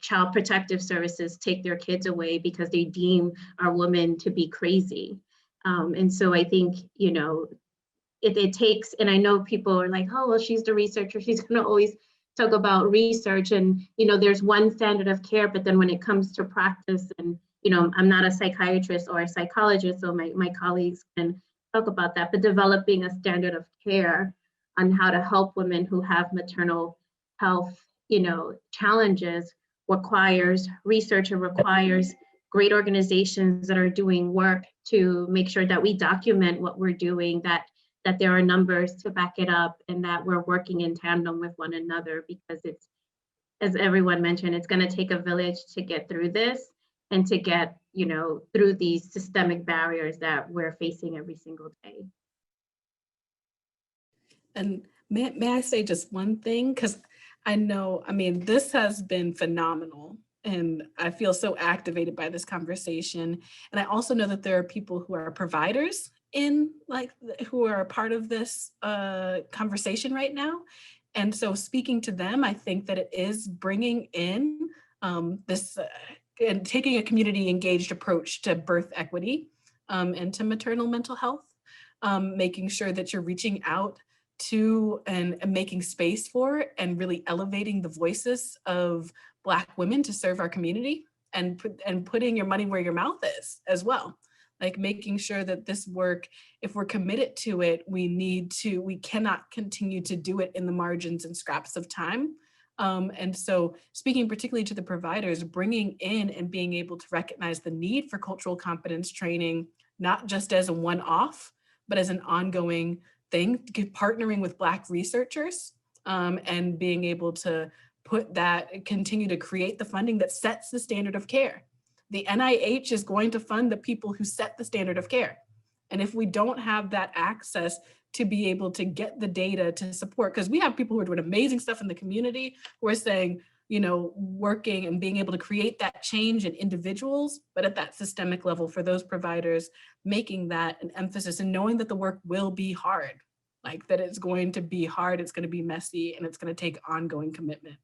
Child Protective Services take their kids away because they deem our women to be crazy. And so I think, it takes, and I know people are like, oh, well, she's the researcher, she's gonna always talk about research, and there's one standard of care, but then when it comes to practice, and I'm not a psychiatrist or a psychologist, so my colleagues can talk about that, but developing a standard of care on how to help women who have maternal health challenges requires research, and requires great organizations that are doing work to make sure that we document what we're doing, that there are numbers to back it up, and that we're working in tandem with one another, because it's, as everyone mentioned, it's going to take a village to get through this, and to get through these systemic barriers that we're facing every single day. And may I say just one thing? Because this has been phenomenal, and I feel so activated by this conversation. And I also know that there are people who are providers who are a part of this conversation right now. And so speaking to them, I think that it is bringing in this and taking a community engaged approach to birth equity and to maternal mental health, making sure that you're reaching out to and making space for and really elevating the voices of Black women to serve our community, and putting your money where your mouth is as well. Like making sure that this work, if we're committed to it, we cannot continue to do it in the margins and scraps of time. And so speaking particularly to the providers, bringing in and being able to recognize the need for cultural competence training, not just as a one-off, but as an ongoing thing, partnering with Black researchers and being able to continue to create the funding that sets the standard of care. The NIH is going to fund the people who set the standard of care. And if we don't have that access to be able to get the data to support, because we have people who are doing amazing stuff in the community who are saying, working and being able to create that change in individuals, but at that systemic level for those providers, making that an emphasis and knowing that the work will be hard, like that it's going to be hard, it's going to be messy, and it's going to take ongoing commitment.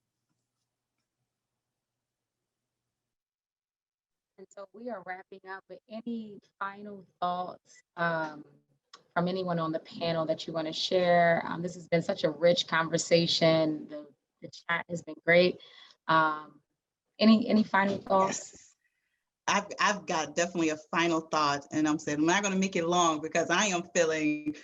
And so we are wrapping up, but any final thoughts from anyone on the panel that you want to share? This has been such a rich conversation. The chat has been great. Any final thoughts? Yes. I've got definitely a final thought, and I'm not going to make it long because I am feeling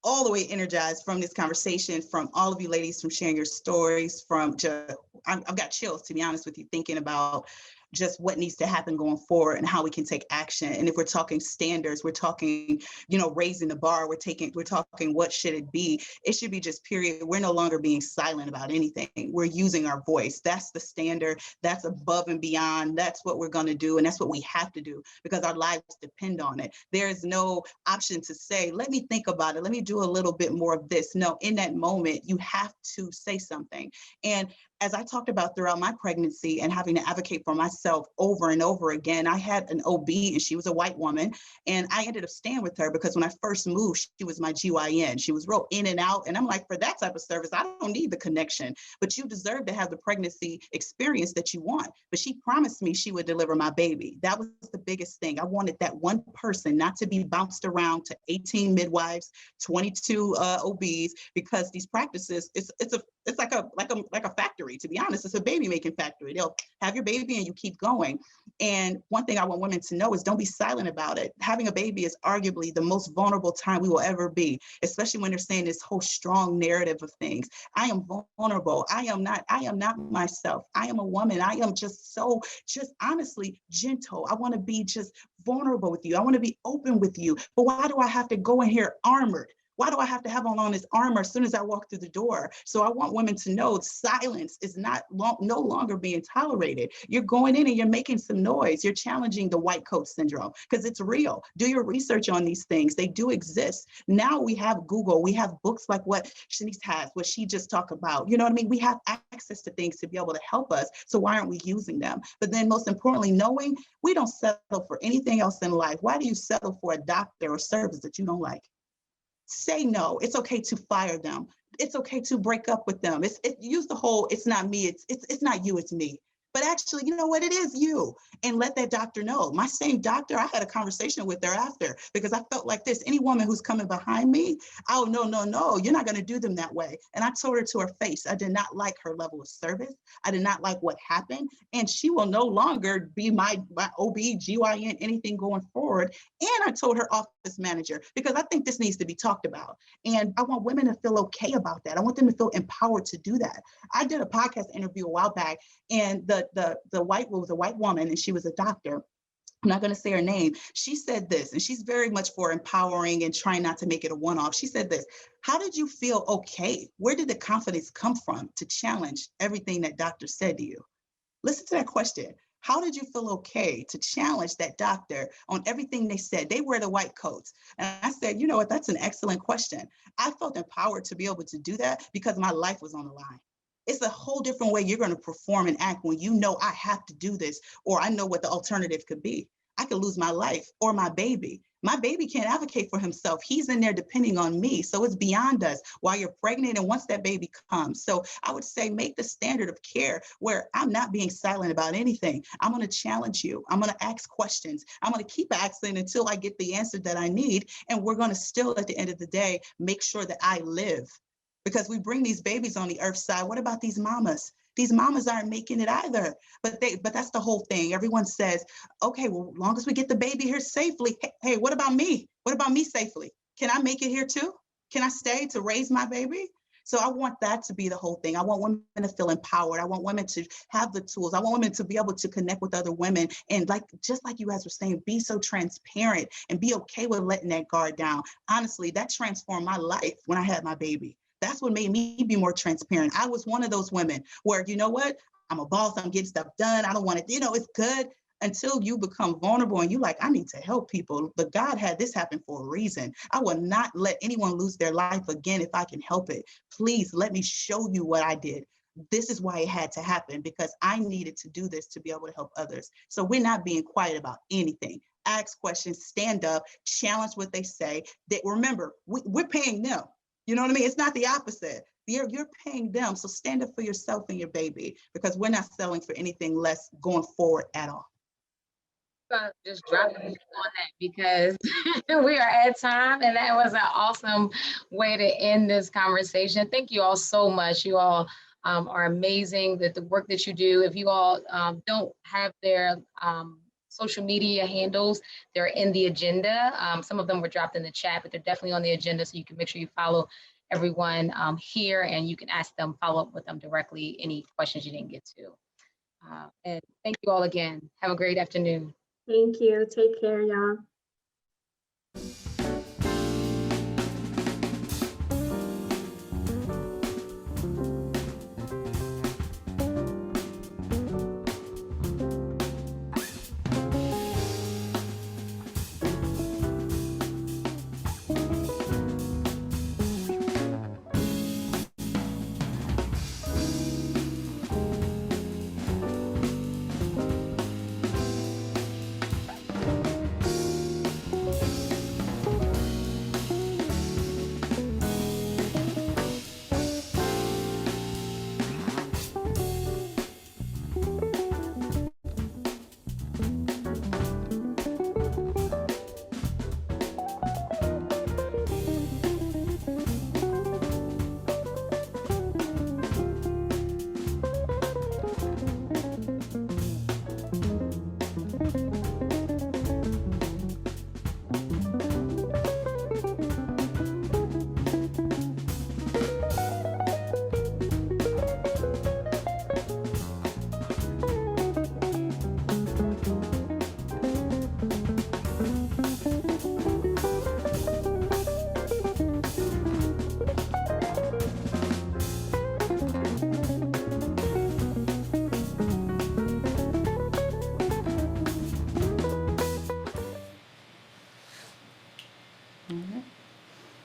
all the way energized from this conversation, from all of you ladies, from sharing your stories, I've got chills, to be honest with you, thinking about just what needs to happen going forward and how we can take action. And if we're talking standards, we're talking, raising the bar, we're talking what should it be? It should be just period. We're no longer being silent about anything. We're using our voice. That's the standard. That's above and beyond. That's what we're going to do. And that's what we have to do because our lives depend on it. There is no option to say, let me think about it. Let me do a little bit more of this. No, in that moment, you have to say something. And as I talked about throughout my pregnancy and having to advocate for myself over and over again, I had an OB and she was a white woman. And I ended up staying with her because when I first moved, she was my GYN. She was real in and out. And I'm like, for that type of service, I don't need the connection, but you deserve to have the pregnancy experience that you want. But she promised me she would deliver my baby. That was the biggest thing. I wanted that one person not to be bounced around to 18 midwives, 22 OBs, because these practices, it's like a factory. To be honest, it's a baby making factory. They'll have your baby and you keep going. And one thing I want women to know is don't be silent about it. Having a baby is arguably the most vulnerable time we will ever be, especially when they're saying this whole strong narrative of things. I am vulnerable. I am not myself. I am a woman. I am just honestly gentle. I want to be just vulnerable with you. I want to be open with you. But why do I have to go in here armored? Why do I have to have on this armor as soon as I walk through the door? So I want women to know silence is no longer being tolerated. You're going in and you're making some noise. You're challenging the white coat syndrome because it's real. Do your research on these things. They do exist. Now we have Google. We have books like what Shanice has, what she just talked about. You know what I mean? We have access to things to be able to help us. So why aren't we using them? But then most importantly, knowing we don't settle for anything else in life. Why do you settle for a doctor or service that you don't like? Say no. It's okay to fire them. It's okay to break up with them. Use the whole, it's not me, it's not you, it's me. But actually, you know what? It is you. And let that doctor know. My same doctor, I had a conversation with her after because I felt like this. Any woman who's coming behind me, oh, no, you're not going to do them that way. And I told her to her face, I did not like her level of service. I did not like what happened. And she will no longer be my OB, GYN, anything going forward. And I told her office manager, because I think this needs to be talked about. And I want women to feel okay about that. I want them to feel empowered to do that. I did a podcast interview a while back, and the white was a white woman, and she was a doctor. I'm not going to say her name. She said this, and she's very much for empowering and trying not to make it a one-off. She said this: how did you feel okay? Where did the confidence come from to challenge everything that doctor said to you? Listen to that question. How did you feel okay to challenge that doctor on everything they said? They wear the white coats. And I said, you know what, that's an excellent question. I felt empowered to be able to do that because my life was on the line. It's a whole different way you're going to perform and act when you know I have to do this, or I know what the alternative could be. I could lose my life or my baby. My baby can't advocate for himself. He's in there depending on me. So it's beyond us while you're pregnant and once that baby comes. So I would say make the standard of care where I'm not being silent about anything. I'm going to challenge you. I'm going to ask questions. I'm going to keep asking until I get the answer that I need. And we're going to still, at the end of the day, make sure that I live. Because we bring these babies on the earth side. What about these mamas? These mamas aren't making it either. But that's the whole thing. Everyone says, okay, well, as long as we get the baby here safely. Hey, what about me? What about me safely? Can I make it here too? Can I stay to raise my baby? So I want that to be the whole thing. I want women to feel empowered. I want women to have the tools. I want women to be able to connect with other women. And just like you guys were saying, be so transparent and be okay with letting that guard down. Honestly, that transformed my life when I had my baby. That's what made me be more transparent. I was one of those women where, you know what, I'm a boss, I'm getting stuff done. I don't want to, it's good until you become vulnerable and you like, I need to help people. But God had this happen for a reason. I will not let anyone lose their life again if I can help it. Please let me show you what I did. This is why it had to happen, because I needed to do this to be able to help others. So we're not being quiet about anything. Ask questions, stand up, challenge what they say. Remember, we're paying them. You know what I mean? It's not the opposite. You're paying them. So stand up for yourself and your baby, because we're not selling for anything less going forward at all. Just drop it on that because we are at time, and that was an awesome way to end this conversation. Thank you all so much. You all are amazing. That the work that you do. If you all don't have their social media handles, they're in the agenda. Some of them were dropped in the chat, but they're definitely on the agenda, so you can make sure you follow everyone here, and you can ask them, follow up with them directly, any questions you didn't get to. And thank you all again. Have a great afternoon. Thank you. Take care, y'all.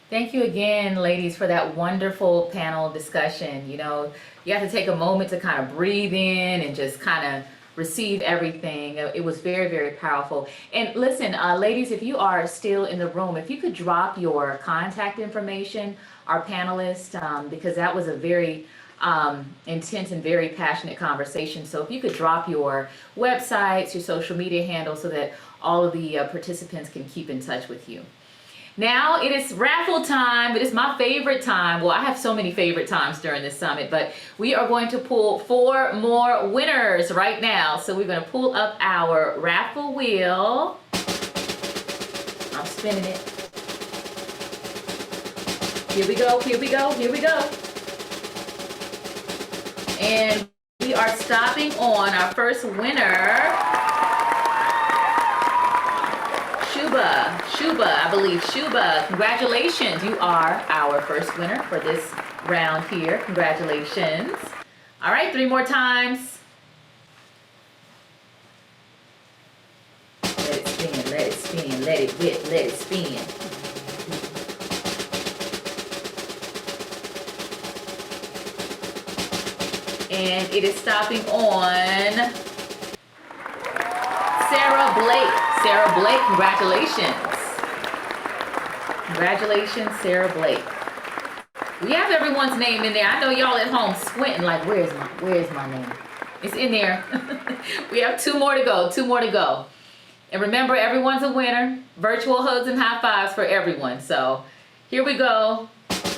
Thank you again, ladies, for that wonderful panel discussion. You know, you have to take a moment to kind of breathe in and just kind of receive everything. It was very, very powerful. And listen, ladies, if you are still in the room, if you could drop your contact information, our panelists, because that was a very intense and very passionate conversation. So if you could drop your websites, your social media handles, so that all of the participants can keep in touch with you. Now it is raffle time. It is my favorite time. Well, I have so many favorite times during this summit, but we are going to pull 4 more winners right now. So we're going to pull up our raffle wheel. I'm spinning it. Here we go, here we go, here we go. And we are stopping on our first winner. Shuba, I believe. Shuba, congratulations. You are our first winner for this round here. Congratulations. All right, 3 more times. Let it spin, let it spin, let it whip, let it spin. And it is stopping on Sarah Blake. Sarah Blake, congratulations. Congratulations, Sarah Blake. We have everyone's name in there. I know y'all at home squinting like, where's my name? It's in there. We have 2 more to go, 2 more to go. And remember, everyone's a winner. Virtual hugs and high fives for everyone. So here we go.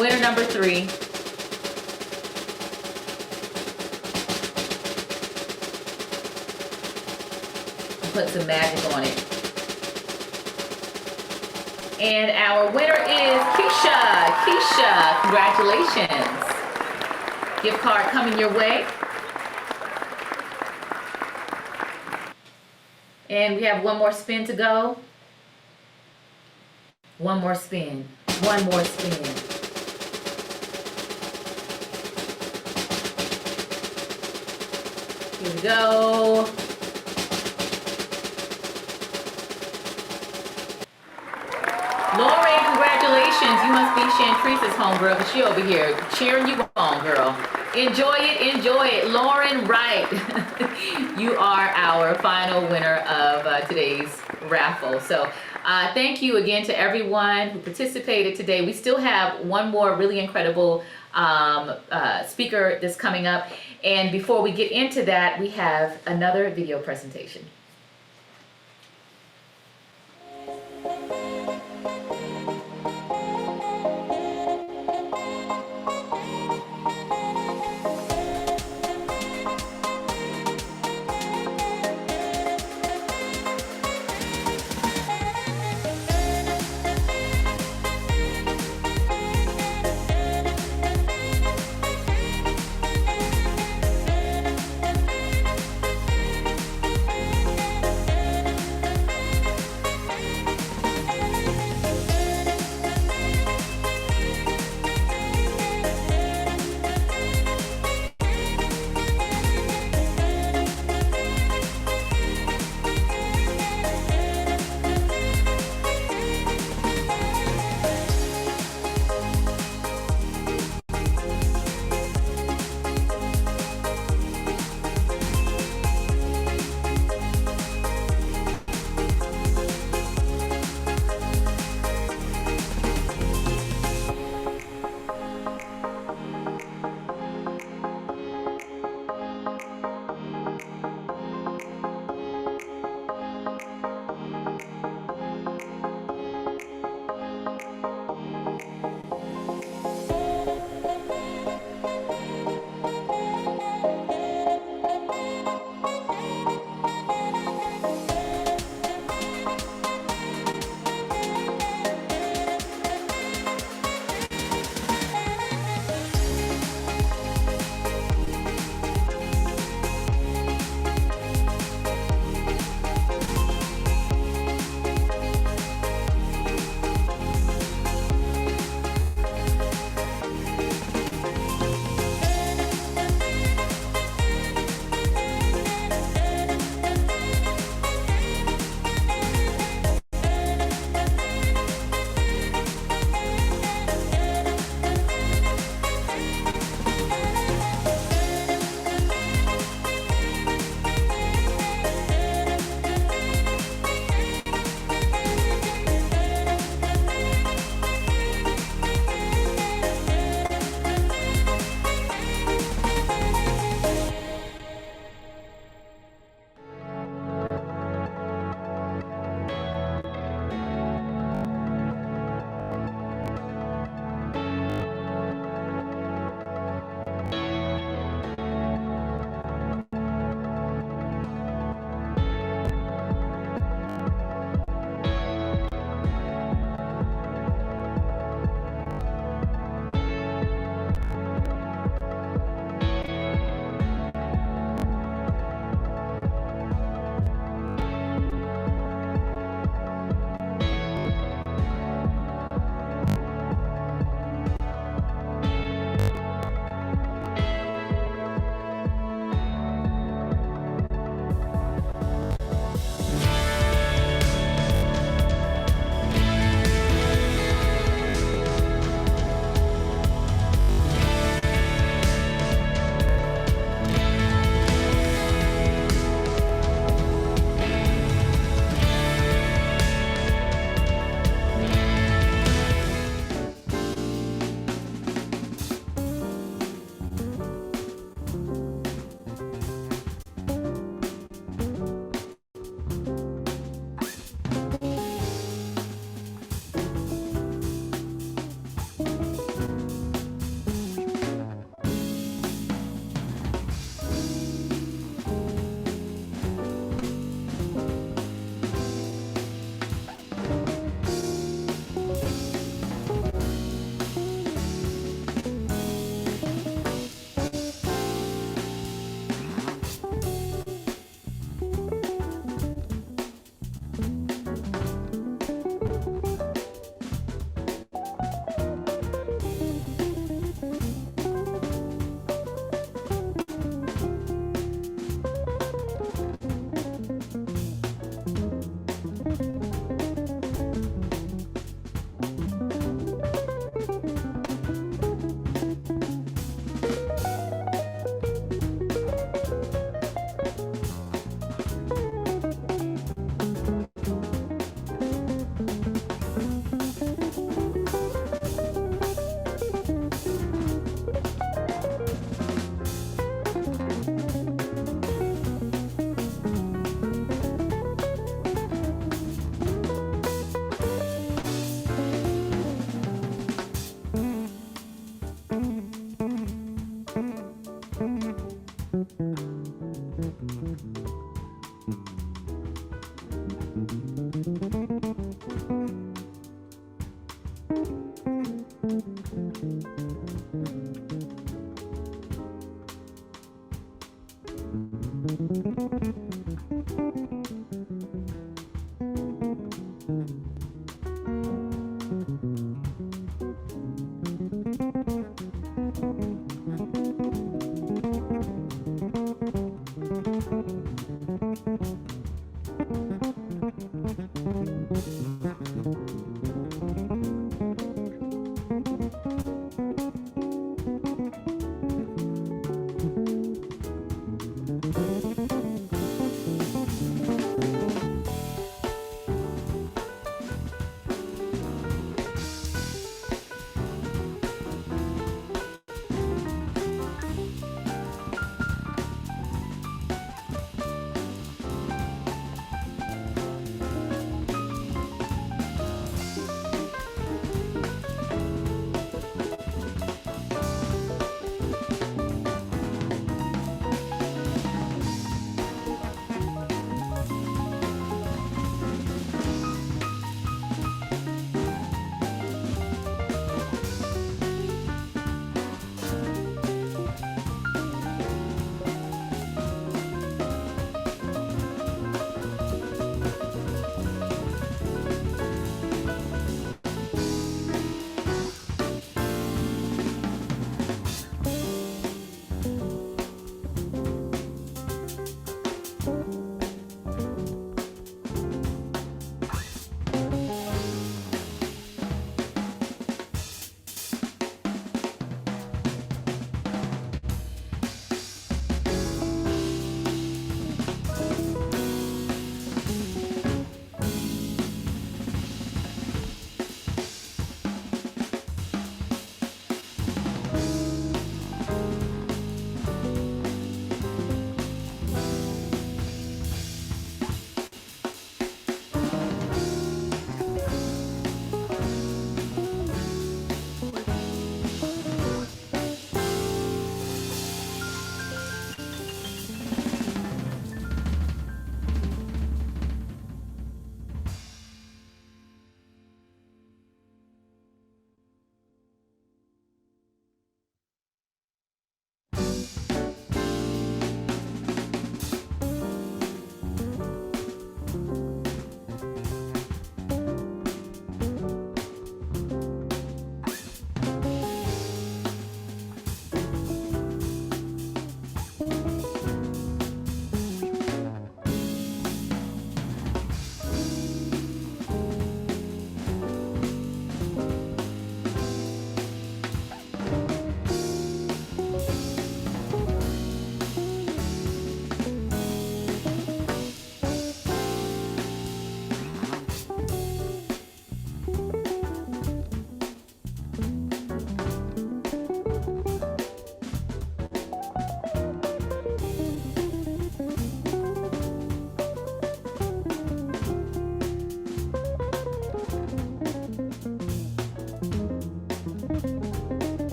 Winner number 3. Put some magic on it. And our winner is Keisha. Keisha, congratulations. Gift card coming your way. And we have 1 more spin to go. 1 more spin. 1 more spin. Here we go. Lauren, congratulations. You must be Chantrice's homegirl, but she over here cheering you on, girl. Enjoy it, enjoy it. Lauren Wright, you are our final winner of today's raffle. So thank you again to everyone who participated today. We still have 1 more really incredible speaker that's coming up. And before we get into that, we have another video presentation.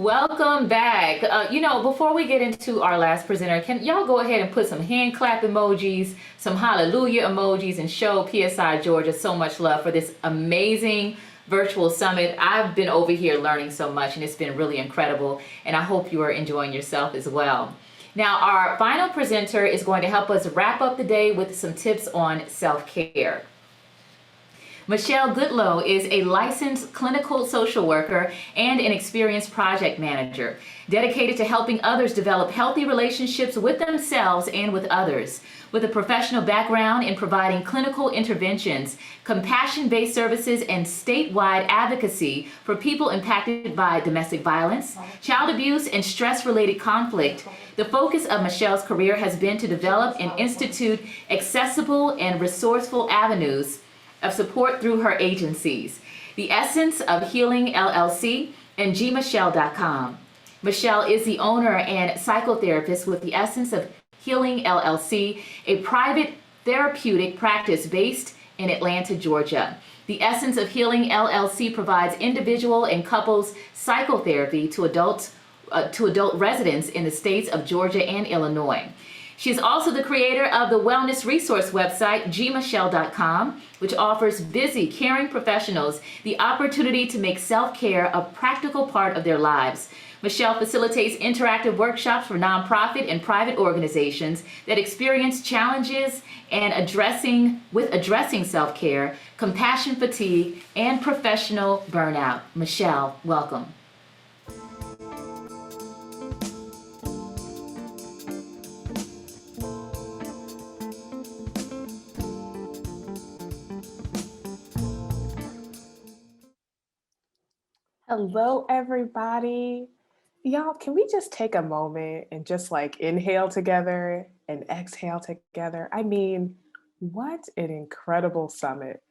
Welcome back. Before we get into our last presenter, can y'all go ahead and put some hand clap emojis, some hallelujah emojis, and show PSI Georgia so much love for this amazing virtual summit. I've been over here learning so much, and it's been really incredible, and I hope you are enjoying yourself as well. Now, our final presenter is going to help us wrap up the day with some tips on self-care. Michelle Goodlow is a licensed clinical social worker and an experienced project manager, dedicated to helping others develop healthy relationships with themselves and with others. With a professional background in providing clinical interventions, compassion-based services, and statewide advocacy for people impacted by domestic violence, child abuse, and stress-related conflict, the focus of Michelle's career has been to develop and institute accessible and resourceful avenues of support through her agencies, The Essence of Healing LLC and gmichelle.com. Michelle is the owner and psychotherapist with The Essence of Healing LLC, a private therapeutic practice based in Atlanta, Georgia. The Essence of Healing LLC provides individual and couples psychotherapy to adult residents in the states of Georgia and Illinois. She is also the creator of the wellness resource website, gmichelle.com, which offers busy, caring professionals the opportunity to make self-care a practical part of their lives. Michelle facilitates interactive workshops for nonprofit and private organizations that experience challenges and addressing self-care, compassion fatigue, and professional burnout. Michelle, welcome. Hello, everybody. Y'all, can we just take a moment and just like inhale together and exhale together? I mean, what an incredible summit.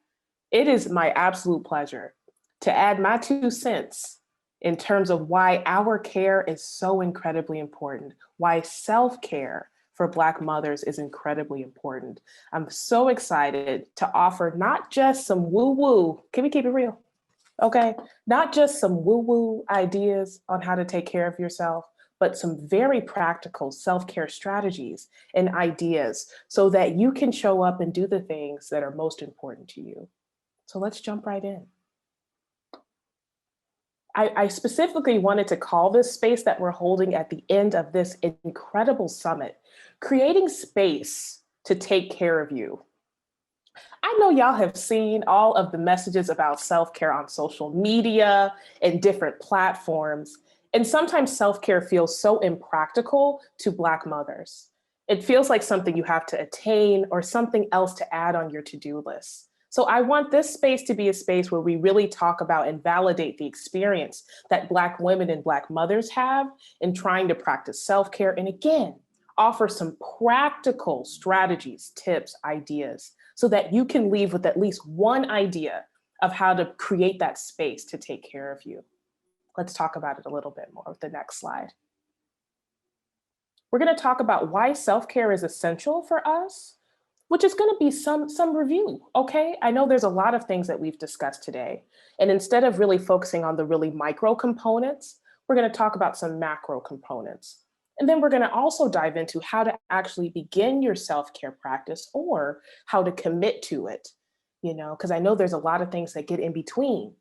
It is my absolute pleasure to add my 2 cents in terms of why our care is so incredibly important, why self-care for Black mothers is incredibly important. I'm so excited to offer not just some woo-woo, can we keep it real? Okay, not just some woo-woo ideas on how to take care of yourself, but some very practical self-care strategies and ideas so that you can show up and do the things that are most important to you. So let's jump right in. I specifically wanted to call this space that we're holding at the end of this incredible summit, Creating Space to Take Care of You. I know y'all have seen all of the messages about self-care on social media and different platforms, and sometimes self-care feels so impractical to Black mothers. It feels like something you have to attain or something else to add on your to-do list. So I want this space to be a space where we really talk about and validate the experience that Black women and Black mothers have in trying to practice self-care, and again, offer some practical strategies, tips, ideas, so that you can leave with at least one idea of how to create that space to take care of you. Let's talk about it a little bit more with the next slide. We're going to talk about why self-care is essential for us, which is going to be some review, okay? I know there's a lot of things that we've discussed today, and instead of really focusing on the really micro components, we're going to talk about some macro components. And then we're going to also dive into how to actually begin your self-care practice or how to commit to it, because I know there's a lot of things that get in between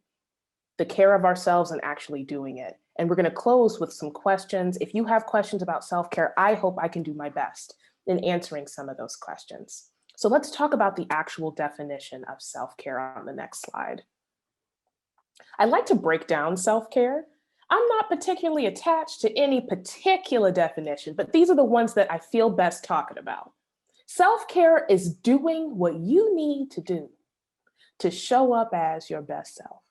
the care of ourselves and actually doing it. And we're going to close with some questions. If you have questions about self-care, I hope I can do my best in answering some of those questions. So let's talk about the actual definition of self-care on the next slide. I like to break down self-care. I'm not particularly attached to any particular definition, but these are the ones that I feel best talking about. Self-care is doing what you need to do to show up as your best self,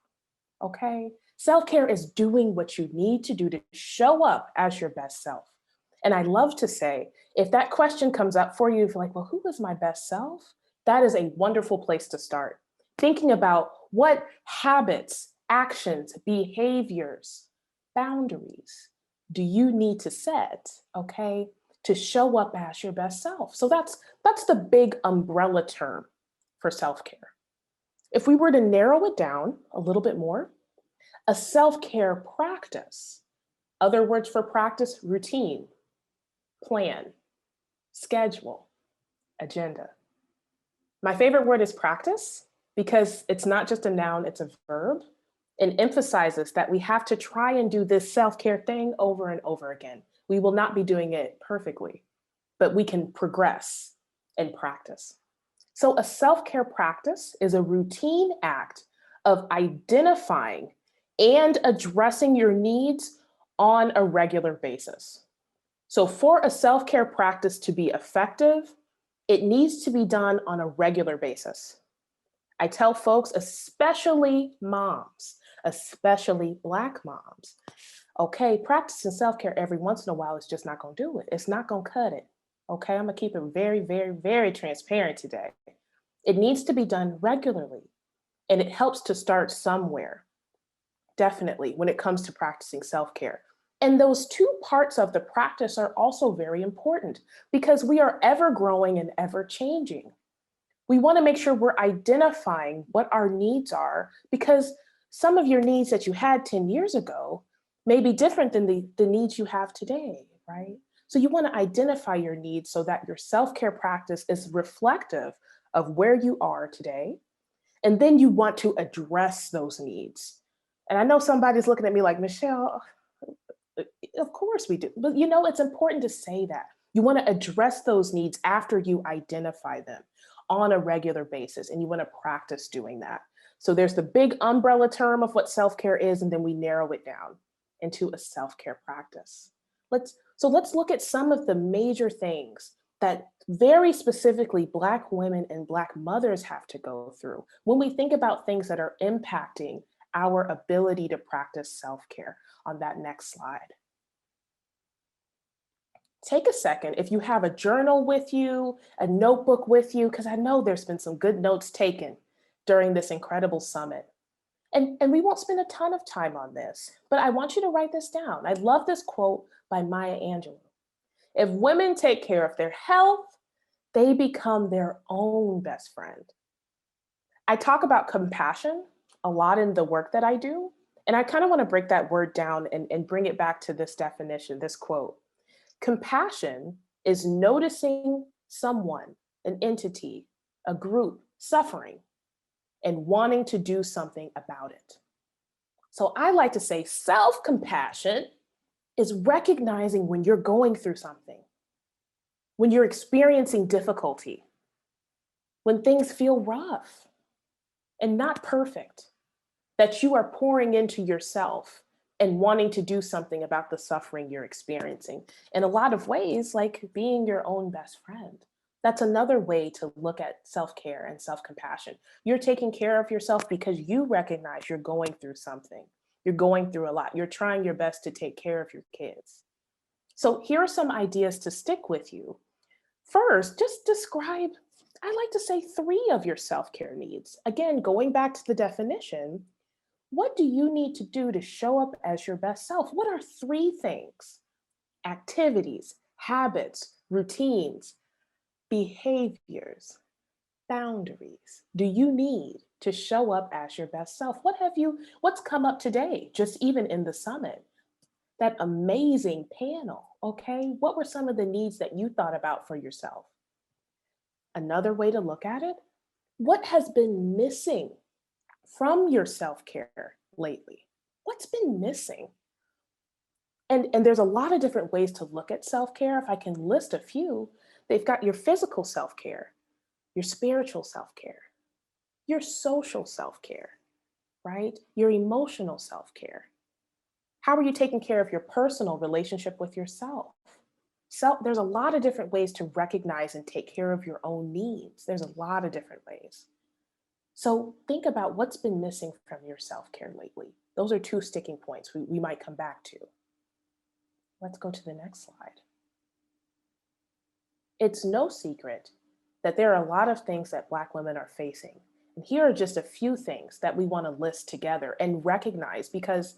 okay? Self-care is doing what you need to do to show up as your best self. And I love to say, if that question comes up for you, if you're like, well, who is my best self? That is a wonderful place to start. Thinking about what habits, actions, behaviors, boundaries do you need to set, okay, to show up as your best self? So that's the big umbrella term for self-care. If we were to narrow it down a little bit more, a self-care practice Other words for practice: routine, plan, schedule, agenda. My favorite word is practice because it's not just a noun, it's a verb, and emphasizes that we have to try and do this self-care thing over and over again. We will not be doing it perfectly, but we can progress and practice. So a self-care practice is a routine act of identifying and addressing your needs on a regular basis. So for a self-care practice to be effective, it needs to be done on a regular basis. I tell folks, especially moms, especially Black moms, okay, practicing self-care every once in a while is just not gonna do it. It's not gonna cut it. Okay, I'm gonna keep it very, very, very transparent today. It needs to be done regularly, and it helps to start somewhere, definitely, when it comes to practicing self-care. And those two parts of the practice are also very important because we are ever growing and ever changing. We want to make sure we're identifying what our needs are because some of your needs that you had 10 years ago may be different than the needs you have today, right? So you want to identify your needs so that your self-care practice is reflective of where you are today. And then you want to address those needs. And I know somebody's looking at me like, Michelle, of course we do. But you know, it's important to say that. You want to address those needs after you identify them on a regular basis, and you want to practice doing that. So there's the big umbrella term of what self-care is, and then we narrow it down into a self-care practice. Let's look at some of the major things that very specifically Black women and Black mothers have to go through when we think about things that are impacting our ability to practice self-care. On that next slide. Take a second, if you have a journal with you, a notebook with you, because I know there's been some good notes taken during this incredible summit. And we won't spend a ton of time on this, but I want you to write this down. I love this quote by Maya Angelou. If women take care of their health, they become their own best friend. I talk about compassion a lot in the work that I do, and I kind of want to break that word down and bring it back to this definition, this quote. Compassion is noticing someone, an entity, a group suffering and wanting to do something about it. So I like to say self-compassion is recognizing when you're going through something, when you're experiencing difficulty, when things feel rough and not perfect, that you are pouring into yourself and wanting to do something about the suffering you're experiencing. In a lot of ways, like being your own best friend. That's another way to look at self-care and self-compassion. You're taking care of yourself because you recognize you're going through something. You're going through a lot. You're trying your best to take care of your kids. So here are some ideas to stick with you. First, just describe, I like to say 3 of your self-care needs. Again, going back to the definition, what do you need to do to show up as your best self? What are 3 things, activities, habits, routines, behaviors, boundaries do you need to show up as your best self? What's come up today, just even in the summit? That amazing panel, okay? What were some of the needs that you thought about for yourself? Another way to look at it, what has been missing from your self-care lately? What's been missing? And there's a lot of different ways to look at self-care. If I can list a few, they've got your physical self-care, your spiritual self-care, your social self-care, right? Your emotional self-care. How are you taking care of your personal relationship with yourself? There's a lot of different ways to recognize and take care of your own needs. There's a lot of different ways. So think about what's been missing from your self-care lately. Those are 2 sticking points we might come back to. Let's go to the next slide. It's no secret that there are a lot of things that Black women are facing. And here are just a few things that we want to list together and recognize because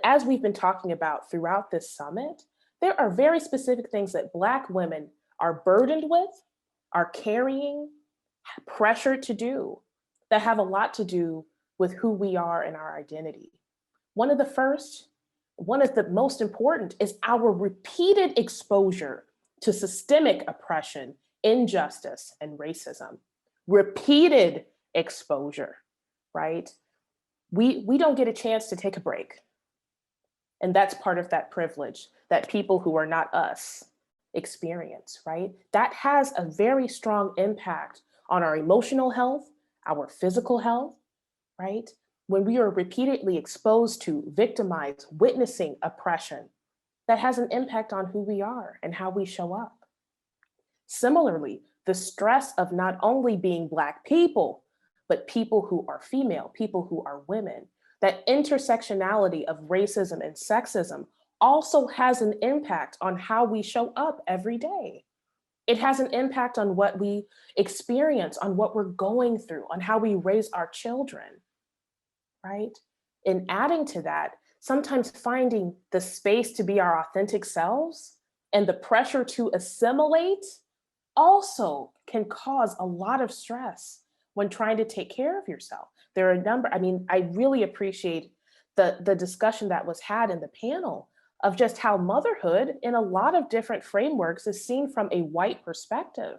as we've been talking about throughout this summit, there are very specific things that Black women are burdened with, are carrying, pressured to do, that have a lot to do with who we are and our identity. One of the first one of the most important is our repeated exposure to systemic oppression, injustice, and racism. Repeated exposure, right? We don't get a chance to take a break. And that's part of that privilege that people who are not us experience, right? That has a very strong impact on our emotional health, our physical health, right? When we are repeatedly exposed to, victimized, witnessing oppression, that has an impact on who we are and how we show up. Similarly, the stress of not only being Black people, but people who are female, people who are women, that intersectionality of racism and sexism also has an impact on how we show up every day. It has an impact on what we experience, on what we're going through, on how we raise our children, right? And adding to that, sometimes finding the space to be our authentic selves and the pressure to assimilate also can cause a lot of stress when trying to take care of yourself. There are a number, I mean, I really appreciate the discussion that was had in the panel of just how motherhood in a lot of different frameworks is seen from a white perspective.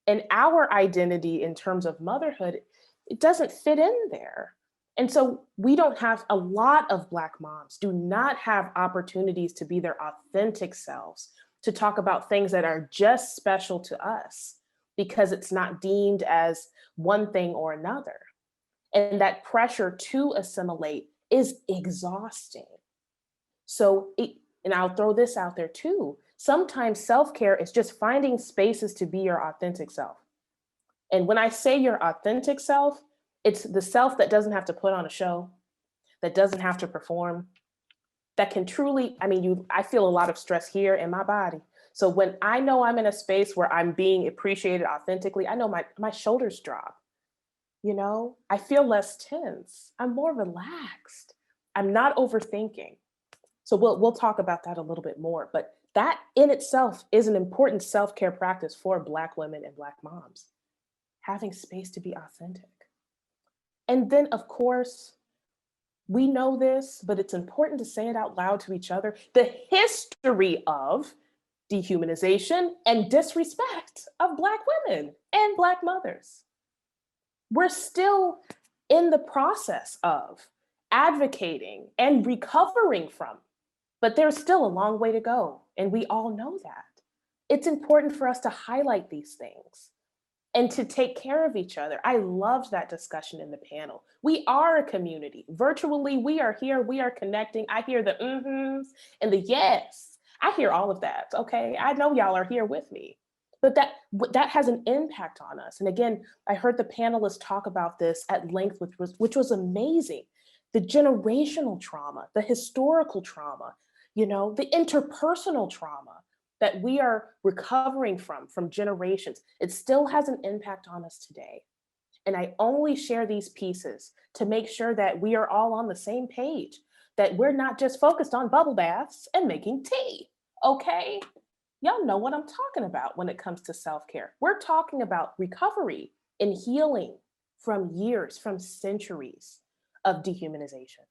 And our identity in terms of motherhood, it doesn't fit in there. And so we don't have, a lot of Black moms do not have opportunities to be their authentic selves, to talk about things that are just special to us because it's not deemed as one thing or another. And that pressure to assimilate is exhausting. So, and I'll throw this out there too, sometimes self-care is just finding spaces to be your authentic self. And when I say your authentic self, it's the self that doesn't have to put on a show, that doesn't have to perform, that can truly, I mean, I feel a lot of stress here in my body. So when I know I'm in a space where I'm being appreciated authentically, I know my shoulders drop, you know, I feel less tense, I'm more relaxed, I'm not overthinking. So we'll talk about that a little bit more, but that in itself is an important self-care practice for Black women and Black moms, having space to be authentic. And then of course, we know this, but it's important to say it out loud to each other, the history of dehumanization and disrespect of Black women and Black mothers. We're still in the process of advocating and recovering from, but there's still a long way to go, and we all know that. It's important for us to highlight these things and to take care of each other. I loved that discussion in the panel. We are a community. Virtually, we are here, we are connecting. I hear the mm-hms and the yes. I hear all of that, okay? I know y'all are here with me, but that has an impact on us. And again, I heard the panelists talk about this at length, which was amazing. The generational trauma, the historical trauma, you know, the interpersonal trauma that we are recovering from generations, it still has an impact on us today. And I only share these pieces to make sure that we are all on the same page, that we're not just focused on bubble baths and making tea, okay? Y'all know what I'm talking about when it comes to self-care. We're talking about recovery and healing from years, from centuries of dehumanization,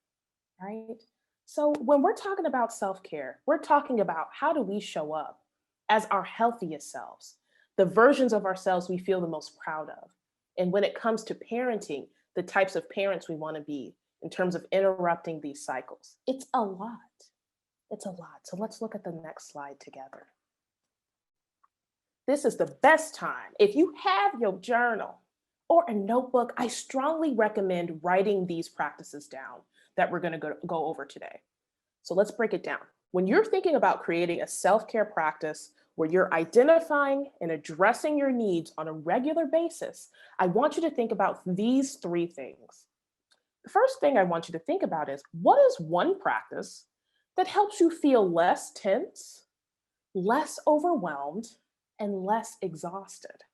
right? So when we're talking about self-care, we're talking about how do we show up as our healthiest selves, the versions of ourselves we feel the most proud of. And when it comes to parenting, the types of parents we want to be in terms of interrupting these cycles. It's a lot. It's a lot. So let's look at the next slide together. This is the best time. If you have your journal or a notebook, I strongly recommend writing these practices down that we're going to go over today. So let's break it down. When you're thinking about creating a self-care practice where you're identifying and addressing your needs on a regular basis, I want you to think about these three things. The first thing I want you to think about is, what is one practice that helps you feel less tense, less overwhelmed, and less exhausted?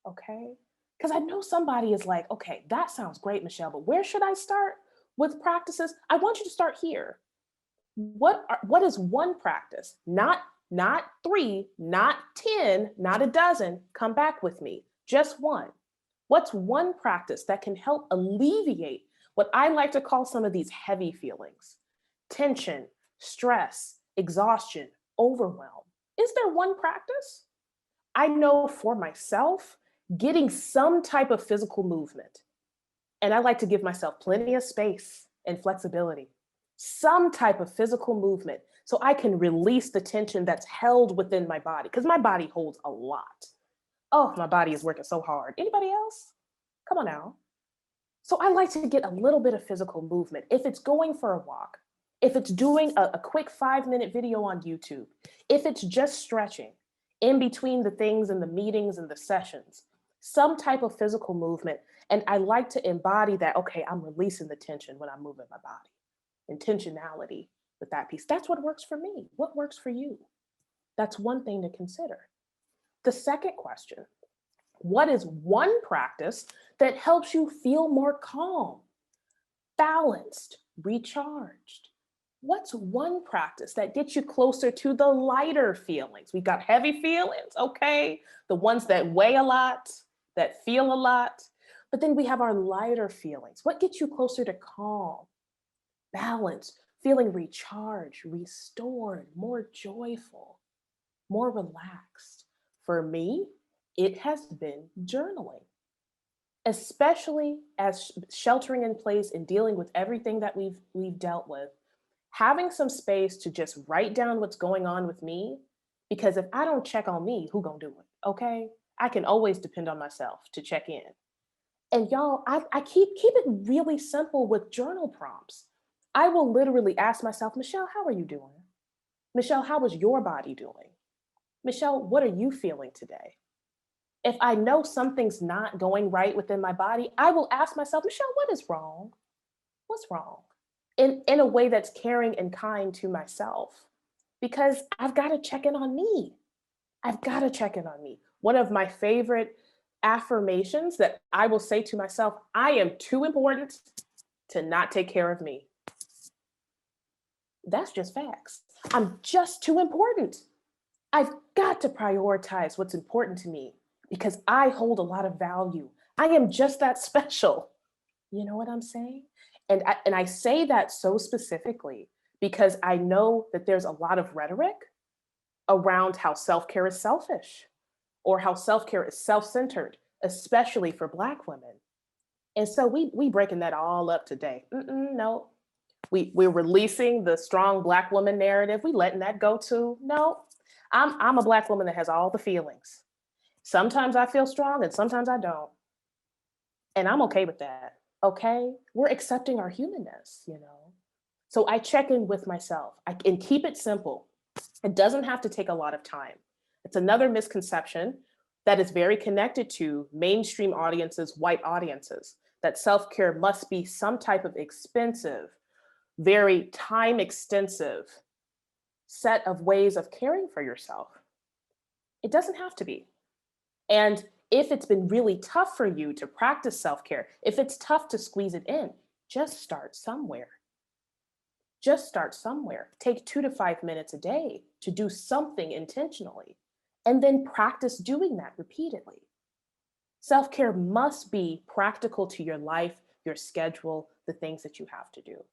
Okay? Because I know somebody is like, okay, that sounds great, Michelle, but where should I start with practices? I want you to start here. What is one practice? Not 3, not 10, not a dozen. Come back with me. Just one. What's one practice that can help alleviate what I like to call some of these heavy feelings? tension, stress, exhaustion, overwhelm. Is there one practice? I know for myself, getting some type of physical movement, and I like to give myself plenty of space and flexibility, some type of physical movement so I can release the tension that's held within my body, because my body holds a lot. Oh, my body is working so hard. Anybody else? Come on now. So I like to get a little bit of physical movement. If it's going for a walk, if it's doing a quick 5-minute video on YouTube, if it's just stretching in between the things and the meetings and the sessions, some type of physical movement. And I like to embody that, okay, I'm releasing the tension when I'm moving my body. Intentionality with that piece. That's what works for me. What works for you? That's one thing to consider. The second question, what is one practice that helps you feel more calm, balanced, recharged? What's one practice that gets you closer to the lighter feelings? We got heavy feelings, okay? The ones that weigh a lot, that feel a lot, but then we have our lighter feelings. What gets you closer to calm, balanced, feeling recharged, restored, more joyful, more relaxed? For me, it has been journaling, especially as sheltering in place and dealing with everything that we've dealt with. Having some space to just write down what's going on with me, because if I don't check on me, who gonna do it? Okay, I can always depend on myself to check in. And y'all, I keep it really simple with journal prompts. I will literally ask myself, Michelle, how are you doing? Michelle, how is your body doing? Michelle, what are you feeling today? If I know something's not going right within my body, I will ask myself, Michelle, what is wrong? What's wrong? In a way that's caring and kind to myself, because I've got to check in on me. I've got to check in on me. One of my favorite affirmations that I will say to myself, I am too important to not take care of me. That's just facts. I'm just too important. I've got to prioritize what's important to me because I hold a lot of value. I am just that special. You know what I'm saying? And I say that so specifically because I know that there's a lot of rhetoric around how self-care is selfish or how self-care is self-centered, especially for Black women. And so we breaking that all up today. No, we're releasing the strong Black woman narrative. We letting that go too. No, I'm a Black woman that has all the feelings. Sometimes I feel strong and sometimes I don't. And I'm okay with that. Okay, we're accepting our humanness, you know? So I check in with myself. I can keep it simple. It doesn't have to take a lot of time. It's another misconception that is very connected to mainstream audiences, white audiences, that self-care must be some type of expensive, very time extensive set of ways of caring for yourself. It doesn't have to be. And if it's been really tough for you to practice self-care, if it's tough to squeeze it in, just start somewhere. Just start somewhere. Take 2 to 5 minutes a day to do something intentionally, and then practice doing that repeatedly. Self-care must be practical to your life, your schedule, the things that you have to do.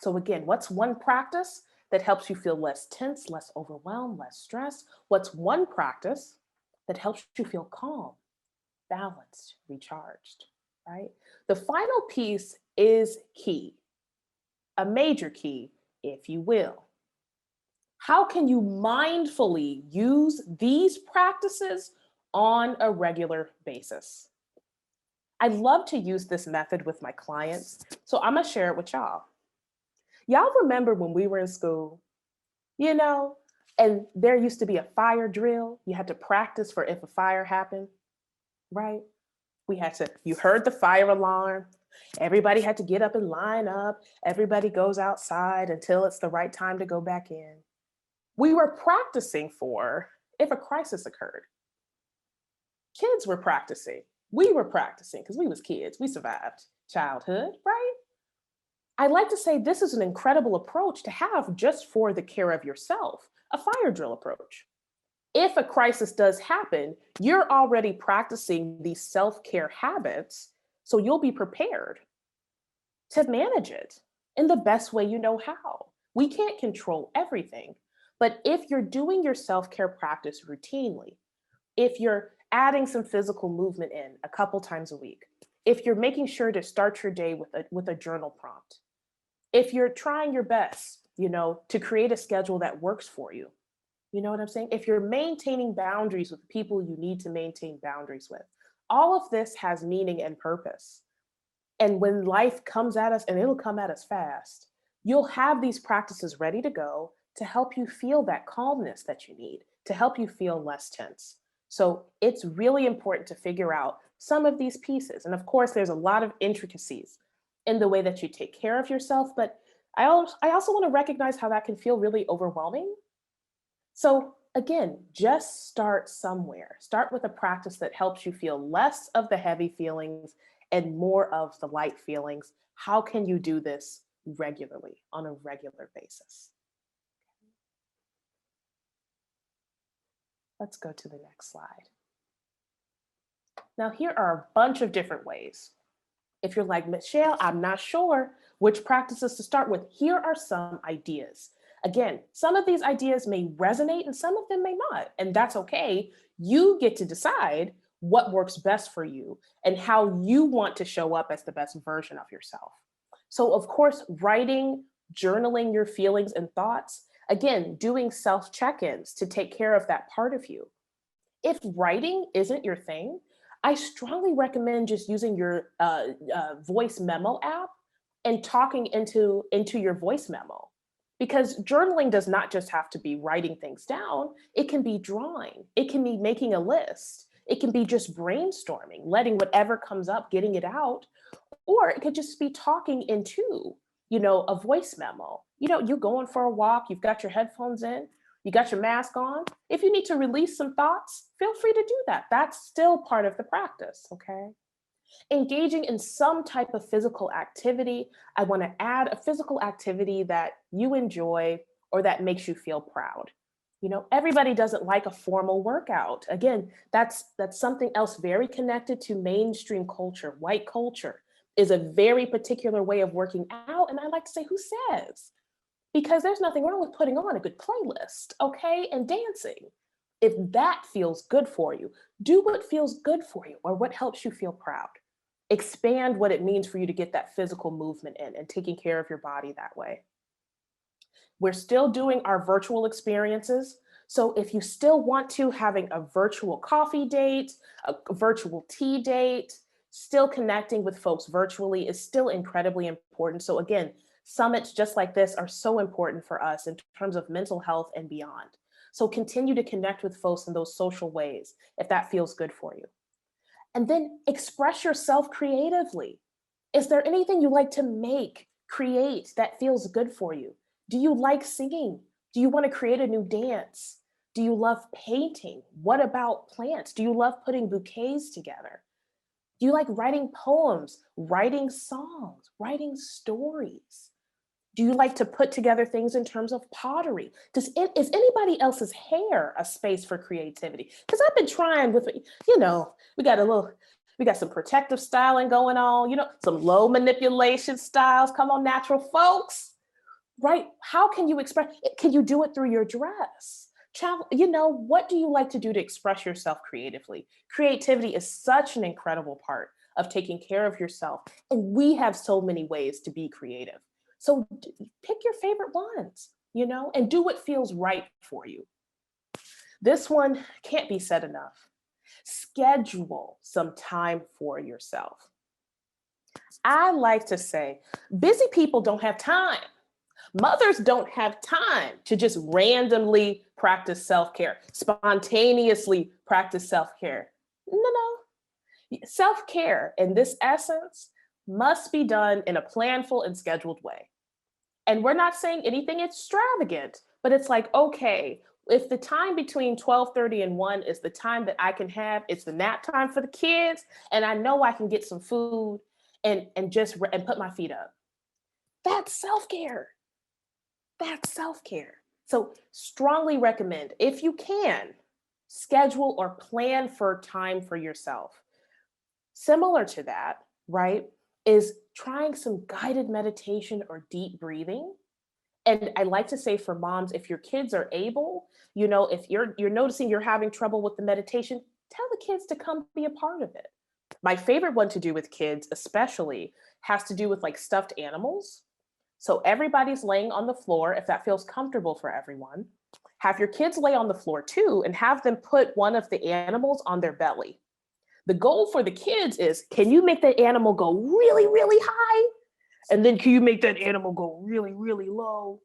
So again, what's one practice that helps you feel less tense, less overwhelmed, less stressed? What's one practice that helps you feel calm, balanced, recharged, right? The final piece is key, a major key, if you will. How can you mindfully use these practices on a regular basis? I love to use this method with my clients, so I'm gonna share it with y'all. Y'all remember when we were in school, you know, and there used to be a fire drill. You had to practice for if a fire happened, right? You heard the fire alarm. Everybody had to get up and line up. Everybody goes outside until it's the right time to go back in. We were practicing for if a crisis occurred. Kids were practicing. We were practicing because we was kids. We survived childhood, right? I like to say this is an incredible approach to have just for the care of yourself, a fire drill approach. If a crisis does happen, you're already practicing these self-care habits, so you'll be prepared to manage it. in the best way you know how. We can't control everything, but if you're doing your self-care practice routinely, if you're adding some physical movement in a couple times a week, if you're making sure to start your day with a journal prompt, if you're trying your best, to create a schedule that works for you, you know what I'm saying? If you're maintaining boundaries with people you need to maintain boundaries with, all of this has meaning and purpose. And when life comes at us, and it'll come at us fast, you'll have these practices ready to go to help you feel that calmness that you need, to help you feel less tense. So it's really important to figure out some of these pieces. And of course, there's a lot of intricacies in the way that you take care of yourself, but I also want to recognize how that can feel really overwhelming. So again, just start somewhere. Start with a practice that helps you feel less of the heavy feelings and more of the light feelings. How can you do this regularly, on a regular basis? Let's go to the next slide. Now, here are a bunch of different ways. If you're like, Michelle, I'm not sure which practices to start with, here are some ideas. Again, some of these ideas may resonate and some of them may not, and that's okay. You get to decide what works best for you and how you want to show up as the best version of yourself. So of course, writing, journaling your feelings and thoughts, again, doing self-check-ins to take care of that part of you. If writing isn't your thing, I strongly recommend just using your voice memo app and talking into your voice memo. Because journaling does not just have to be writing things down, it can be drawing, it can be making a list, it can be just brainstorming, letting whatever comes up, getting it out, or it could just be talking into, a voice memo. You're going for a walk, you've got your headphones in, you got your mask on. If you need to release some thoughts, feel free to do that. That's still part of the practice, okay? Engaging in some type of physical activity. I want to add a physical activity that you enjoy or that makes you feel proud. Everybody doesn't like a formal workout. Again, that's something else very connected to mainstream culture. White culture is a very particular way of working out. And I like to say, who says? Because there's nothing wrong with putting on a good playlist, okay, and dancing. If that feels good for you, do what feels good for you or what helps you feel proud. Expand what it means for you to get that physical movement in and taking care of your body that way. We're still doing our virtual experiences. So if you still want to, having a virtual coffee date, a virtual tea date, still connecting with folks virtually is still incredibly important. So again, summits just like this are so important for us in terms of mental health and beyond. So continue to connect with folks in those social ways if that feels good for you. And then express yourself creatively. Is there anything you like to make, create that feels good for you? Do you like singing? Do you want to create a new dance? Do you love painting? What about plants? Do you love putting bouquets together? Do you like writing poems, writing songs, writing stories? Do you like to put together things in terms of pottery? Is anybody else's hair a space for creativity? Because I've been trying with, we got some protective styling going on, some low manipulation styles. Come on, natural folks, right? How can you express? Can you do it through your dress? What do you like to do to express yourself creatively? Creativity is such an incredible part of taking care of yourself. And we have so many ways to be creative. So pick your favorite ones, and do what feels right for you. This one can't be said enough. Schedule some time for yourself. I like to say, busy people don't have time. Mothers don't have time to just randomly practice self-care, spontaneously practice self-care. No. Self-care in this essence must be done in a planful and scheduled way. And we're not saying anything extravagant, but it's like, okay, if the time between 12:30 and 1 is the time that I can have, it's the nap time for the kids, and I know I can get some food and put my feet up. That's self-care. That's self-care. So strongly recommend, if you can, schedule or plan for time for yourself. Similar to that, right? is trying some guided meditation or deep breathing. And I like to say for moms, if your kids are able, if you're noticing you're having trouble with the meditation, tell the kids to come be a part of it. My favorite one to do with kids, especially, has to do with like stuffed animals. So everybody's laying on the floor, if that feels comfortable for everyone. Have your kids lay on the floor too, and have them put one of the animals on their belly. The goal for the kids is, can you make that animal go really, really high? And then can you make that animal go really, really low?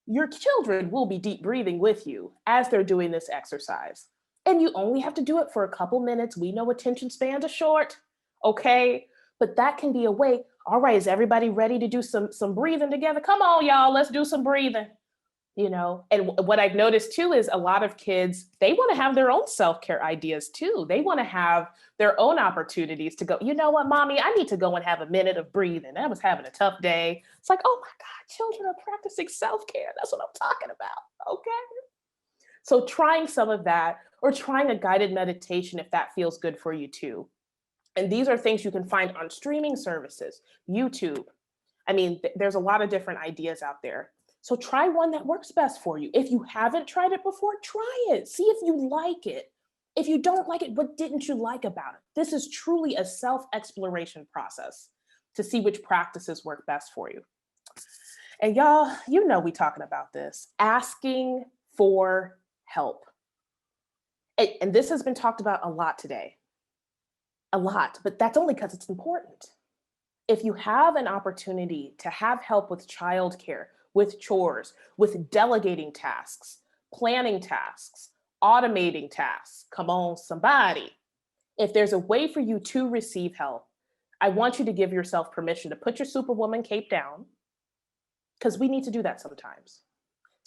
Your children will be deep breathing with you as they're doing this exercise. And you only have to do it for a couple minutes. We know attention spans are short, okay? But that can be a way. All right, is everybody ready to do some breathing together? Come on, y'all, let's do some breathing. And what I've noticed too is a lot of kids, they want to have their own self-care ideas too. They want to have their own opportunities to go, you know what, mommy, I need to go and have a minute of breathing. I was having a tough day. It's like, oh my God, children are practicing self-care. That's what I'm talking about, okay? So trying some of that, or trying a guided meditation if that feels good for you too. And these are things you can find on streaming services, YouTube. I mean, there's a lot of different ideas out there. So try one that works best for you. If you haven't tried it before, try it. See if you like it. If you don't like it, what didn't you like about it? This is truly a self-exploration process to see which practices work best for you. And y'all, we talking about this, asking for help. And this has been talked about a lot today. A lot, but that's only because it's important. If you have an opportunity to have help with childcare, with chores, with delegating tasks, planning tasks, automating tasks, come on, somebody. If there's a way for you to receive help, I want you to give yourself permission to put your Superwoman cape down, because we need to do that sometimes.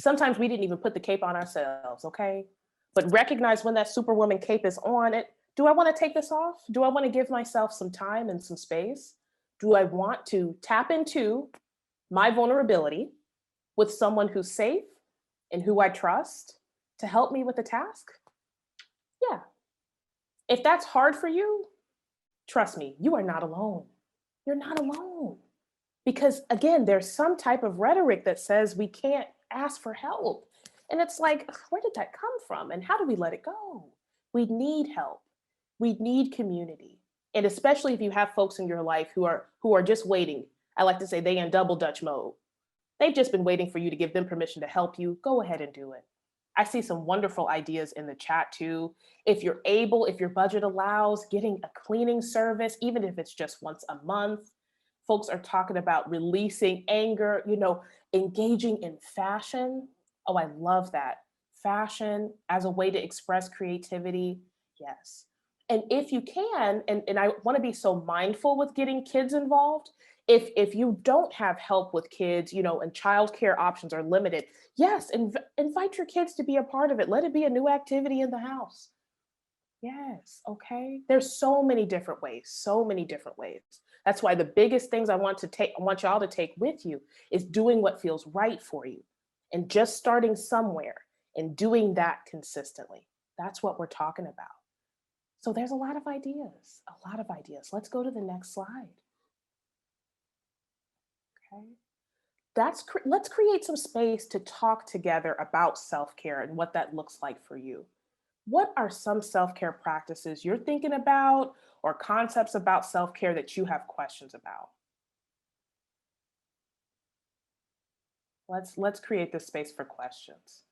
Sometimes we didn't even put the cape on ourselves, okay? But recognize when that Superwoman cape is on it. Do I want to take this off? Do I want to give myself some time and some space? Do I want to tap into my vulnerability with someone who's safe and who I trust to help me with the task? Yeah. If that's hard for you, trust me, you are not alone. You're not alone. Because again, there's some type of rhetoric that says we can't ask for help. And it's like, where did that come from? And how do we let it go? We need help. We need community. And especially if you have folks in your life who are just waiting. I like to say they in double Dutch mode. They've just been waiting for you to give them permission to help you. Go ahead and do it. I see some wonderful ideas in the chat too. If you're able, if your budget allows, getting a cleaning service, even if it's just once a month. Folks are talking about releasing anger, engaging in fashion. Oh, I love that. Fashion as a way to express creativity. Yes. And if you can, and I want to be so mindful with getting kids involved, if you don't have help with kids, and childcare options are limited, yes, invite your kids to be a part of it. Let it be a new activity in the house. Yes, okay. There's so many different ways. That's why the biggest things I want y'all to take with you is doing what feels right for you and just starting somewhere and doing that consistently. That's what we're talking about. So there's a lot of ideas. Let's go to the next slide. Okay. Let's create some space to talk together about self-care and what that looks like for you. What are some self-care practices you're thinking about or concepts about self-care that you have questions about? Let's create this space for questions.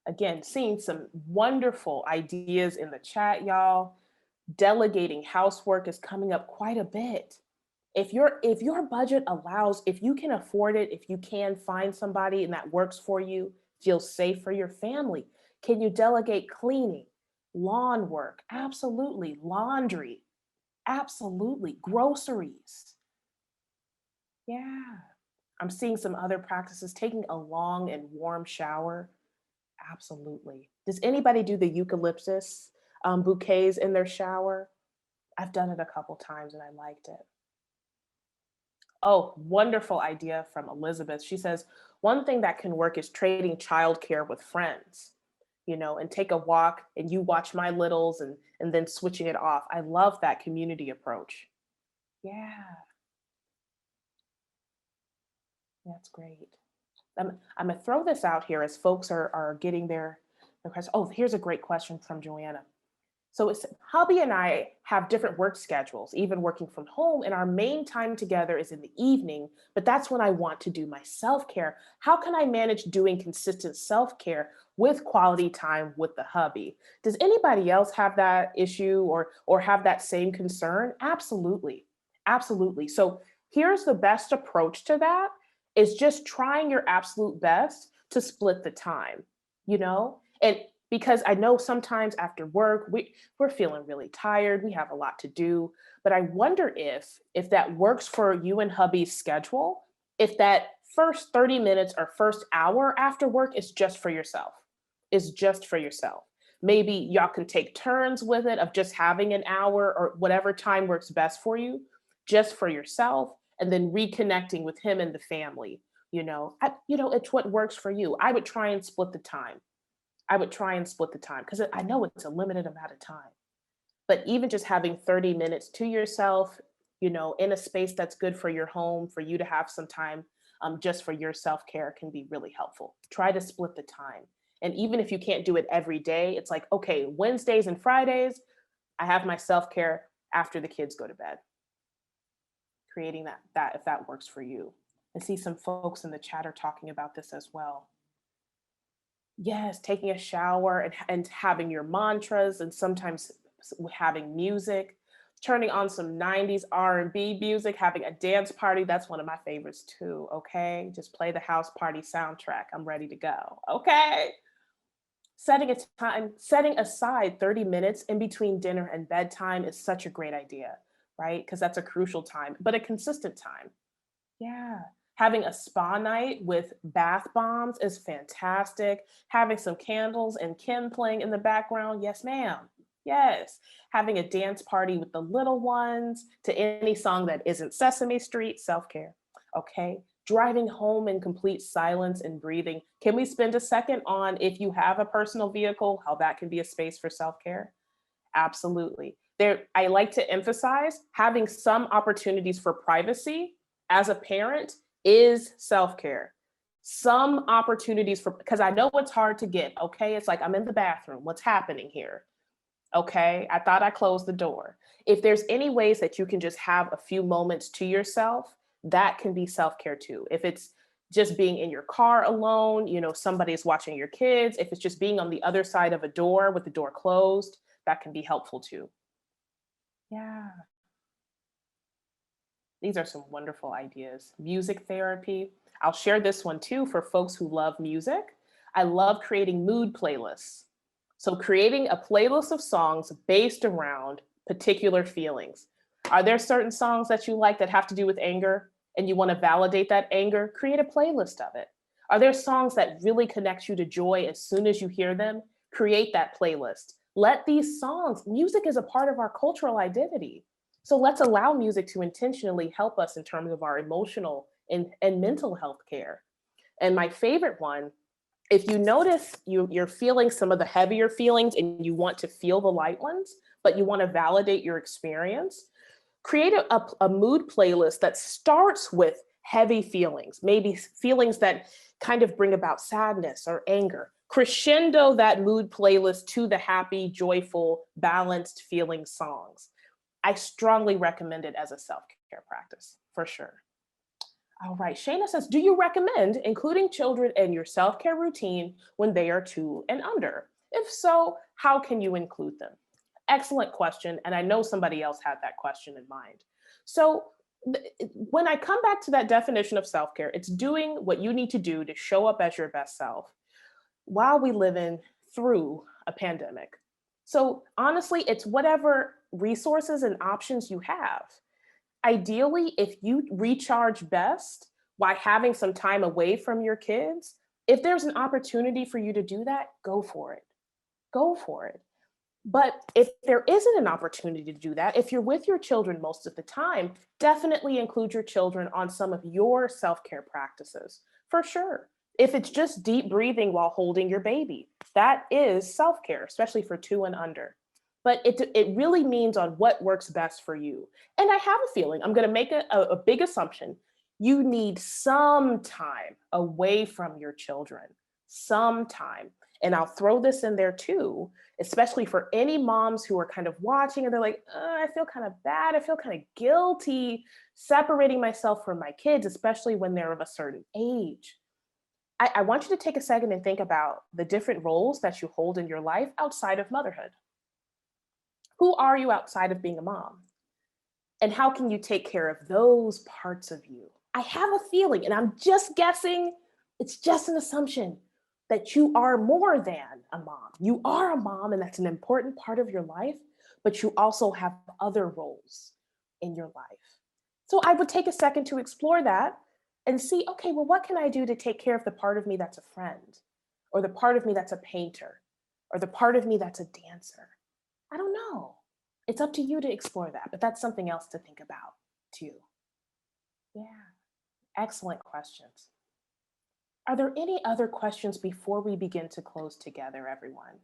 Again, seeing some wonderful ideas in the chat, y'all. Delegating housework is coming up quite a bit. If your budget allows, if you can afford it, if you can find somebody and that works for you, feels safe for your family, can you delegate cleaning, lawn work? Absolutely. Laundry? Absolutely. Groceries? Yeah. I'm seeing some other practices, taking a long and warm shower. Absolutely. Does anybody do the eucalyptus bouquets in their shower? I've done it a couple times and I liked it. Oh, wonderful idea from Elizabeth. She says, one thing that can work is trading childcare with friends, and take a walk and you watch my littles and then switching it off. I love that community approach. Yeah. That's great. I'm gonna throw this out here as folks are getting their questions. Oh, here's a great question from Joanna. So it's hubby and I have different work schedules, even working from home, and our main time together is in the evening, but that's when I want to do my self-care. How can I manage doing consistent self-care with quality time with the hubby? Does anybody else have that issue or have that same concern? Absolutely. Absolutely. So here's the best approach to that is just trying your absolute best to split the time, you know? And because I know sometimes after work, we're feeling really tired, we have a lot to do, but I wonder if that works for you and hubby's schedule, if that first 30 minutes or first hour after work is just for yourself, is just for yourself. Maybe y'all can take turns with it of just having an hour or whatever time works best for you, just for yourself, and then reconnecting with him and the family. It's what works for you. I would try and split the time. I would try and split the time because I know it's a limited amount of time. But even just having 30 minutes to yourself, in a space that's good for your home, for you to have some time just for your self-care can be really helpful. Try to split the time. And even if you can't do it every day, it's like, okay, Wednesdays and Fridays, I have my self-care after the kids go to bed. Creating that if that works for you. I see some folks in the chat are talking about this as well. Yes, taking a shower and having your mantras and sometimes having music, turning on some 90s R&B music, having a dance party. That's one of my favorites too, okay? Just play the house party soundtrack. I'm ready to go, okay? Setting aside 30 minutes in between dinner and bedtime is such a great idea, right? Because that's a crucial time, but a consistent time. Yeah. Having a spa night with bath bombs is fantastic. Having some candles and Kim playing in the background. Yes, ma'am. Yes. Having a dance party with the little ones to any song that isn't Sesame Street, self-care. Okay. Driving home in complete silence and breathing. Can we spend a second on if you have a personal vehicle, how that can be a space for self-care? Absolutely. I like to emphasize having some opportunities for privacy as a parent is self-care. Some opportunities because I know it's hard to get, okay? It's like, I'm in the bathroom, what's happening here? Okay, I thought I closed the door. If there's any ways that you can just have a few moments to yourself, that can be self-care too. If it's just being in your car alone, somebody's watching your kids, if it's just being on the other side of a door with the door closed, that can be helpful too. Yeah. These are some wonderful ideas. Music therapy. I'll share this one too for folks who love music. I love creating mood playlists. So creating a playlist of songs based around particular feelings. Are there certain songs that you like that have to do with anger and you want to validate that anger? Create a playlist of it. Are there songs that really connect you to joy as soon as you hear them? Create that playlist. Let these songs, music is a part of our cultural identity. So let's allow music to intentionally help us in terms of our emotional and mental health care. And my favorite one, if you notice you're feeling some of the heavier feelings and you want to feel the light ones, but you want to validate your experience, create a mood playlist that starts with heavy feelings, maybe feelings that kind of bring about sadness or anger. Crescendo that mood playlist to the happy, joyful, balanced feeling songs. I strongly recommend it as a self-care practice, for sure. All right, Shayna says, do you recommend including children in your self-care routine when they are 2 and under? If so, how can you include them? Excellent question, and I know somebody else had that question in mind. So when I come back to that definition of self-care, it's doing what you need to do to show up as your best self while we live through a pandemic. So honestly, it's whatever resources and options you have. Ideally, if you recharge best by having some time away from your kids, if there's an opportunity for you to do that, go for it. Go for it. But if there isn't an opportunity to do that, if you're with your children most of the time, definitely include your children on some of your self-care practices, for sure. If it's just deep breathing while holding your baby, that is self-care, especially for 2 and under. but it really means on what works best for you. And I have a feeling, I'm going to make a big assumption. You need some time away from your children, some time. And I'll throw this in there too, especially for any moms who are kind of watching and they're like, I feel kind of bad. I feel kind of guilty separating myself from my kids, especially when they're of a certain age. I want you to take a second and think about the different roles that you hold in your life outside of motherhood. Who are you outside of being a mom? And how can you take care of those parts of you? I have a feeling, and I'm just guessing, it's just an assumption, that you are more than a mom. You are a mom, and that's an important part of your life, but you also have other roles in your life. So I would take a second to explore that and see, okay, well, what can I do to take care of the part of me that's a friend, or the part of me that's a painter, or the part of me that's a dancer? I don't know. It's up to you to explore that, but that's something else to think about too. Yeah, excellent questions. Are there any other questions before we begin to close together, everyone?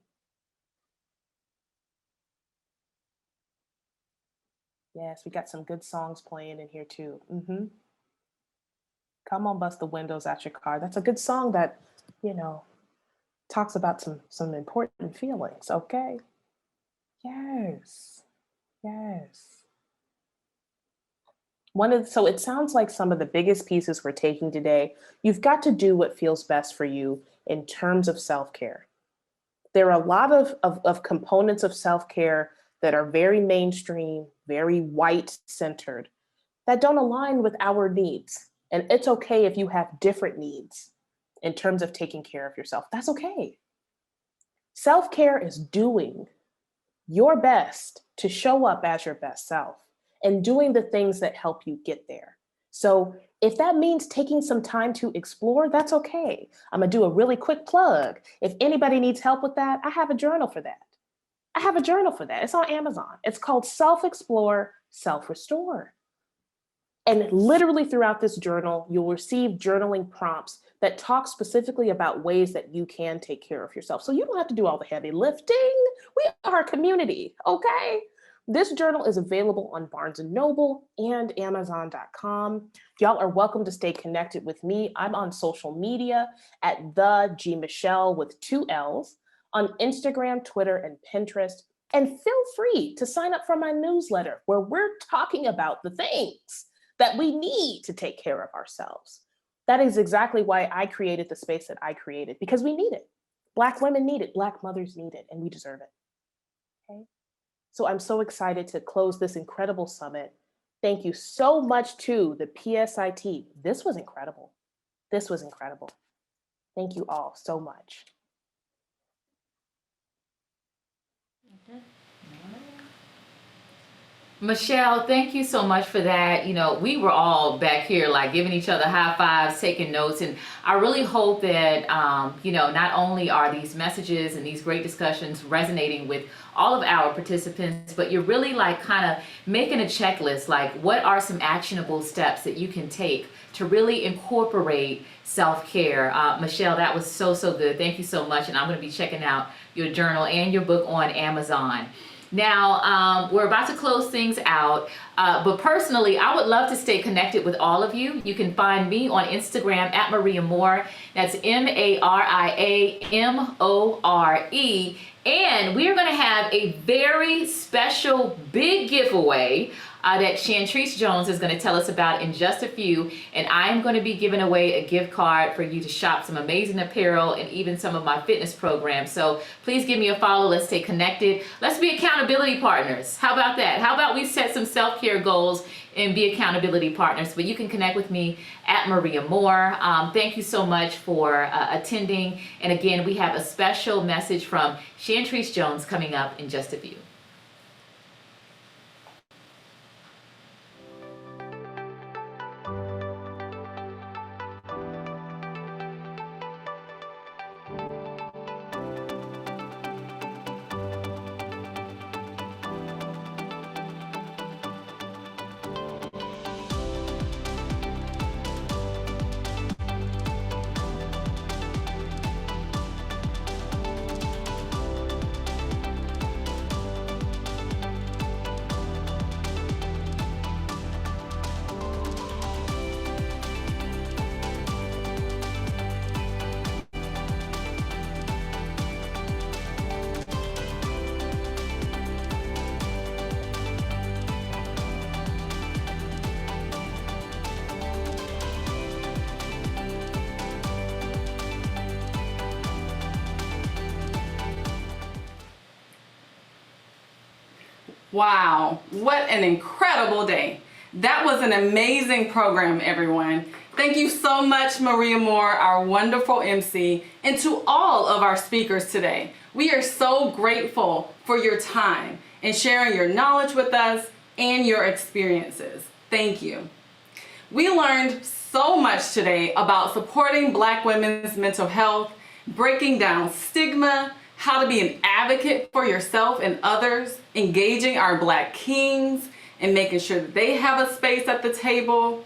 Yes, we got some good songs playing in here too. Come on, bust the windows out your car. That's a good song that, talks about some important feelings, okay? Yes, yes. So it sounds like some of the biggest pieces we're taking today, you've got to do what feels best for you in terms of self-care. There are a lot of components of self-care that are very mainstream, very white-centered, that don't align with our needs. And it's okay if you have different needs in terms of taking care of yourself. That's okay. Self-care is doing your best to show up as your best self and doing the things that help you get there. So if that means taking some time to explore, that's okay. I'm gonna do a really quick plug. If anybody needs help with that, I have a journal for that. It's on Amazon. It's called Self-Explore, Self-Restore. And literally throughout this journal, you'll receive journaling prompts that talk specifically about ways that you can take care of yourself. So you don't have to do all the heavy lifting. We are a community, okay? This journal is available on Barnes & Noble and Amazon.com. Y'all are welcome to stay connected with me. I'm on social media at the G Michelle with 2 L's on Instagram, Twitter, and Pinterest. And feel free to sign up for my newsletter where we're talking about the things that we need to take care of ourselves. That is exactly why I created the space that I created, because we need it. Black women need it, Black mothers need it, and we deserve it, okay? So I'm so excited to close this incredible summit. Thank you so much to the PSI team. This was incredible. This was incredible. Thank you all so much. Michelle, thank you so much for that. We were all back here like giving each other high fives, taking notes. And I really hope that, not only are these messages and these great discussions resonating with all of our participants, but you're really like kind of making a checklist, like what are some actionable steps that you can take to really incorporate self-care. Michelle, that was so good. Thank you so much. And I'm going to be checking out your journal and your book on Amazon. Now, we're about to close things out, but personally, I would love to stay connected with all of you. You can find me on Instagram at Maria Moore. That's MariaMore. And we're going to have a very special big giveaway that Chantrice Jones is going to tell us about in just a few. And I'm going to be giving away a gift card for you to shop some amazing apparel and even some of my fitness programs. So please give me a follow. Let's stay connected. Let's be accountability partners. How about that? How about we set some self-care goals and be accountability partners? But you can connect with me at Maria Moore. Thank you so much for attending. And again, we have a special message from Chantrice Jones coming up in just a few. Wow, what an incredible day. That was an amazing program, everyone. Thank you so much, Maria Moore, our wonderful MC, and to all of our speakers today. We are so grateful for your time and sharing your knowledge with us and your experiences. Thank you. We learned so much today about supporting Black women's mental health, breaking down stigma, how to be an advocate for yourself and others, engaging our Black kings, and making sure that they have a space at the table.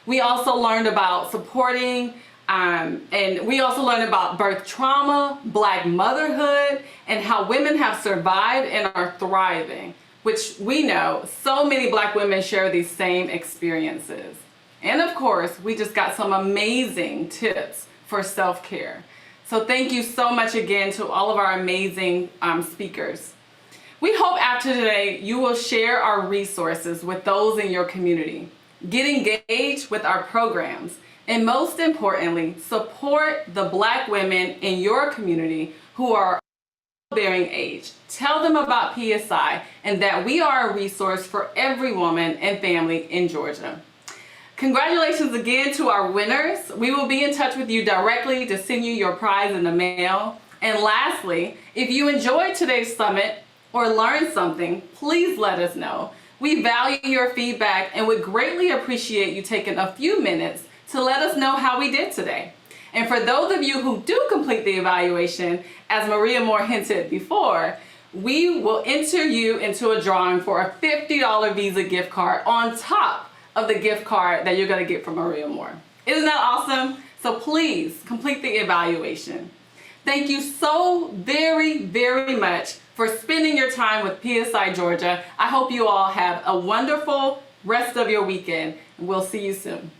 We also learned about supporting, and we also learned about birth trauma, Black motherhood, and how women have survived and are thriving, which we know so many Black women share these same experiences. And of course, we just got some amazing tips for self-care. So thank you so much again to all of our amazing speakers. We hope after today you will share our resources with those in your community, get engaged with our programs, and most importantly, support the Black women in your community who are bearing age. Tell them about PSI and that we are a resource for every woman and family in Georgia. Congratulations again to our winners. We will be in touch with you directly to send you your prize in the mail. And lastly, if you enjoyed today's summit or learned something, please let us know. We value your feedback and would greatly appreciate you taking a few minutes to let us know how we did today. And for those of you who do complete the evaluation, as Maria Moore hinted before, we will enter you into a drawing for a $50 Visa gift card on top of the gift card that you're going to get from Maria Moore. Isn't that awesome? So please complete the evaluation. Thank you so very, very much for spending your time with PSI Georgia. I hope you all have a wonderful rest of your weekend, and we'll see you soon.